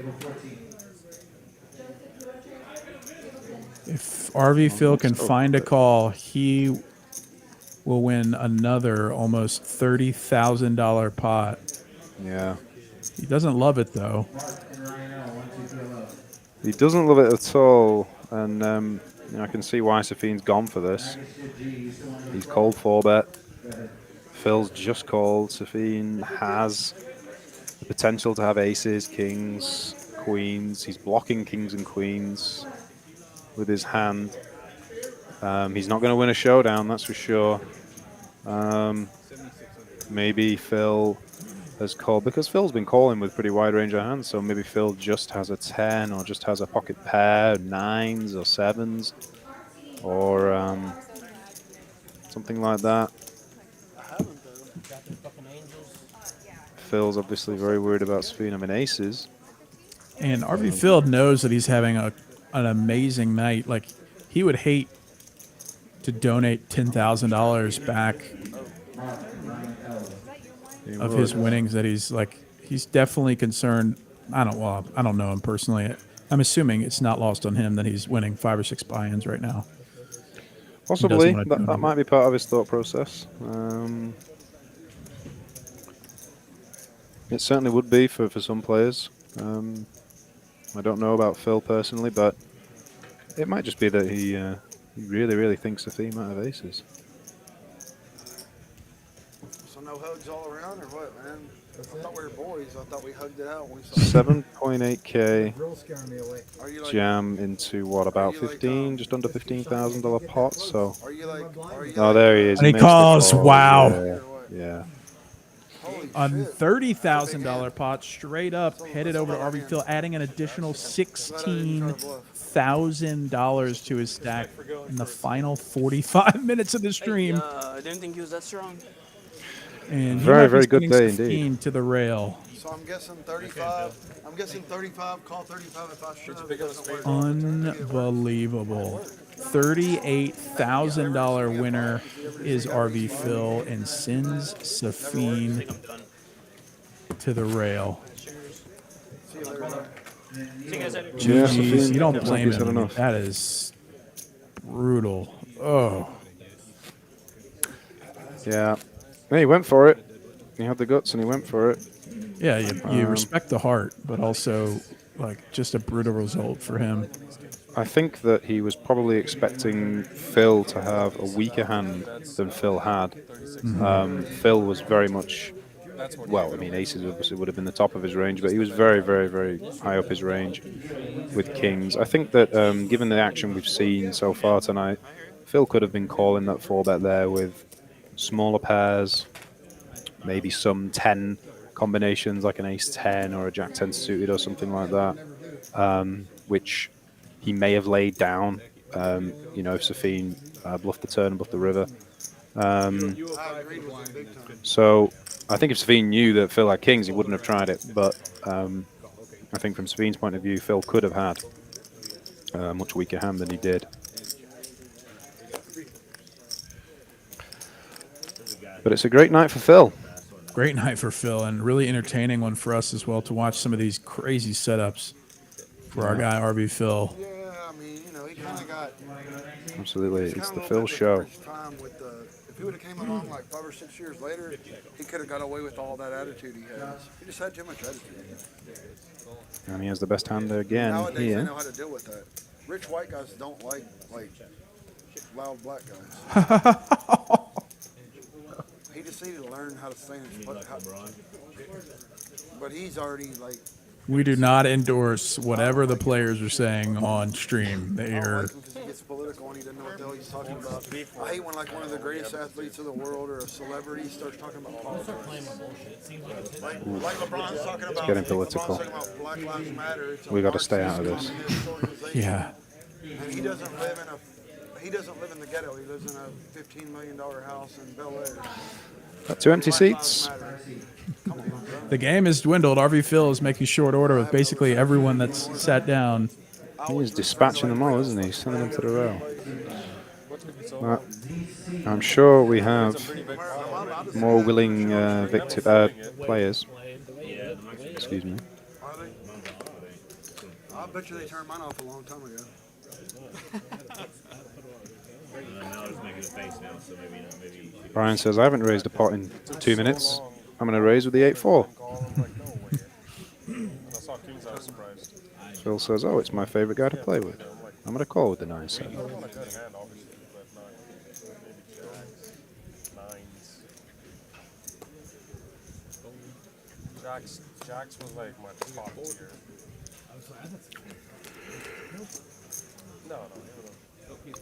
Speaker 3: If RV Phil can find a call, he will win another almost $30,000 pot.
Speaker 6: Yeah.
Speaker 3: He doesn't love it, though.
Speaker 6: He doesn't love it at all, and you know, I can see why Safeen's gone for this. He's called 4-bet. Phil's just called. Safeen has the potential to have aces, kings, queens. He's blocking kings and queens with his hand. He's not going to win a showdown, that's for sure. Maybe Phil has called, because Phil's been calling with pretty wide range of hands, so maybe Phil just has a 10 or just has a pocket pair, 9s or 7s, or something like that. Phil's obviously very worried about Safeen. I mean, aces.
Speaker 3: And RV Phil knows that he's having an amazing night. Like, he would hate to donate $10,000 back of his winnings. That he's definitely concerned. I don't know him personally. I'm assuming it's not lost on him that he's winning 5 or 6 buy-ins right now.
Speaker 6: Possibly. That might be part of his thought process. It certainly would be for some players. I don't know about Phil personally, but it might just be that he really, really thinks Safeen might have aces.
Speaker 4: So no hugs all around or what, man? I thought we were boys. I thought we hugged it out when we saw
Speaker 6: 7.8K
Speaker 4: you like,
Speaker 6: jam into what, about 15, just under $15,000 pot. So,
Speaker 4: are you like,
Speaker 6: oh, there he is.
Speaker 3: And he
Speaker 6: makes the
Speaker 3: calls.
Speaker 6: call.
Speaker 3: Wow.
Speaker 6: Yeah. Yeah.
Speaker 3: A $30,000 pot straight up headed over to RV Phil, adding an additional $16,000 to his stack in the final 45 minutes of the stream.
Speaker 9: I didn't think he was that strong.
Speaker 3: And he
Speaker 6: Very,
Speaker 3: might be
Speaker 6: very good
Speaker 3: sending
Speaker 6: day
Speaker 3: Safeen
Speaker 6: indeed.
Speaker 3: to the rail.
Speaker 4: So I'm guessing 35. I'm guessing 35. Call 35 if I should.
Speaker 3: Unbelievable. $38,000 winner is RV Phil and sends Safeen to the rail. GG's. You don't blame him. That is brutal. Oh.
Speaker 6: Yeah. No, he went for it. He had the guts and he went for it.
Speaker 3: Yeah, you respect the heart, but also like just a brutal result for him.
Speaker 6: I think that he was probably expecting Phil to have a weaker hand than Phil had. Phil was very much, well, I mean, aces obviously would have been the top of his range, but he was very, very, very high up his range with kings. I think that given the action we've seen so far tonight, Phil could have been calling that 4-bet there with smaller pairs, maybe some 10 combinations like an ace-10 or a jack-10 suited or something like that, which he may have laid down, you know, if Safeen bluffed the turn and bluffed the river. So I think if Safeen knew that Phil had kings, he wouldn't have tried it. But I think from Safeen's point of view, Phil could have had a much weaker hand than he did. But it's a great night for Phil.
Speaker 3: Great night for Phil, and really entertaining one for us as well to watch some of these crazy setups for our guy RV Phil.
Speaker 4: Yeah, I mean, you know, he kind of got.
Speaker 6: Absolutely, it's the Phil show.
Speaker 4: If he would have came along like 5 or 6 years later, he could have got away with all that attitude he has. He just had too much attitude.
Speaker 6: And he has the best hand again
Speaker 4: Nowadays,
Speaker 6: here.
Speaker 4: they know how to deal with that. Rich white guys don't like loud black guys. He just needed to learn how to stay in his but he's already like.
Speaker 3: We do not endorse whatever the players are saying on stream. They are.
Speaker 4: Because he gets political and he doesn't know what the hell he's talking about. I hate when like one of the greatest athletes of the world or a celebrity starts talking about politics. Like LeBron's talking about.
Speaker 6: It's getting political.
Speaker 4: Black Lives Matter.
Speaker 6: We got to stay out of this.
Speaker 3: Yeah.
Speaker 4: And he doesn't live in the ghetto. He lives in a $15 million house in Bel Air.
Speaker 6: Got 2 empty seats.
Speaker 3: The game has dwindled. RV Phil is making short order with basically everyone that's sat down.
Speaker 6: He is dispatching them all, isn't he? Sending them to the rail. I'm sure we have more willing players. Excuse me.
Speaker 4: I bet you they turned mine off a long time ago.
Speaker 6: Brian says, I haven't raised a pot in 2 minutes. I'm going to raise with the 8-4. Phil says, oh, it's my favorite guy to play with. I'm going to call with the 9-7.
Speaker 7: Jacks was like my top tier. No. He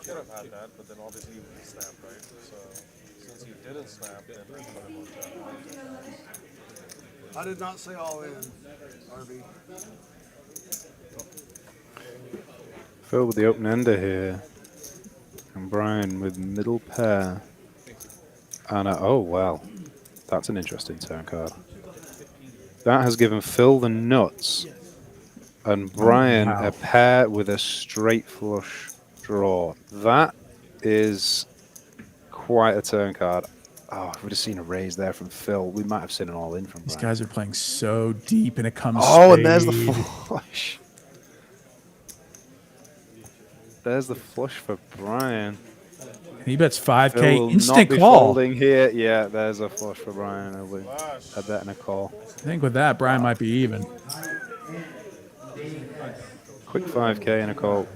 Speaker 7: could have had that, but then obviously he snapped, right? So since he didn't snap, then he put him on jack.
Speaker 4: I did not say all in, RV.
Speaker 6: Phil with the open ender here. And Brian with middle pair. And oh, wow. That's an interesting turn card. That has given Phil the nuts. And Brian a pair with a straight flush draw. That is quite a turn card. Oh, if we'd have seen a raise there from Phil, we might have seen an all in from Brian.
Speaker 3: These guys are playing so deep, and it comes
Speaker 6: Oh, and there's the flush. There's the flush for Brian.
Speaker 3: He bets 5K
Speaker 6: Phil
Speaker 3: instant
Speaker 6: not be
Speaker 3: call.
Speaker 6: Folding here. Yeah, there's a flush for Brian. I would add that in a call.
Speaker 3: I think with that, Brian might be even.
Speaker 6: Quick 5K and a call.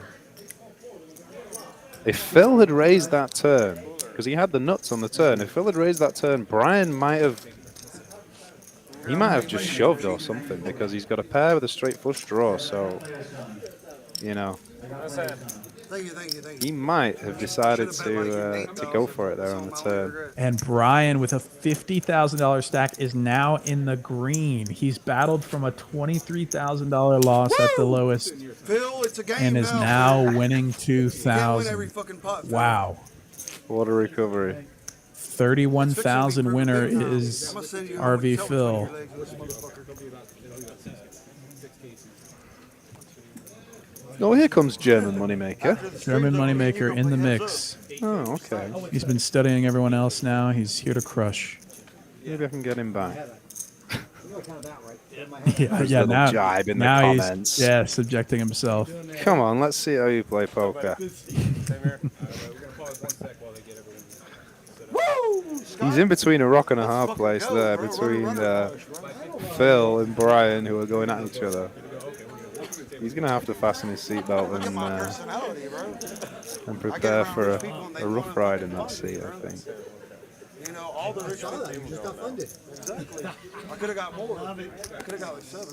Speaker 6: If Phil had raised that turn, because he had the nuts on the turn, if Phil had raised that turn, Brian might have just shoved or something, because he's got a pair with a straight flush draw, so, you know. He might have decided to go for it there on the turn.
Speaker 3: And Brian, with a $50,000 stack, is now in the green. He's battled from a $23,000 loss at the lowest,
Speaker 4: Phil, it's a game
Speaker 3: and is now winning
Speaker 4: every
Speaker 3: $2,000.
Speaker 4: fucking pot, Phil.
Speaker 3: Wow.
Speaker 6: What a recovery.
Speaker 3: 31,000 winner is RV Phil.
Speaker 6: Oh, here comes German Moneymaker.
Speaker 3: German Moneymaker in the mix.
Speaker 6: Oh, okay.
Speaker 3: He's been studying everyone else now. He's here to crush.
Speaker 6: Maybe I can get him back.
Speaker 3: yeah. Now,
Speaker 6: jibe in the
Speaker 3: now
Speaker 6: comments.
Speaker 3: he's subjecting himself.
Speaker 6: Come on, let's see how you play poker. He's in between a rock and a hard place there, between Phil and Brian, who are going at each other. He's going to have to fasten his seatbelt and prepare for a rough ride in that seat, I think.
Speaker 4: You know, all the rich people just got funded. Exactly. I could have got more. I could have got like 7.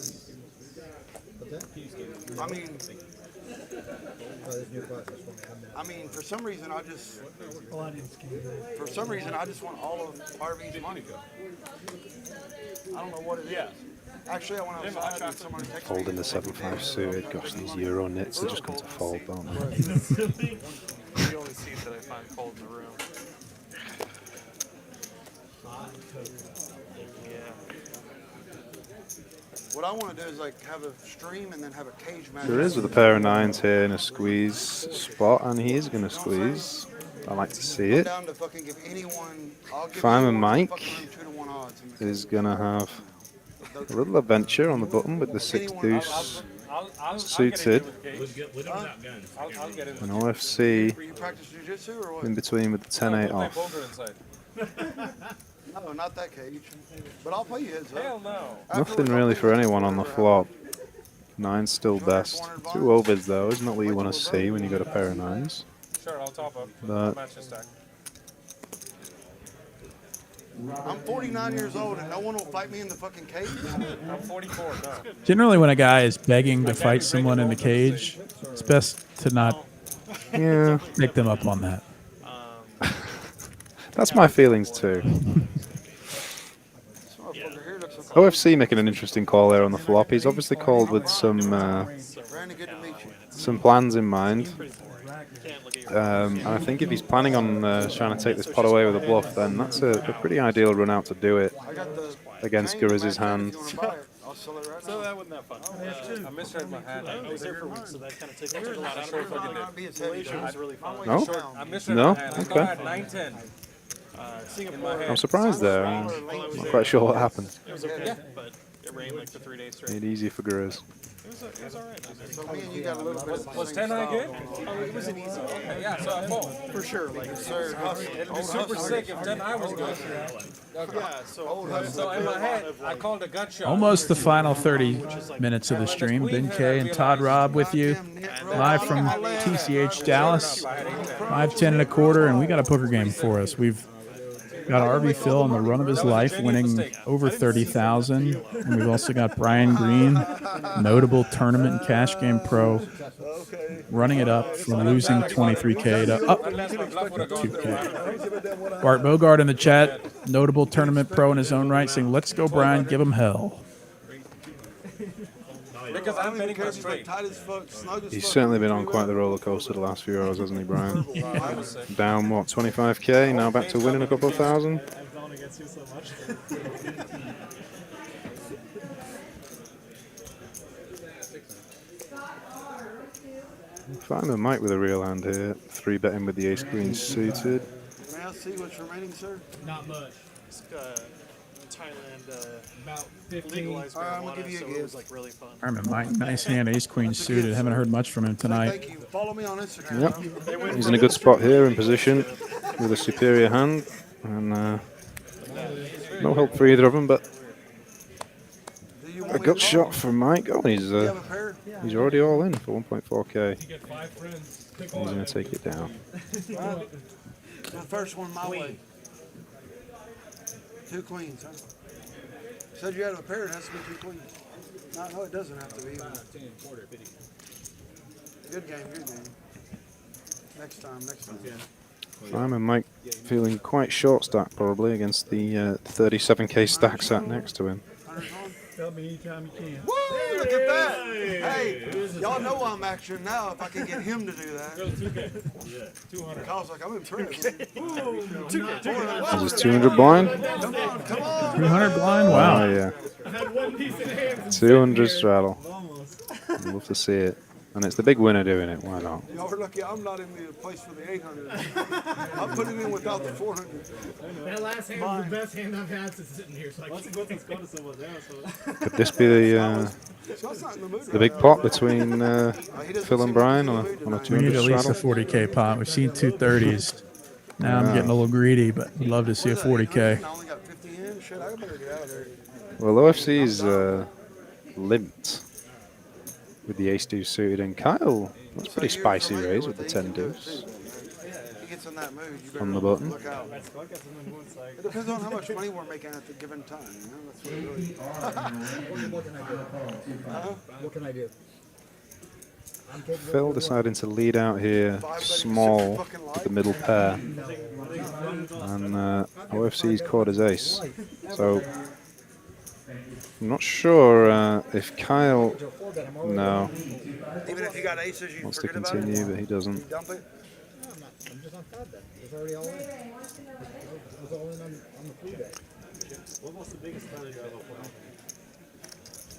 Speaker 4: I mean, for some reason, I just want all of RV's money. I don't know what it is. Actually, I went outside and someone texted me.
Speaker 6: Holding the 7-5 suited. Gosh, these Euro nits are just going to fold, don't they?
Speaker 8: The only seat that I find cold in the room.
Speaker 4: What I want to do is like have a stream and then have a cage match.
Speaker 6: There is with a pair of 9s here in a squeeze spot, and he is going to squeeze. I like to see it. Fireman Mike is going to have a little adventure on the button with the 6 deuce suited. An OFC in between with the 10-8 off.
Speaker 4: No, not that cage. But I'll play you heads up.
Speaker 8: Hell no.
Speaker 6: Nothing really for anyone on the flop. 9's still best. 2 overs though, isn't that what you want to see when you got a pair of 9s?
Speaker 8: Sure, I'll top up.
Speaker 6: But
Speaker 8: Match the stack.
Speaker 4: I'm 49 years old and no one will fight me in the fucking cage.
Speaker 8: I'm 44, no.
Speaker 3: Generally, when a guy is begging to fight someone in the cage, it's best to not make them up on that.
Speaker 6: That's my feelings too. OFC making an interesting call there on the flop. He's obviously called with some plans in mind. And I think if he's planning on trying to take this pot away with a bluff, then that's a pretty ideal run out to do it against Guriz's hand.
Speaker 8: So that wasn't that fun. I misread my hand. I was there for weeks, so that kind of took a lot out of it. Was really fun.
Speaker 6: No?
Speaker 8: I misread
Speaker 6: No?
Speaker 8: my hand.
Speaker 6: Okay.
Speaker 8: I had 9-10. In my hand.
Speaker 6: I'm surprised there. I'm not quite sure what happened.
Speaker 8: It was okay, but it rained like for 3 days straight.
Speaker 6: Made it easy for Guriz.
Speaker 8: It was all right. Was 10-9 good? Oh, it was an easy one. Yeah, so I fold. For sure. Like, it'd be super sick if 10-9 was good. Yeah, so in my head, I called a gut shot.
Speaker 3: Almost the final 30 minutes of the stream. Ben K and Todd Robb with you, live from TCH Dallas, 5-10 1/4, and we got a poker game for us. We've got RV Phil on the run of his life, winning over 30,000, and we've also got Brian Green, notable tournament and cash game pro, running it up from losing 23K to up 2K. Bart Bogart in the chat, notable tournament pro in his own right, saying, "Let's go, Brian, give him hell."
Speaker 8: Because I'm betting my straight.
Speaker 6: He's certainly been on quite the roller coaster the last few hours, hasn't he, Brian? Down, what, 25K, now back to winning a couple of thousand? Fireman Mike with a real hand here, 3-betting with the ace queen suited.
Speaker 4: May I see what's remaining, sir?
Speaker 11: Not much.
Speaker 8: Thailand
Speaker 11: about 15.
Speaker 8: legalized marijuana, so it was like really fun.
Speaker 3: Fireman Mike, nice hand, ace queen suited. Haven't heard much from him tonight.
Speaker 4: Thank you. Follow me on Instagram.
Speaker 6: Yep, he's in a good spot here in position with a superior hand, and no help for either of them, but a gut shot from Mike. Oh, he's already all in for 1.4K. He's going to take it down.
Speaker 4: The first one my way. 2 queens, huh? Said you had a pair, it has to be 2 queens. No, it doesn't have to be. Good game, good game. Next time.
Speaker 6: I'm and Mike feeling quite short stack probably against the 37k stack sat next to him.
Speaker 3: Tell me anytime you can.
Speaker 4: Woo! Look at that! Hey, y'all know I'm action now. If I can get him to do that. 200. Kyle's like, I'm impressed.
Speaker 6: Is this 200 blind?
Speaker 4: Come on.
Speaker 3: 200 blind? Wow.
Speaker 6: Oh yeah. 200 straddle. I'd love to see it. And it's the big winner doing it. Why not?
Speaker 4: Y'all are lucky I'm not in the place for the 800. I'll put it in without the 400.
Speaker 11: That last hand was the best hand I've had since sitting here. So
Speaker 6: Could this be the big pot between Phil and Brian on a
Speaker 3: We
Speaker 6: 200
Speaker 3: need at least a
Speaker 6: straddle?
Speaker 3: 40k pot. We've seen 230s. Now I'm getting a little greedy, but I'd love to see a 40k.
Speaker 4: I only got 50 in. Shit, I better get out of there.
Speaker 6: Well, OFC's Limit with the ace deuce suited, and Kyle, that's pretty spicy raise with the 10 deuce
Speaker 4: He gets in that mood. You better
Speaker 6: on the button.
Speaker 4: look out. It depends on how much money we're making at the given time. You know? That's what it really.
Speaker 12: What can I do?
Speaker 6: Phil deciding to lead out here small with the middle pair, and OFC's caught his ace. So I'm not sure if Kyle
Speaker 4: Even if you got aces, you
Speaker 6: wants to
Speaker 4: forget about
Speaker 6: continue,
Speaker 4: it.
Speaker 6: but he doesn't.
Speaker 4: You dump it.
Speaker 12: I'm just on 5 bet. It's already all in. I was all in on the 3 bet.
Speaker 7: What was the biggest straddle you ever put on?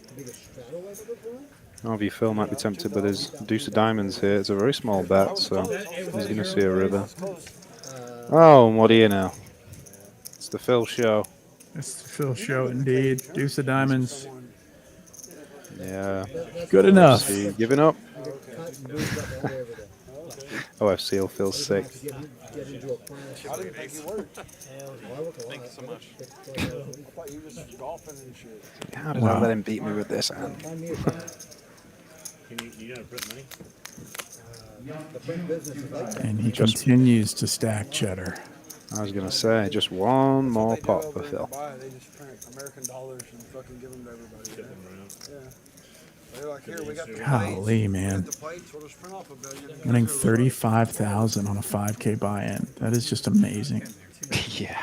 Speaker 12: The biggest straddle I've ever put on?
Speaker 6: RV Phil might be tempted, but his deuce of diamonds here. It's a very small bet, so he's going to see a river. Oh, and what do you know? It's the Phil show.
Speaker 3: It's the Phil show indeed. Deuce of diamonds.
Speaker 6: Yeah.
Speaker 3: Good enough.
Speaker 6: OFC giving up. OFC will feel sick.
Speaker 4: I didn't think you worked.
Speaker 7: Thank you so much.
Speaker 4: I thought you were just golfing and shit.
Speaker 6: How did I let him beat me with this hand?
Speaker 10: You gotta print money?
Speaker 3: And he continues to stack cheddar.
Speaker 6: I was going to say, just one more pot for Phil.
Speaker 4: They just print American dollars and fucking give them to everybody. Yeah. They're like, here, we got the
Speaker 3: Golly, man.
Speaker 4: plates. We'll just print off a billion.
Speaker 3: Winning 35,000 on a 5k buy-in. That is just amazing.
Speaker 6: Yeah.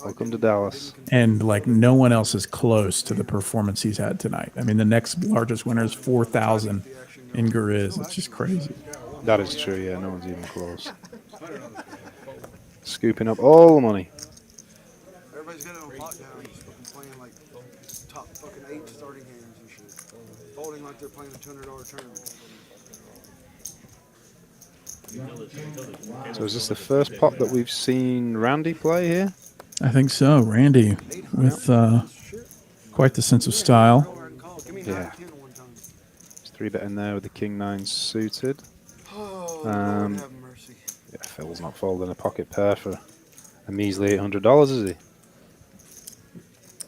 Speaker 6: Welcome to Dallas.
Speaker 3: And like no one else is close to the performance he's had tonight. I mean, the next largest winner is 4,000 in Gariz. It's just crazy.
Speaker 6: That is true, yeah. No one's even close. Scooping up all the money.
Speaker 4: Everybody's got it on lockdown. Just fucking playing like top fucking 8 starting games and shit. Folding like they're playing a $200 tournament.
Speaker 6: So is this the first pot that we've seen Randy play here?
Speaker 3: I think so. Randy with quite the sense of style.
Speaker 6: Yeah. It's 3-bet in there with the King-9 suited. Yeah, Phil's not folding a pocket pair for a measly $800, is he?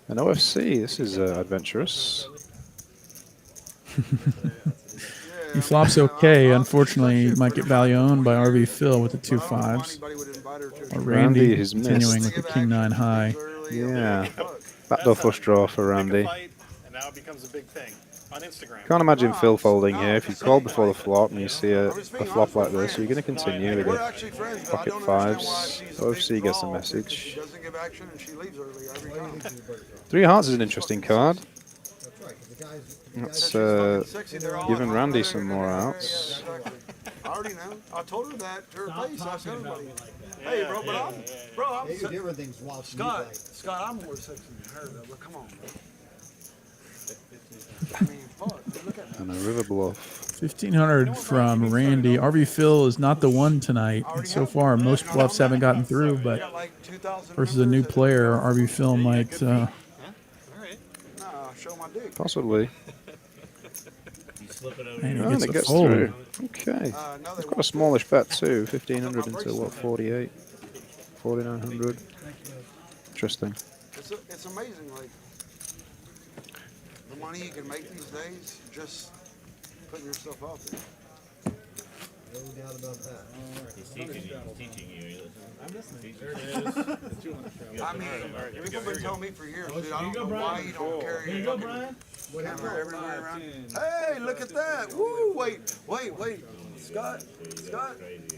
Speaker 6: An OFC, this is adventurous.
Speaker 3: He flops okay. Unfortunately, he might get value owned by RV Phil with the 2 5s. Or Randy
Speaker 6: has
Speaker 3: continuing
Speaker 6: missed.
Speaker 3: with the King-9 high.
Speaker 6: Yeah. Backdoor flush draw for Randy.
Speaker 7: And now it becomes a big thing on Instagram.
Speaker 6: Can't imagine Phil folding here. If you call before the flop and you see a flop like this, you're going to continue with the pocket 5s. OFC gets the message.
Speaker 4: Doesn't give action and she leaves early every time.
Speaker 6: 3 hearts is an interesting card. That's giving Randy some more outs.
Speaker 4: I already know. I told her that to her face. I said, hey, bro, but I'm Scott, I'm more sexy than her, though. But come on, bro. I mean, fuck. Look at me.
Speaker 6: And a river bluff.
Speaker 3: 1,500 from Randy. RV Phil is not the one tonight. So far, most bluffs haven't gotten through, but versus a new player, RV Phil might.
Speaker 6: Possibly.
Speaker 3: And he
Speaker 6: And
Speaker 3: gets
Speaker 6: it
Speaker 3: a
Speaker 6: gets
Speaker 3: fold.
Speaker 6: through. Okay. It's quite a smallish bet too. 1,500 into what, 48? 4,900. Interesting.
Speaker 4: It's amazing, like, the money you can make these days just putting yourself out there.
Speaker 12: No doubt about that.
Speaker 13: He's teaching you. I'm listening.
Speaker 4: I mean, people been telling me for years, dude, I don't know why you don't carry a fucking camera everywhere around. Hey, look at that. Woo, wait. Scott,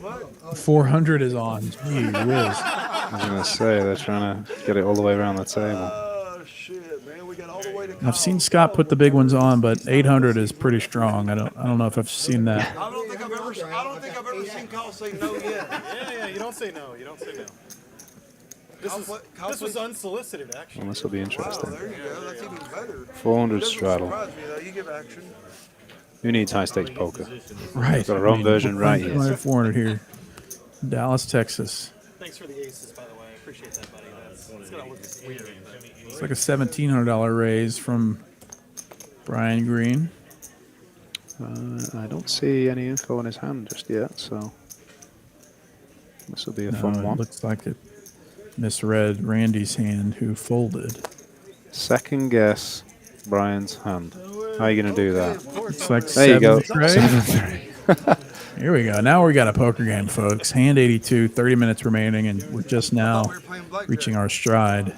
Speaker 4: what?
Speaker 3: 400 is on. Gee whiz.
Speaker 6: I was going to say, they're trying to get it all the way around the table.
Speaker 4: Oh, shit, man. We got all the way to
Speaker 3: I've seen Scott put the big ones on, but 800 is pretty strong. I don't know if I've seen that.
Speaker 4: I don't think I've ever seen Kyle say no yet.
Speaker 8: Yeah, you don't say no. This was unsolicited, actually.
Speaker 6: Well, this will be interesting.
Speaker 4: Wow, there you go. That's even better.
Speaker 6: 400 straddle.
Speaker 4: Surprise me, though. You give action.
Speaker 6: Who needs high stakes poker?
Speaker 3: Right.
Speaker 6: We've got our own version right here.
Speaker 3: 400 here. Dallas, Texas.
Speaker 8: Thanks for the aces, by the way. I appreciate that, buddy. It's gonna look weird.
Speaker 3: It's like a $1,700 raise from Brian Green.
Speaker 6: I don't see any info on his hand just yet, so this will be a fun one.
Speaker 3: Looks like it misread Randy's hand, who folded.
Speaker 6: Second guess Brian's hand. How are you going to do that?
Speaker 3: It's like
Speaker 6: there you go.
Speaker 3: 7-3. Here we go. Now we got a poker game, folks. Hand 82, 30 minutes remaining, and we're just now reaching our stride.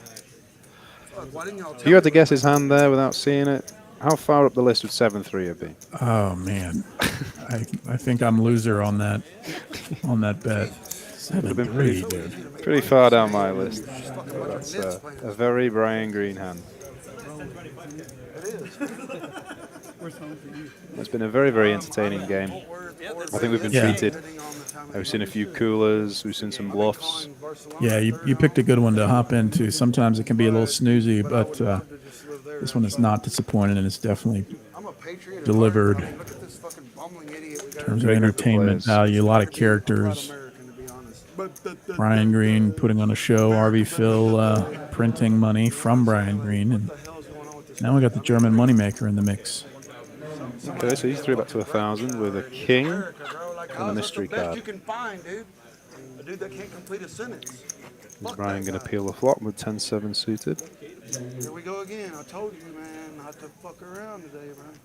Speaker 6: If you had to guess his hand there without seeing it, how far up the list would 7-3 have been?
Speaker 3: Oh man, I think I'm loser on that bet. 7-3, dude.
Speaker 6: Pretty far down my list. So that's a very Brian Green hand. It's been a very, very entertaining game. I think we've been treated. We've seen a few coolers. We've seen some bluffs.
Speaker 3: Yeah, you picked a good one to hop into. Sometimes it can be a little snoozy, but this one is not disappointed, and it's definitely delivered in terms of entertainment value. A lot of characters. Brian Green putting on a show. RV Phil printing money from Brian Green, and now we got the German moneymaker in the mix.
Speaker 6: Okay, so he's threw back to 1,000 with a king and a mystery card.
Speaker 4: You can find, dude. A dude that can't complete a sentence.
Speaker 6: Is Brian going to peel the flop with 10-7 suited?
Speaker 4: Here we go again. I told you, man, not to fuck around today, man.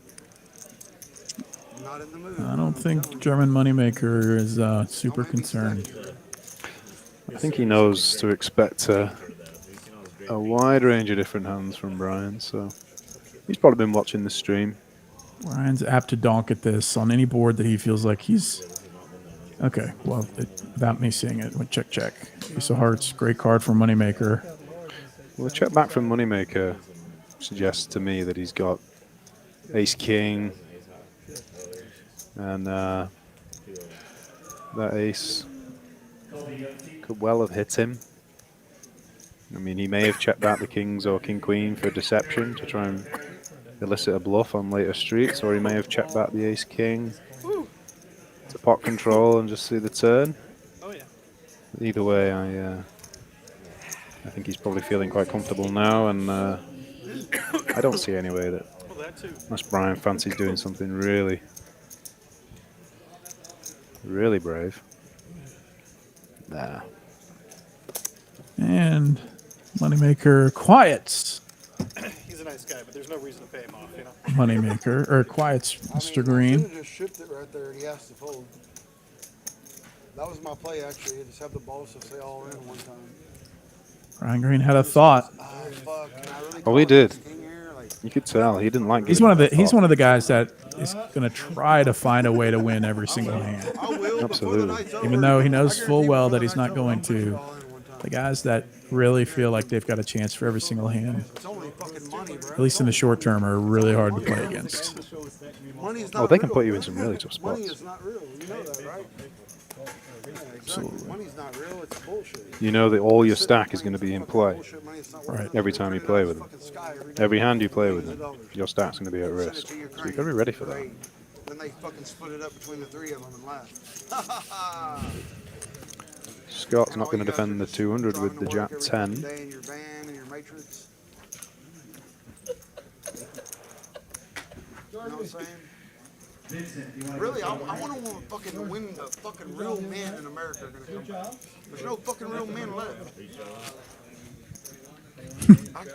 Speaker 4: Not in the mood.
Speaker 3: I don't think German moneymaker is super concerned.
Speaker 6: I think he knows to expect a wide range of different hands from Brian, so he's probably been watching the stream.
Speaker 3: Brian's apt to donk at this on any board that he feels like he's... Okay, well, without me seeing it, check. Ace of Hearts, great card for moneymaker.
Speaker 6: Well, the check back from moneymaker suggests to me that he's got ace king, and that ace could well have hit him. I mean, he may have checked back the kings or king queen for deception to try and elicit a bluff on later streets, or he may have checked back the ace king to pot control and just see the turn. Either way, I think he's probably feeling quite comfortable now, and I don't see any way that unless Brian fancies doing something really brave. Nah.
Speaker 3: And moneymaker quiets.
Speaker 8: He's a nice guy, but there's no reason to pay him off, you know.
Speaker 3: Moneymaker, or quiets Mr. Green.
Speaker 4: I just shipped it right there, and he asked to fold. That was my play, actually. Just have the balls to say all in one time.
Speaker 3: Brian Green had a thought.
Speaker 6: Oh, he did. You could tell he didn't like.
Speaker 3: He's one of the guys that is going to try to find a way to win every single hand.
Speaker 6: Absolutely.
Speaker 3: Even though he knows full well that he's not going to. The guys that really feel like they've got a chance for every single hand, at least in the short term, are really hard to play against.
Speaker 6: Oh, they can put you in some really tough spots.
Speaker 4: Money is not real. You know that, right?
Speaker 3: Absolutely.
Speaker 4: Money's not real. It's bullshit.
Speaker 6: You know that all your stack is going to be in play every time you play with them. Every hand you play with them, your stack's going to be at risk. So you've got to be ready for that.
Speaker 4: Then they fucking split it up between the three of them and laughed.
Speaker 6: Scott's not going to defend the 200 with the Jack 10.
Speaker 4: Really, I want to fucking win the fucking real men in America are going to come back. There's no fucking real men left.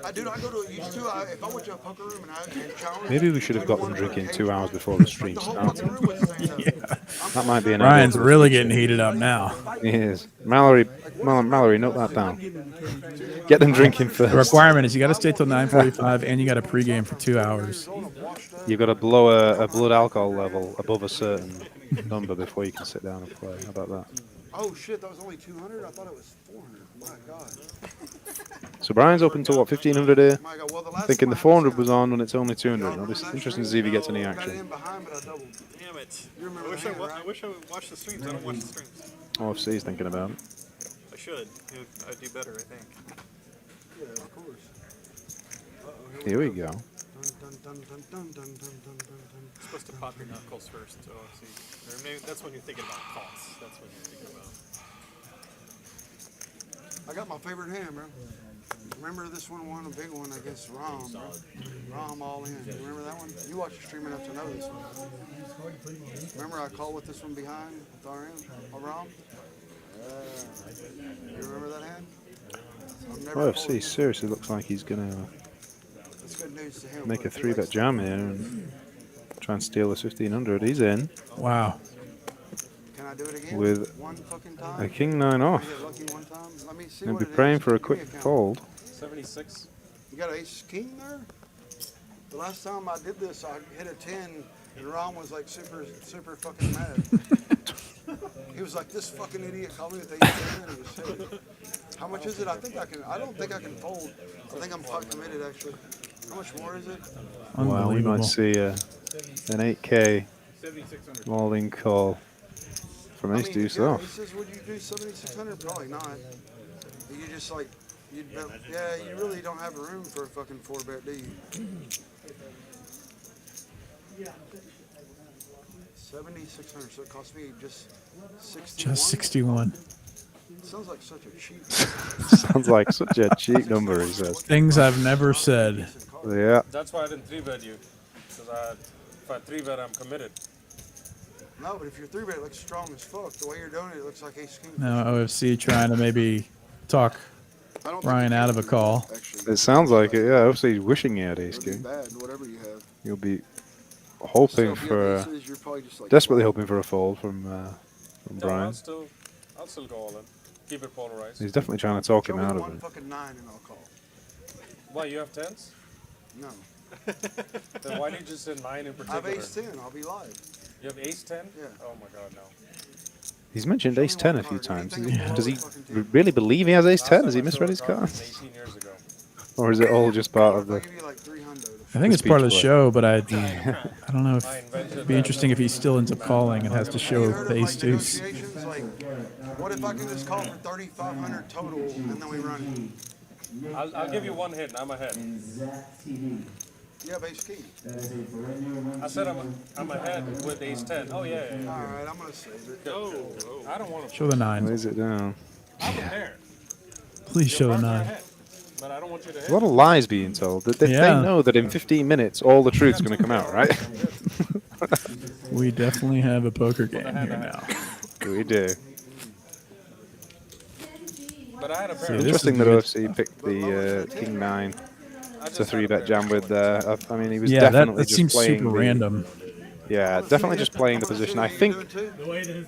Speaker 4: I do. I go to used to. If I went to a poker room and challenge.
Speaker 6: Maybe we should have got them drinking 2 hours before the stream started. That might be an
Speaker 3: Ryan's
Speaker 6: idea.
Speaker 3: really getting heated up now.
Speaker 6: He is. Mallory, note that down. Get them drinking first.
Speaker 3: The requirement is you got to stay till 9:45 and you got to pregame for 2 hours.
Speaker 6: You've got to blow a blood alcohol level above a certain number before you can sit down and play. How about that?
Speaker 4: Oh shit, that was only 200? I thought it was 400. My God.
Speaker 6: So Brian's open to what, 1500 here?
Speaker 4: My God. Well,
Speaker 6: Thinking the 400 was on when it's only 200. It'll be interesting to see if he gets any action.
Speaker 8: Damn it. I wish I would watch the streams. I don't watch the streams.
Speaker 6: OFC's thinking about it.
Speaker 8: I should. I'd do better, I think.
Speaker 4: Yeah, of course.
Speaker 6: Here we go.
Speaker 8: You're supposed to pop your knuckles first, so see. Or maybe that's when you're thinking about calls. That's what you're thinking about.
Speaker 4: I got my favorite hand, bro. Remember this one won a big one against Rom, bro. Rom all in. Remember that one? You watch the stream enough to know this one. Remember I called with this one behind with RM? Oh, Rom? You remember that hand?
Speaker 6: OFC seriously looks like he's going to make a 3-bet jam here and try and steal the 1500. He's in.
Speaker 3: Wow.
Speaker 4: Can I do it again?
Speaker 6: With
Speaker 4: one fucking time?
Speaker 6: a king 9 off. And be praying for a quick fold.
Speaker 8: 76.
Speaker 4: You got ace king there? The last time I did this, I hit a 10, and Ron was like super fucking mad. He was like, "This fucking idiot called me with ace 10," and he was hit. How much is it? I don't think I can fold. I think I'm pot committed actually. How much more is it?
Speaker 6: Well, we might see an 8K all-in call from ace deuce off.
Speaker 4: He says, "Would you do 7,600?" Probably not. You just like, you really don't have room for a fucking 4-bet, do you? 7,600. So it cost me just 61.
Speaker 3: Just 61.
Speaker 4: Sounds like such a cheap.
Speaker 6: Sounds like such a cheap number, he says.
Speaker 3: Things I've never said.
Speaker 6: Yeah.
Speaker 7: That's why I didn't 3-bet you. Because if I 3-bet, I'm committed.
Speaker 4: No, but if you're 3-bet, it looks strong as fuck. The way you're doing it, it looks like ace king.
Speaker 3: Now OFC trying to maybe talk Ryan out of a call.
Speaker 6: It sounds like it, yeah. OFC's wishing he had ace king.
Speaker 4: Bad, whatever you have.
Speaker 6: You'll be hoping for, desperately hoping for a fold from Brian.
Speaker 7: I'll still go all in. Keep it polarized.
Speaker 6: He's definitely trying to talk him out of
Speaker 4: one
Speaker 6: it.
Speaker 4: fucking 9 and I'll call.
Speaker 7: Why, you have 10s?
Speaker 4: No.
Speaker 7: Then why did you just say 9 in particular?
Speaker 4: I have ace 10. I'll be live.
Speaker 7: You have ace 10?
Speaker 4: Yeah.
Speaker 7: Oh my god, no.
Speaker 6: He's mentioned ace 10 a few times. Does he really believe he has ace 10? Has he misread his cards?
Speaker 7: 18 years ago.
Speaker 6: Or is it all just part of the...
Speaker 3: I think it's part of the show, but I don't know if it'd be interesting if he still ends up calling and has to show the ace deuce.
Speaker 4: Like, what if I can just call for 3,500 total and then we run it?
Speaker 7: I'll give you one hit and I'm ahead.
Speaker 4: You have ace king.
Speaker 7: I said I'm ahead with ace 10. Oh yeah.
Speaker 4: All right, I'm gonna save it.
Speaker 7: I don't want to.
Speaker 3: Show the 9.
Speaker 6: Lays it down.
Speaker 7: I'm prepared.
Speaker 3: Please show the 9.
Speaker 7: But I don't want you to hit.
Speaker 6: A lot of lies being told. They know that in 15 minutes all the truth's going to come out, right?
Speaker 3: We definitely have a poker game here now.
Speaker 6: We do.
Speaker 7: But I had a
Speaker 3: See,
Speaker 6: interesting that OFC picked the King 9 to 3-bet jam with there. I mean, he was definitely
Speaker 3: that
Speaker 6: just
Speaker 3: seems
Speaker 6: playing
Speaker 3: super random.
Speaker 6: Yeah, definitely just playing the position. I think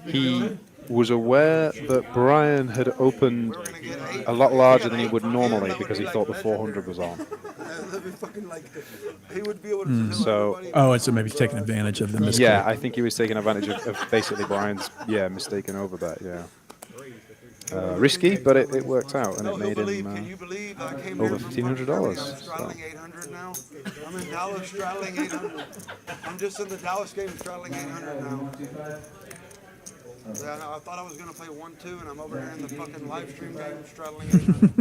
Speaker 6: he was aware that Brian had opened a lot larger than he would normally because he thought the 400 was on.
Speaker 3: Oh, and so maybe he's taking advantage of the misclick.
Speaker 6: Yeah, I think he was taking advantage of basically Brian's mistaken over bet. Yeah. Risky, but it worked out and it made him over $1,500.
Speaker 4: Straddling 800 now. I'm in Dallas straddling 800. I'm just in the Dallas game straddling 800 now. Yeah, I thought I was going to play 1-2 and I'm over here in the fucking live stream game straddling 800.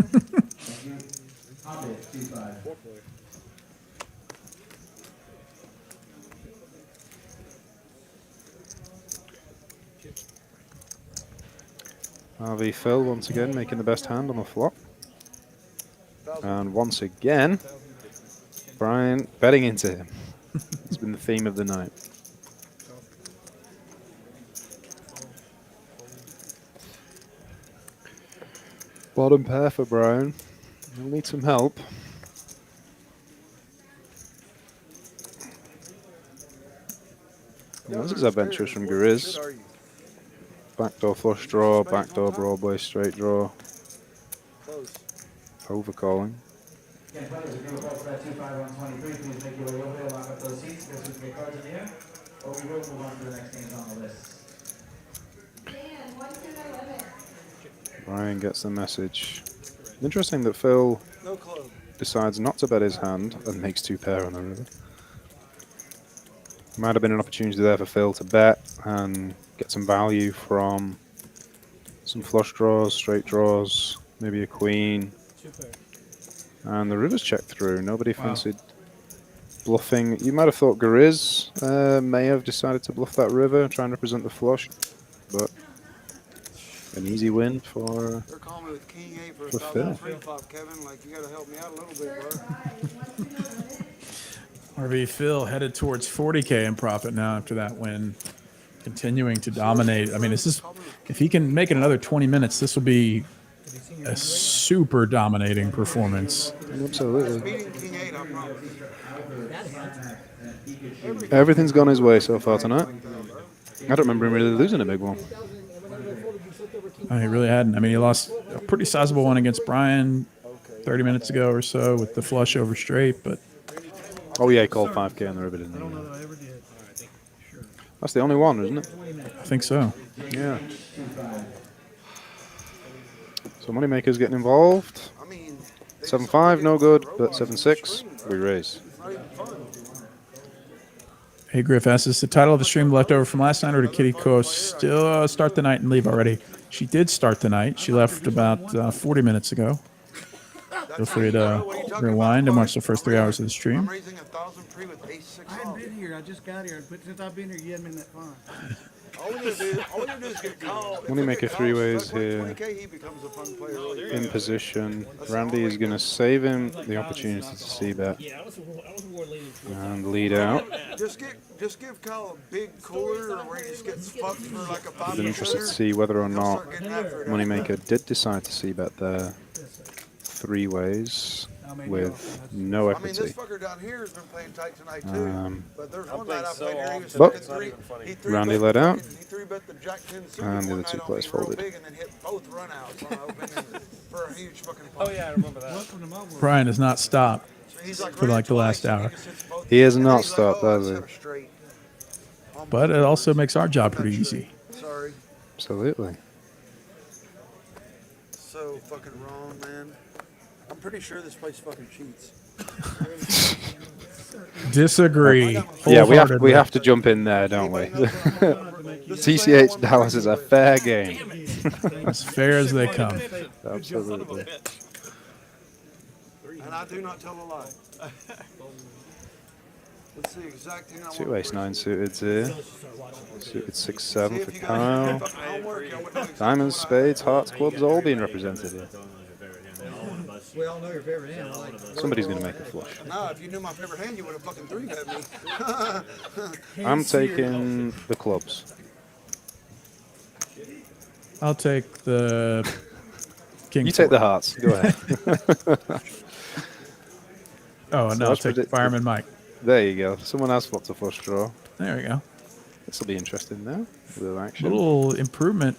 Speaker 6: RV Phil once again making the best hand on the flop. And once again, Brian betting into him. It's been the theme of the night. Bottom pair for Brian. He'll need some help. This is adventurous from Gariz. Backdoor flush draw, backdoor Broadway straight draw. Overcalling.
Speaker 14: Again, players, if you will go for that 2-5-1-23, please make your way over there, lock up those seats, get some great cards in the air, or we will move on to the next games on the list.
Speaker 6: Brian gets the message. Interesting that Phil decides not to bet his hand and makes 2 pair on the river. Might have been an opportunity there for Phil to bet and get some value from some flush draws, straight draws, maybe a queen. And the river's checked through. Nobody fancied bluffing. You might have thought Gariz may have decided to bluff that river, try and represent the flush, but an easy win for
Speaker 4: They're calling me with King 8 for
Speaker 6: Phil.
Speaker 4: $1,000 Kevin. Like, you got to help me out a little bit, bro.
Speaker 3: RV Phil headed towards 40K in profit now after that win, continuing to dominate. I mean, this is, if he can make it another 20 minutes, this will be a super dominating performance.
Speaker 6: Absolutely. Everything's gone his way so far tonight. I don't remember him really losing a big one.
Speaker 3: Oh, he really hadn't. I mean, he lost a pretty sizable one against Brian 30 minutes ago or so with the flush over straight, but...
Speaker 6: Oh yeah, he called 5K on the river, didn't he? That's the only one, isn't it?
Speaker 3: I think so.
Speaker 6: Yeah. So Moneymaker's getting involved. 7-5, no good, but 7-6, we raise.
Speaker 3: Hey Griff asks, is the title of the stream left over from last night, or did Kitty Kuo still start the night and leave already? She did start the night. She left about 40 minutes ago. Feel free to rewind and watch the first 3 hours of the stream.
Speaker 4: I haven't been here. I just got here. But since I've been here, you haven't been that fun. All we need to do is get called.
Speaker 6: Moneymaker 3-ways here. In position. Randy is going to save him the opportunity to see bet. And lead out.
Speaker 4: Just give Kyle a big cooler where he just gets fucked for like a 5
Speaker 6: I've been interested to see whether or not Moneymaker did decide to see bet there 3-ways with no equity.
Speaker 4: I mean, this fucker down here has been playing tight tonight too. But there's one night I played here, he was
Speaker 6: But
Speaker 4: he
Speaker 6: Randy let out,
Speaker 4: he 3-bet the Jack 10 suited
Speaker 6: and the
Speaker 4: one
Speaker 6: other 2
Speaker 4: night on
Speaker 6: players
Speaker 4: me real
Speaker 6: folded.
Speaker 4: big and then hit both runouts on open for a huge fucking
Speaker 8: Oh yeah, I remember that.
Speaker 3: Brian has not stopped for like the last hour.
Speaker 6: He has not stopped, has he?
Speaker 3: But it also makes our job pretty easy.
Speaker 4: Sorry.
Speaker 6: Absolutely.
Speaker 4: So fucking wrong, man. I'm pretty sure this place fucking cheats.
Speaker 3: Disagree.
Speaker 6: Yeah, we have to jump in there, don't we? TCH Dallas is a fair game.
Speaker 3: As fair as they come.
Speaker 6: Absolutely.
Speaker 4: And I do not tell a lie. Let's see exact thing I want.
Speaker 6: 2 ace-9 suited here. Suited 6-7 for Kyle. Diamonds, spades, hearts, clubs, all being represented here.
Speaker 12: We all know your favorite hand. I like
Speaker 6: Somebody's going to make a flush.
Speaker 4: No, if you knew my favorite hand, you would have fucking 3-bet me.
Speaker 6: I'm taking the clubs.
Speaker 3: I'll take the king.
Speaker 6: You take the hearts. Go ahead.
Speaker 3: Oh, and
Speaker 6: So
Speaker 3: I'll
Speaker 6: let's
Speaker 3: take
Speaker 6: predict-
Speaker 3: Fireman Mike.
Speaker 6: There you go. Someone else wants a flush draw.
Speaker 3: There we go.
Speaker 6: This will be interesting now. A little action.
Speaker 3: Little improvement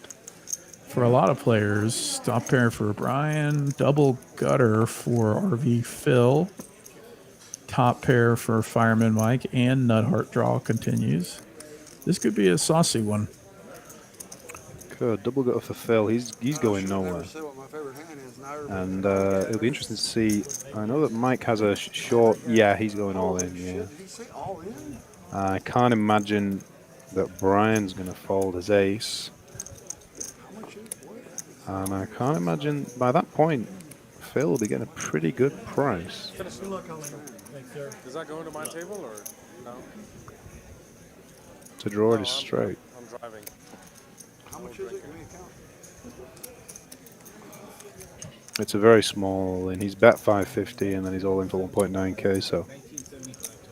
Speaker 3: for a lot of players. Top pair for Brian. Double gutter for RV Phil. Top pair for Fireman Mike. And Nut Heart draw continues. This could be a saucy one.
Speaker 6: Good. Double gutter for Phil. He's going nowhere. And it'll be interesting to see. I know that Mike has a short. Yeah, he's going all in. Yeah. I can't imagine that Brian's going to fold his ace. And I can't imagine by that point Phil will be getting a pretty good price.
Speaker 7: Does that go into my table or no?
Speaker 6: To draw it is straight.
Speaker 7: I'm driving.
Speaker 4: How much is it? Give me a count.
Speaker 6: It's a very small, and he's bet 550, and then he's all in for 1.9k. So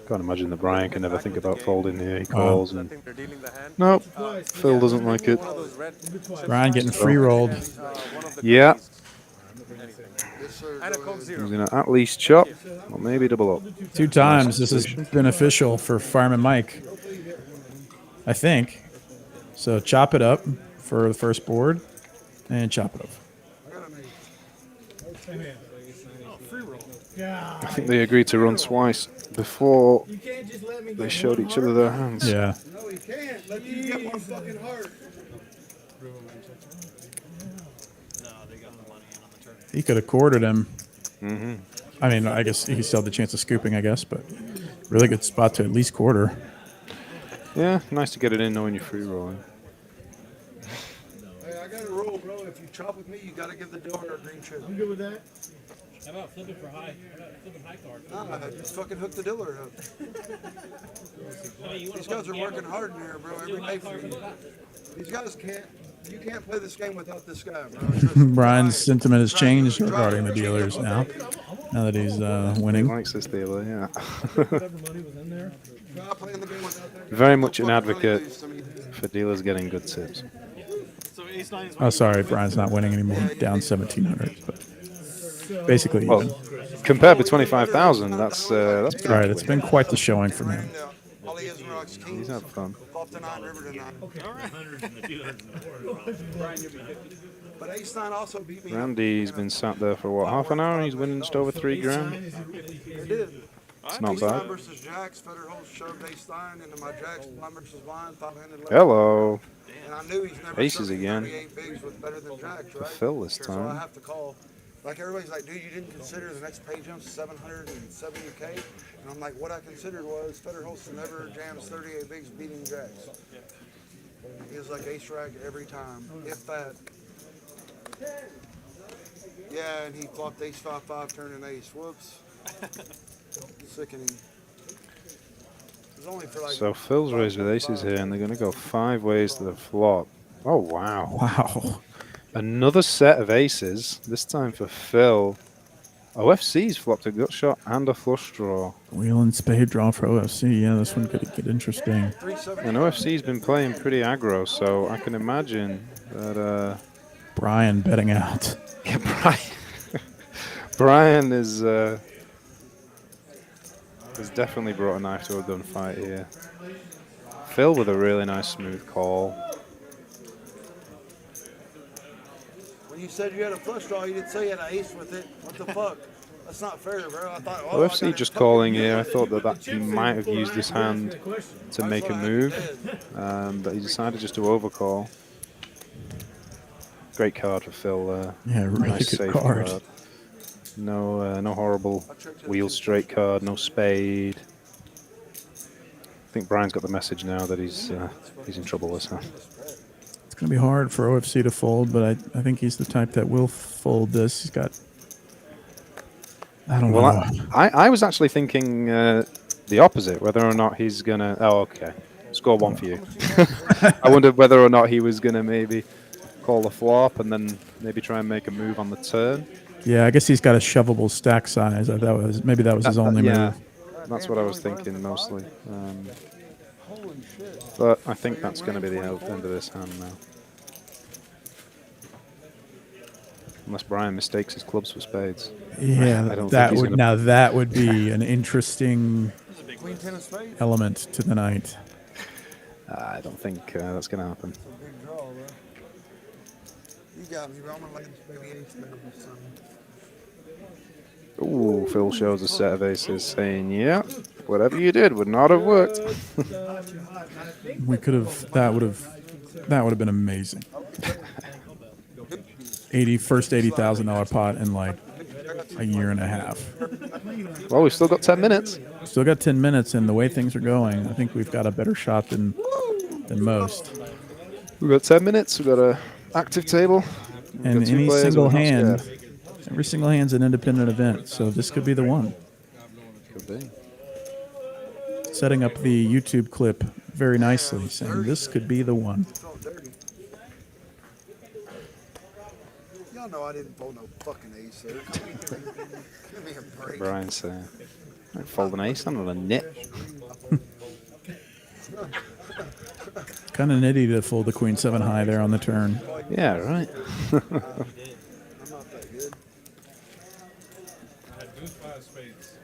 Speaker 6: can't imagine that Brian can never think about folding here. He calls and nope, Phil doesn't like it.
Speaker 3: Brian getting free rolled.
Speaker 6: Yeah. He's gonna at least chop, or maybe double up.
Speaker 3: 2 times. This is beneficial for Fireman Mike. I think. So chop it up for the first board, and chop it up.
Speaker 6: I think they agreed to run twice before they showed each other their hands.
Speaker 3: Yeah.
Speaker 4: No, he can't. Let you get one fucking heart.
Speaker 3: He could have quartered him.
Speaker 6: Mm-hmm.
Speaker 3: I mean, I guess he still had the chance of scooping, I guess, but really good spot to at least quarter.
Speaker 6: Yeah, nice to get it in knowing you're free rolling.
Speaker 4: Hey, I got a rule, bro. If you chop with me, you got to give the dealer a green chip.
Speaker 12: I'm good with that.
Speaker 11: How about flipping for high? How about flipping high card?
Speaker 4: Nah, just fucking hook the dealer up. These guys are working hard in here, bro. Every day for you. These guys can't. You can't play this game without this guy, bro.
Speaker 3: Brian's sentiment has changed regarding the dealers now that he's winning.
Speaker 6: He likes this dealer, yeah. Very much an advocate for dealers getting good tips.
Speaker 3: Oh, sorry, Brian's not winning anymore. Down 1,700, but basically
Speaker 6: well,
Speaker 3: even.
Speaker 6: Compared with 25,000, that's
Speaker 3: right. It's been quite the showing from him.
Speaker 6: He's had fun.
Speaker 4: But Ace 9 also beat me.
Speaker 6: Randy's been sat there for what, half an hour, and he's winning just over $3,000.
Speaker 4: He did.
Speaker 6: It's not
Speaker 4: Ace 9
Speaker 6: bad.
Speaker 4: versus Jacks. Federholz shoved Ace 9 into my Jacks blind versus blind, top-handed left.
Speaker 6: Hello.
Speaker 4: And I knew he's never
Speaker 6: Aces
Speaker 4: shoved
Speaker 6: again.
Speaker 4: 38 bigs with better than Jacks, right?
Speaker 6: For Phil this
Speaker 4: So I
Speaker 6: time.
Speaker 4: have to call. Like everybody's like, dude, you didn't consider the next pay jump's 770K? And I'm like, what I considered was Federholz never jams 38 bigs beating Jacks. He was like ace rack every time, if that. Yeah, and he flopped ace 5-5, turned an ace. Whoops. Sickening. It was only for like.
Speaker 6: So Phil's raised with aces here, and they're going to go 5 ways to the flop. Oh, wow.
Speaker 3: Wow.
Speaker 6: Another set of aces, this time for Phil. OFC's flopped a gut shot and a flush draw.
Speaker 3: Wheel and spade draw for OFC. Yeah, this one could get interesting.
Speaker 6: And OFC's been playing pretty aggro, so I can imagine that...
Speaker 3: Brian betting out.
Speaker 6: Yeah, Brian has definitely brought a knife to a gunfight here. Phil with a really nice smooth call.
Speaker 4: When you said you had a flush draw, you didn't say you had an ace with it. What the fuck? That's not fair, bro. I thought, oh,
Speaker 6: OFC just calling here. I thought that he might have used this hand to make a move, but he decided just to overcall. Great card for Phil there.
Speaker 3: Yeah, really
Speaker 6: nice
Speaker 3: good
Speaker 6: safe
Speaker 3: card.
Speaker 6: No, no horrible wheel straight card. No spade. I think Brian's got the message now that he's in trouble this hand.
Speaker 3: It's going to be hard for OFC to fold, but I think he's the type that will fold this. He's got... I don't know.
Speaker 6: I was actually thinking the opposite, whether or not he's going to... Oh, okay. Score 1 for you. I wondered whether or not he was going to maybe call the flop and then maybe try and make a move on the turn.
Speaker 3: Yeah, I guess he's got a shovable stack size. Maybe that was his only move.
Speaker 6: That's what I was thinking mostly. But I think that's going to be the end of this hand now. Unless Brian mistakes his clubs for spades.
Speaker 3: Yeah, that would be an interesting element to the night.
Speaker 6: I don't think that's going to happen.
Speaker 4: You got me, bro. I'm gonna let this baby ace there or something.
Speaker 6: Ooh, Phil shows a set of aces saying, yeah, whatever you did would not have worked.
Speaker 3: We could have, that would have been amazing. First $80,000 pot in like a year and a half.
Speaker 6: Well, we've still got 10 minutes.
Speaker 3: Still got 10 minutes, and the way things are going, I think we've got a better shot than most.
Speaker 6: We've got 10 minutes. We've got a active table.
Speaker 3: And any single hand, every single hand's an independent event, so this could be the one.
Speaker 6: Could be.
Speaker 3: Setting up the YouTube clip very nicely, saying this could be the one.
Speaker 4: Y'all know I didn't fold no fucking ace, sir. Give me a break.
Speaker 6: Brian's saying, I fold an ace on a nit.
Speaker 3: Kind of nitty to fold the queen 7 high there on the turn.
Speaker 6: Yeah, right.
Speaker 4: I'm not that good.
Speaker 7: I do 5 spades.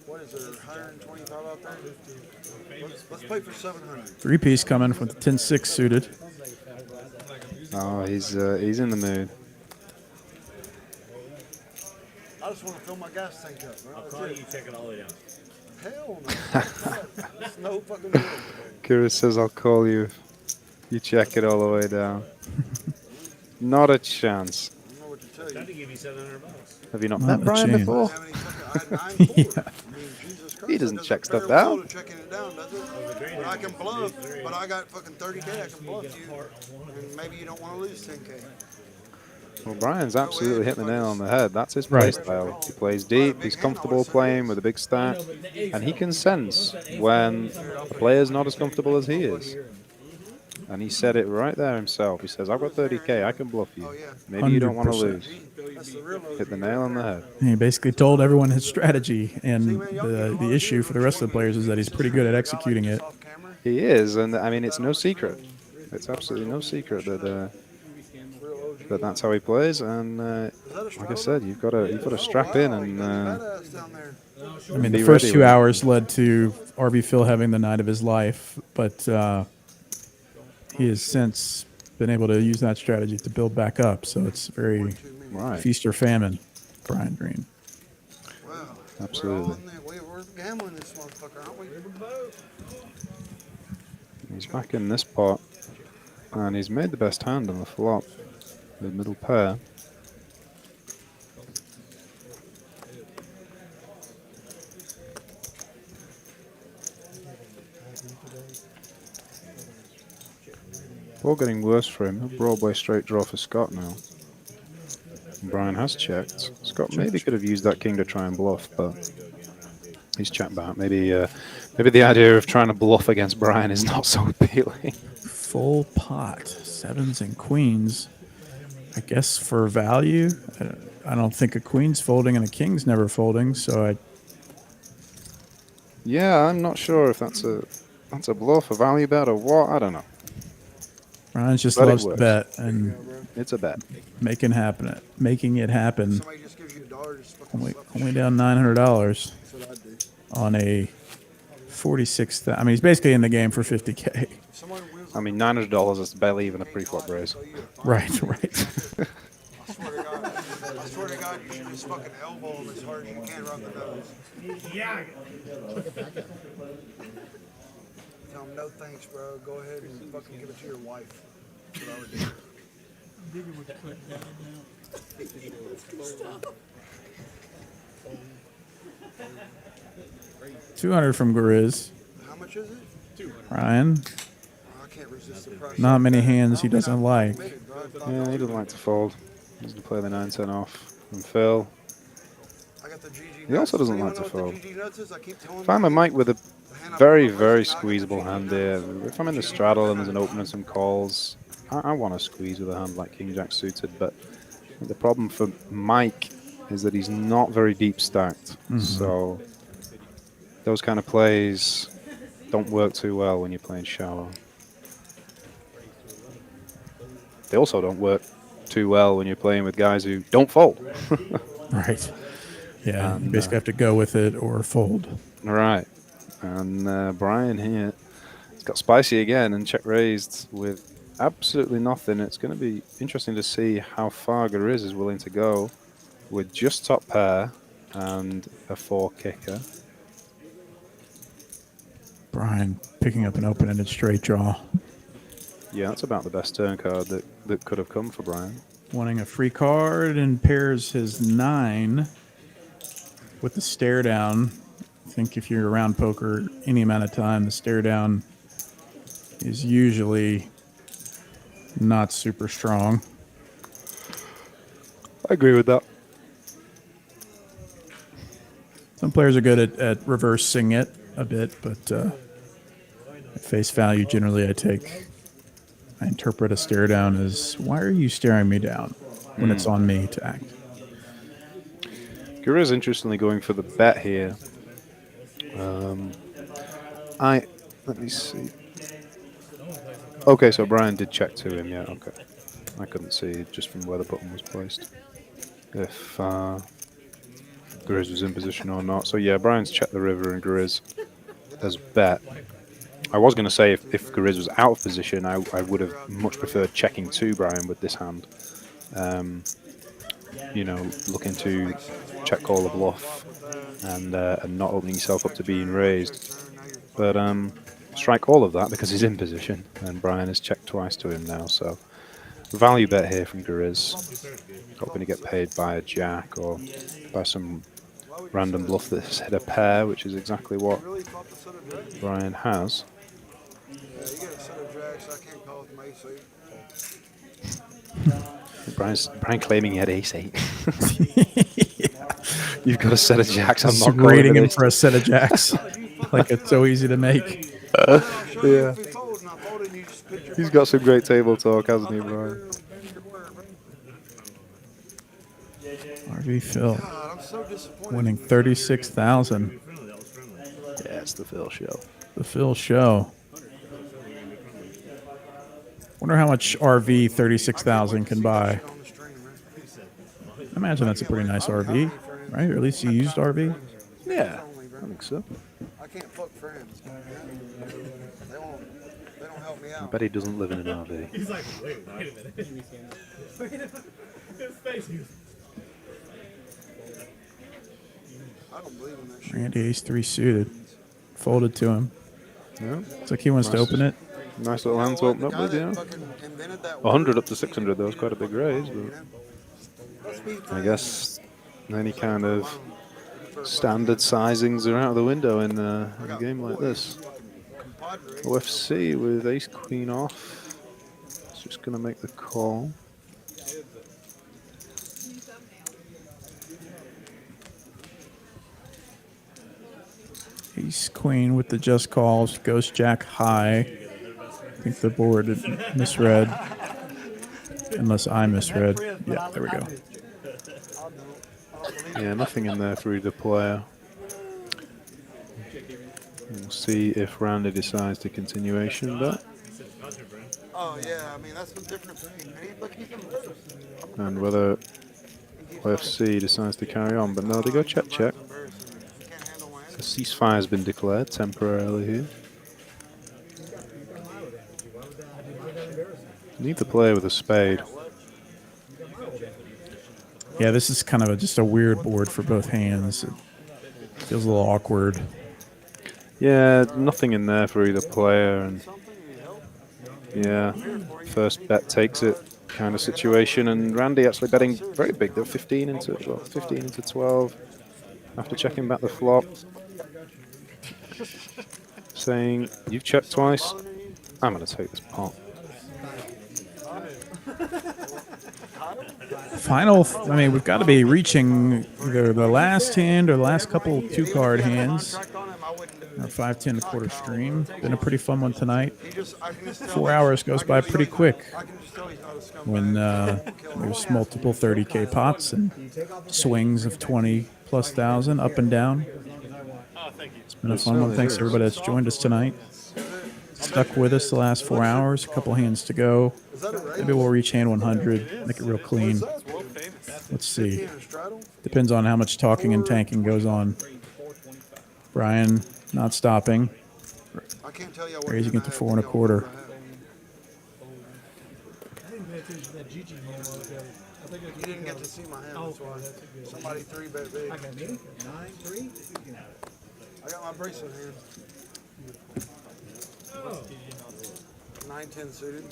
Speaker 4: What is there, 125 out there? Let's play for 700.
Speaker 3: Three-piece coming from the 10-6 suited.
Speaker 6: Oh, he's in the mood.
Speaker 4: I just want to fill my gas tank up. Right?
Speaker 13: I'll call you, check it all the way down.
Speaker 4: Hell no. That's no fucking deal.
Speaker 6: Kira says, I'll call you. You check it all the way down. Not a chance.
Speaker 4: I don't know what to tell you.
Speaker 13: Tried to give you $700.
Speaker 6: Have you not
Speaker 3: Not
Speaker 6: met
Speaker 3: a
Speaker 6: Brian
Speaker 3: chance.
Speaker 6: before?
Speaker 3: Yeah.
Speaker 6: He doesn't check stuff down.
Speaker 4: Checking it down, does it? But I can bluff, but I got fucking 30K. I can bluff you, and maybe you don't want to lose 10K.
Speaker 6: Well, Brian's absolutely hit the nail on the head. That's his play style. He plays deep, he's comfortable playing with a big stack, and he can sense when a player's not as comfortable as he is. And he said it right there himself. He says, I've got 30K, I can bluff you. Maybe you don't want to
Speaker 3: 100%.
Speaker 6: lose. Hit the nail on the head.
Speaker 3: And he basically told everyone his strategy, and the issue for the rest of the players is that he's pretty good at executing it.
Speaker 6: He is, and I mean, it's no secret. It's absolutely no secret that that's how he plays. And like I said, you've got to strap in and.
Speaker 3: I mean, the first 2 hours led to RB Phil having the night of his life, but he has since been able to use that strategy to build back up. So it's very feast or famine, Brian Green.
Speaker 6: Absolutely.
Speaker 4: We're gambling this motherfucker, aren't we?
Speaker 6: He's back in this pot, and he's made the best hand on the flop, the middle pair. Ball getting worse for him. A Broadway straight draw for Scott now. Brian has checked. Scott maybe could have used that king to try and bluff, but he's checked back. Maybe the idea of trying to bluff against Brian is not so appealing.
Speaker 3: Full pot, sevens and queens. I guess for value, I don't think a queen's folding and a king's never folding. So
Speaker 6: yeah, I'm not sure if that's a bluff, a value bet, or what. I don't know.
Speaker 3: Brian's just
Speaker 6: But it
Speaker 3: loves to
Speaker 6: works.
Speaker 3: bet, and
Speaker 6: it's a bet.
Speaker 3: Making it happen. Only down $900 on a 46. I mean, he's basically in the game for 50K.
Speaker 6: I mean, $900 is barely even a pre-flop raise.
Speaker 3: Right.
Speaker 4: I swear to God, you should just fucking elbow him as hard as you can around the nose.
Speaker 12: Yeah.
Speaker 4: Tell him no thanks, bro. Go ahead and fucking give it to your wife. That's what I would do.
Speaker 3: 200 from Gariz.
Speaker 4: How much is it?
Speaker 3: Ryan.
Speaker 4: I can't resist the price.
Speaker 3: Not many hands he doesn't like.
Speaker 6: Yeah, he doesn't like to fold. He doesn't play the 9-10 off. And Phil. He also doesn't like to fold. If I'm a Mike with a very, very squeezable hand here, if I'm in the straddle and there's an open and some calls, I want to squeeze with a hand like King Jack suited, but the problem for Mike is that he's not very deep stacked. So those kind of plays don't work too well when you're playing shallow. They also don't work too well when you're playing with guys who don't fold.
Speaker 3: Right. Yeah,
Speaker 6: And,
Speaker 3: you basically have to go with it or fold.
Speaker 6: Right. And Brian here has got spicy again and check raised with absolutely nothing. It's going to be interesting to see how far Gariz is willing to go with just top pair and a 4 kicker.
Speaker 3: Brian picking up an open-ended straight draw.
Speaker 6: Yeah, that's about the best turn card that could have come for Brian.
Speaker 3: Wanting a free card and pairs his 9 with the stare down. I think if you're around poker any amount of time, the stare down is usually not super strong.
Speaker 6: I agree with that.
Speaker 3: Some players are good at reversing it a bit, but at face value, generally I interpret a stare down as, why are you staring me down when it's on me to act?
Speaker 6: Gariz interestingly going for the bet here. Let me see. Okay, so Brian did check to him, yeah, okay. I couldn't see just from where the button was placed. If Gariz Grizz was in position or not. So yeah, Brian's checked the river and Grizz has bet. I was going to say if Grizz was out of position, I would have much preferred checking to Brian with this hand. You know, looking to check call the bluff and not opening yourself up to being raised. But strike all of that because he's in position, and Brian has checked twice to him now. So value bet here from Grizz. Hoping to get paid by a jack or by some random bluff that's hit a pair, which is exactly what Brian has.
Speaker 4: Yeah, you got a set of jacks. I can't call it my ace-8.
Speaker 6: Brian claiming he had ace-8. You've got a set of jacks. I'm
Speaker 3: Just
Speaker 6: not calling
Speaker 3: rating him
Speaker 6: it
Speaker 3: for a set of jacks. Like it's so easy to make.
Speaker 6: Yeah. He's got some great table talk, hasn't he, Brian?
Speaker 3: RV Phil winning 36,000.
Speaker 6: Yeah, it's the Phil show.
Speaker 3: The Phil show. Wonder how much RV 36,000 can buy. I imagine that's a pretty nice RV, right? Or at least you used RV.
Speaker 6: Yeah, I think so.
Speaker 4: I can't fuck friends. They don't help me
Speaker 6: I
Speaker 4: out.
Speaker 6: bet he doesn't live in an RV.
Speaker 13: He's like, wait a minute. His face.
Speaker 4: I don't believe in that shit.
Speaker 3: Randy ace-3 suited. Folded to him.
Speaker 6: Yeah.
Speaker 3: Looks like he wants to open it.
Speaker 6: Nice little hand to open up with, yeah. 100 up to 600, though, is quite a big raise, but I guess any kind of standard sizings are out of the window in a game like this. OFC with ace-queen off. It's just going to make the call.
Speaker 3: Ace queen with the just calls. Ghost jack high. I think the board misread. Unless I misread. Yeah, there we go.
Speaker 6: Yeah, nothing in there for either player. We'll see if Randy decides to continuation bet.
Speaker 4: Oh yeah, I mean that's a different thing. Look, he's in reverse.
Speaker 6: And whether OFC decides to carry on. But no, they go check. The ceasefire has been declared temporarily here. Need to play with a spade.
Speaker 3: Yeah, this is kind of just a weird board for both hands. It feels a little awkward.
Speaker 6: Yeah, nothing in there for either player, and yeah, first bet takes it kind of situation. And Randy actually betting very big, though, 15 into 12 after checking back the flop, saying you've checked twice. I'm going to take this pot.
Speaker 3: Final, I mean, we've got to be reaching either the last hand or the last couple two-card hands. Our 5-10 quarter stream. Been a pretty fun one tonight. 4 hours goes by pretty quick when there's multiple 30K pots and swings of 20+ thousand up and down. It's been a fun one. Thanks to everybody that's joined us tonight. Stuck with us the last 4 hours. A couple hands to go. Maybe we'll reach hand 100. Make it real clean. Let's see. Depends on how much talking and tanking goes on. Brian not stopping. Raising it to 4 1/4.
Speaker 4: You didn't get to see my hand, that's why. Somebody 3-bet big.
Speaker 12: I got me? 9-3?
Speaker 4: I got my bracelet hand. 9-10 suited.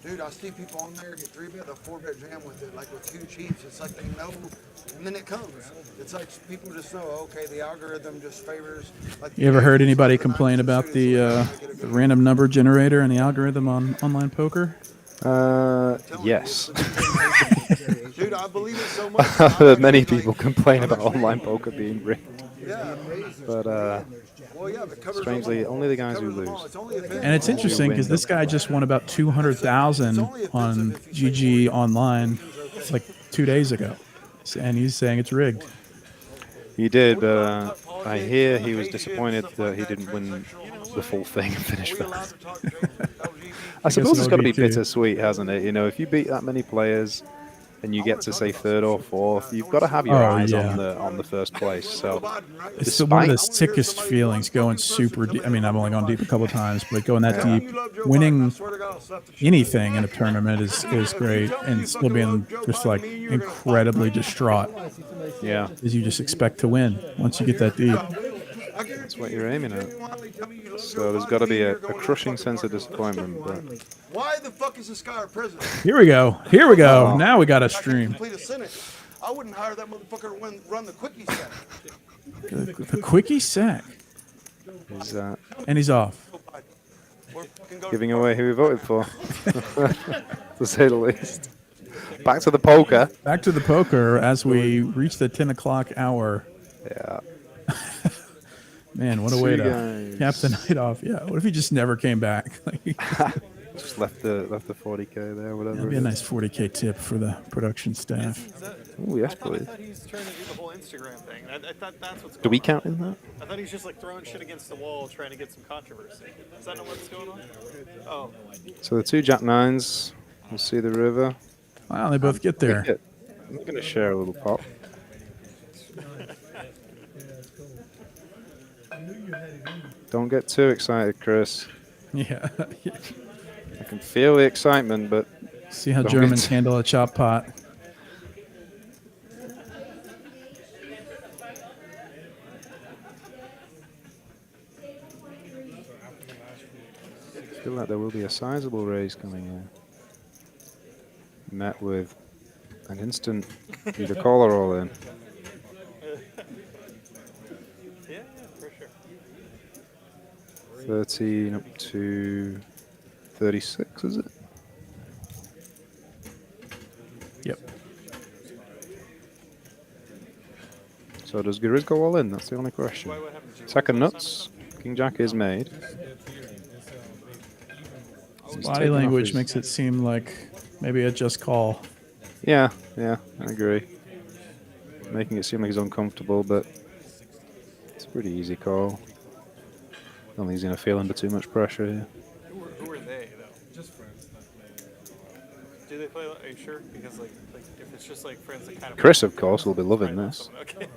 Speaker 4: Dude, I see people on there get 3-bet, a 4-bet jam with it, like with 2 chiefs. It's like they know, and then it comes. It's like people just know, okay, the algorithm just favors. Like
Speaker 3: You ever heard anybody complain about the random number generator and the algorithm on online poker?
Speaker 6: Yes.
Speaker 4: Dude, I believe it so much.
Speaker 6: I've heard many people complain about online poker being rigged.
Speaker 4: Yeah.
Speaker 6: But strangely, only the guys who lose.
Speaker 3: And it's interesting because this guy just won about 200,000 on GG Online like 2 days ago, and he's saying it's rigged.
Speaker 6: He did. I hear he was disappointed that he didn't win the full thing and finish first. I suppose it's got to be bittersweet, hasn't it? You know, if you beat that many players and you get to say third or fourth, you've got to have your eyes on the first place. So
Speaker 3: it's one of the sickest feelings going super deep. I mean, I've only gone deep a couple of times, but going that deep, winning anything in a tournament is great, and still being just like incredibly distraught.
Speaker 6: Yeah,
Speaker 3: because you just expect to win once you get that deep.
Speaker 6: That's what you're aiming at. So there's got to be a crushing sense of disappointment. But
Speaker 4: Why the fuck is this guy our president?
Speaker 3: Here we go. Here we go.
Speaker 6: Oh.
Speaker 3: Now we got a stream.
Speaker 4: Complete a sentence. I wouldn't hire that motherfucker to run the quickie set.
Speaker 3: The quickie sack. And he's off.
Speaker 6: Giving away who he voted for, to say the least. Back to the poker.
Speaker 3: Back to the poker as we reach the 10 o'clock hour.
Speaker 6: Yeah.
Speaker 3: Man, what a way to cap the night off. Yeah. What if he just never came back?
Speaker 6: Just left the 40K there, whatever.
Speaker 3: That'd be a nice 40K tip for the production staff.
Speaker 6: Oh, yes, please.
Speaker 8: I thought he was trying to do the whole Instagram thing. I thought that's what's going on.
Speaker 6: Do we count in that?
Speaker 8: I thought he was just like throwing shit against the wall, trying to get some controversy. Is that not what's going on? Oh.
Speaker 6: So the two Jack nines. We'll see the river.
Speaker 3: Wow, they both get there.
Speaker 6: I'm going to share a little pop. Don't get too excited, Chris.
Speaker 3: Yeah.
Speaker 6: I can feel the excitement, but
Speaker 3: see how Germans handle a chop pot.
Speaker 6: I feel like there will be a sizable raise coming in. Met with an instant either call or all in.
Speaker 8: Yeah, for sure.
Speaker 6: 13 up to 36, is it?
Speaker 3: Yep.
Speaker 6: So does Guriz go all in? That's the only question. Second nuts. King Jack is made.
Speaker 3: Body language makes it seem like maybe a just call.
Speaker 6: Yeah, I agree. Making it seem like he's uncomfortable, but it's a pretty easy call. I don't think he's going to feel under too much pressure here.
Speaker 8: Who are they, though? Just friends. Do they play? Are you sure? Because like if it's just like friends that kind of.
Speaker 6: Chris, of course, will be loving this.
Speaker 8: Okay.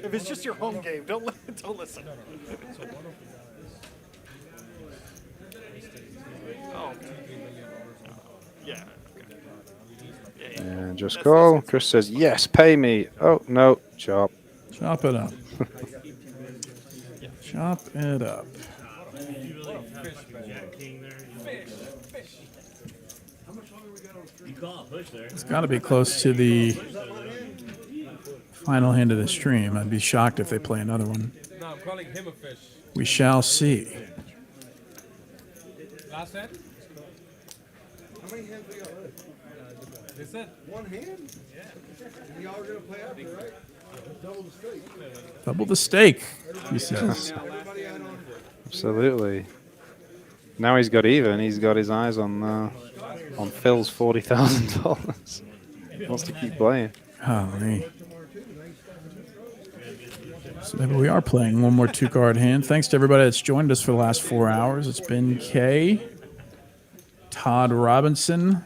Speaker 8: If it's just your home game, don't listen. Oh. Yeah. Okay.
Speaker 6: And just call. Chris says, yes, pay me. Oh, no, chop.
Speaker 3: Chop it up. Chop it up. It's got to be close to the final hand of the stream. I'd be shocked if they play another one.
Speaker 15: No, I'm calling him a fish.
Speaker 3: We shall see.
Speaker 15: Last hand?
Speaker 4: How many hands we got left?
Speaker 15: That's it.
Speaker 4: One hand? Yeah. And y'all are going to play after, right? Double the stake.
Speaker 3: Double the stake, he says.
Speaker 6: Absolutely. Now he's got even. He's got his eyes on Phil's $40,000. He wants to keep playing.
Speaker 3: Golly. So maybe we are playing one more two-card hand. Thanks to everybody that's joined us for the last 4 hours. It's been Kay, Todd Robinson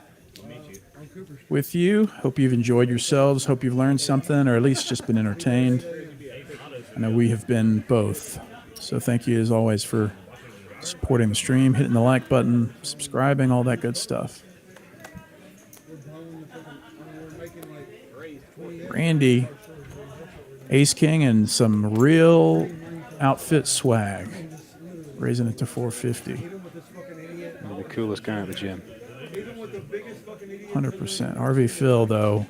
Speaker 3: with you. Hope you've enjoyed yourselves. Hope you've learned something, or at least just been entertained. I know we have been both. So thank you, as always, for supporting the stream, hitting the like button, subscribing, all that good stuff. Randy, Ace King, and some real outfit swag. Raising it to 450.
Speaker 6: The coolest guy at the gym.
Speaker 3: 100%. RV Phil, though,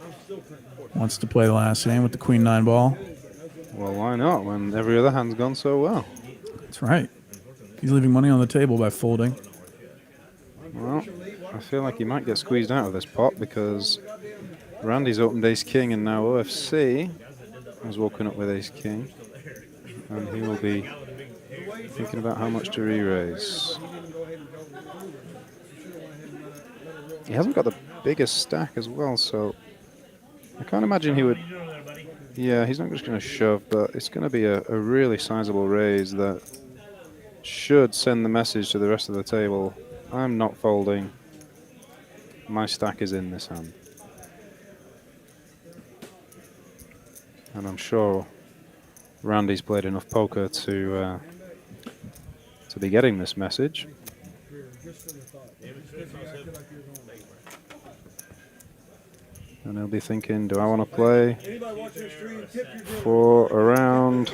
Speaker 3: wants to play the last hand with the Queen 9 ball.
Speaker 6: Well, why not when every other hand's gone so well?
Speaker 3: That's right. He's leaving money on the table by folding.
Speaker 6: Well, I feel like he might get squeezed out of this pot because Randy's opened Ace King and now OFC has woken up with Ace King. And he will be thinking about how much to re-raise. He hasn't got the biggest stack as well, so I can't imagine he would. Yeah, he's not just going to shove, but it's going to be a really sizable raise that should send the message to the rest of the table. I'm not folding. My stack is in this hand. and I'm sure Randy's played enough poker to be getting this message. And he'll be thinking, do I want to play for around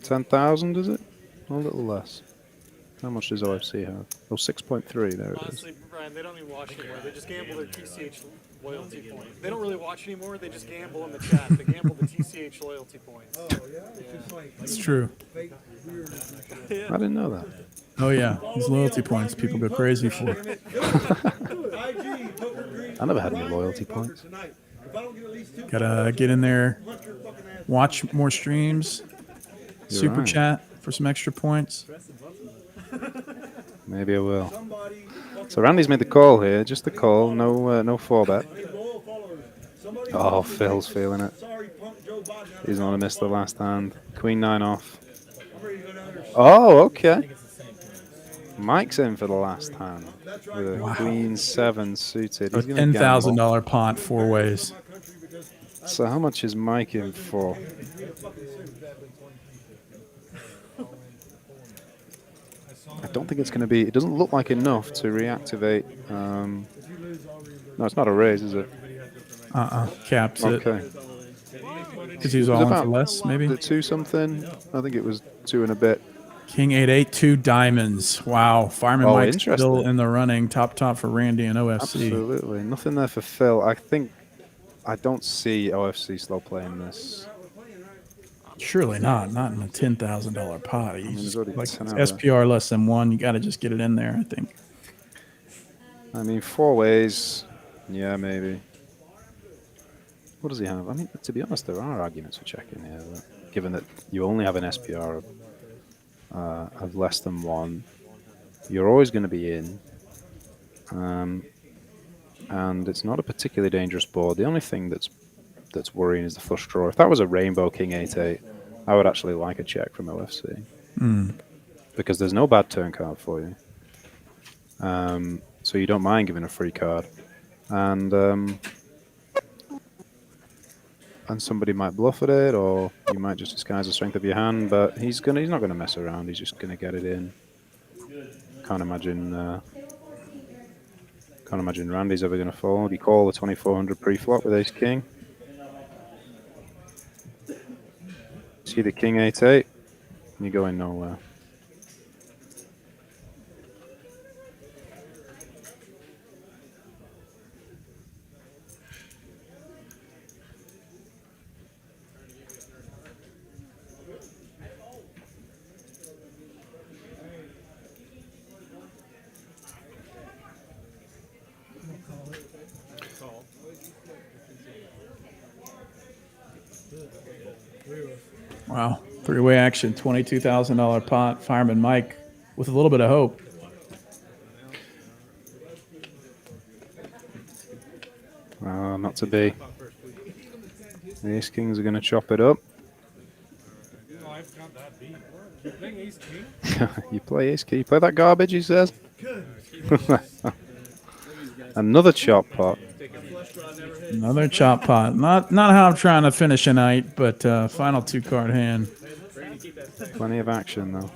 Speaker 6: 10,000, is it? A little less. How much does OFC have? Oh, 6.3, there it is.
Speaker 8: Honestly, Brian, they don't even watch anymore. They just gamble their TCH loyalty points. They don't really watch anymore. They just gamble in the chat. They gamble the TCH loyalty points. Oh, yeah?
Speaker 3: It's true.
Speaker 6: I didn't know that.
Speaker 3: Oh yeah, these loyalty points people go crazy for.
Speaker 6: I never had any loyalty points.
Speaker 3: Gotta get in there, watch more streams,
Speaker 6: You're
Speaker 3: super
Speaker 6: right.
Speaker 3: chat for some extra points.
Speaker 6: Maybe I will. So Randy's made the call here, just the call, no 4-bet. Oh, Phil's feeling it. He's not missed the last hand. Queen 9 off. Oh, okay. Mike's in for the last hand with a Queen 7 suited.
Speaker 3: A
Speaker 6: He's gonna gamble.
Speaker 3: $10,000 pot 4 ways.
Speaker 6: So how much is Mike in for? I don't think it's going to be. It doesn't look like enough to reactivate. No, it's not a raise, is it?
Speaker 3: Caps it.
Speaker 6: Okay.
Speaker 3: Because he was all in for less, maybe.
Speaker 6: The 2 something. I think it was 2 and a bit.
Speaker 3: King 8-8, 2 diamonds. Wow, Fireman Mike's
Speaker 6: interesting.
Speaker 3: still in the running, top for Randy and OFC.
Speaker 6: Absolutely, nothing there for Phil. I don't see OFC slow playing this.
Speaker 3: Surely not in a $10,000 pot. You
Speaker 6: there's
Speaker 3: just,
Speaker 6: already
Speaker 3: like
Speaker 6: 10 out there.
Speaker 3: SPR less than 1, you got to just get it in there, I think.
Speaker 6: I mean, 4 ways. Yeah, maybe. What does he have? I mean, to be honest, there are arguments for checking here. Given that you only have an SPR of less than 1, you're always going to be in. And it's not a particularly dangerous board. The only thing that's worrying is the flush draw. If that was a rainbow King 8-8, I would actually like a check from OFC. Because there's no bad turn card for you. So you don't mind giving a free card. And somebody might bluff at it, or you might just disguise the strength of your hand, but he's not gonna mess around, he's just gonna get it in. Can't imagine Randy's ever gonna fold. He called the 2400 pre-flop with ace king. See the King 8-8, and you're going nowhere.
Speaker 3: Wow, 3-way action, $22,000 pot, Fireman Mike with a little bit of hope.
Speaker 6: Not to be. The ace kings are going to chop it up. You play ace king. You play that garbage, he says. Another chop pot.
Speaker 3: Another chop pot. Not how I'm trying to finish a night, but final 2-card hand.
Speaker 6: Plenty of action, though.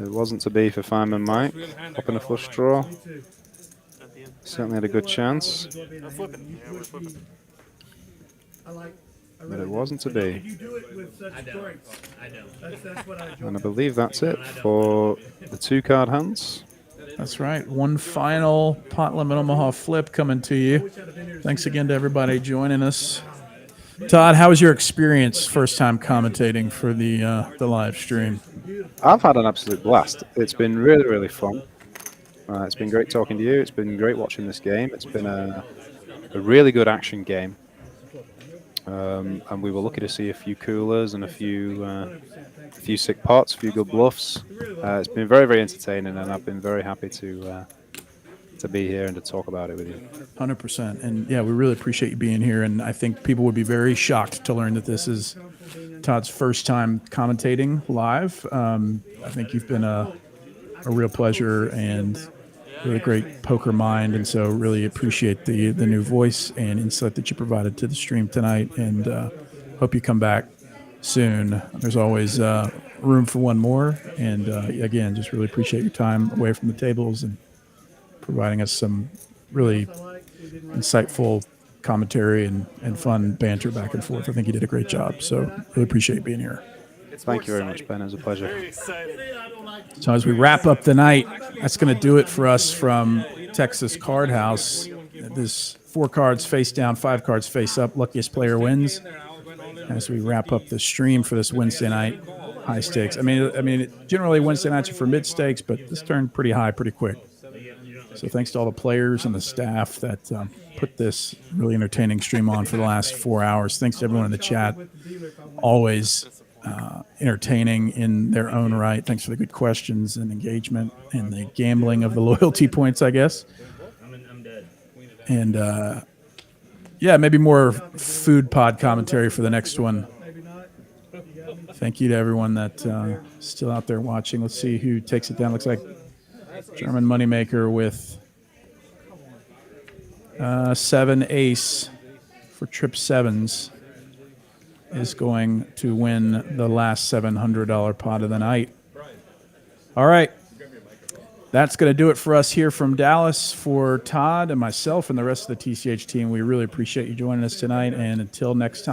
Speaker 6: It wasn't to be for Fireman Mike. Popping a flush draw. Certainly had a good chance. But it wasn't to be. And I believe that's it for the 2-card hands.
Speaker 3: That's right. One final pot limit Omaha flip coming to you. Thanks again to everybody joining us. Todd, how was your experience first time commentating for the live stream?
Speaker 6: I've had an absolute blast. It's been really, really fun. It's been great talking to you. It's been great watching this game. It's been a really good action game. And we were lucky to see a few coolers and a few sick pots, a few good bluffs. It's been very, very entertaining, and I've been very happy to be here and to talk about it with you.
Speaker 3: 100%. And yeah, we really appreciate you being here. And I think people would be very shocked to learn that this is Todd's first time commentating live. I think you've been a real pleasure, and really great poker mind, and so really appreciate the new voice and insight that you provided to the stream tonight, and hope you come back soon. There's always room for one more, and again, just really appreciate your time away from the tables and providing us some really insightful commentary and fun banter back and forth. I think you did a great job, so really appreciate being here.
Speaker 6: Thank you very much, Ben. It was a pleasure.
Speaker 3: So as we wrap up the night, that's going to do it for us from Texas Card House. This 4 cards face down, 5 cards face up. Luckiest player wins. As we wrap up the stream for this Wednesday night, high stakes. I mean, generally Wednesday nights are for mid stakes, but this turned pretty high pretty quick. So thanks to all the players and the staff that put this really entertaining stream on for the last 4 hours. Thanks to everyone in the chat. Always entertaining in their own right. Thanks for the good questions and engagement and the gambling of the loyalty points, I guess.
Speaker 13: I'm dead.
Speaker 3: And yeah, maybe more food pod commentary for the next one. Thank you to everyone that's still out there watching. Let's see who takes it down. Looks like German Moneymaker with 7 ace for trip 7s is going to win the last $700 pot of the night. All right. That's going to do it for us here from Dallas. For Todd and myself and the rest of the TCH team, we really appreciate you joining us tonight. And until next time.